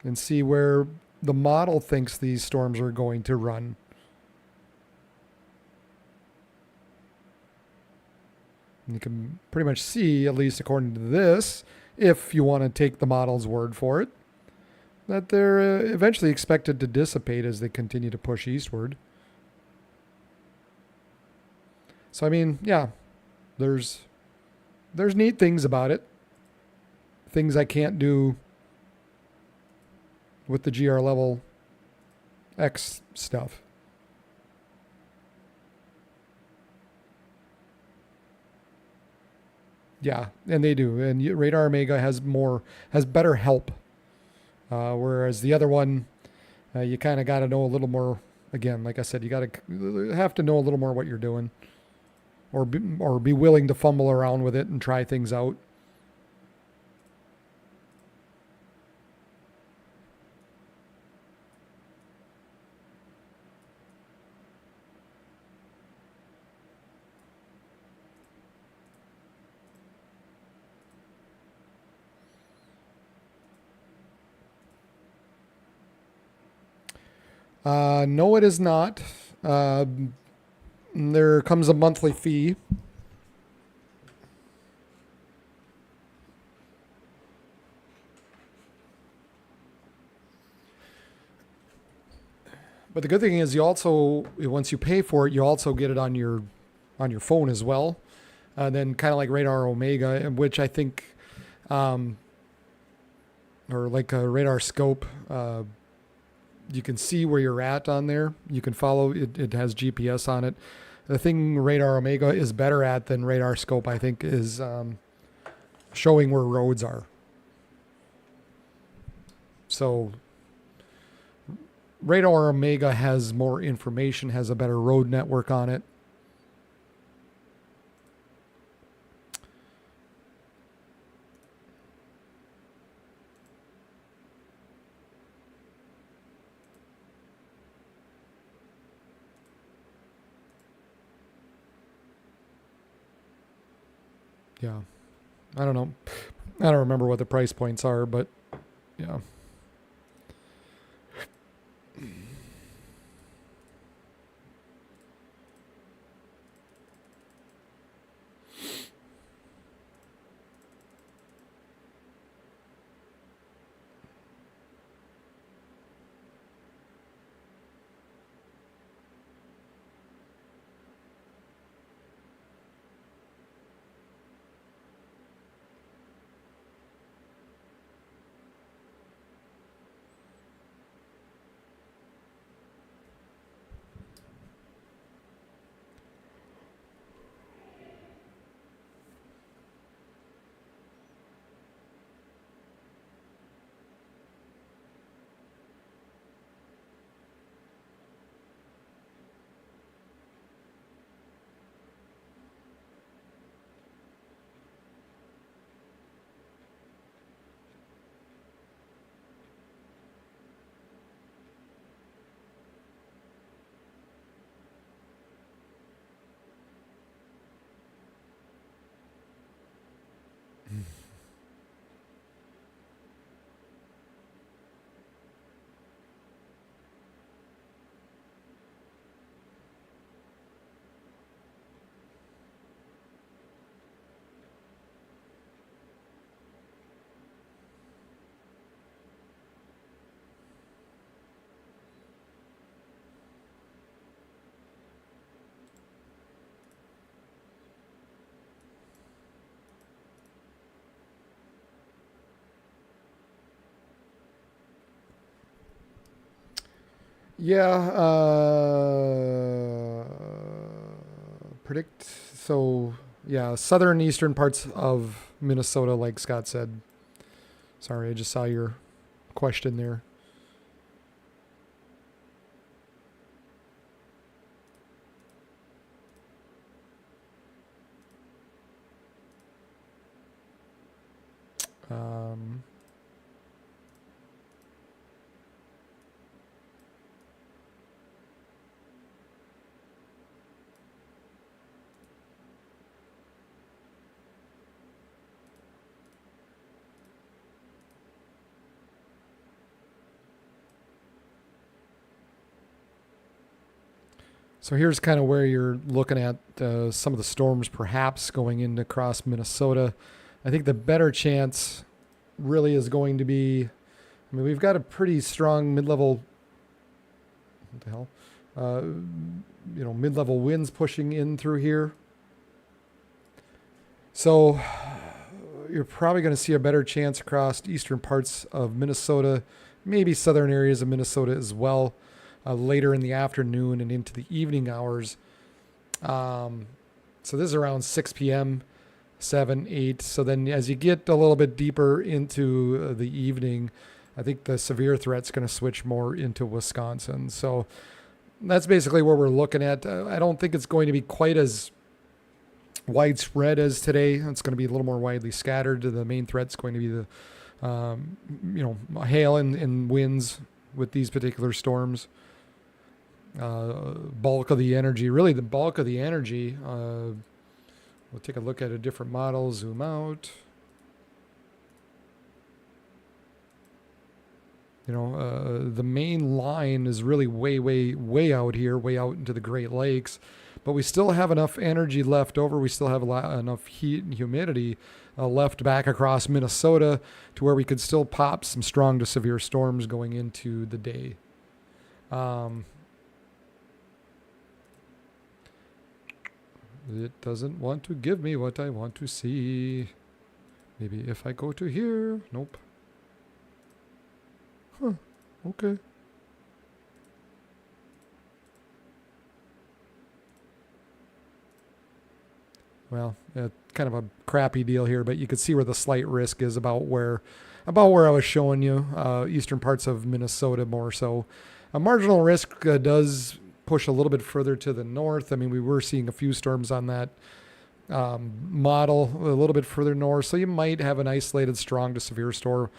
and see where the model thinks these storms are going to run. And you can pretty much see, at least according to this, if you want to take the model's word for it, that they're eventually expected to dissipate as they continue to push eastward. So yeah, there's neat things about it. Things I can't do with the GR level X stuff. Yeah, and they do. And Radar Omega has better help, whereas the other one, you kind of got to know a little more. Again, like I said, you have to know a little more what you're doing, or be willing to fumble around with it and try things out. No, it is not. There comes a monthly fee. But the good thing is, you also, once you pay for it, you also get it on your phone as well. Then kind of like Radar Omega, which I think, or like a radar scope. You can see where you're at on there. You can follow it. It has GPS on it. The thing Radar Omega is better at than Radar Scope, I think, is showing where roads are. So Radar Omega has more information, has a better road network on it. Yeah. I don't know. I don't remember what the price points are, but yeah. Yeah. Predict. So, yeah, southern eastern parts of Minnesota, like Scott said. Sorry, I just saw your question there. Um, So here's kind of where you're looking at some of the storms perhaps going in across Minnesota. I think the better chance really is going to be, I mean, we've got a pretty strong mid-level, what the hell, mid-level winds pushing in through here. So you're probably going to see a better chance across eastern parts of Minnesota, maybe southern areas of Minnesota as well. Later in the afternoon and into the evening hours. So this is around 6 p.m., 7, 8. So then as you get a little bit deeper into the evening, I think the severe threat's going to switch more into Wisconsin. So that's basically where we're looking at. I don't think it's going to be quite as widespread as today. It's going to be a little more widely scattered. The main threat's going to be the, hail and winds with these particular storms. Bulk of the energy, really the bulk of the energy. We'll take a look at a different model, zoom out. The main line is really way out here, way out into the Great Lakes, but we still have enough energy left over. We still have enough heat and humidity left back across Minnesota to where we could still pop some strong to severe storms going into the day. It doesn't want to give me what I want to see. Maybe if I go to here. Nope. Huh. Okay. Well, kind of a crappy deal here, but you can see where the slight risk is about where I was showing you. Eastern parts of Minnesota more so. A marginal risk does push a little bit further to the north. I mean, we were seeing a few storms on that model a little bit further north, so you might have an isolated strong to severe storm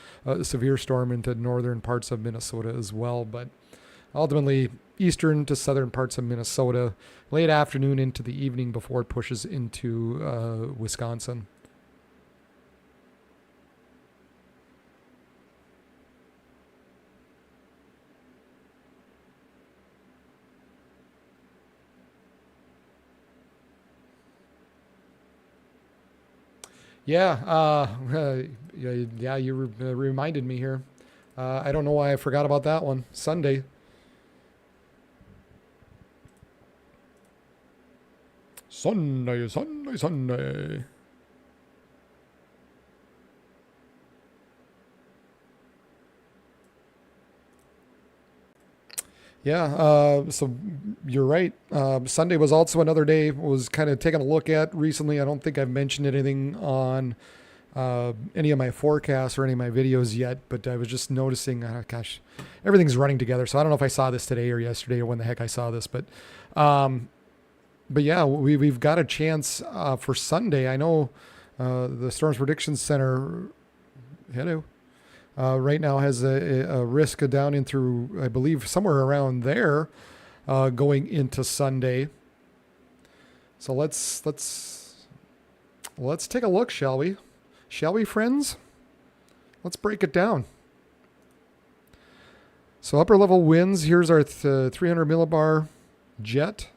into northern parts of Minnesota as well. But ultimately, eastern to southern parts of Minnesota, late afternoon into the evening before it pushes into Wisconsin. Yeah, you reminded me here. I don't know why I forgot about that one. Sunday. Sunday. Yeah, so you're right. Sunday was also another day. Was kind of taking a look at recently. I don't think I've mentioned anything on any of my forecasts or any of my videos yet, but I was just noticing. Gosh, everything's running together. So I don't know if I saw this today or yesterday or when the heck I saw this, but yeah, we've got a chance for Sunday. I know the Storms Prediction Center. Hello. Right now has a risk down in through, I believe, somewhere around there going into Sunday. So let's take a look, shall we? Shall we, friends? Let's break it down. So upper level winds, here's our 300 millibar jet.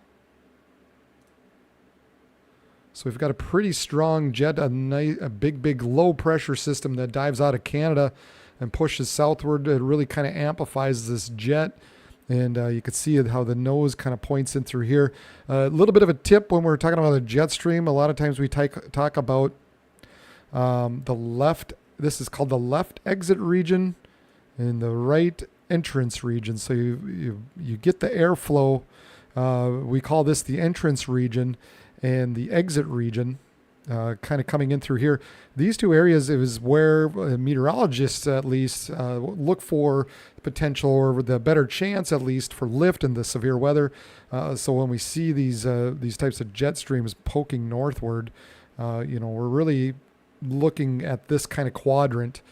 So we've got a pretty strong jet, a big low pressure system that dives out of Canada and pushes southward. It really kind of amplifies this jet. And you can see how the nose kind of points in through here. A little bit of a tip when we're talking about a jet stream. A lot of times we talk about the left. This is called the left exit region and the right entrance region. So you get the airflow. We call this the entrance region and the exit region. Kind of coming in through here. These two areas is where meteorologists at least look for potential or the better chance at least for lift in the severe weather. So when we see these types of jet streams poking northward, we're really looking at this kind of quadrant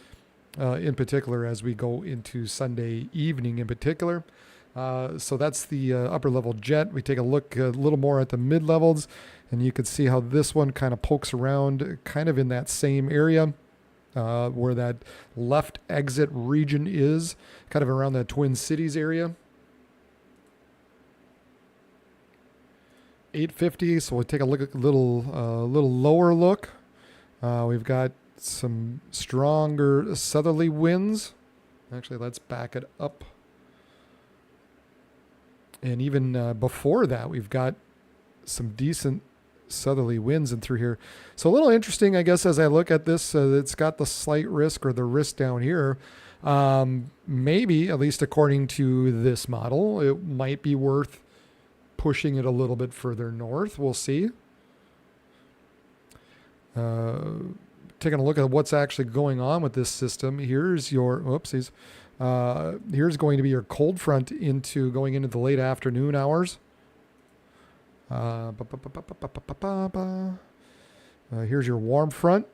in particular as we go into Sunday evening in particular. So that's the upper level jet. We take a look a little more at the mid levels, and you can see how this one kind of pokes around kind of in that same area where that left exit region is, kind of around the Twin Cities area. 850, so we'll take a look at a little lower look. We've got some stronger southerly winds. Actually, let's back it up. And even before that, we've got some decent southerly winds in through here. So a little interesting, I guess, as I look at this, it's got the slight risk or the risk down here. Maybe, at least according to this model, it might be worth pushing it a little bit further north. We'll see. Taking a look at what's actually going on with this system. Here's your, whoopsies. Here's going to be your cold front going into the late afternoon hours. Here's your warm front.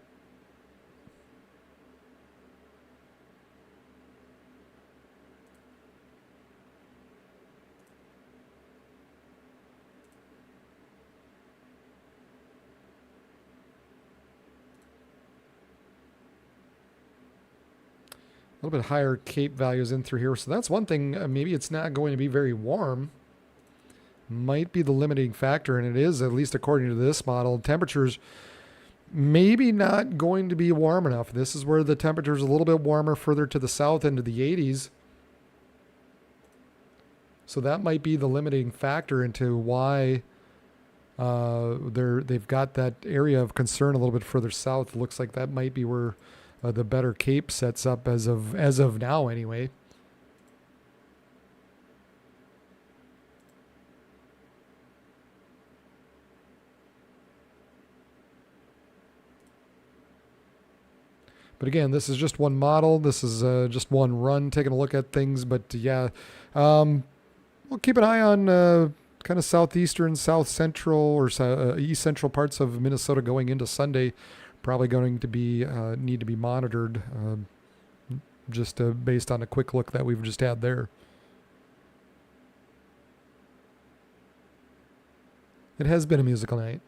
A little bit higher Cape values in through here. So that's one thing. Maybe it's not going to be very warm. Might be the limiting factor, and it is, at least according to this model. Temperatures maybe not going to be warm enough. This is where the temperature is a little bit warmer further to the south into the 80s. So that might be the limiting factor into why they've got that area of concern a little bit further south. Looks like that might be where the better Cape sets up as of now anyway. But again, this is just one model. This is just one run, taking a look at things. But yeah, we'll keep an eye on kind of southeastern, south central, or east central parts of Minnesota going into Sunday. Probably going to be need to be monitored, just based on a quick look that we've just had there. It has been a musical night.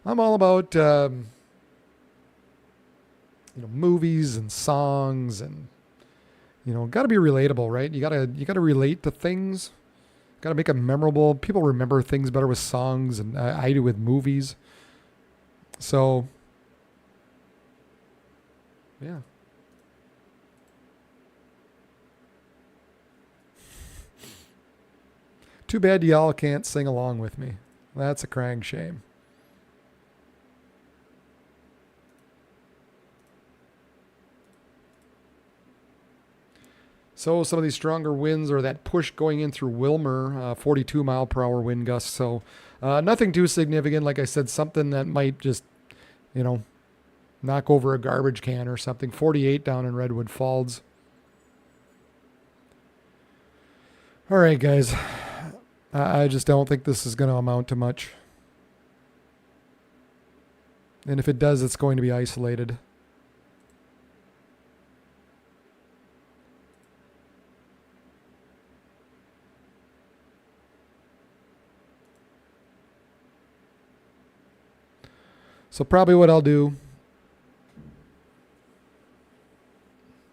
I'm all about movies and songs, and got to be relatable, right? You gotta relate to things. Got to make them memorable. People remember things better with songs, and I do with movies. So, yeah. Too bad y'all can't sing along with me. That's a crying shame. So some of these stronger winds, or that push going in through Wilmer, 42 mile per hour wind gusts. So nothing too significant. Like I said, something that might just, knock over a garbage can or something. 48 down in Redwood Falls. All right, guys. I just don't think this is going to amount to much. And if it does, it's going to be isolated. So probably what I'll do,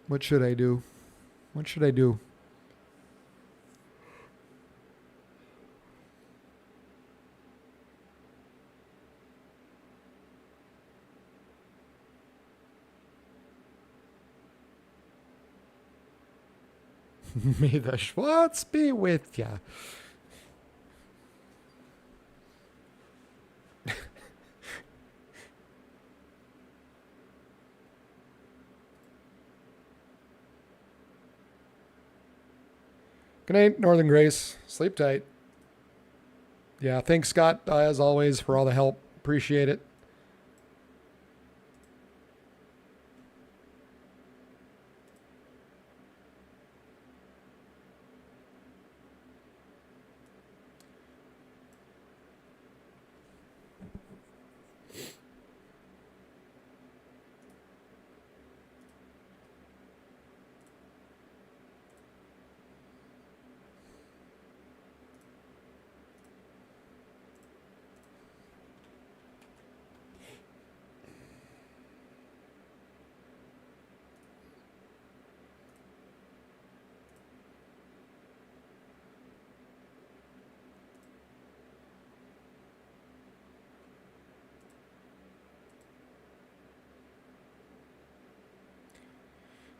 what should I do? What should I do? May the Schwartz be with ya. Good night, Northern Grace. Sleep tight. Yeah, thanks, Scott, as always, for all the help. Appreciate it.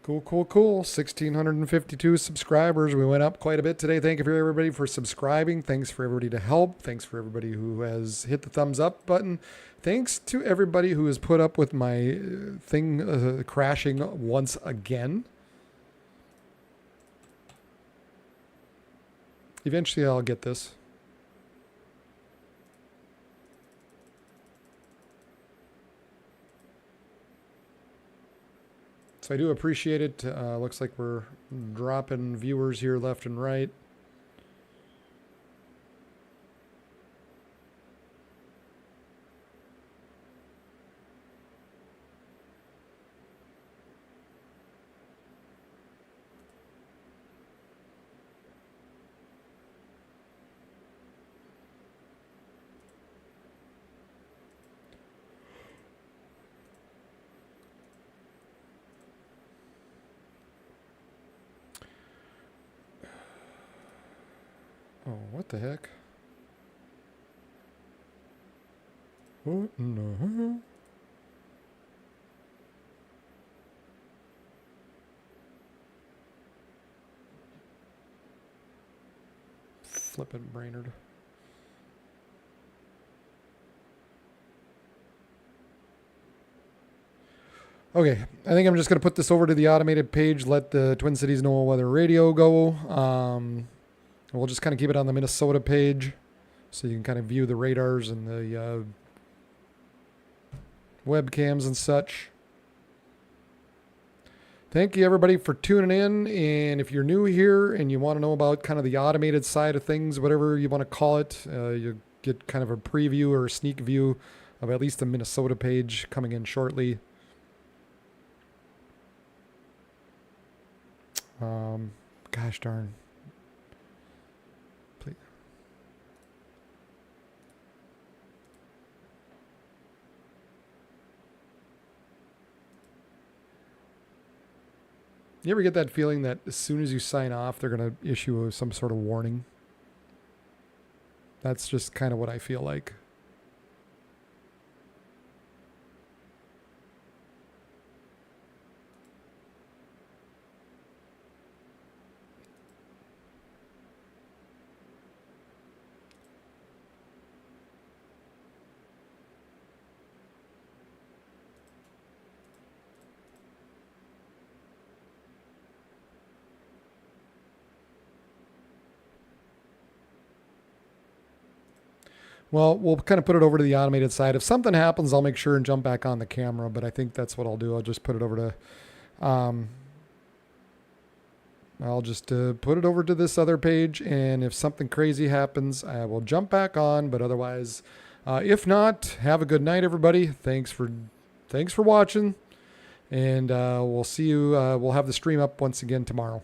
Cool, cool, cool. 1,652 subscribers. We went up quite a bit today. Thank you for everybody for subscribing. Thanks for everybody to help. Thanks for everybody who has hit the thumbs up button. Thanks to everybody who has put up with my thing crashing once again. Eventually I'll get this. So I do appreciate it. Looks like we're dropping viewers here left and right. Oh, what the heck? What in the hell? Flippin' Brainerd. Okay, I think I'm just going to put this over to the automated page, let the Twin Cities Know Weather Radio go. We'll just kind of keep it on the Minnesota page so you can kind of view the radars and the webcams and such. Thank you, everybody, for tuning in. And if you're new here and you want to know about kind of the automated side of things, whatever you want to call it, you get kind of a preview or a sneak view of at least the Minnesota page coming in shortly. Gosh darn. Please. You ever get that feeling that as soon as you sign off, they're going to issue some sort of warning? That's just kind of what I feel like. Well, we'll kind of put it over to the automated side. If something happens, I'll make sure and jump back on the camera, but I think that's what I'll do. I'll just put it over to, I'll just put it over to this other page, and if something crazy happens, I will jump back on, but otherwise, if not, have a good night, everybody. Thanks for watching, and we'll see you, we'll have the stream up once again tomorrow.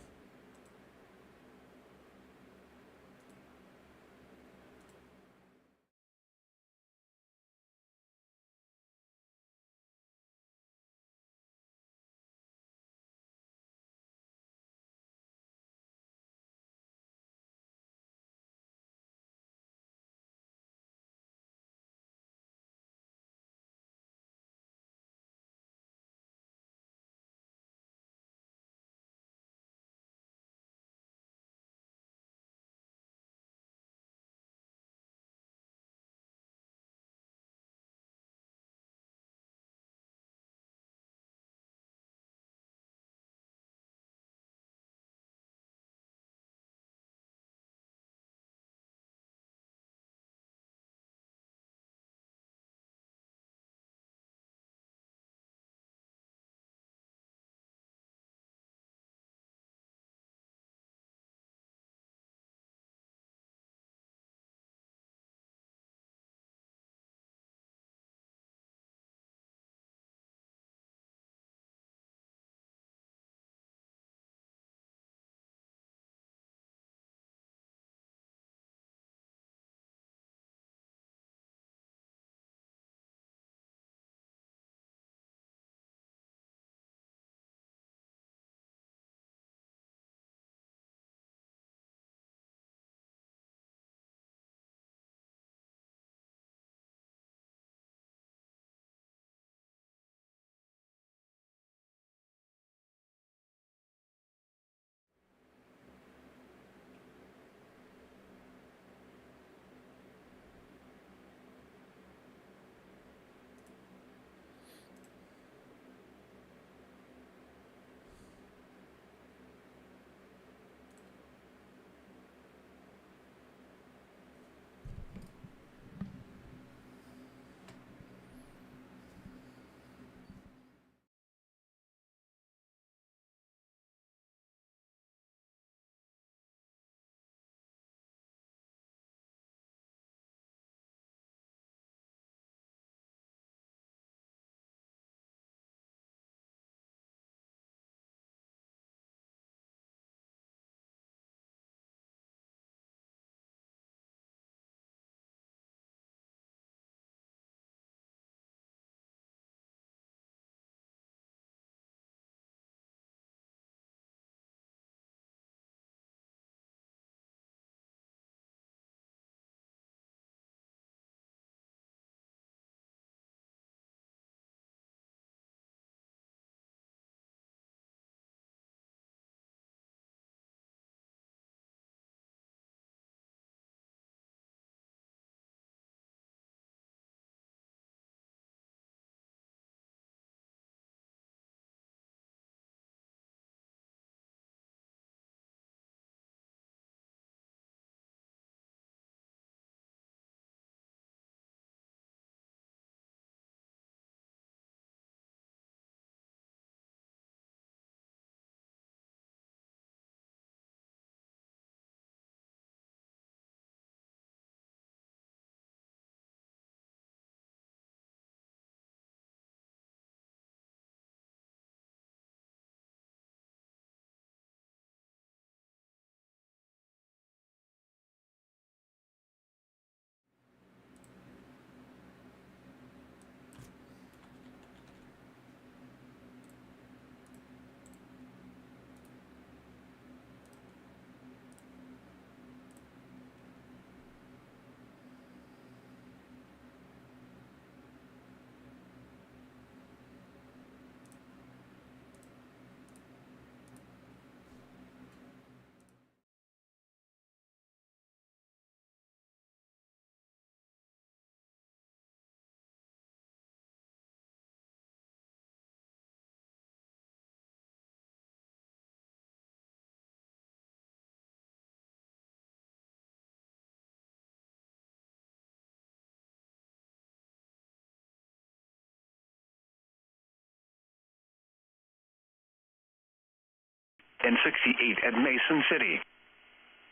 and 68 at Mason City.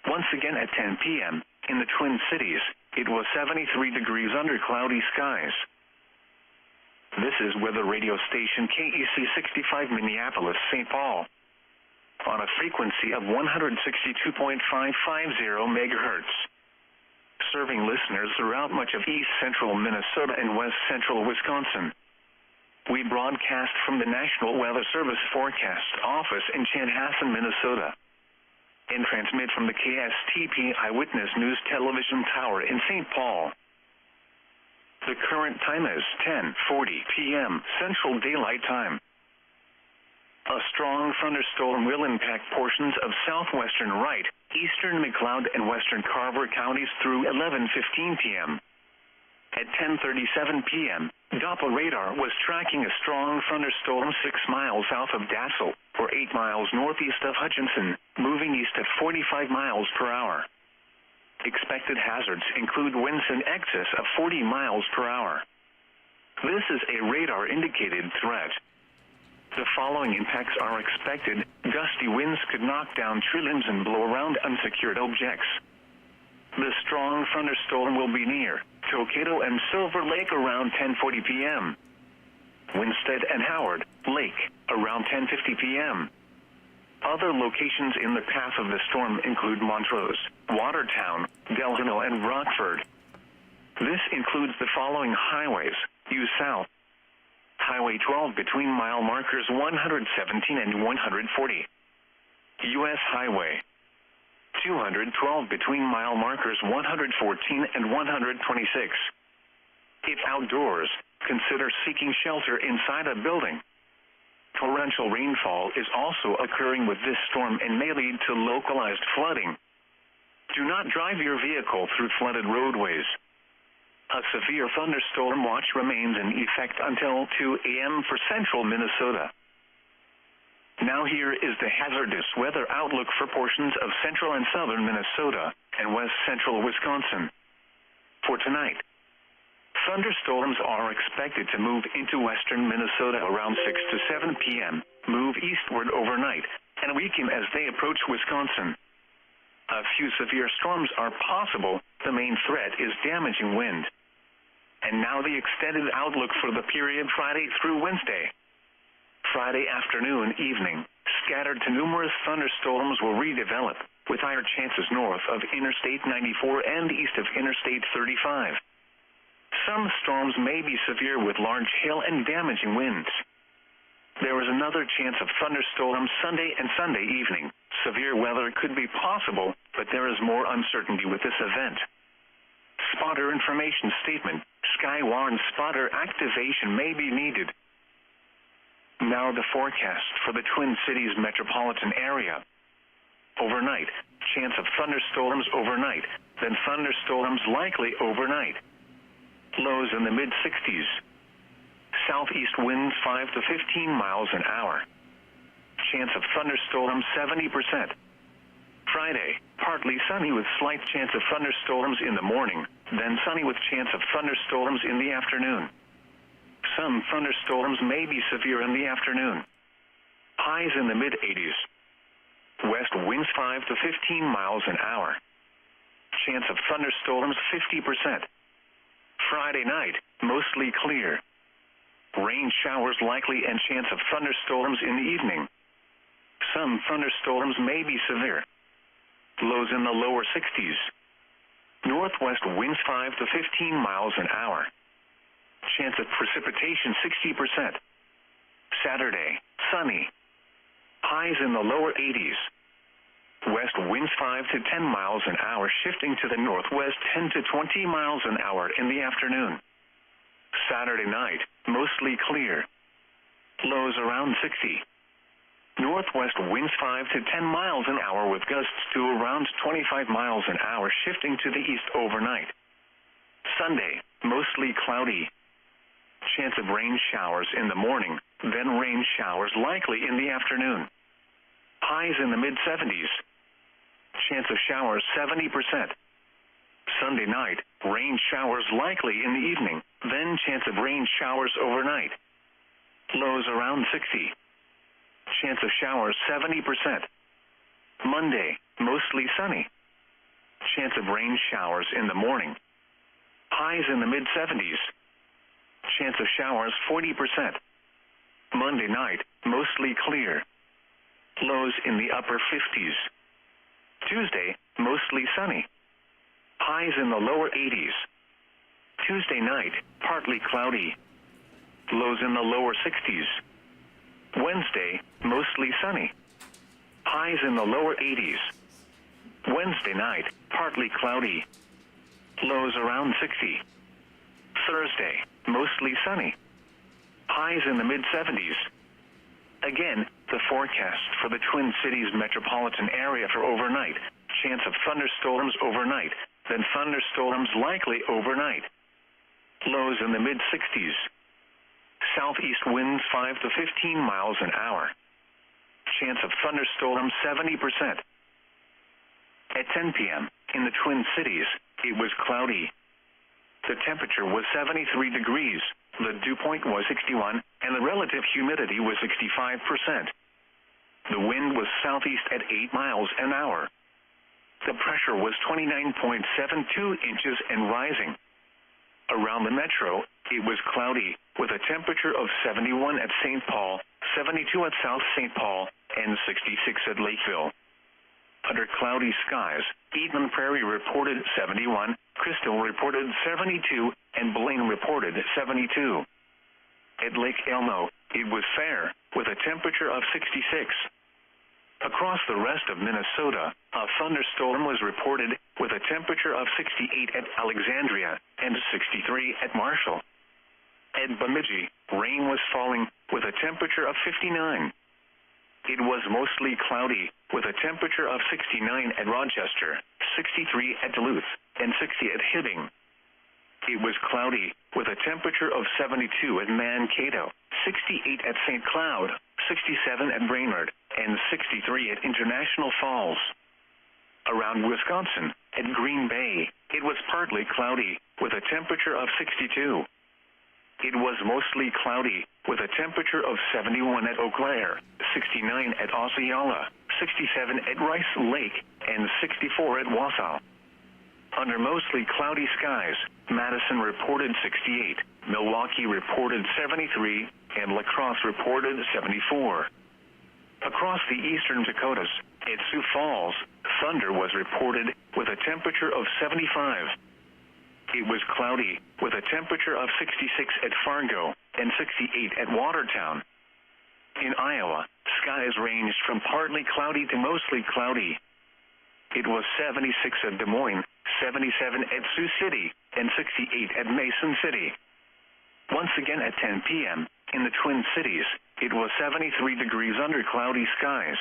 Once again at 10 p.m., in the Twin Cities, it was 73 degrees under cloudy skies. This is weather radio station KEC 65 Minneapolis, St. Paul, on a frequency of 162.550 megahertz, serving listeners throughout much of east central Minnesota and west central Wisconsin. We broadcast from the National Weather Service Forecast Office in Chanhassen, Minnesota, and transmit from the KSTP Eyewitness News Television Tower in St. Paul. The current time is 10:40 p.m. Central Daylight Time. A strong thunderstorm will impact portions of southwestern Wright, eastern McLeod, and western Carver counties through 11:15 p.m. At 10:37 p.m., Doppler radar was tracking a strong thunderstorm 6 miles south of Dassel, or 8 miles northeast of Hutchinson, moving east at 45 miles per hour. Expected hazards include winds in excess of 40 miles per hour. This is a radar-indicated threat. The following impacts are expected. Gusty winds could knock down tree limbs and blow around unsecured objects. The strong thunderstorm will be near Tokato and Silver Lake around 10:40 p.m. Winstead and Howard Lake around 10:50 p.m. Other locations in the path of the storm include Montrose, Watertown, Delano, and Rockford. This includes the following highways: U South, Highway 12 between mile markers 117 and 140, U.S. Highway 212 between mile markers 114 and 126. If outdoors, consider seeking shelter inside a building. Torrential rainfall is also occurring with this storm and may lead to localized flooding. Do not drive your vehicle through flooded roadways. A severe thunderstorm watch remains in effect until 2 a.m. for central Minnesota. Now here is the hazardous weather outlook for portions of central and southern Minnesota and west central Wisconsin. For tonight, thunderstorms are expected to move into western Minnesota around 6 to 7 p.m., move eastward overnight, and weaken as they approach Wisconsin. A few severe storms are possible. The main threat is damaging wind. And now the extended outlook for the period Friday through Wednesday. Friday afternoon, evening, scattered to numerous thunderstorms will redevelop, with higher chances north of Interstate 94 and east of Interstate 35. Some storms may be severe with large hail and damaging winds. There is another chance of thunderstorms Sunday and Sunday evening. Severe weather could be possible, but there is more uncertainty with this event. Spotter information statement: Skywarn spotter activation may be needed. Now the forecast for the Twin Cities metropolitan area. Overnight, chance of thunderstorms overnight, then thunderstorms likely overnight. Lows in the mid-60s. Southeast winds 5 to 15 miles an hour. Chance of thunderstorms 70%. Friday, partly sunny with slight chance of thunderstorms in the morning, then sunny with chance of thunderstorms in the afternoon. Some thunderstorms may be severe in the afternoon. Highs in the mid-80s. West winds 5 to 15 miles an hour. Chance of thunderstorms 50%. Friday night, mostly clear. Rain showers likely and chance of thunderstorms in the evening. Some thunderstorms may be severe. Lows in the lower 60s. Northwest winds 5 to 15 miles an hour. Chance of precipitation 60%. Saturday, sunny. Highs in the lower 80s. West winds 5 to 10 miles an hour, shifting to the northwest 10 to 20 miles an hour in the afternoon. Saturday night, mostly clear. Lows around 60. Northwest winds 5 to 10 miles an hour with gusts to around 25 miles an hour, shifting to the east overnight. Sunday, mostly cloudy. Chance of rain showers in the morning, then rain showers likely in the afternoon. Highs in the mid-70s. Chance of showers 70%. Sunday night, rain showers likely in the evening, then chance of rain showers overnight. Lows around 60. Chance of showers 70%. Monday, mostly sunny. Chance of rain showers in the morning. Highs in the mid-70s. Chance of showers 40%. Monday night, mostly clear. Lows in the upper 50s. Tuesday, mostly sunny. Highs in the lower 80s. Tuesday night, partly cloudy. Lows in the lower 60s. Wednesday, mostly sunny. Highs in the lower 80s. Wednesday night, partly cloudy. Lows around 60. Thursday, mostly sunny. Highs in the mid-70s. Again, the forecast for the Twin Cities metropolitan area for overnight. Chance of thunderstorms overnight, then thunderstorms likely overnight. Lows in the mid-60s. Southeast winds 5 to 15 miles an hour. Chance of thunderstorms 70%. At 10 p.m., in the Twin Cities, it was cloudy. The temperature was 73 degrees, the dew point was 61, and the relative humidity was 65%. The wind was southeast at 8 miles an hour. The pressure was 29.72 inches and rising. Around the metro, it was cloudy, with a temperature of 71 at St. Paul, 72 at South St. Paul, and 66 at Lakeville. Under cloudy skies, Eden Prairie reported 71, Crystal reported 72, and Blaine reported 72. At Lake Elmo, it was fair, with a temperature of 66. Across the rest of Minnesota, a thunderstorm was reported with a temperature of 68 at Alexandria and 63 at Marshall. At Bemidji, rain was falling with a temperature of 59. It was mostly cloudy with a temperature of 69 at Rochester, 63 at Duluth, and 60 at Hibbing. It was cloudy with a temperature of 72 at Mankato, 68 at St. Cloud, 67 at Brainerd, and 63 at International Falls. Around Wisconsin, at Green Bay, it was partly cloudy with a temperature of 62. It was mostly cloudy with a temperature of 71 at Eau Claire, 69 at Osceola, 67 at Rice Lake, and 64 at Wausau. Under mostly cloudy skies, Madison reported 68, Milwaukee reported 73, and La Crosse reported 74. Across the eastern Dakotas, at Sioux Falls, thunder was reported with a temperature of 75. It was cloudy with a temperature of 66 at Fargo and 68 at Watertown. In Iowa, skies ranged from partly cloudy to mostly cloudy. It was 76 at Des Moines, 77 at Sioux City, and 68 at Mason City. Once again at 10 p.m., in the Twin Cities, it was 73 degrees under cloudy skies.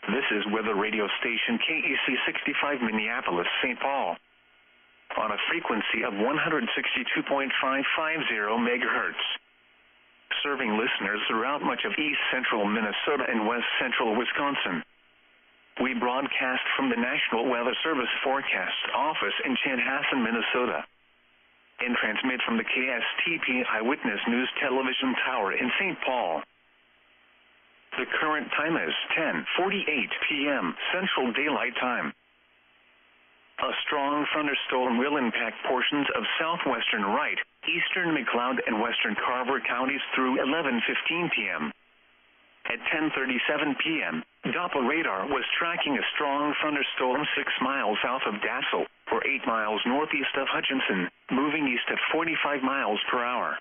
This is weather radio station KEC 65 Minneapolis, St. Paul. On a frequency of 162.550 megahertz. Serving listeners throughout much of east central Minnesota and west central Wisconsin. We broadcast from the National Weather Service Forecast Office in Chanhassen, Minnesota, and transmit from the KSTP Eyewitness News Television Tower in St. Paul. The current time is 10:48 p.m. Central Daylight Time. A strong thunderstorm will impact portions of southwestern Wright, eastern McLeod, and western Carver counties through 11:15 p.m. At 10:37 p.m., Doppler radar was tracking a strong thunderstorm 6 miles south of Dassel, or 8 miles northeast of Hutchinson, moving east at 45 miles per hour.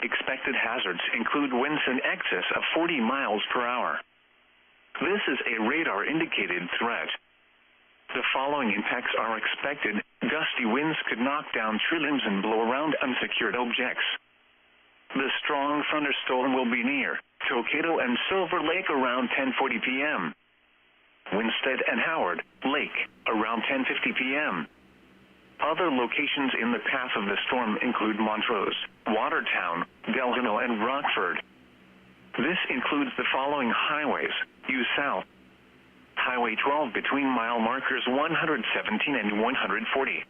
Expected hazards include winds in excess of 40 miles per hour. This is a radar-indicated threat. The following impacts are expected. Gusty winds could knock down tree limbs and blow around unsecured objects. The strong thunderstorm will be near Tokedo and Silver Lake around 10:40 p.m. Winstead and Howard Lake around 10:50 p.m. Other locations in the path of the storm include Montrose, Watertown, Delano, and Rockford. This includes the following highways: U South, Highway 12 between mile markers 117 and 140.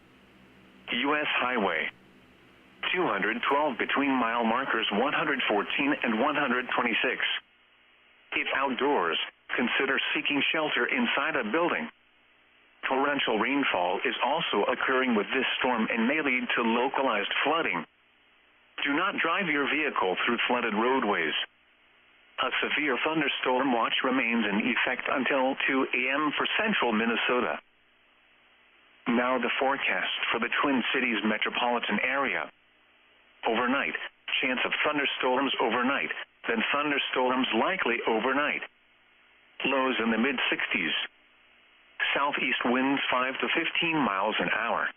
U.S. Highway 212 between mile markers 114 and 126. If outdoors, consider seeking shelter inside a building. Torrential rainfall is also occurring with this storm and may lead to localized flooding. Do not drive your vehicle through flooded roadways. A severe thunderstorm watch remains in effect until 2 a.m. for central Minnesota. Now the forecast for the Twin Cities metropolitan area. Overnight, chance of thunderstorms overnight, then thunderstorms likely overnight. Lows in the mid-60s. Southeast winds 5 to 15 miles an hour.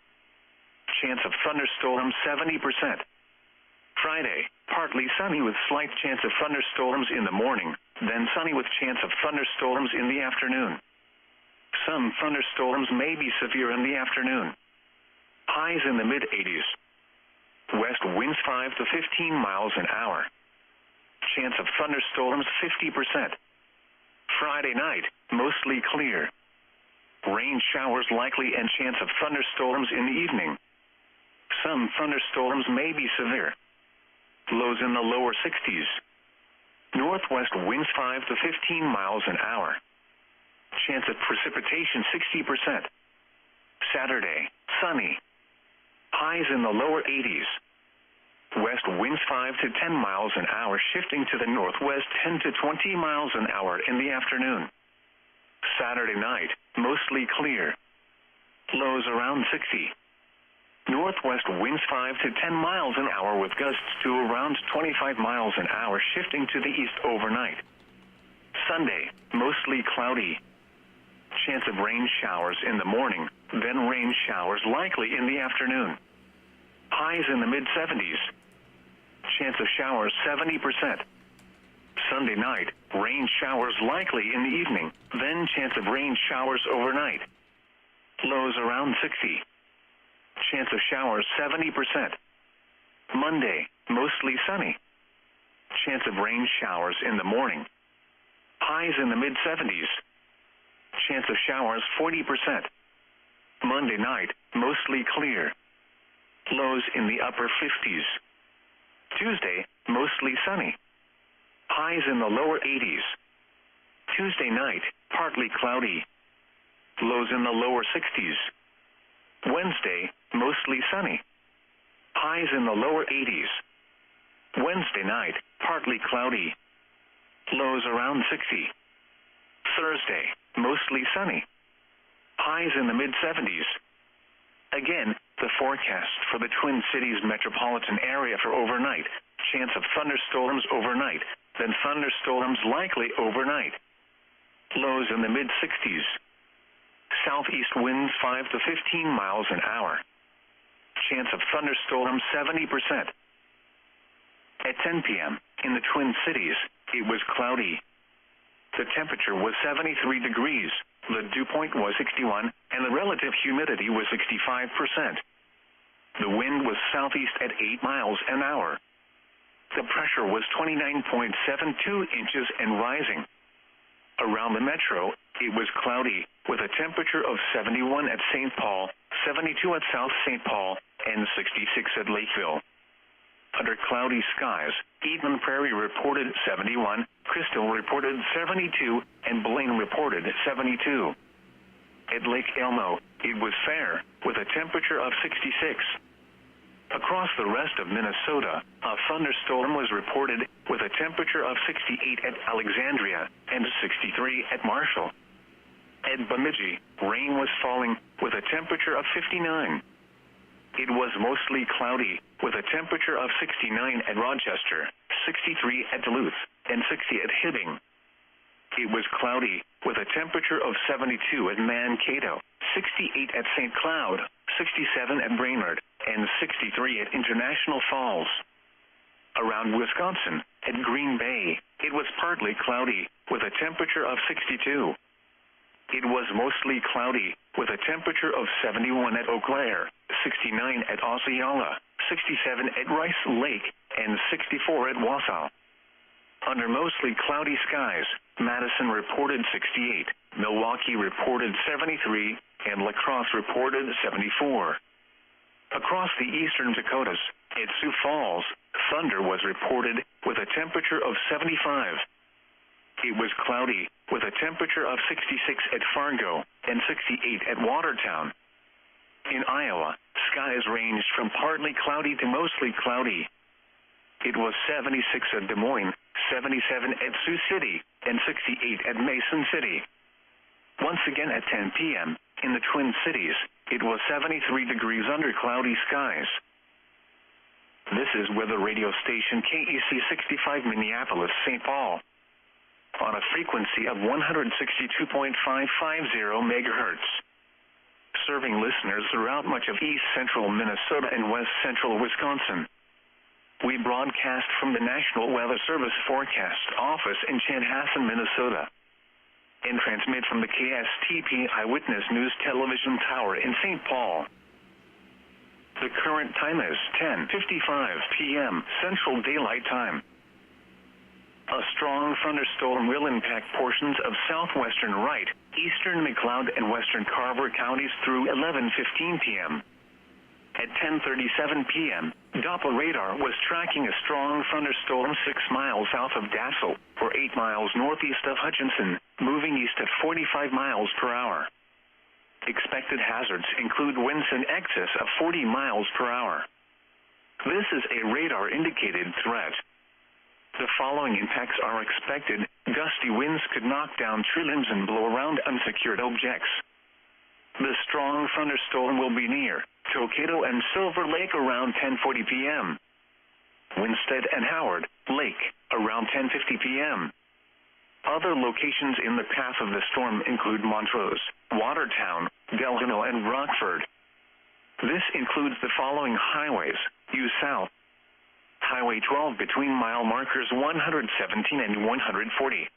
Chance of thunderstorms 70%. Friday, partly sunny with slight chance of thunderstorms in the morning, then sunny with chance of thunderstorms in the afternoon. Some thunderstorms may be severe in the afternoon. Highs in the mid-80s. West winds 5 to 15 miles an hour. Chance of thunderstorms 50%. Friday night, mostly clear. Rain showers likely and chance of thunderstorms in the evening. Some thunderstorms may be severe. Lows in the lower 60s. Northwest winds 5 to 15 miles an hour. Chance of precipitation 60%. Saturday, sunny. Highs in the lower 80s. West winds 5 to 10 miles an hour, shifting to the northwest 10 to 20 miles an hour in the afternoon. Saturday night, mostly clear. Lows around 60. Northwest winds 5 to 10 miles an hour with gusts to around 25 miles an hour, shifting to the east overnight. Sunday, mostly cloudy. Chance of rain showers in the morning, then rain showers likely in the afternoon. Highs in the mid-70s. Chance of showers 70%. Sunday night, rain showers likely in the evening, then chance of rain showers overnight. Lows around 60. Chance of showers 70%. Monday, mostly sunny. Chance of rain showers in the morning. Highs in the mid-70s. Chance of showers 40%. Monday night, mostly clear. Lows in the upper 50s. Tuesday, mostly sunny. Highs in the lower 80s. Tuesday night, partly cloudy. Lows in the lower 60s. Wednesday, mostly sunny. Highs in the lower 80s. Wednesday night, partly cloudy. Lows around 60. Thursday, mostly sunny. Highs in the mid-70s. Again, the forecast for the Twin Cities metropolitan area for overnight. Chance of thunderstorms overnight, then thunderstorms likely overnight. Lows in the mid-60s. Southeast winds 5 to 15 miles an hour. Chance of thunderstorms 70%. At 10 p.m., in the Twin Cities, it was cloudy. The temperature was 73 degrees, the dew point was 61, and the relative humidity was 65%. The wind was southeast at 8 miles an hour. The pressure was 29.72 inches and rising. Around the metro, it was cloudy, with a temperature of 71 at St. Paul, 72 at South St. Paul, and 66 at Lakeville. Under cloudy skies, Eden Prairie reported 71, Crystal reported 72, and Blaine reported 72. At Lake Elmo, it was fair, with a temperature of 66. Across the rest of Minnesota, a thunderstorm was reported with a temperature of 68 at Alexandria and 63 at Marshall. At Bemidji, rain was falling with a temperature of 59. It was mostly cloudy with a temperature of 69 at Rochester, 63 at Duluth, and 60 at Hibbing. It was cloudy with a temperature of 72 at Mankato, 68 at St. Cloud, 67 at Brainerd, and 63 at International Falls. Around Wisconsin, at Green Bay, it was partly cloudy with a temperature of 62. It was mostly cloudy with a temperature of 71 at Eau Claire, 69 at Osceola, 67 at Rice Lake, and 64 at Wausau. Under mostly cloudy skies, Madison reported 68, Milwaukee reported 73, and La Crosse reported 74. Across the eastern Dakotas, at Sioux Falls, thunder was reported with a temperature of 75. it was cloudy, with a temperature of 66 at Fargo and 68 at Watertown. In Iowa, skies ranged from partly cloudy to mostly cloudy. It was 76 at Des Moines, 77 at Sioux City, and 68 at Mason City. Once again at 10 p.m., in the Twin Cities, it was 73 degrees under cloudy skies. This is weather radio station KEC 65 Minneapolis-St. Paul, on a frequency of 162.550 megahertz, serving listeners throughout much of east central Minnesota and west central Wisconsin. We broadcast from the National Weather Service Forecast Office in Chanhassen, Minnesota, and transmit from the KSTP Eyewitness News Television Tower in St. Paul. The current time is 10:55 p.m. Central Daylight Time. A strong thunderstorm will impact portions of southwestern Wright, eastern McLeod, and western Carver counties through 11:15 p.m. At 10:37 p.m., Doppler radar was tracking a strong thunderstorm 6 miles south of Dassel, or 8 miles northeast of Hutchinson, moving east at 45 miles per hour. Expected hazards include winds in excess of 40 miles per hour. This is a radar-indicated threat. The following impacts are expected. Gusty winds could knock down tree limbs and blow around unsecured objects. The strong thunderstorm will be near Tokedo and Silver Lake around 10:40 p.m. Winstead and Howard Lake around 10:50 p.m. Other locations in the path of the storm include Montrose, Watertown, Delano, and Rockford. This includes the following highways: U South, Highway 12 between mile markers 117 and 140,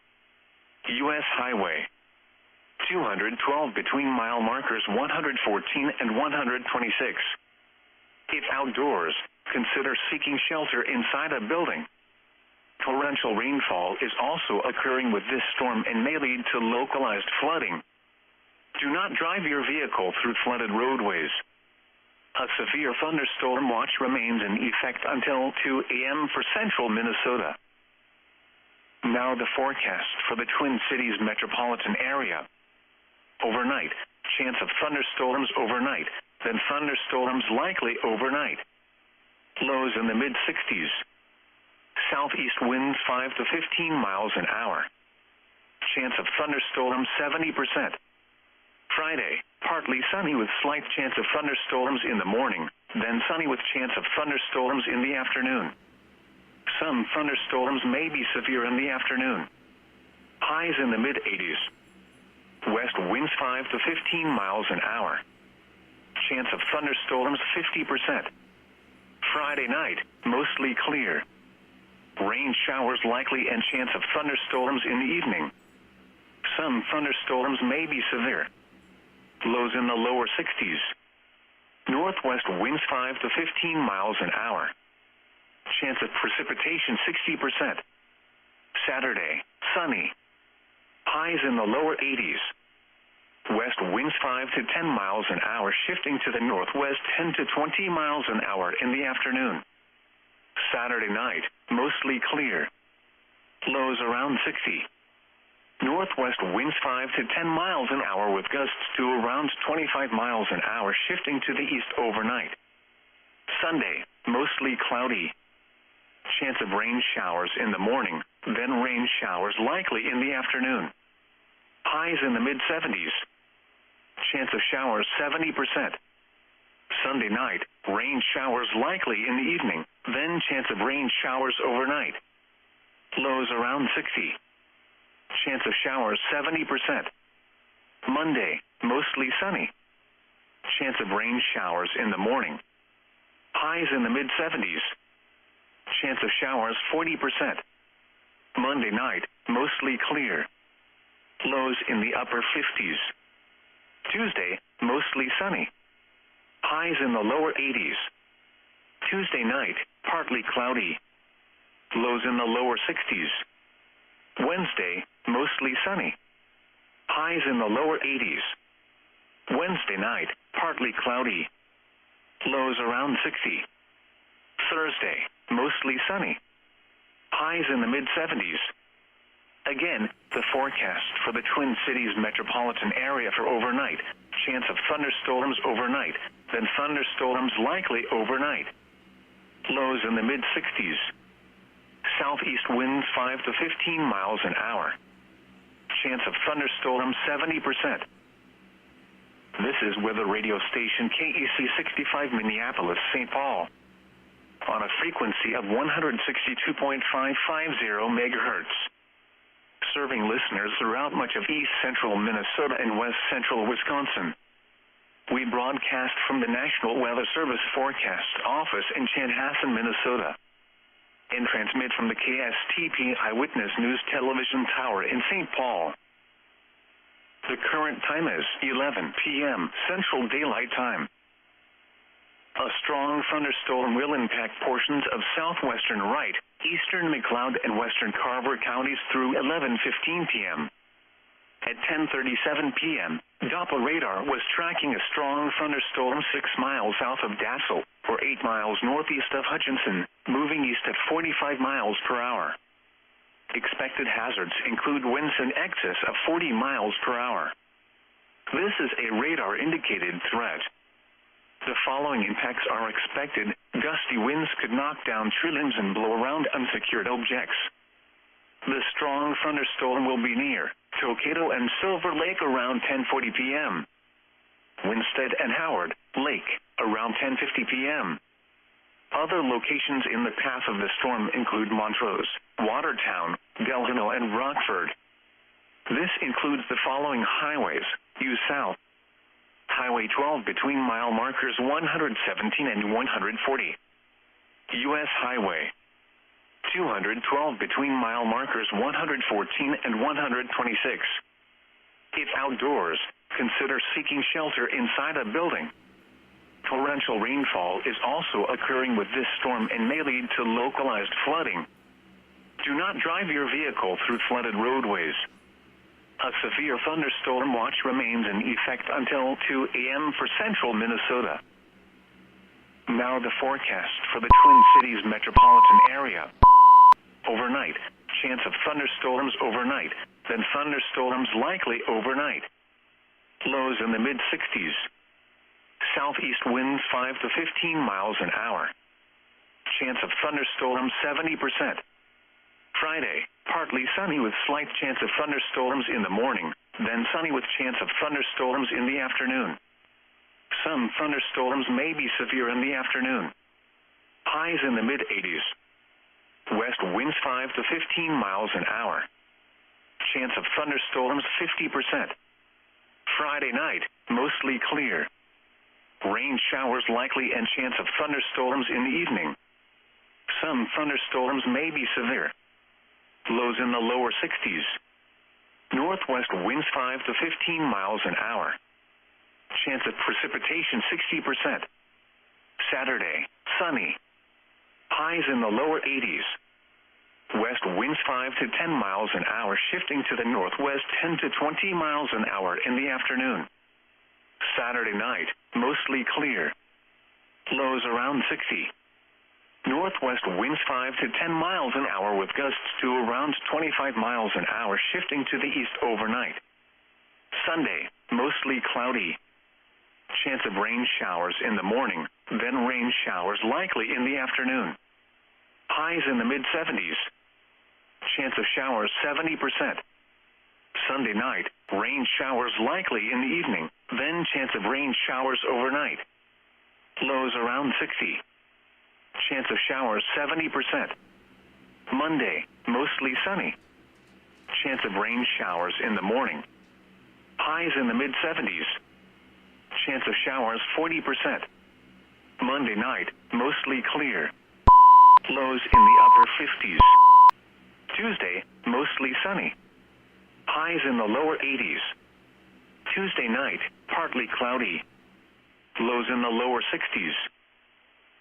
U.S. Highway 212 between mile markers 114 and 126. If outdoors, consider seeking shelter inside a building. Torrential rainfall is also occurring with this storm and may lead to localized flooding. Do not drive your vehicle through flooded roadways. A severe thunderstorm watch remains in effect until 2 a.m. for central Minnesota. Now the forecast for the Twin Cities metropolitan area. Overnight, chance of thunderstorms overnight, then thunderstorms likely overnight. Lows in the mid-60s. Southeast winds 5 to 15 miles an hour. Chance of thunderstorms 70%. Friday, partly sunny with slight chance of thunderstorms in the morning, then sunny with chance of thunderstorms in the afternoon. Some thunderstorms may be severe in the afternoon. Highs in the mid-80s. West winds 5 to 15 miles an hour. Chance of thunderstorms 50%. Friday night, mostly clear. Rain showers likely and chance of thunderstorms in the evening. Some thunderstorms may be severe. Lows in the lower 60s. Northwest winds 5 to 15 miles an hour. Chance of precipitation 60%. Saturday, sunny. Highs in the lower 80s. West winds 5 to 10 miles an hour, shifting to the northwest 10 to 20 miles an hour in the afternoon. Saturday night, mostly clear. Lows around 60. Northwest winds 5 to 10 miles an hour with gusts to around 25 miles an hour, shifting to the east overnight. Sunday, mostly cloudy. Chance of rain showers in the morning, then rain showers likely in the afternoon. Highs in the mid-70s. Chance of showers 70%. Sunday night, rain showers likely in the evening, then chance of rain showers overnight. Lows around 60. Chance of showers 70%. Monday, mostly sunny. Chance of rain showers in the morning. Highs in the mid-70s. Chance of showers 40%. Monday night, mostly clear. Lows in the upper 50s. Tuesday, mostly sunny. Highs in the lower 80s. Tuesday night, partly cloudy. Lows in the lower 60s. Wednesday, mostly sunny. Highs in the lower 80s. Wednesday night, partly cloudy. Lows around 60. Thursday, mostly sunny. Highs in the mid-70s. Again, Again, the forecast for the Twin Cities metropolitan area for overnight. Chance of thunderstorms overnight, then thunderstorms likely overnight. Lows in the mid-60s. Southeast winds 5 to 15 miles an hour. Chance of thunderstorms 70%. This is weather radio station KEC 65 Minneapolis, St. Paul. On a frequency of 162.550 megahertz. Serving listeners throughout much of east central Minnesota and west central Wisconsin. We broadcast from the National Weather Service Forecast Office in Chanhassen, Minnesota, and transmit from the KSTP Eyewitness News Television Tower in St. Paul. The current time is 11 p.m. Central Daylight Time. A strong thunderstorm will impact portions of southwestern Wright, eastern McLeod, and western Carver counties through 11:15 p.m. At 10:37 p.m., Doppler radar was tracking a strong thunderstorm 6 miles south of Dassel, or 8 miles northeast of Hutchinson, moving east at 45 miles per hour. Expected hazards include winds in excess of 40 miles per hour. This is a radar-indicated threat. The following impacts are expected. Gusty winds could knock down tree limbs and blow around unsecured objects. The strong thunderstorm will be near Tokato and Silver Lake around 10:40 p.m. Winstead and Howard Lake around 10:50 p.m. Other locations in the path of the storm include Montrose, Watertown, Delano, and Rockford. This includes the following highways: U South, Highway 12 between mile markers 117 and 140. U.S. Highway 212 between mile markers 114 and 126. If outdoors, consider seeking shelter inside a building. Torrential rainfall is also occurring with this storm and may lead to localized flooding. Do not drive your vehicle through flooded roadways. A severe thunderstorm watch remains in effect until 2 a.m. for central Minnesota. Now the forecast for the Twin Cities metropolitan area. Overnight, chance of thunderstorms overnight, then thunderstorms likely overnight. Lows in the mid-60s. Southeast winds 5 to 15 miles an hour. Chance of thunderstorms 70%. Friday, partly sunny with slight chance of thunderstorms in the morning, then sunny with chance of thunderstorms in the afternoon. Some thunderstorms may be severe in the afternoon. Highs in the mid-80s. West winds 5 to 15 miles an hour. Chance of thunderstorms 50%. Friday night, mostly clear. Rain showers likely and chance of thunderstorms in the evening. Some thunderstorms may be severe. Lows in the lower 60s. Northwest winds 5 to 15 miles an hour. Chance of precipitation 60%. Saturday, sunny. Highs in the lower 80s. West winds 5 to 10 miles an hour, shifting to the northwest 10 to 20 miles an hour in the afternoon. Saturday night, mostly clear. Lows around 60. Northwest winds 5 to 10 miles an hour with gusts to around 25 miles an hour, shifting to the east overnight. Sunday, mostly cloudy. Chance of rain showers in the morning, then rain showers likely in the afternoon. Highs in the mid-70s. Chance of showers 70%. Sunday night, rain showers likely in the evening, then chance of rain showers overnight. Lows around 60. Chance of showers 70%. Monday, mostly sunny. Chance of rain showers in the morning. Highs in the mid-70s. Chance of showers 40%. Monday night, mostly clear. Lows in the upper 50s. Tuesday, mostly sunny. Highs in the lower 80s. Tuesday night, partly cloudy. Lows in the lower 60s.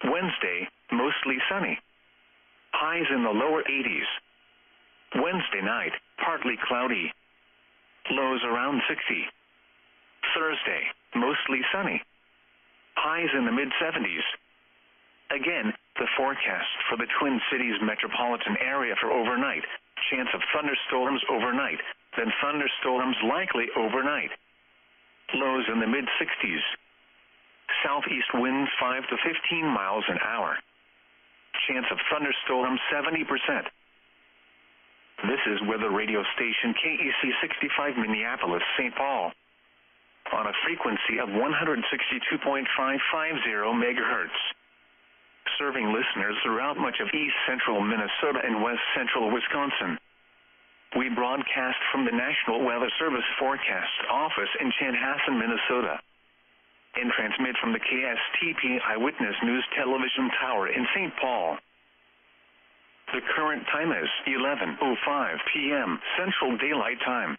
Wednesday, mostly sunny. Highs in the lower 80s. Wednesday night, partly cloudy. Lows around 60. Thursday, mostly sunny. Highs in the mid-70s. Again, the forecast for the Twin Cities metropolitan area for overnight. Chance of thunderstorms overnight, then thunderstorms likely overnight. Lows in the mid-60s. Southeast winds 5 to 15 miles an hour. Chance of thunderstorms 70%. This is weather radio station KEC 65 Minneapolis, St. Paul. On a frequency of 162.550 megahertz. Serving listeners throughout much of east central Minnesota and west central Wisconsin. We broadcast from the National Weather Service Forecast Office in Chanhassen, Minnesota, and transmit from the KSTP Eyewitness News Television Tower in St. Paul. The current time is 11:05 p.m. Central Daylight Time.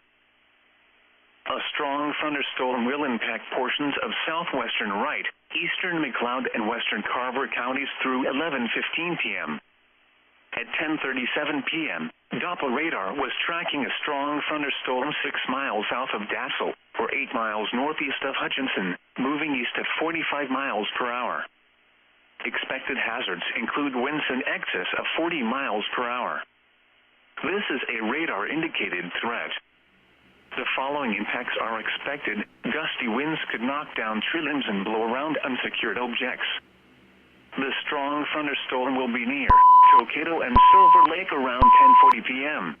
A strong thunderstorm will impact portions of southwestern Wright, eastern McLeod, and western Carver counties through 11:15 p.m. At 10:37 p.m., Doppler radar was tracking a strong thunderstorm 6 miles south of Dassel, or 8 miles northeast of Hutchinson, moving east at 45 miles per hour. Expected hazards include winds in excess of 40 miles per hour. This is a radar-indicated threat. The following impacts are expected. Gusty winds could knock down tree limbs and blow around unsecured objects. The strong thunderstorm will be near Tokedo and Silver Lake around 10:40 p.m.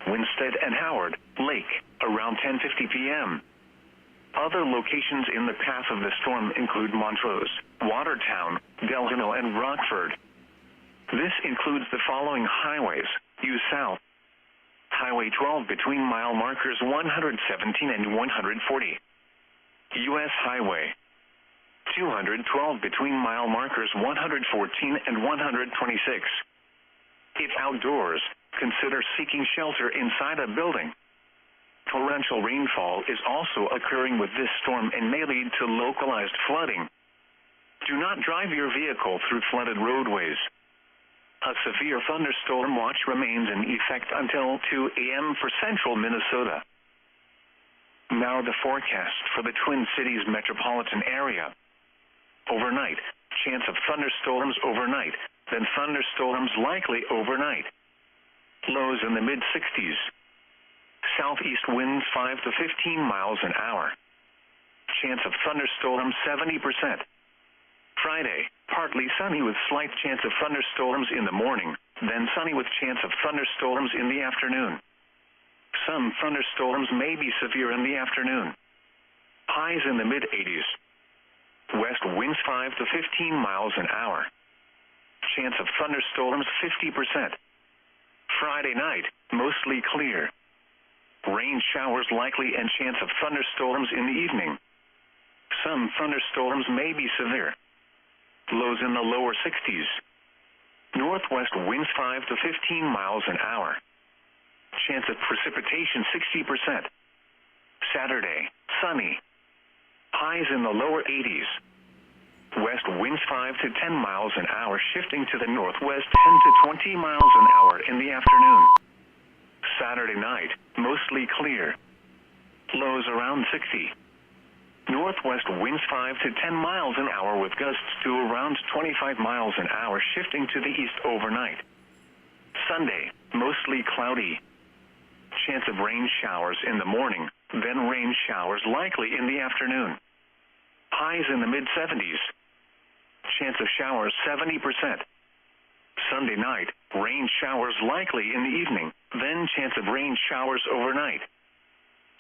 Winstead and Howard Lake around 10:50 p.m. Other locations in the path of the storm include Montrose, Watertown, Delano, and Rockford. This includes the following highways: U South, Highway 12 between mile markers 117 and 140. U.S. Highway 212 between mile markers 114 and 126. If outdoors, consider seeking shelter inside a building. Torrential rainfall is also occurring with this storm and may lead to localized flooding. Do not drive your vehicle through flooded roadways. A severe thunderstorm watch remains in effect until 2 a.m. for central Minnesota. Now the forecast for the Twin Cities metropolitan area. Overnight, chance of thunderstorms overnight, then thunderstorms likely overnight. Lows in the mid-60s. Southeast winds 5 to 15 miles an hour. Chance of thunderstorms 70%. Friday, partly sunny with slight chance of thunderstorms in the morning, then sunny with chance of thunderstorms in the afternoon. Some thunderstorms may be severe in the afternoon. Highs in the mid-80s. West winds 5 to 15 miles an hour. Chance of thunderstorms 50%. Friday night, mostly clear. Rain showers likely and chance of thunderstorms in the evening. Some thunderstorms may be severe. Lows in the lower 60s. Northwest winds 5 to 15 miles an hour. Chance of precipitation 60%. Saturday, sunny. Highs in the lower 80s. West winds 5 to 10 miles an hour, shifting to the northwest 10 to 20 miles an hour in the afternoon. Saturday night, mostly clear. Lows around 60. Northwest winds 5 to 10 miles an hour with gusts to around 25 miles an hour, shifting to the east overnight. Sunday, mostly cloudy. Chance of rain showers in the morning, then rain showers likely in the afternoon. Highs in the mid-70s. Chance of showers 70%. Sunday night, rain showers likely in the evening, then chance of rain showers overnight.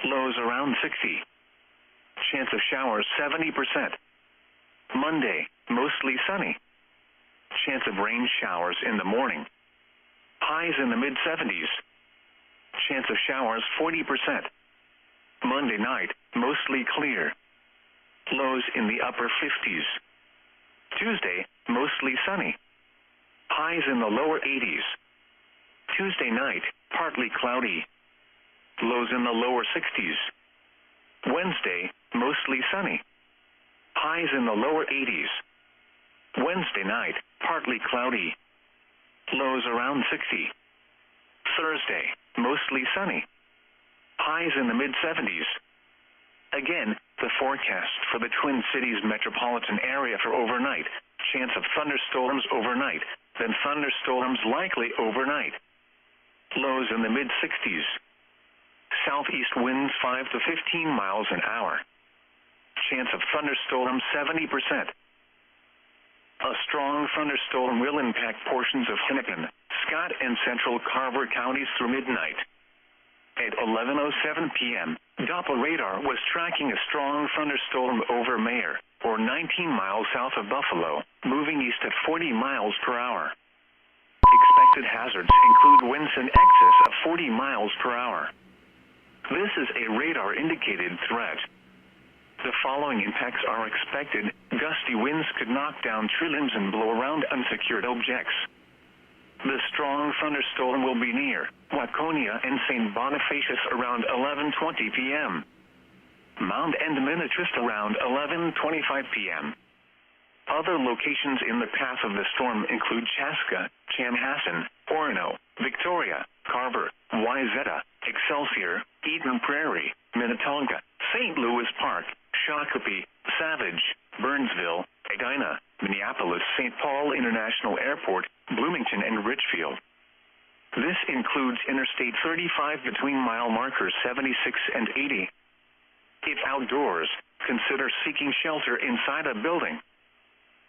Lows around 60. Chance of showers 70%. Monday, mostly sunny. Chance of rain showers in the morning. Highs in the mid-70s. Chance of showers 40%. Monday night, mostly clear. Lows in the upper 50s. Tuesday, mostly sunny. Highs in the lower 80s. Tuesday night, partly cloudy. Lows in the lower 60s. Wednesday, mostly sunny. Highs in the lower 80s. Wednesday night, partly cloudy. Lows around 60. Thursday, mostly sunny. Highs in the mid-70s. Again, the forecast for the Twin Cities metropolitan area for overnight. Chance of thunderstorms overnight, then thunderstorms likely overnight. Lows in the mid-60s. Southeast winds 5 to 15 miles an hour. Chance of thunderstorms 70%. A strong thunderstorm will impact portions of Hennepin, Scott, and central Carver counties through midnight. At 11:07 p.m., Doppler radar was tracking a strong thunderstorm over Mayer, or 19 miles south of Buffalo, moving east at 40 miles per hour. Expected hazards include winds in excess of 40 miles per hour. This is a radar-indicated threat. The following impacts are expected. Gusty winds could knock down tree limbs and blow around unsecured objects. The strong thunderstorm will be near Waconia and St. Bonifacius around 11:20 p.m. Mound and Minnetrist around 11:25 p.m. Other locations in the path of the storm include Chaska, Chanhassen, Orono, Victoria, Carver, Wayzata, Excelsior, Eden Prairie, Minnetonka, St. Louis Park, Shakopee, Savage, Burnsville, Edina, Minneapolis, St. Paul International Airport, Bloomington, and Richfield. This includes Interstate 35 between mile markers 76 and 80. If outdoors, consider seeking shelter inside a building.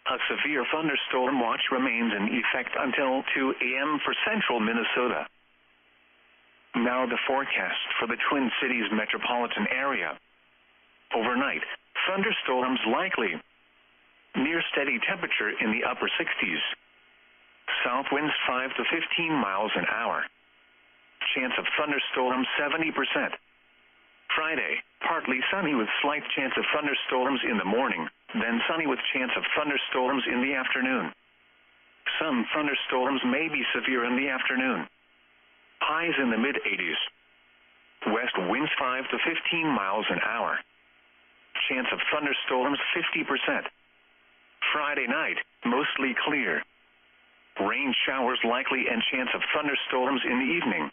A severe thunderstorm watch remains in effect until 2 a.m. for central Minnesota. Now the forecast for the Twin Cities metropolitan area. Overnight, thunderstorms likely. Near steady temperature in the upper 60s. South winds 5 to 15 miles an hour. Chance of thunderstorms 70%. Friday, partly sunny with slight chance of thunderstorms in the morning, then sunny with chance of thunderstorms in the afternoon. Some thunderstorms may be severe in the afternoon. Highs in the mid-80s. West winds 5 to 15 miles an hour. Chance of thunderstorms 50%. Friday night, mostly clear. Rain showers likely and chance of thunderstorms in the evening.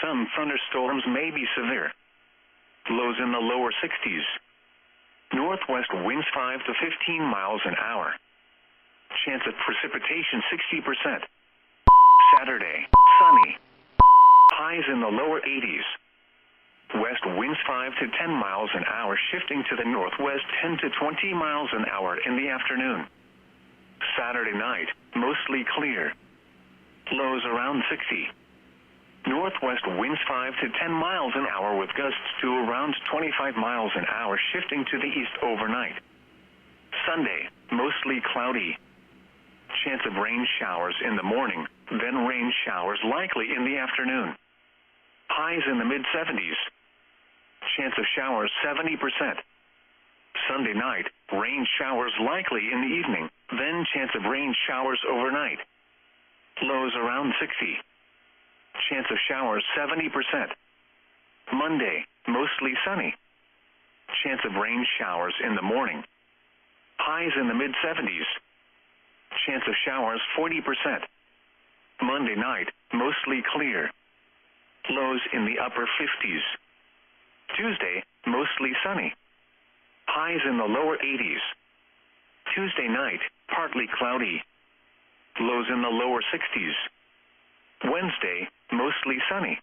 Some thunderstorms may be severe. Lows in the lower 60s. Northwest winds 5 to 15 miles an hour. Chance of precipitation 60%. Saturday, sunny. Highs in the lower 80s. West winds 5 to 10 miles an hour, shifting to the northwest 10 to 20 miles an hour in the afternoon. Saturday night, mostly clear. Lows around 60. Northwest winds 5 to 10 miles an hour with gusts to around 25 miles an hour, shifting to the east overnight. Sunday, mostly cloudy. Chance of rain showers in the morning, then rain showers likely in the afternoon. Highs in the mid-70s. Chance of showers 70%. Sunday night, rain showers likely in the evening, then chance of rain showers overnight. Lows around 60. Chance of showers 70%. Monday, mostly sunny. Chance of rain showers in the morning. Highs in the mid-70s. Chance of showers 40%. Monday night, mostly clear. Lows in the upper 50s. Tuesday, mostly sunny. Highs in the lower 80s. Tuesday night, partly cloudy. Lows in the lower 60s. Wednesday, mostly sunny.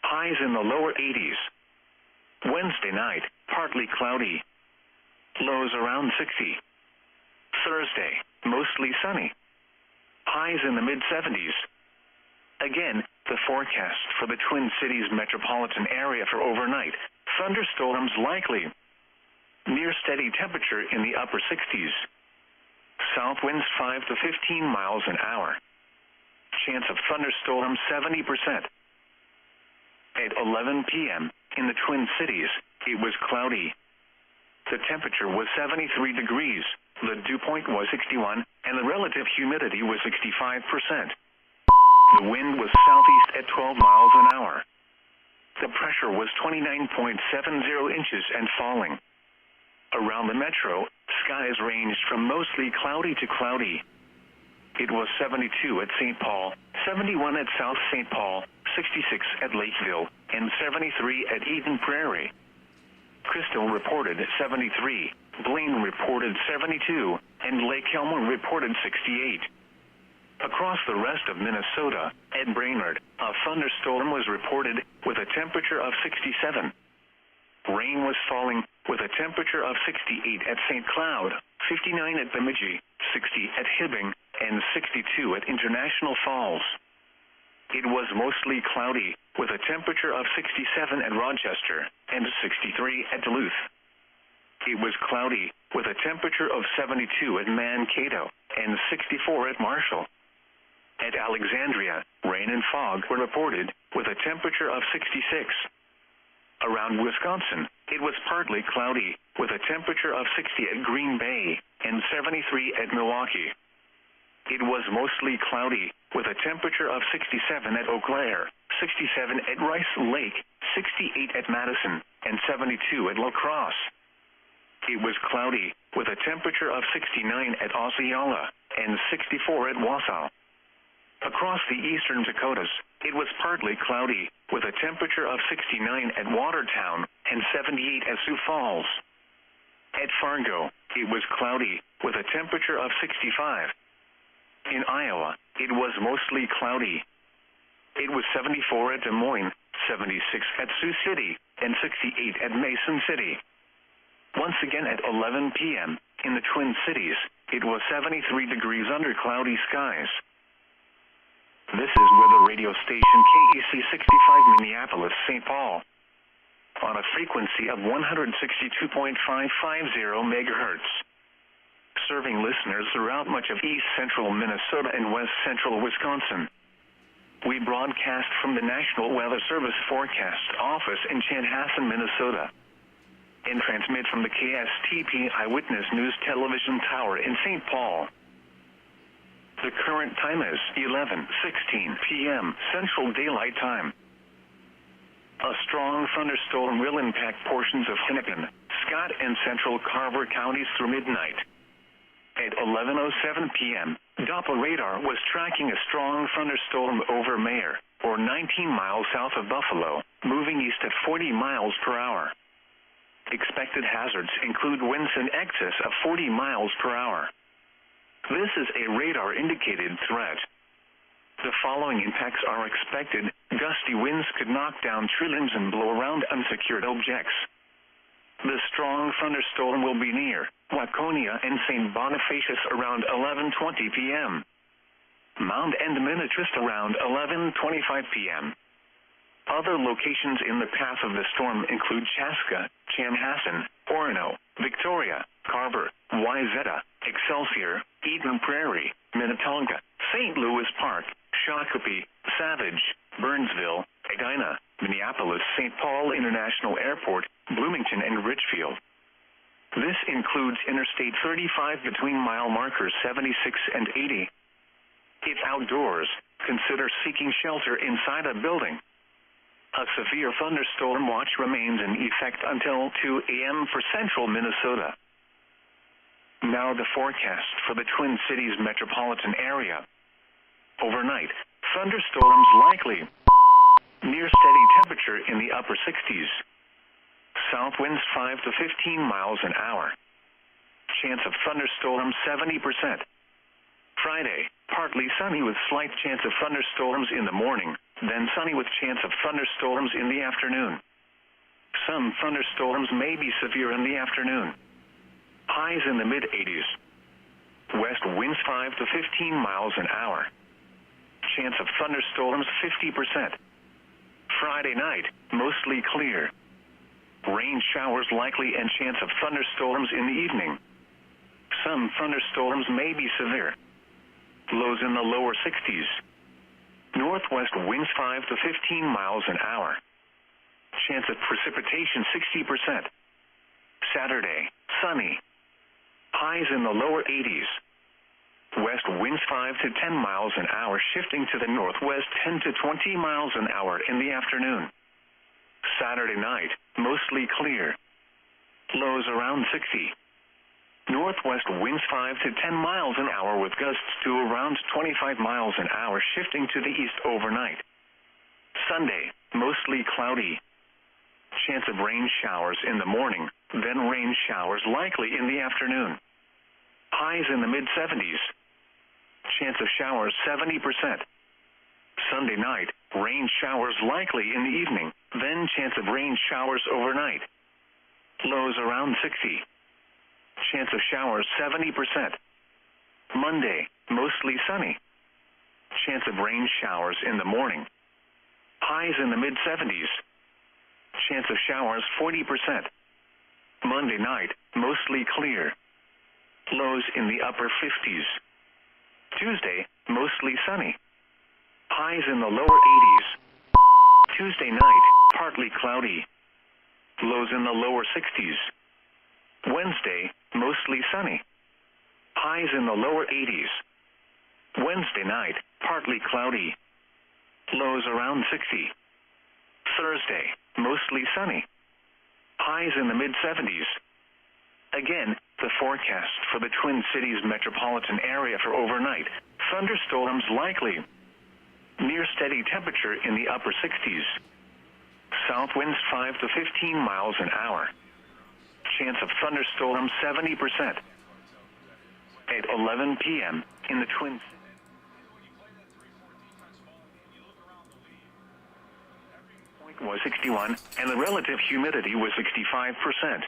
Highs in the lower 80s. Wednesday night, partly cloudy. Lows around 60. Thursday, mostly sunny. Highs in the mid-70s. Again, the forecast for the Twin Cities metropolitan area for overnight. Thunderstorms likely. Near steady temperature in the upper 60s. South winds 5 to 15 miles an hour. Chance of thunderstorms 70%. At 11 p.m., in the Twin Cities, it was cloudy. The temperature was 73 degrees, the dew point was 61, and the relative humidity was 65%. The wind was southeast at 12 miles an hour. The pressure was 29.70 inches and falling. Around the metro, skies ranged from mostly cloudy to cloudy. It was 72 at St. Paul, 71 at South St. Paul, 66 at Lakeville, and 73 at Eden Prairie. Crystal reported 73, Blaine reported 72, and Lake Elmo reported 68. Across the rest of Minnesota, At Brainerd, a thunderstorm was reported with a temperature of 67. Rain was falling with a temperature of 68 at St. Cloud, 59 at Bemidji, 60 at Hibbing, and 62 at International Falls. It was mostly cloudy with a temperature of 67 at Rochester and 63 at Duluth. It was cloudy with a temperature of 72 at Mankato and 64 at Marshall. At Alexandria, rain and fog were reported with a temperature of 66. Around Wisconsin, it was partly cloudy with a temperature of 60 at Green Bay and 73 at Milwaukee. It was mostly cloudy with a temperature of 67 at Eau Claire, 67 at Rice Lake, 68 at Madison, and 72 at La Crosse. It was cloudy with a temperature of 69 at Osceola and 64 at Wausau. Across the eastern Dakotas, it was partly cloudy with a temperature of 69 at Watertown and 78 at Sioux Falls. At Fargo, it was cloudy with a temperature of 65. In Iowa, it was mostly cloudy. It was 74 at Des Moines, 76 at Sioux City, and 68 at Mason City. Once again at 11 p.m., in the Twin Cities, it was 73 degrees under cloudy skies. This is weather radio station KEC 65 Minneapolis-St. Paul. On a frequency of 162.550 megahertz. Serving listeners throughout much of east central Minnesota and west central Wisconsin. We broadcast from the National Weather Service Forecast Office in Chanhassen, Minnesota. And transmit from the KSTP Eyewitness News Television Tower in St. Paul. The current time is 11:16 p.m. Central Daylight Time. A strong thunderstorm will impact portions of Hennepin, Scott, and central Carver counties through midnight. At 11:07 p.m., Doppler radar was tracking a strong thunderstorm over Mayer, or 19 miles south of Buffalo, moving east at 40 miles per hour. Expected hazards include winds in excess of 40 miles per hour. This is a radar-indicated threat. The following impacts are expected. Gusty winds could knock down tree limbs and blow around unsecured objects. The strong thunderstorm will be near Waconia and St. Bonifacius around 11:20 p.m. Mound and Minnetrist around 11:25 p.m. Other locations in the path of the storm include Chaska, Chanhassen, Orono, Victoria, Carver, Wayzata, Excelsior, Eden Prairie, Minnetonka, St. Louis Park, Shakopee, Savage, Burnsville, Edina, Minneapolis, St. Paul International Airport, Bloomington, and Richfield. This includes Interstate 35 between mile markers 76 and 80. If outdoors, consider seeking shelter inside a building. A severe thunderstorm watch remains in effect until 2 a.m. for central Minnesota. Now the forecast for the Twin Cities metropolitan area. Overnight, thunderstorms likely. Near steady temperature in the upper 60s. South winds 5 to 15 miles an hour. Chance of thunderstorms 70%. Friday, partly sunny with slight chance of thunderstorms in the morning, then sunny with chance of thunderstorms in the afternoon. Some thunderstorms may be severe in the afternoon. Highs in the mid-80s. West winds 5 to 15 miles an hour. Chance of thunderstorms 50%. Friday night, mostly clear. Rain showers likely and chance of thunderstorms in the evening. Some thunderstorms may be severe. Lows in the lower 60s. Northwest winds 5 to 15 miles an hour. Chance of precipitation 60%. Saturday, sunny. Highs in the lower 80s. West winds 5 to 10 miles an hour, shifting to the northwest 10 to 20 miles an hour in the afternoon. Saturday night, mostly clear. Lows around 60. Northwest winds 5 to 10 miles an hour with gusts to around 25 miles an hour, shifting to the east overnight. Sunday, mostly cloudy. Chance of rain showers in the morning, then rain showers likely in the afternoon. Highs in the mid-70s. Chance of showers 70%. Sunday night, rain showers likely in the evening, then chance of rain showers overnight. Lows around 60. Chance of showers 70%. Monday, mostly sunny. Chance of rain showers in the morning. Highs in the mid-70s. Chance of showers 40%. Monday night, mostly clear. Lows in the upper 50s. Tuesday, mostly sunny. Highs in the lower 80s. Tuesday night, partly cloudy. Lows in the lower 60s. Wednesday, mostly sunny. Highs in the lower 80s. Wednesday night, partly cloudy. Lows around 60. Thursday, mostly sunny. Highs in the mid-70s. Again, the forecast for the Twin Cities metropolitan area for overnight. Thunderstorms likely. Near steady temperature in the upper 60s. South winds 5 to 15 miles an hour. Chance of thunderstorms 70%. At 11 p.m. in the Twin Cities. Was 61, and the relative humidity was 65%.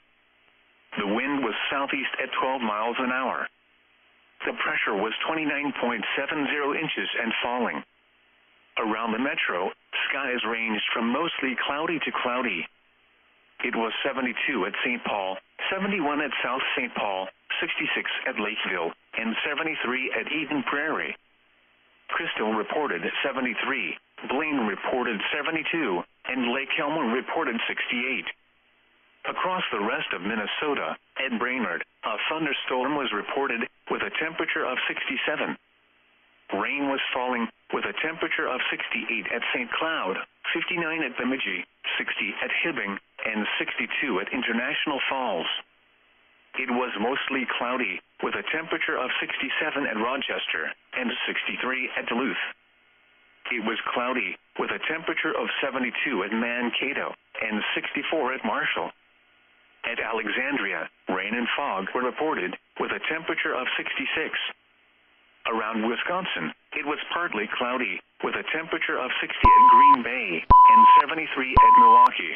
The wind was southeast at 12 miles an hour. The pressure was 29.70 inches and falling. Around the metro, skies ranged from mostly cloudy to cloudy. It was 72 at St. Paul, 71 at South St. Paul, 66 at Lakeville, and 73 at Eden Prairie. Crystal reported 73, Blaine reported 72, and Lake Elmo reported 68. Across the rest of Minnesota, at Brainerd, a thunderstorm was reported with a temperature of 67. Rain was falling with a temperature of 68 at St. Cloud, 59 at Bemidji, 60 at Hibbing, and 62 at International Falls. It was mostly cloudy with a temperature of 67 at Rochester and 63 at Duluth. It was cloudy with a temperature of 72 at Mankato and 64 at Marshall. At Alexandria, rain and fog were reported with a temperature of 66. Around Wisconsin, it was partly cloudy with a temperature of 60 at Green Bay and 73 at Milwaukee.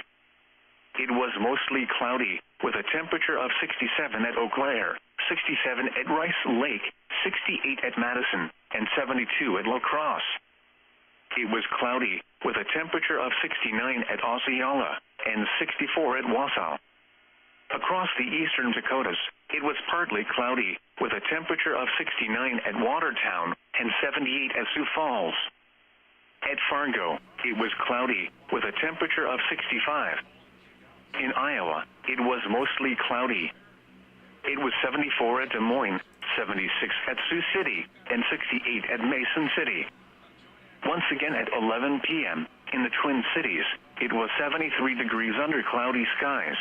It was mostly cloudy with a temperature of 67 at Eau Claire, 67 at Rice Lake, 68 at Madison, and 72 at La Crosse. It was cloudy with a temperature of 69 at Osceola and 64 at Wausau. Across the eastern Dakotas, it was partly cloudy with a temperature of 69 at Watertown and 78 at Sioux Falls. At Fargo, it was cloudy with a temperature of 65. In Iowa, it was mostly cloudy. It was 74 at Des Moines, 76 at Sioux City, and 68 at Mason City. Once again at 11 p.m. in the Twin Cities, it was 73 degrees under cloudy skies.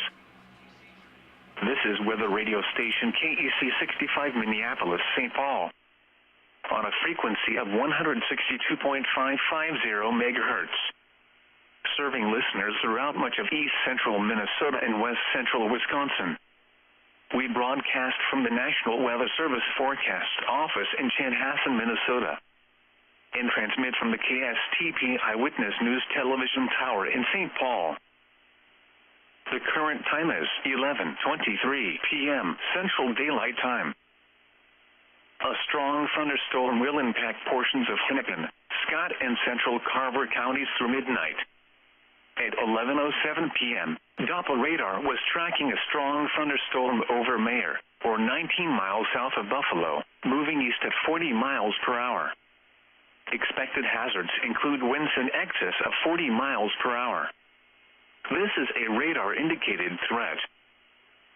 This is weather radio station KEC 65 Minneapolis, St. Paul. On a frequency of 162.550 megahertz. Serving listeners throughout much of east central Minnesota and west central Wisconsin. We broadcast from the National Weather Service Forecast Office in Chanhassen, Minnesota. And transmit from the KSTP Eyewitness News Television Tower in St. Paul. The current time is 11:23 p.m. Central Daylight Time. A strong thunderstorm will impact portions of Hennepin, Scott, and central Carver counties through midnight. At 11:07 p.m., Doppler radar was tracking a strong thunderstorm over Mayer, or 19 miles south of Buffalo, moving east at 40 miles per hour. Expected hazards include winds in excess of 40 miles per hour. This is a radar-indicated threat.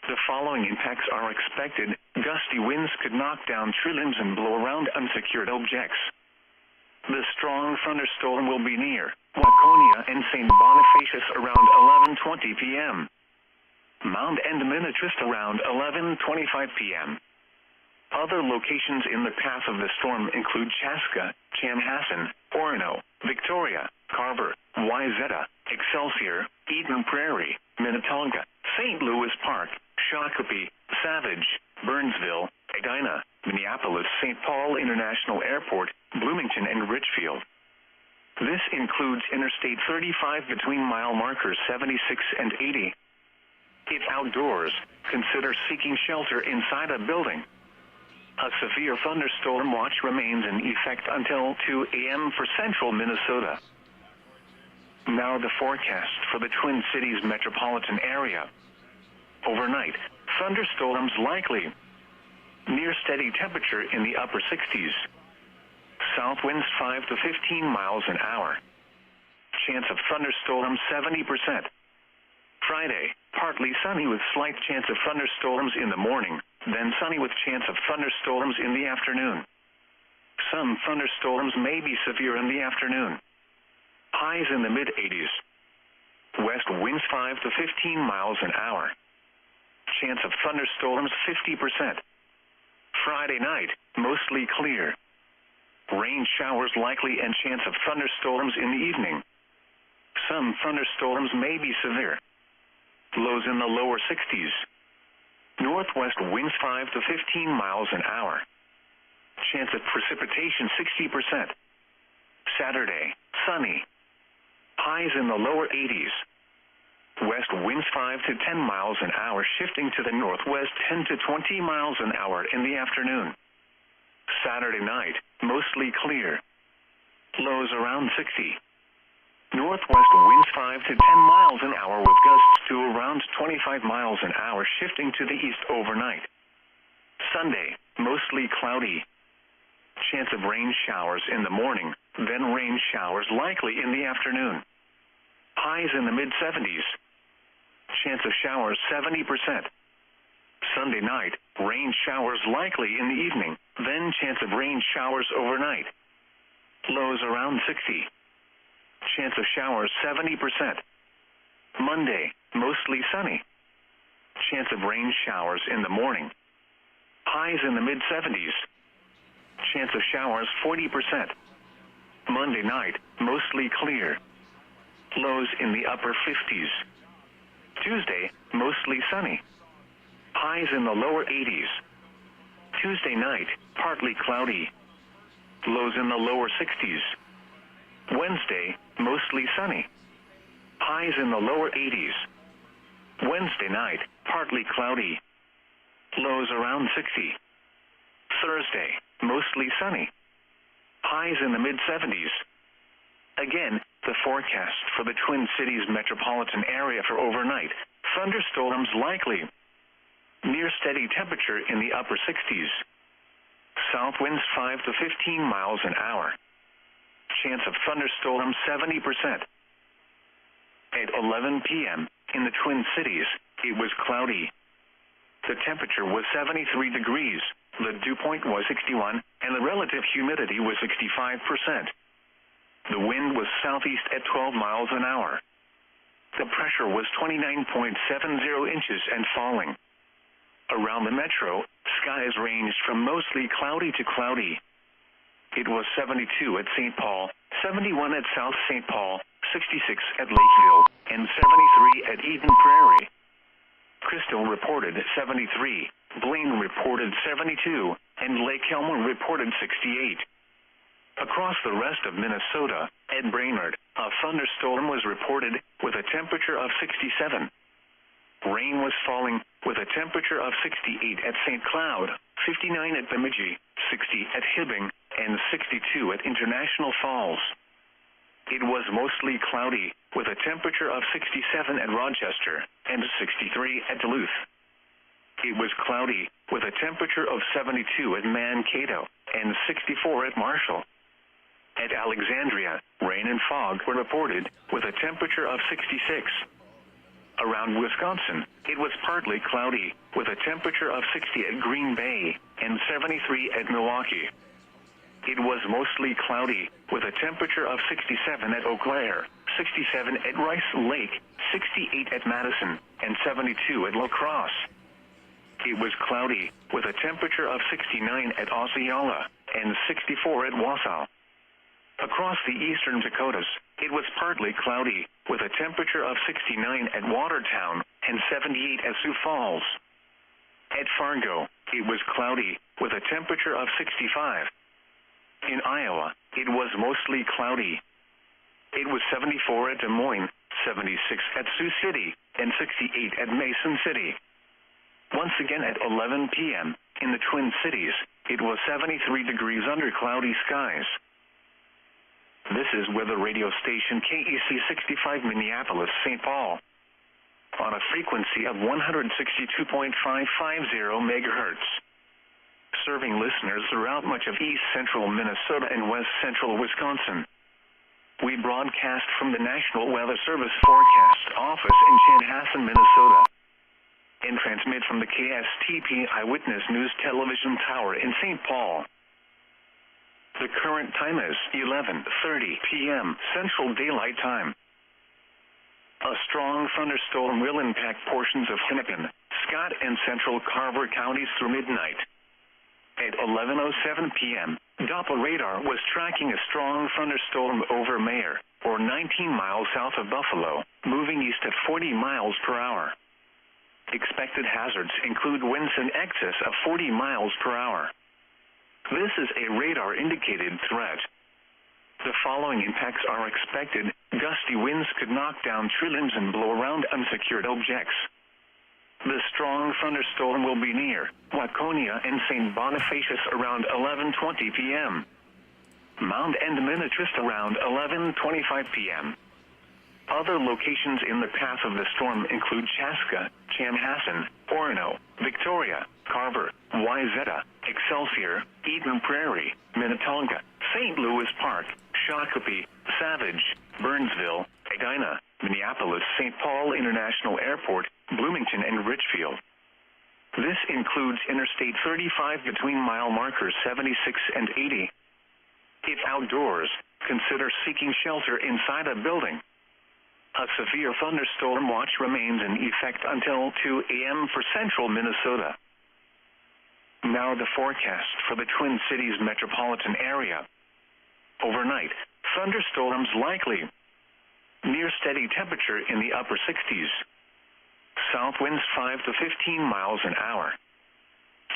The following impacts are expected. Gusty winds could knock down tree limbs and blow around unsecured objects. The strong thunderstorm will be near Waconia and St. Bonifacius around 11:20 p.m. Mound and Minnetrist around 11:25 p.m. Other locations in the path of the storm include Chaska, Chanhassen, Orono, Victoria, Carver, Wayzata, Excelsior, Eden Prairie, Minnetonka, St. Louis Park, Shakopee, Savage, Burnsville, Edina, Minneapolis, St. Paul International Airport, Bloomington, and Richfield. This includes Interstate 35 between mile markers 76 and 80. If outdoors, consider seeking shelter inside a building. A severe thunderstorm watch remains in effect until 2 a.m. for central Minnesota. Now the forecast for the Twin Cities metropolitan area. Overnight, thunderstorms likely. Near steady temperature in the upper 60s. South winds 5 to 15 miles an hour. Chance of thunderstorms 70%. Friday, partly sunny with slight chance of thunderstorms in the morning, then sunny with chance of thunderstorms in the afternoon. Some thunderstorms may be severe in the afternoon. Highs in the mid-80s. West winds 5 to 15 miles an hour. Chance of thunderstorms 50%. Friday night, mostly clear. Rain showers likely and chance of thunderstorms in the evening. Some thunderstorms may be severe. Lows in the lower 60s. Northwest winds 5 to 15 miles an hour. Chance of precipitation 60%. Saturday, sunny. Highs in the lower 80s. West winds 5 to 10 miles an hour, shifting to the northwest 10 to 20 miles an hour in the afternoon. Saturday night, mostly clear. Lows around 60. Northwest winds 5 to 10 miles an hour with gusts to around 25 miles an hour, shifting to the east overnight. Sunday, mostly cloudy. Chance of rain showers in the morning, then rain showers likely in the afternoon. Highs in the mid-70s. Chance of showers 70%. Sunday night, rain showers likely in the evening, then chance of rain showers overnight. Lows around 60. Chance of showers 70%. Monday, mostly sunny. Chance of rain showers in the morning. Highs in the mid-70s. Chance of showers 40%. Monday night, mostly clear. Lows in the upper 50s. Tuesday, mostly sunny. Highs in the lower 80s. Tuesday night, partly cloudy. Lows in the lower 60s. Wednesday, mostly sunny. Highs in the lower 80s. Wednesday night, partly cloudy. Lows around 60. Thursday, mostly sunny. Highs in the mid-70s. Again, the forecast for the Twin Cities metropolitan area for overnight. Thunderstorms likely. Near steady temperature in the upper 60s. South winds 5 to 15 miles an hour. Chance of thunderstorms 70%. At 11 p.m., in the Twin Cities, it was cloudy. The temperature was 73 degrees, the dew point was 61, and the relative humidity was 65%. The wind was southeast at 12 miles an hour. The pressure was 29.70 inches and falling. Around the metro, skies ranged from mostly cloudy to cloudy. It was 72 at St. Paul, 71 at South St. Paul, 66 at Lakeville, and 73 at Eden Prairie. Crystal reported 73, Blaine reported 72, and Lake Elmo reported 68. Across the rest of Minnesota, at Brainerd, a thunderstorm was reported with a temperature of 67. Rain was falling with a temperature of 68 at St. Cloud, 59 at Bemidji, 60 at Hibbing, and 62 at International Falls. It was mostly cloudy with a temperature of 67 at Rochester and 63 at Duluth. It was cloudy with a temperature of 72 at Mankato and 64 at Marshall. At Alexandria, rain and fog were reported with a temperature of 66. Around Wisconsin, it was partly cloudy with a temperature of 60 at Green Bay and 73 at Milwaukee. It was mostly cloudy with a temperature of 67 at Eau Claire, 67 at Rice Lake, 68 at Madison, and 72 at La Crosse. It was cloudy with a temperature of 69 at Osceola and 64 at Wausau. Across the eastern Dakotas, it was partly cloudy with a temperature of 69 at Watertown and 78 at Sioux Falls. At Fargo, it was cloudy with a temperature of 65. In Iowa, it was mostly cloudy. it was 74 at Des Moines, 76 at Sioux City, and 68 at Mason City. Once again at 11 p.m., in the Twin Cities, it was 73 degrees under cloudy skies. This is weather radio station KEC 65 Minneapolis-St. Paul, on a frequency of 162.550 megahertz, serving listeners throughout much of east central Minnesota and west central Wisconsin. We broadcast from the National Weather Service Forecast Office in Chanhassen, Minnesota, and transmit from the KSTP Eyewitness News Television Tower in St. Paul. The current time is 11:30 p.m. Central Daylight Time. A strong thunderstorm will impact portions of Hennepin, Scott, and central Carver counties through midnight. At 11:07 p.m., Doppler radar was tracking a strong thunderstorm over Mayer, or 19 miles south of Buffalo, moving east at 40 miles per hour. Expected hazards include winds in excess of 40 miles per hour. This is a radar-indicated threat. The following impacts are expected. Gusty winds could knock down tree limbs and blow around unsecured objects. The strong thunderstorm will be near Waconia and St. Bonifacius around 11:20 p.m. Mound and Minnetrist around 11:25 p.m. Other locations in the path of the storm include Chaska, Chanhassen, Orono, Victoria, Carver, Wayzata, Excelsior, Eden Prairie, Minnetonka, St. Louis Park, Shakopee, Savage, Burnsville, Edina, Minneapolis, St. Paul International Airport, Bloomington, and Richfield. This includes Interstate 35 between mile markers 76 and 80. If outdoors, consider seeking shelter inside a building. A severe thunderstorm watch remains in effect until 2 a.m. for central Minnesota. Now the forecast for the Twin Cities metropolitan area. Overnight, thunderstorms likely. Near steady temperature in the upper 60s. South winds 5 to 15 miles an hour.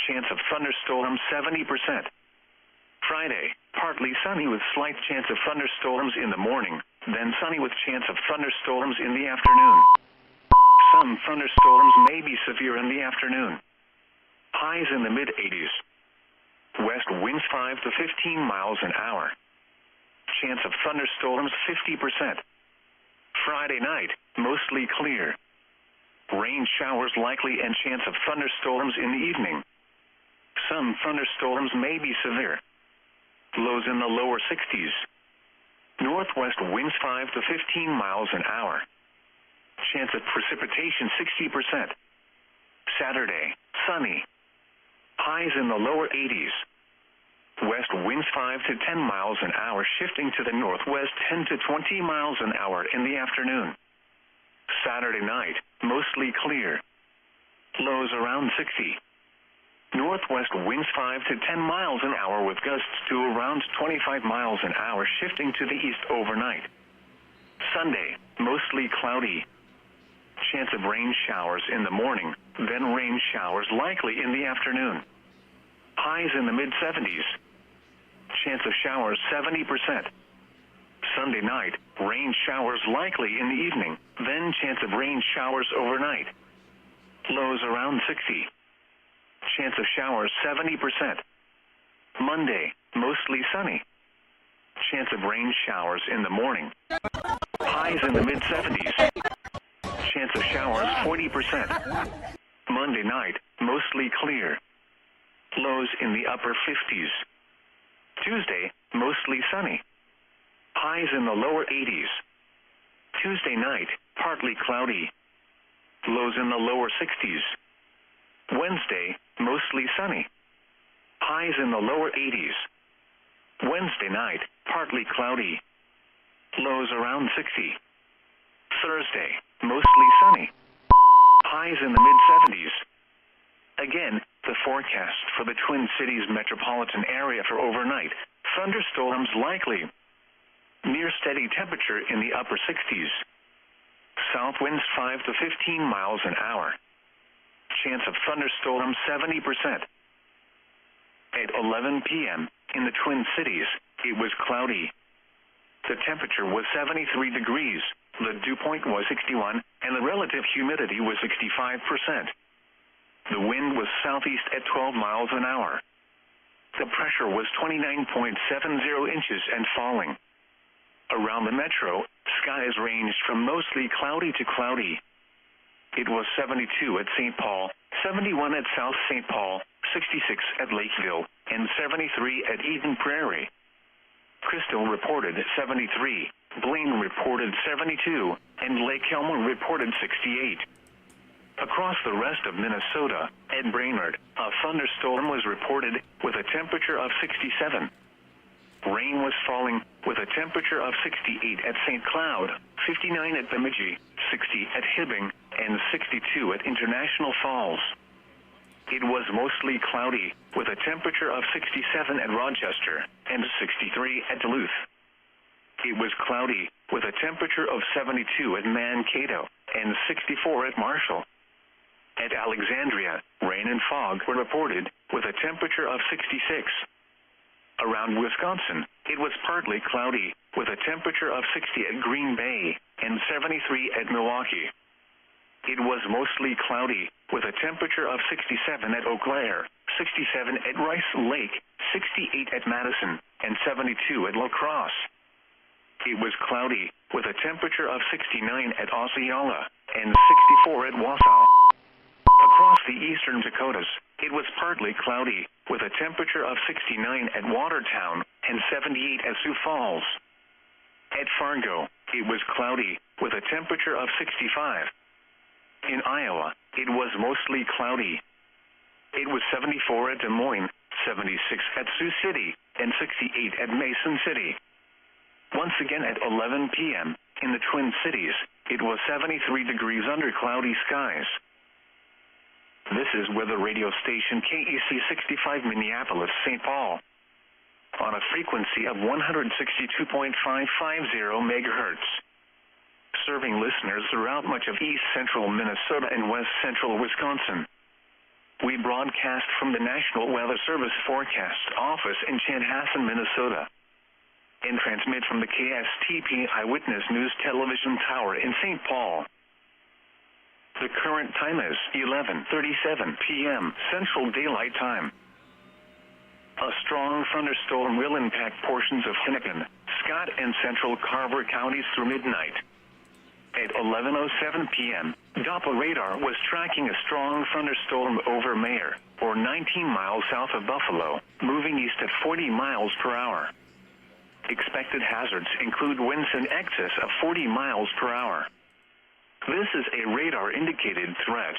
Chance of thunderstorms 70%. Friday, partly sunny with slight chance of thunderstorms in the morning, then sunny with chance of thunderstorms in the afternoon. Some thunderstorms may be severe in the afternoon. Highs in the mid-80s. West winds 5 to 15 miles an hour. Chance of thunderstorms 50%. Friday night, mostly clear. Rain showers likely and chance of thunderstorms in the evening. Some thunderstorms may be severe. Lows in the lower 60s. Northwest winds 5 to 15 miles an hour. Chance of precipitation 60%. Saturday, sunny. Highs in the lower 80s. West winds 5 to 10 miles an hour, shifting to the northwest 10 to 20 miles an hour in the afternoon. Saturday night, mostly clear. Lows around 60. Northwest winds 5 to 10 miles an hour with gusts to around 25 miles an hour, shifting to the east overnight. Sunday, mostly cloudy. Chance of rain showers in the morning, then rain showers likely in the afternoon. Highs in the mid-70s. Chance of showers 70%. Sunday night, rain showers likely in the evening, then chance of rain showers overnight. Lows around 60. Chance of showers 70%. Monday, mostly sunny. Chance of rain showers in the morning. Highs in the mid-70s. Chance of showers 40%. Monday night, mostly clear. Lows in the upper 50s. Tuesday, mostly sunny. Highs in the lower 80s. Tuesday night, partly cloudy. Lows in the lower 60s. Wednesday, mostly sunny. Highs in the lower 80s. Wednesday night, partly cloudy. Lows around 60. Thursday, mostly sunny. Highs in the mid-70s. Again, the forecast for the Twin Cities metropolitan area for overnight. Thunderstorms likely. Near steady temperature in the upper 60s. South winds 5 to 15 miles an hour. Chance of thunderstorms 70%. At 11 p.m., in the Twin Cities, it was cloudy. The temperature was 73 degrees, the dew point was 61, and the relative humidity was 65%. The wind was southeast at 12 miles an hour. The pressure was 29.70 inches and falling. Around the metro, skies ranged from mostly cloudy to cloudy. It was 72 at St. Paul, 71 at South St. Paul, 66 at Lakeville, and 73 at Eden Prairie. Crystal reported 73, Blaine reported 72, and Lake Elmo reported 68. Across the rest of Minnesota, at Brainerd, a thunderstorm was reported with a temperature of 67. Rain was falling with a temperature of 68 at St. Cloud, 59 at Bemidji, 60 at Hibbing, and 62 at International Falls. It was mostly cloudy with a temperature of 67 at Rochester and 63 at Duluth. It was cloudy with a temperature of 72 at Mankato and 64 at Marshall. At Alexandria, rain and fog were reported with a temperature of 66. Around Wisconsin, it was partly cloudy with a temperature of 60 at Green Bay and 73 at Milwaukee. It was mostly cloudy with a temperature of 67 at Eau Claire, 67 at Rice Lake, 68 at Madison, and 72 at La Crosse. It was cloudy with a temperature of 69 at Osceola and 64 at Wausau. Across the eastern Dakotas, it was partly cloudy with a temperature of 69 at Watertown and 78 at Sioux Falls. At Fargo, it was cloudy with a temperature of 65. In Iowa, it was mostly cloudy. It was 74 at Des Moines, 76 at Sioux City, and 68 at Mason City. Once again at 11 p.m., in the Twin Cities, it was 73 degrees under cloudy skies. This is weather radio station KEC 65 Minneapolis, St. Paul. On a frequency of 162.550 megahertz. Serving listeners throughout much of east central Minnesota and west central Wisconsin. We broadcast from the National Weather Service Forecast Office in Chanhassen, Minnesota. And transmit from the KSTP Eyewitness News Television Tower in St. Paul. The current time is 11:37 p.m. Central Daylight Time. A strong thunderstorm will impact portions of Hennepin, Scott, and central Carver counties through midnight. At 11:07 p.m., Doppler radar was tracking a strong thunderstorm over Mayer, or 19 miles south of Buffalo, moving east at 40 miles per hour. Expected hazards include winds in excess of 40 miles per hour. This is a radar-indicated threat.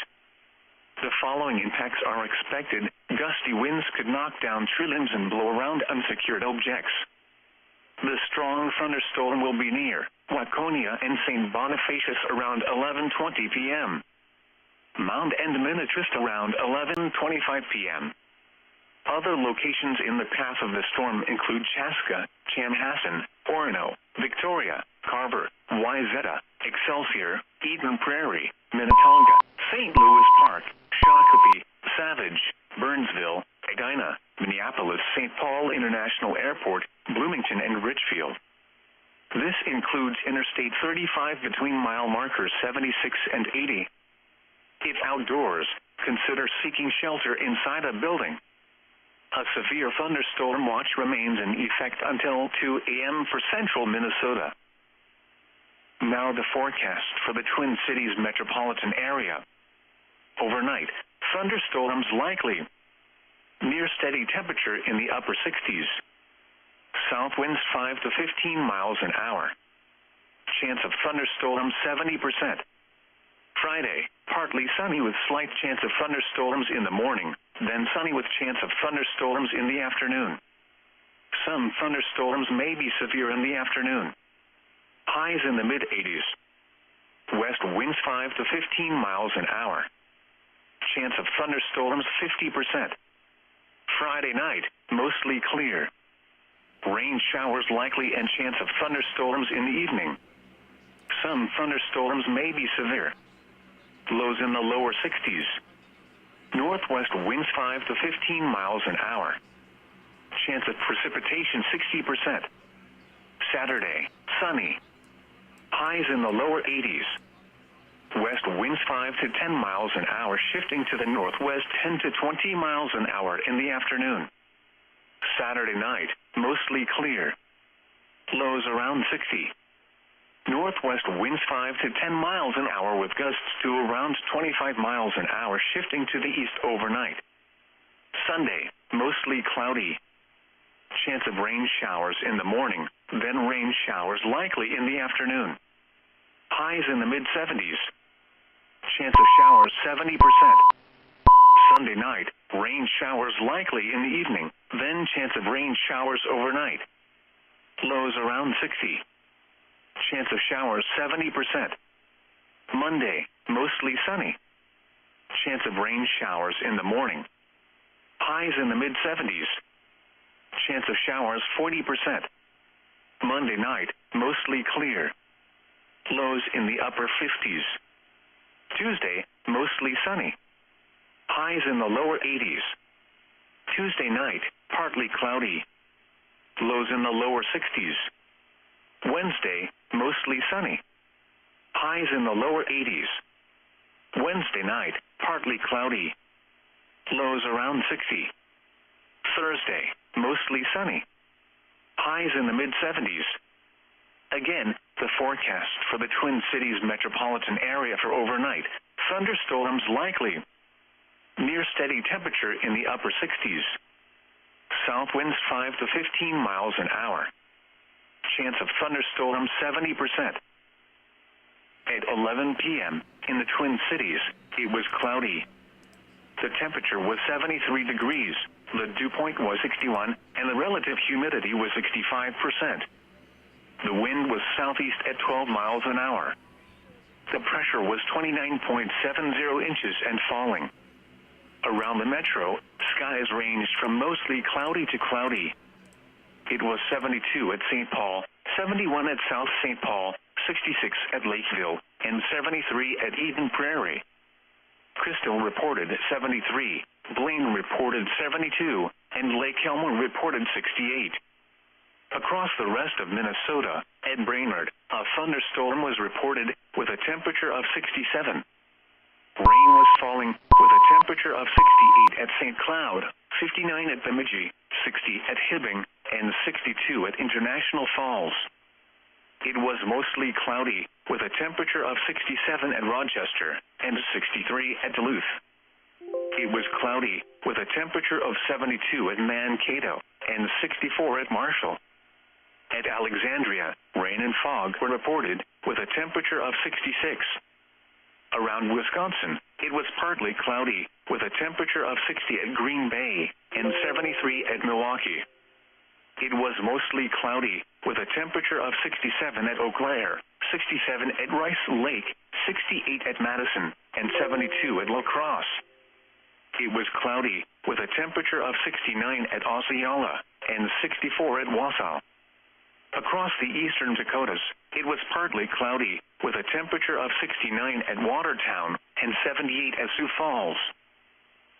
The following impacts are expected. Gusty winds could knock down tree limbs and blow around unsecured objects. The strong thunderstorm will be near Waconia and St. Bonifacius around 11:20 p.m. Mound and Minnetrist around 11:25 p.m. Other locations in the path of the storm include Chaska, Chanhassen, Orono, Victoria, Carver, Wayzata, Excelsior, Eden Prairie, Minnetonka, St. Louis Park, Shakopee, Savage, Burnsville, Edina, Minneapolis, St. Paul International Airport, Bloomington, and Richfield. This includes Interstate 35 between mile markers 76 and 80. If outdoors, consider seeking shelter inside a building. A severe thunderstorm watch remains in effect until 2 a.m. for central Minnesota. Now the forecast for the Twin Cities metropolitan area. Overnight, thunderstorms likely. Near steady temperature in the upper 60s. South winds 5 to 15 miles an hour. Chance of thunderstorms 70%. Friday, partly sunny with slight chance of thunderstorms in the morning, then sunny with chance of thunderstorms in the afternoon. Some thunderstorms may be severe in the afternoon. Highs in the mid-80s. West winds 5 to 15 miles an hour. Chance of thunderstorms 50%. Friday night, mostly clear. Rain showers likely and chance of thunderstorms in the evening. Some thunderstorms may be severe. Lows in the lower 60s. Northwest winds 5 to 15 miles an hour. Chance of precipitation 60%. Saturday, sunny. Highs in the lower 80s. West winds 5 to 10 miles an hour, shifting to the northwest 10 to 20 miles an hour in the afternoon. Saturday night, mostly clear. Lows around 60. Northwest winds 5 to 10 miles an hour with gusts to around 25 miles an hour, shifting to the east overnight. Sunday, mostly cloudy. Chance of rain showers in the morning, then rain showers likely in the afternoon. Highs in the mid-70s. Chance of showers 70%. Sunday night, rain showers likely in the evening, then chance of rain showers overnight. Lows around 60. Chance of showers 70%. Monday, mostly sunny. Chance of rain showers in the morning. Highs in the mid-70s. Chance of showers 40%. Monday night, mostly clear. Lows in the upper 50s. Tuesday, mostly sunny. Highs in the lower 80s. Tuesday night, partly cloudy. Lows in the lower 60s. Wednesday, mostly sunny. Highs in the lower 80s. Wednesday night, partly cloudy. Lows around 60. Thursday, mostly sunny. Highs in the mid-70s. Again, the forecast for the Twin Cities metropolitan area for overnight. Thunderstorms likely. Near steady temperature in the upper 60s. South winds 5 to 15 miles an hour. Chance of thunderstorms 70%. At 11 p.m., in the Twin Cities, it was cloudy. The temperature was 73 degrees, the dew point was 61, and the relative humidity was 65%. The wind was southeast at 12 miles an hour. The pressure was 29.70 inches and falling. Around the metro, skies ranged from mostly cloudy to cloudy. It was 72 at St. Paul, 71 at South St. Paul, 66 at Lakeville, and 73 at Eden Prairie. Crystal reported 73, Blaine reported 72, and Lake Elmo reported 68. Across the rest of Minnesota, at Brainerd, a thunderstorm was reported with a temperature of 67. Rain was falling with a temperature of 68 at St. Cloud, 59 at Bemidji, 60 at Hibbing, and 62 at International Falls. It was mostly cloudy with a temperature of 67 at Rochester and 63 at Duluth. It was cloudy with a temperature of 72 at Mankato and 64 at Marshall. At Alexandria, rain and fog were reported with a temperature of 66. Around Wisconsin, it was partly cloudy with a temperature of 60 at Green Bay and 73 at Milwaukee. It was mostly cloudy with a temperature of 67 at Eau Claire, 67 at Rice Lake, 68 at Madison, and 72 at La Crosse. It was cloudy with a temperature of 69 at Osceola and 64 at Wausau. Across the eastern Dakotas, it was partly cloudy with a temperature of 69 at Watertown and 78 at Sioux Falls.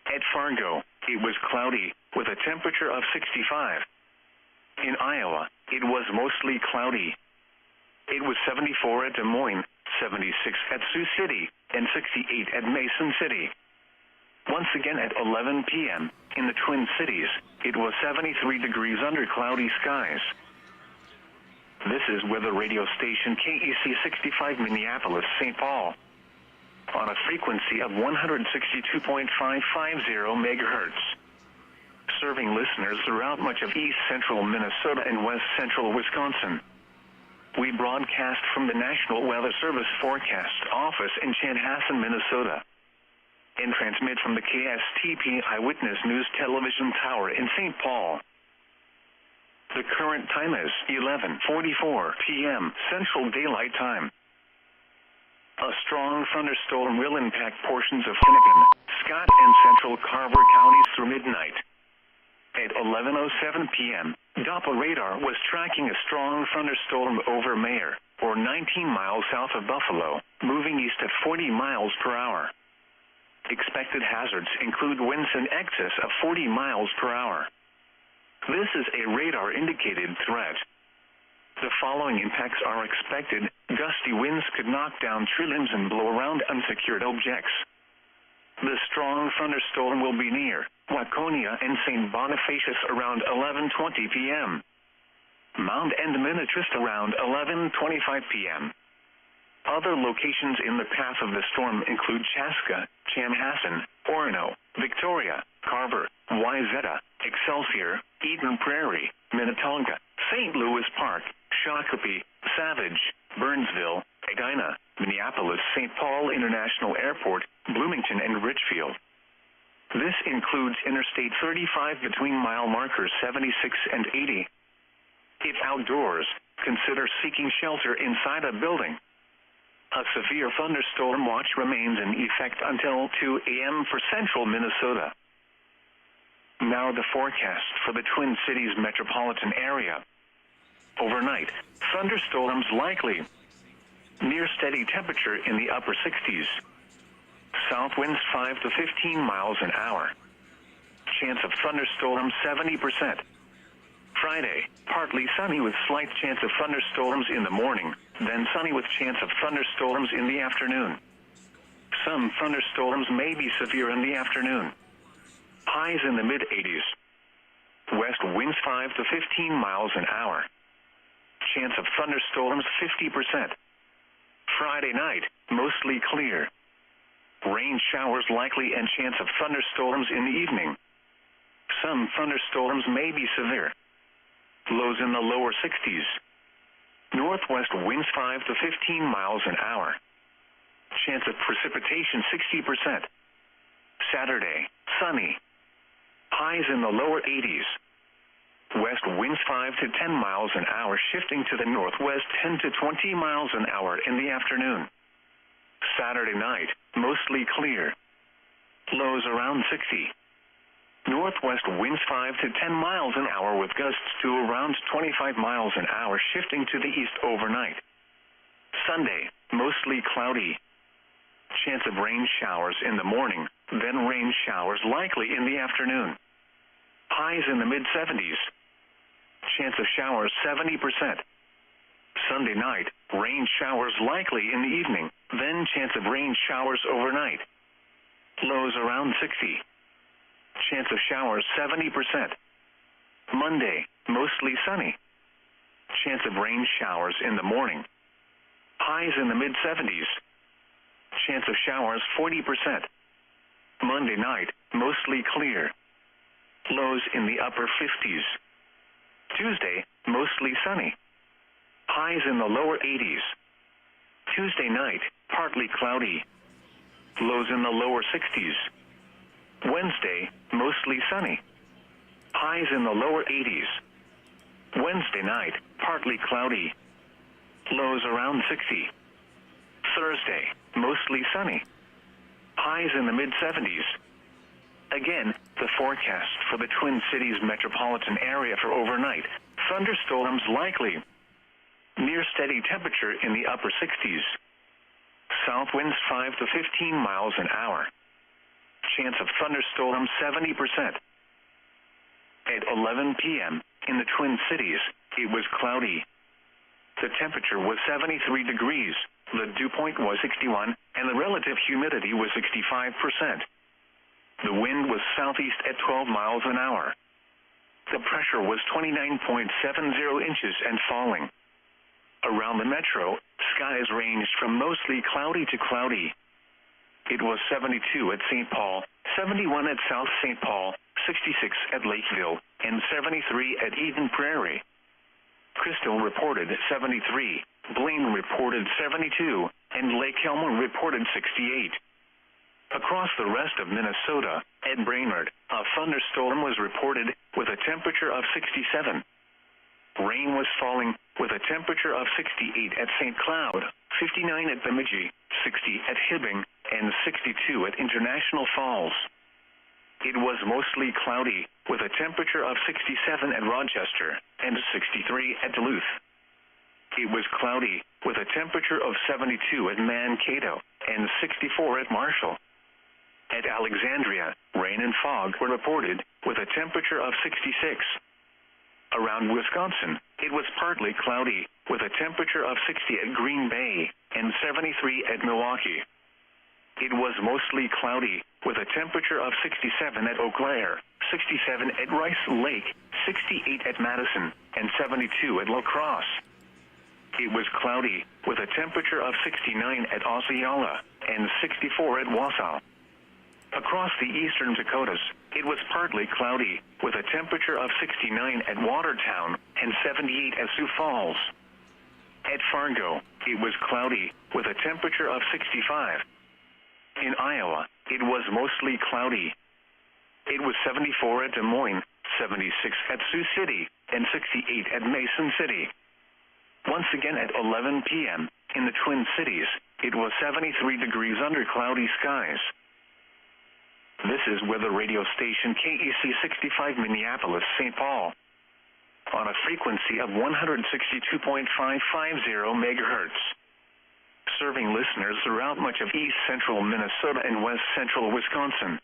At Fargo, it was cloudy with a temperature of 65. In Iowa, it was mostly cloudy. It was 74 at Des Moines, 76 at Sioux City, and 68 at Mason City. Once again at 11 p.m., in the Twin Cities, it was 73 degrees under cloudy skies. This is weather radio station KEC 65 Minneapolis, St. Paul, on a frequency of 162.550 megahertz, serving listeners throughout much of east central Minnesota and west central Wisconsin. We broadcast from the National Weather Service Forecast Office in Chanhassen, Minnesota, and transmit from the KSTP Eyewitness News Television Tower in St. Paul. The current time is 11:44 p.m. Central Daylight Time. A strong thunderstorm will impact portions of Hennepin, Scott, and central Carver counties through midnight. At 11:07 p.m., Doppler radar was tracking a strong thunderstorm over Mayer, or 19 miles south of Buffalo, moving east at 40 miles per hour. Expected hazards include winds in excess of 40 miles per hour. This is a radar-indicated threat. The following impacts are expected. Gusty winds could knock down tree limbs and blow around unsecured objects. The strong thunderstorm will be near Waconia and St. Bonifacius around 11:20 p.m. Mound and Minitrist around 11:25 p.m. Other locations in the path of the storm include Chaska, Chanhassen, Orono, Victoria, Carver, Wayzata, Excelsior, Eden Prairie, Minnetonka, St. Louis Park, Shakopee, Savage, Burnsville, Edina, Minneapolis, St. Paul International Airport, Bloomington, and Richfield. This includes Interstate 35 between mile markers 76 and 80. If outdoors, consider seeking shelter inside a building. A severe thunderstorm watch remains in effect until 2 a.m. for central Minnesota. Now the forecast for the Twin Cities metropolitan area. Overnight, thunderstorms likely. Near steady temperature in the upper 60s. South winds 5 to 15 miles an hour. Chance of thunderstorms 70%. Friday, partly sunny with slight chance of thunderstorms in the morning, then sunny with chance of thunderstorms in the afternoon. Some thunderstorms may be severe in the afternoon. Highs in the mid-80s. West winds 5 to 15 miles an hour. Chance of thunderstorms 50%. Friday night, mostly clear. Rain showers likely and chance of thunderstorms in the evening. Some thunderstorms may be severe. Lows in the lower 60s. Northwest winds 5 to 15 miles an hour. Chance of precipitation 60%. Saturday, sunny. Highs in the lower 80s. West winds 5 to 10 miles an hour, shifting to the northwest 10 to 20 miles an hour in the afternoon. Saturday night, mostly clear. Lows around 60. Northwest winds 5 to 10 miles an hour with gusts to around 25 miles an hour, shifting to the east overnight. Sunday, mostly cloudy. Chance of rain showers in the morning, then rain showers likely in the afternoon. Highs in the mid-70s. Chance of showers 70%. Sunday night, rain showers likely in the evening, then chance of rain showers overnight. Lows around 60. Chance of showers 70%. Monday, mostly sunny. Chance of rain showers in the morning. Highs in the mid-70s. Chance of showers 40%. Monday night, mostly clear. Lows in the upper 50s. Tuesday, mostly sunny. Highs in the lower 80s. Tuesday night, partly cloudy. Lows in the lower 60s. Wednesday, mostly sunny. Highs in the lower 80s. Wednesday night, partly cloudy. Lows around 60. Thursday, mostly sunny. Highs in the mid-70s. Again, the forecast for the Twin Cities metropolitan area for overnight. Thunderstorms likely. Near steady temperature in the upper 60s. South winds 5 to 15 miles an hour. Chance of thunderstorms 70%. At 11 p.m. in the Twin Cities, it was cloudy. The temperature was 73 degrees, the dew point was 61, and the relative humidity was 65%. The wind was southeast at 12 miles an hour. The pressure was 29.70 inches and falling. Around the metro, skies ranged from mostly cloudy to cloudy. It was 72 at St. Paul, 71 at South St. Paul, 66 at Lakeville, and 73 at Eden Prairie. Crystal reported 73, Blaine reported 72, and Lake Helmer reported 68. Across the rest of Minnesota, at Brainerd, a thunderstorm was reported with a temperature of 67. Rain was falling with a temperature of 68 at St. Cloud, 59 at Bemidji, 60 at Hibbing, and 62 at International Falls. It was mostly cloudy with a temperature of 67 at Rochester and 63 at Duluth. It was cloudy with a temperature of 72 at Mankato and 64 at Marshall. At Alexandria, rain and fog were reported with a temperature of 66. Around Wisconsin, it was partly cloudy, with a temperature of 60 at Green Bay and 73 at Milwaukee. It was mostly cloudy, with a temperature of 67 at Eau Claire, 67 at Rice Lake, 68 at Madison, and 72 at La Crosse. It was cloudy, with a temperature of 69 at Osceola and 64 at Wausau. Across the eastern Dakotas, it was partly cloudy, with a temperature of 69 at Watertown and 78 at Sioux Falls. At Fargo, it was cloudy, with a temperature of 65. In Iowa, it was mostly cloudy. It was 74 at Des Moines, 76 at Sioux City, and 68 at Mason City. Once again at 11 p.m., in the Twin Cities, it was 73 degrees under cloudy skies. This is weather radio station KEC 65 Minneapolis, St. Paul, on a frequency of 162.550 megahertz, serving listeners throughout much of east central Minnesota and west central Wisconsin.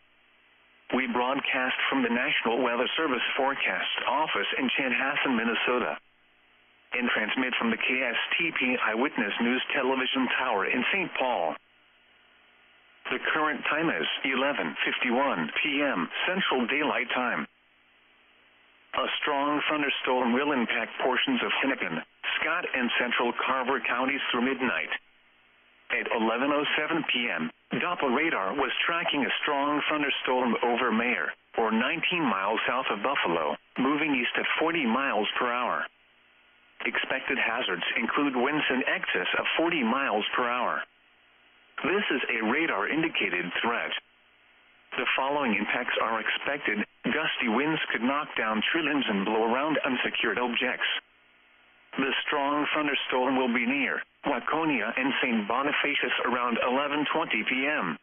We broadcast from the National Weather Service Forecast Office in Chanhassen, Minnesota, and transmit from the KSTP Eyewitness News Television Tower in St. Paul. The current time is 11:51 p.m. Central Daylight Time. A strong thunderstorm will impact portions of Hennepin, Scott, and central Carver counties through midnight. At 11:07 p.m., Doppler radar was tracking a strong thunderstorm over Mayer, or 19 miles south of Buffalo, moving east at 40 miles per hour. Expected hazards include winds in excess of 40 miles per hour. This is a radar-indicated threat. The following impacts are expected. Gusty winds could knock down tree limbs and blow around unsecured objects. The strong thunderstorm will be near Waconia and St. Bonifacius around 11:20 p.m.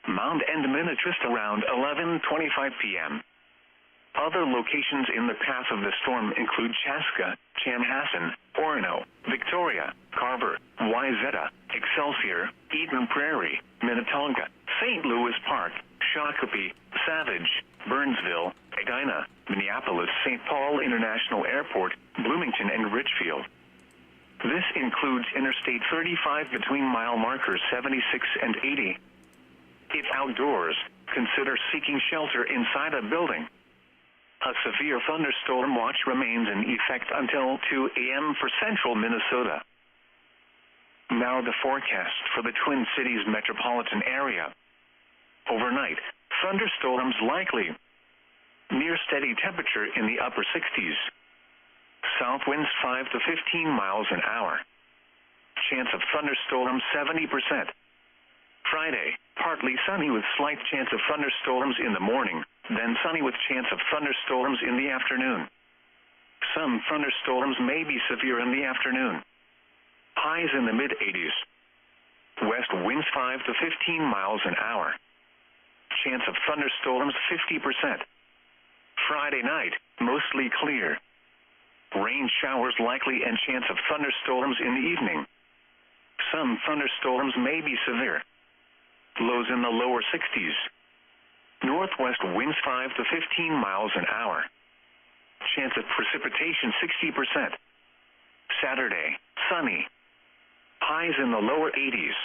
Mound and Minnetrist around 11:25 p.m. Other locations in the path of the storm include Chaska, Chanhassen, Orono, Victoria, Carver, Wayzata, Excelsior, Eden Prairie, Minnetonka, St. Louis Park, Shakopee, Savage, Burnsville, Edina, Minneapolis, St. Paul International Airport, Bloomington, and Richfield. This includes Interstate 35 between mile markers 76 and 80. If outdoors, consider seeking shelter inside a building. A severe thunderstorm watch remains in effect until 2 a.m. for central Minnesota. Now the forecast for the Twin Cities metropolitan area. Overnight, thunderstorms likely. Near steady temperature in the upper 60s. South winds 5 to 15 miles an hour. Chance of thunderstorms 70%. Friday, partly sunny with slight chance of thunderstorms in the morning, then sunny with chance of thunderstorms in the afternoon. Some thunderstorms may be severe in the afternoon. Highs in the mid-80s. West winds 5 to 15 miles an hour. Chance of thunderstorms 50%. Friday night, mostly clear. Rain showers likely and chance of thunderstorms in the evening. Some thunderstorms may be severe. Lows in the lower 60s. Northwest winds 5 to 15 miles an hour. Chance of precipitation 60%. Saturday, sunny. Highs in the lower 80s.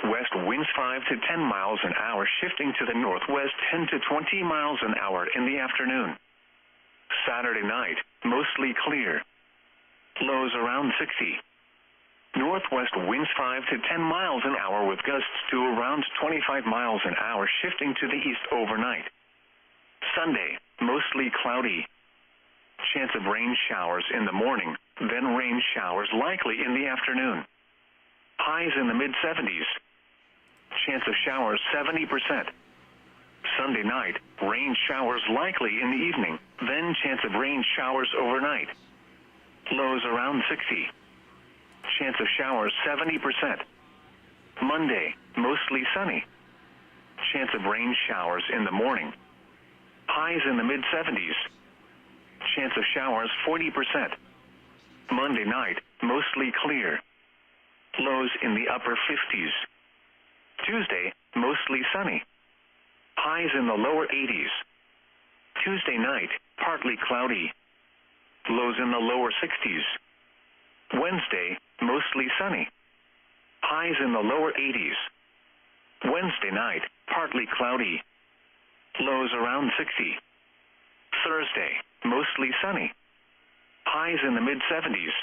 West winds 5 to 10 miles an hour, shifting to the northwest 10 to 20 miles an hour in the afternoon. Saturday night, mostly clear. Lows around 60. Northwest winds 5 to 10 miles an hour with gusts to around 25 miles an hour, shifting to the east overnight. Sunday, mostly cloudy. Chance of rain showers in the morning, then rain showers likely in the afternoon. Highs in the mid-70s. Chance of showers 70%. Sunday night, rain showers likely in the evening, then chance of rain showers overnight. Lows around 60. Chance of showers 70%. Monday, mostly sunny. Chance of rain showers in the morning. Highs in the mid-70s. Chance of showers 40%. Monday night, mostly clear. Lows in the upper 50s. Tuesday, mostly sunny. Highs in the lower 80s. Tuesday night, partly cloudy. lows in the lower 60s. Wednesday, mostly sunny. Highs in the lower 80s. Wednesday night, partly cloudy. Lows around 60. Thursday, mostly sunny. Highs in the mid-70s.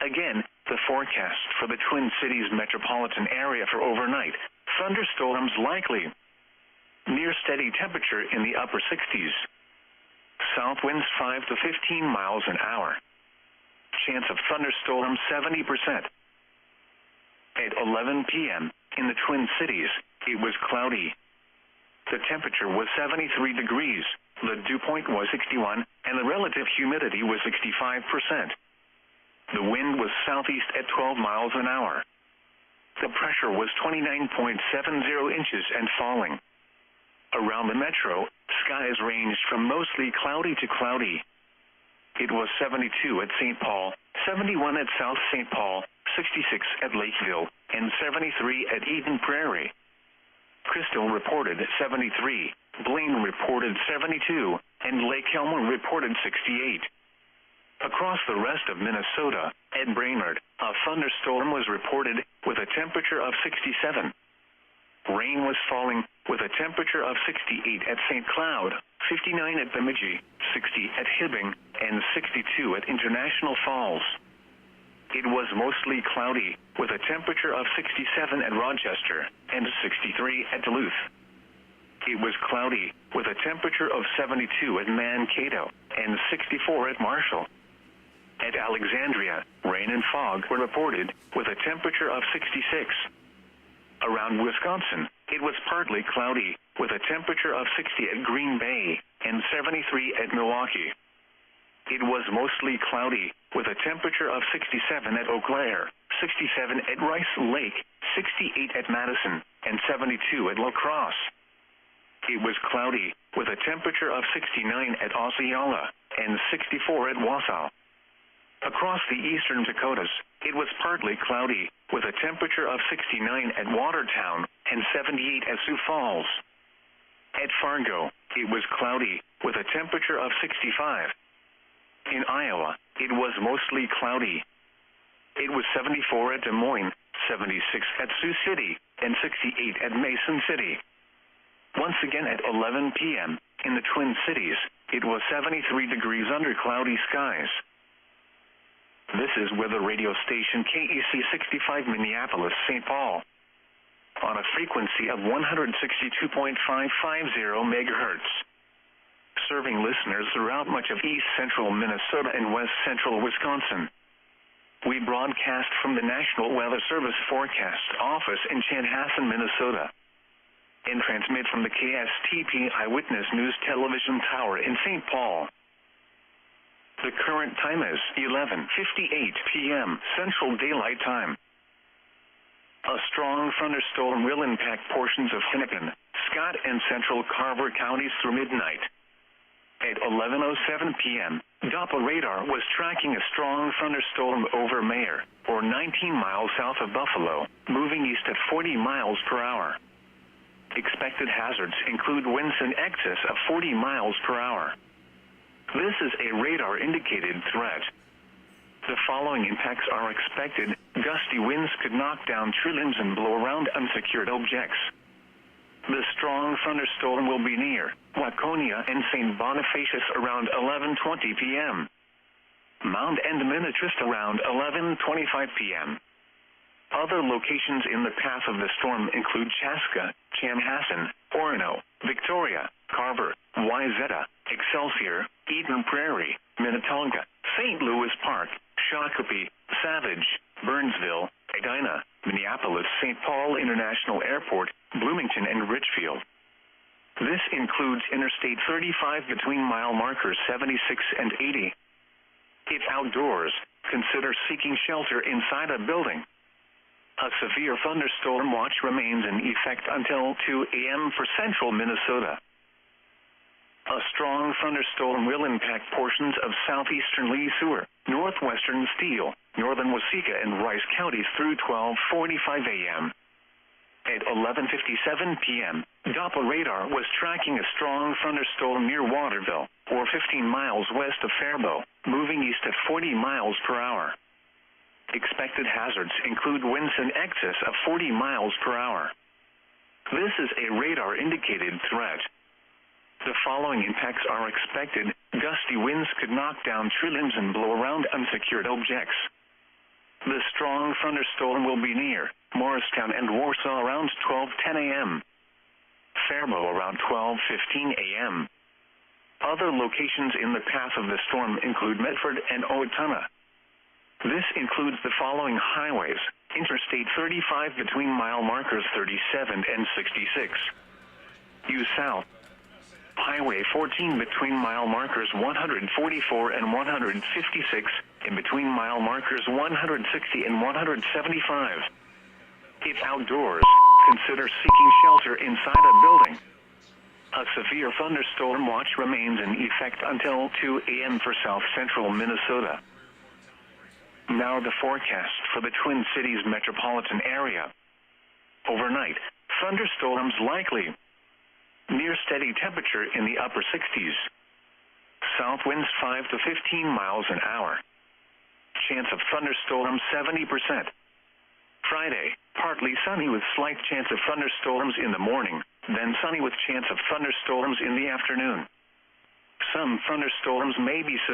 Again, the forecast for the Twin Cities metropolitan area for overnight. Thunderstorms likely. Near steady temperature in the upper 60s. South winds 5 to 15 miles an hour. Chance of thunderstorms 70%. At 11 p.m., in the Twin Cities, it was cloudy. The temperature was 73 degrees, the dew point was 61, and the relative humidity was 65%. The wind was southeast at 12 miles an hour. The pressure was 29.70 inches and falling. Around the metro, skies ranged from mostly cloudy to cloudy. It was 72 at St. Paul, 71 at South St. Paul, 66 at Lakeville, and 73 at Eden Prairie. Crystal reported 73, Blaine reported 72, and Lake Elmo reported 68. Across the rest of Minnesota, at Brainerd, a thunderstorm was reported with a temperature of 67. Rain was falling with a temperature of 68 at St. Cloud, 59 at Bemidji, 60 at Hibbing, and 62 at International Falls. It was mostly cloudy with a temperature of 67 at Rochester and 63 at Duluth. It was cloudy with a temperature of 72 at Mankato and 64 at Marshall. At Alexandria, rain and fog were reported with a temperature of 66. Around Wisconsin, it was partly cloudy with a temperature of 60 at Green Bay and 73 at Milwaukee. It was mostly cloudy with a temperature of 67 at Eau Claire, 67 at Rice Lake, 68 at Madison, and 72 at La Crosse. It was cloudy with a temperature of 69 at Osceola and 64 at Wausau. Across the eastern Dakotas, it was partly cloudy with a temperature of 69 at Watertown and 78 at Sioux Falls. At Fargo, it was cloudy with a temperature of 65. In Iowa, it was mostly cloudy. It was 74 at Des Moines, 76 at Sioux City, and 68 at Mason City. Once again at 11 p.m., in the Twin Cities, it was 73 degrees under cloudy skies. This is weather radio station KEC 65 Minneapolis, St. Paul. On a frequency of 162.550 megahertz. Serving listeners throughout much of east central Minnesota and west central Wisconsin. We broadcast from the National Weather Service Forecast Office in Chanhassen, Minnesota. And transmit from the KSTP Eyewitness News Television Tower in St. Paul. The current time is 11:58 p.m. Central Daylight Time. A strong thunderstorm will impact portions of Hennepin, Scott, and central Carver counties through midnight. At 11:07 p.m., Doppler radar was tracking a strong thunderstorm over Mayer, or 19 miles south of Buffalo, moving east at 40 miles per hour. Expected hazards include winds in excess of 40 miles per hour. This is a radar-indicated threat. The following impacts are expected. Gusty winds could knock down tree limbs and blow around unsecured objects. The strong thunderstorm will be near Waconia and St. Bonifacius around 11:20 p.m. Mound and Minnetrist around 11:25 p.m. Other locations in the path of the storm include Chaska, Chanhassen, Orono, Victoria, Carver, Wayzata, Excelsior, Eden Prairie, Minnetonka, St. Louis Park, Shakopee, Savage, Burnsville, Edina, Minneapolis, St. Paul International Airport, Bloomington, and Richfield. This includes Interstate 35 between mile markers 76 and 80. If outdoors, consider seeking shelter inside a building. A severe thunderstorm watch remains in effect until 2 a.m. for central Minnesota. A strong thunderstorm will impact portions of southeastern Lee Sewer, northwestern Steele, northern Waseca, and Rice counties through 12:45 a.m. At 11:57 p.m., Doppler radar was tracking a strong thunderstorm near Waterville, or 15 miles west of Faribault, moving east at 40 miles per hour. Expected hazards include winds in excess of 40 miles per hour. This is a radar-indicated threat. The following impacts are expected. Gusty winds could knock down tree limbs and blow around unsecured objects. The strong thunderstorm will be near Morristown and Warsaw around 12:10 a.m. Faribault around 12:15 a.m. Other locations in the path of the storm include Medford and Owatonna. This includes the following highways: Interstate 35 between mile markers 37 and 66. Due south. Highway 14 between mile markers 144 and 156, in between mile markers 160 and 175. If outdoors, consider seeking shelter inside a building. A severe thunderstorm watch remains in effect until 2 a.m. for south central Minnesota. Now the forecast for the Twin Cities metropolitan area. Overnight, thunderstorms likely. Near steady temperature in the upper 60s. South winds 5 to 15 miles an hour. Chance of thunderstorms 70%. Friday, partly sunny with slight chance of thunderstorms in the morning, then sunny with chance of thunderstorms in the afternoon. Some thunderstorms may be severe.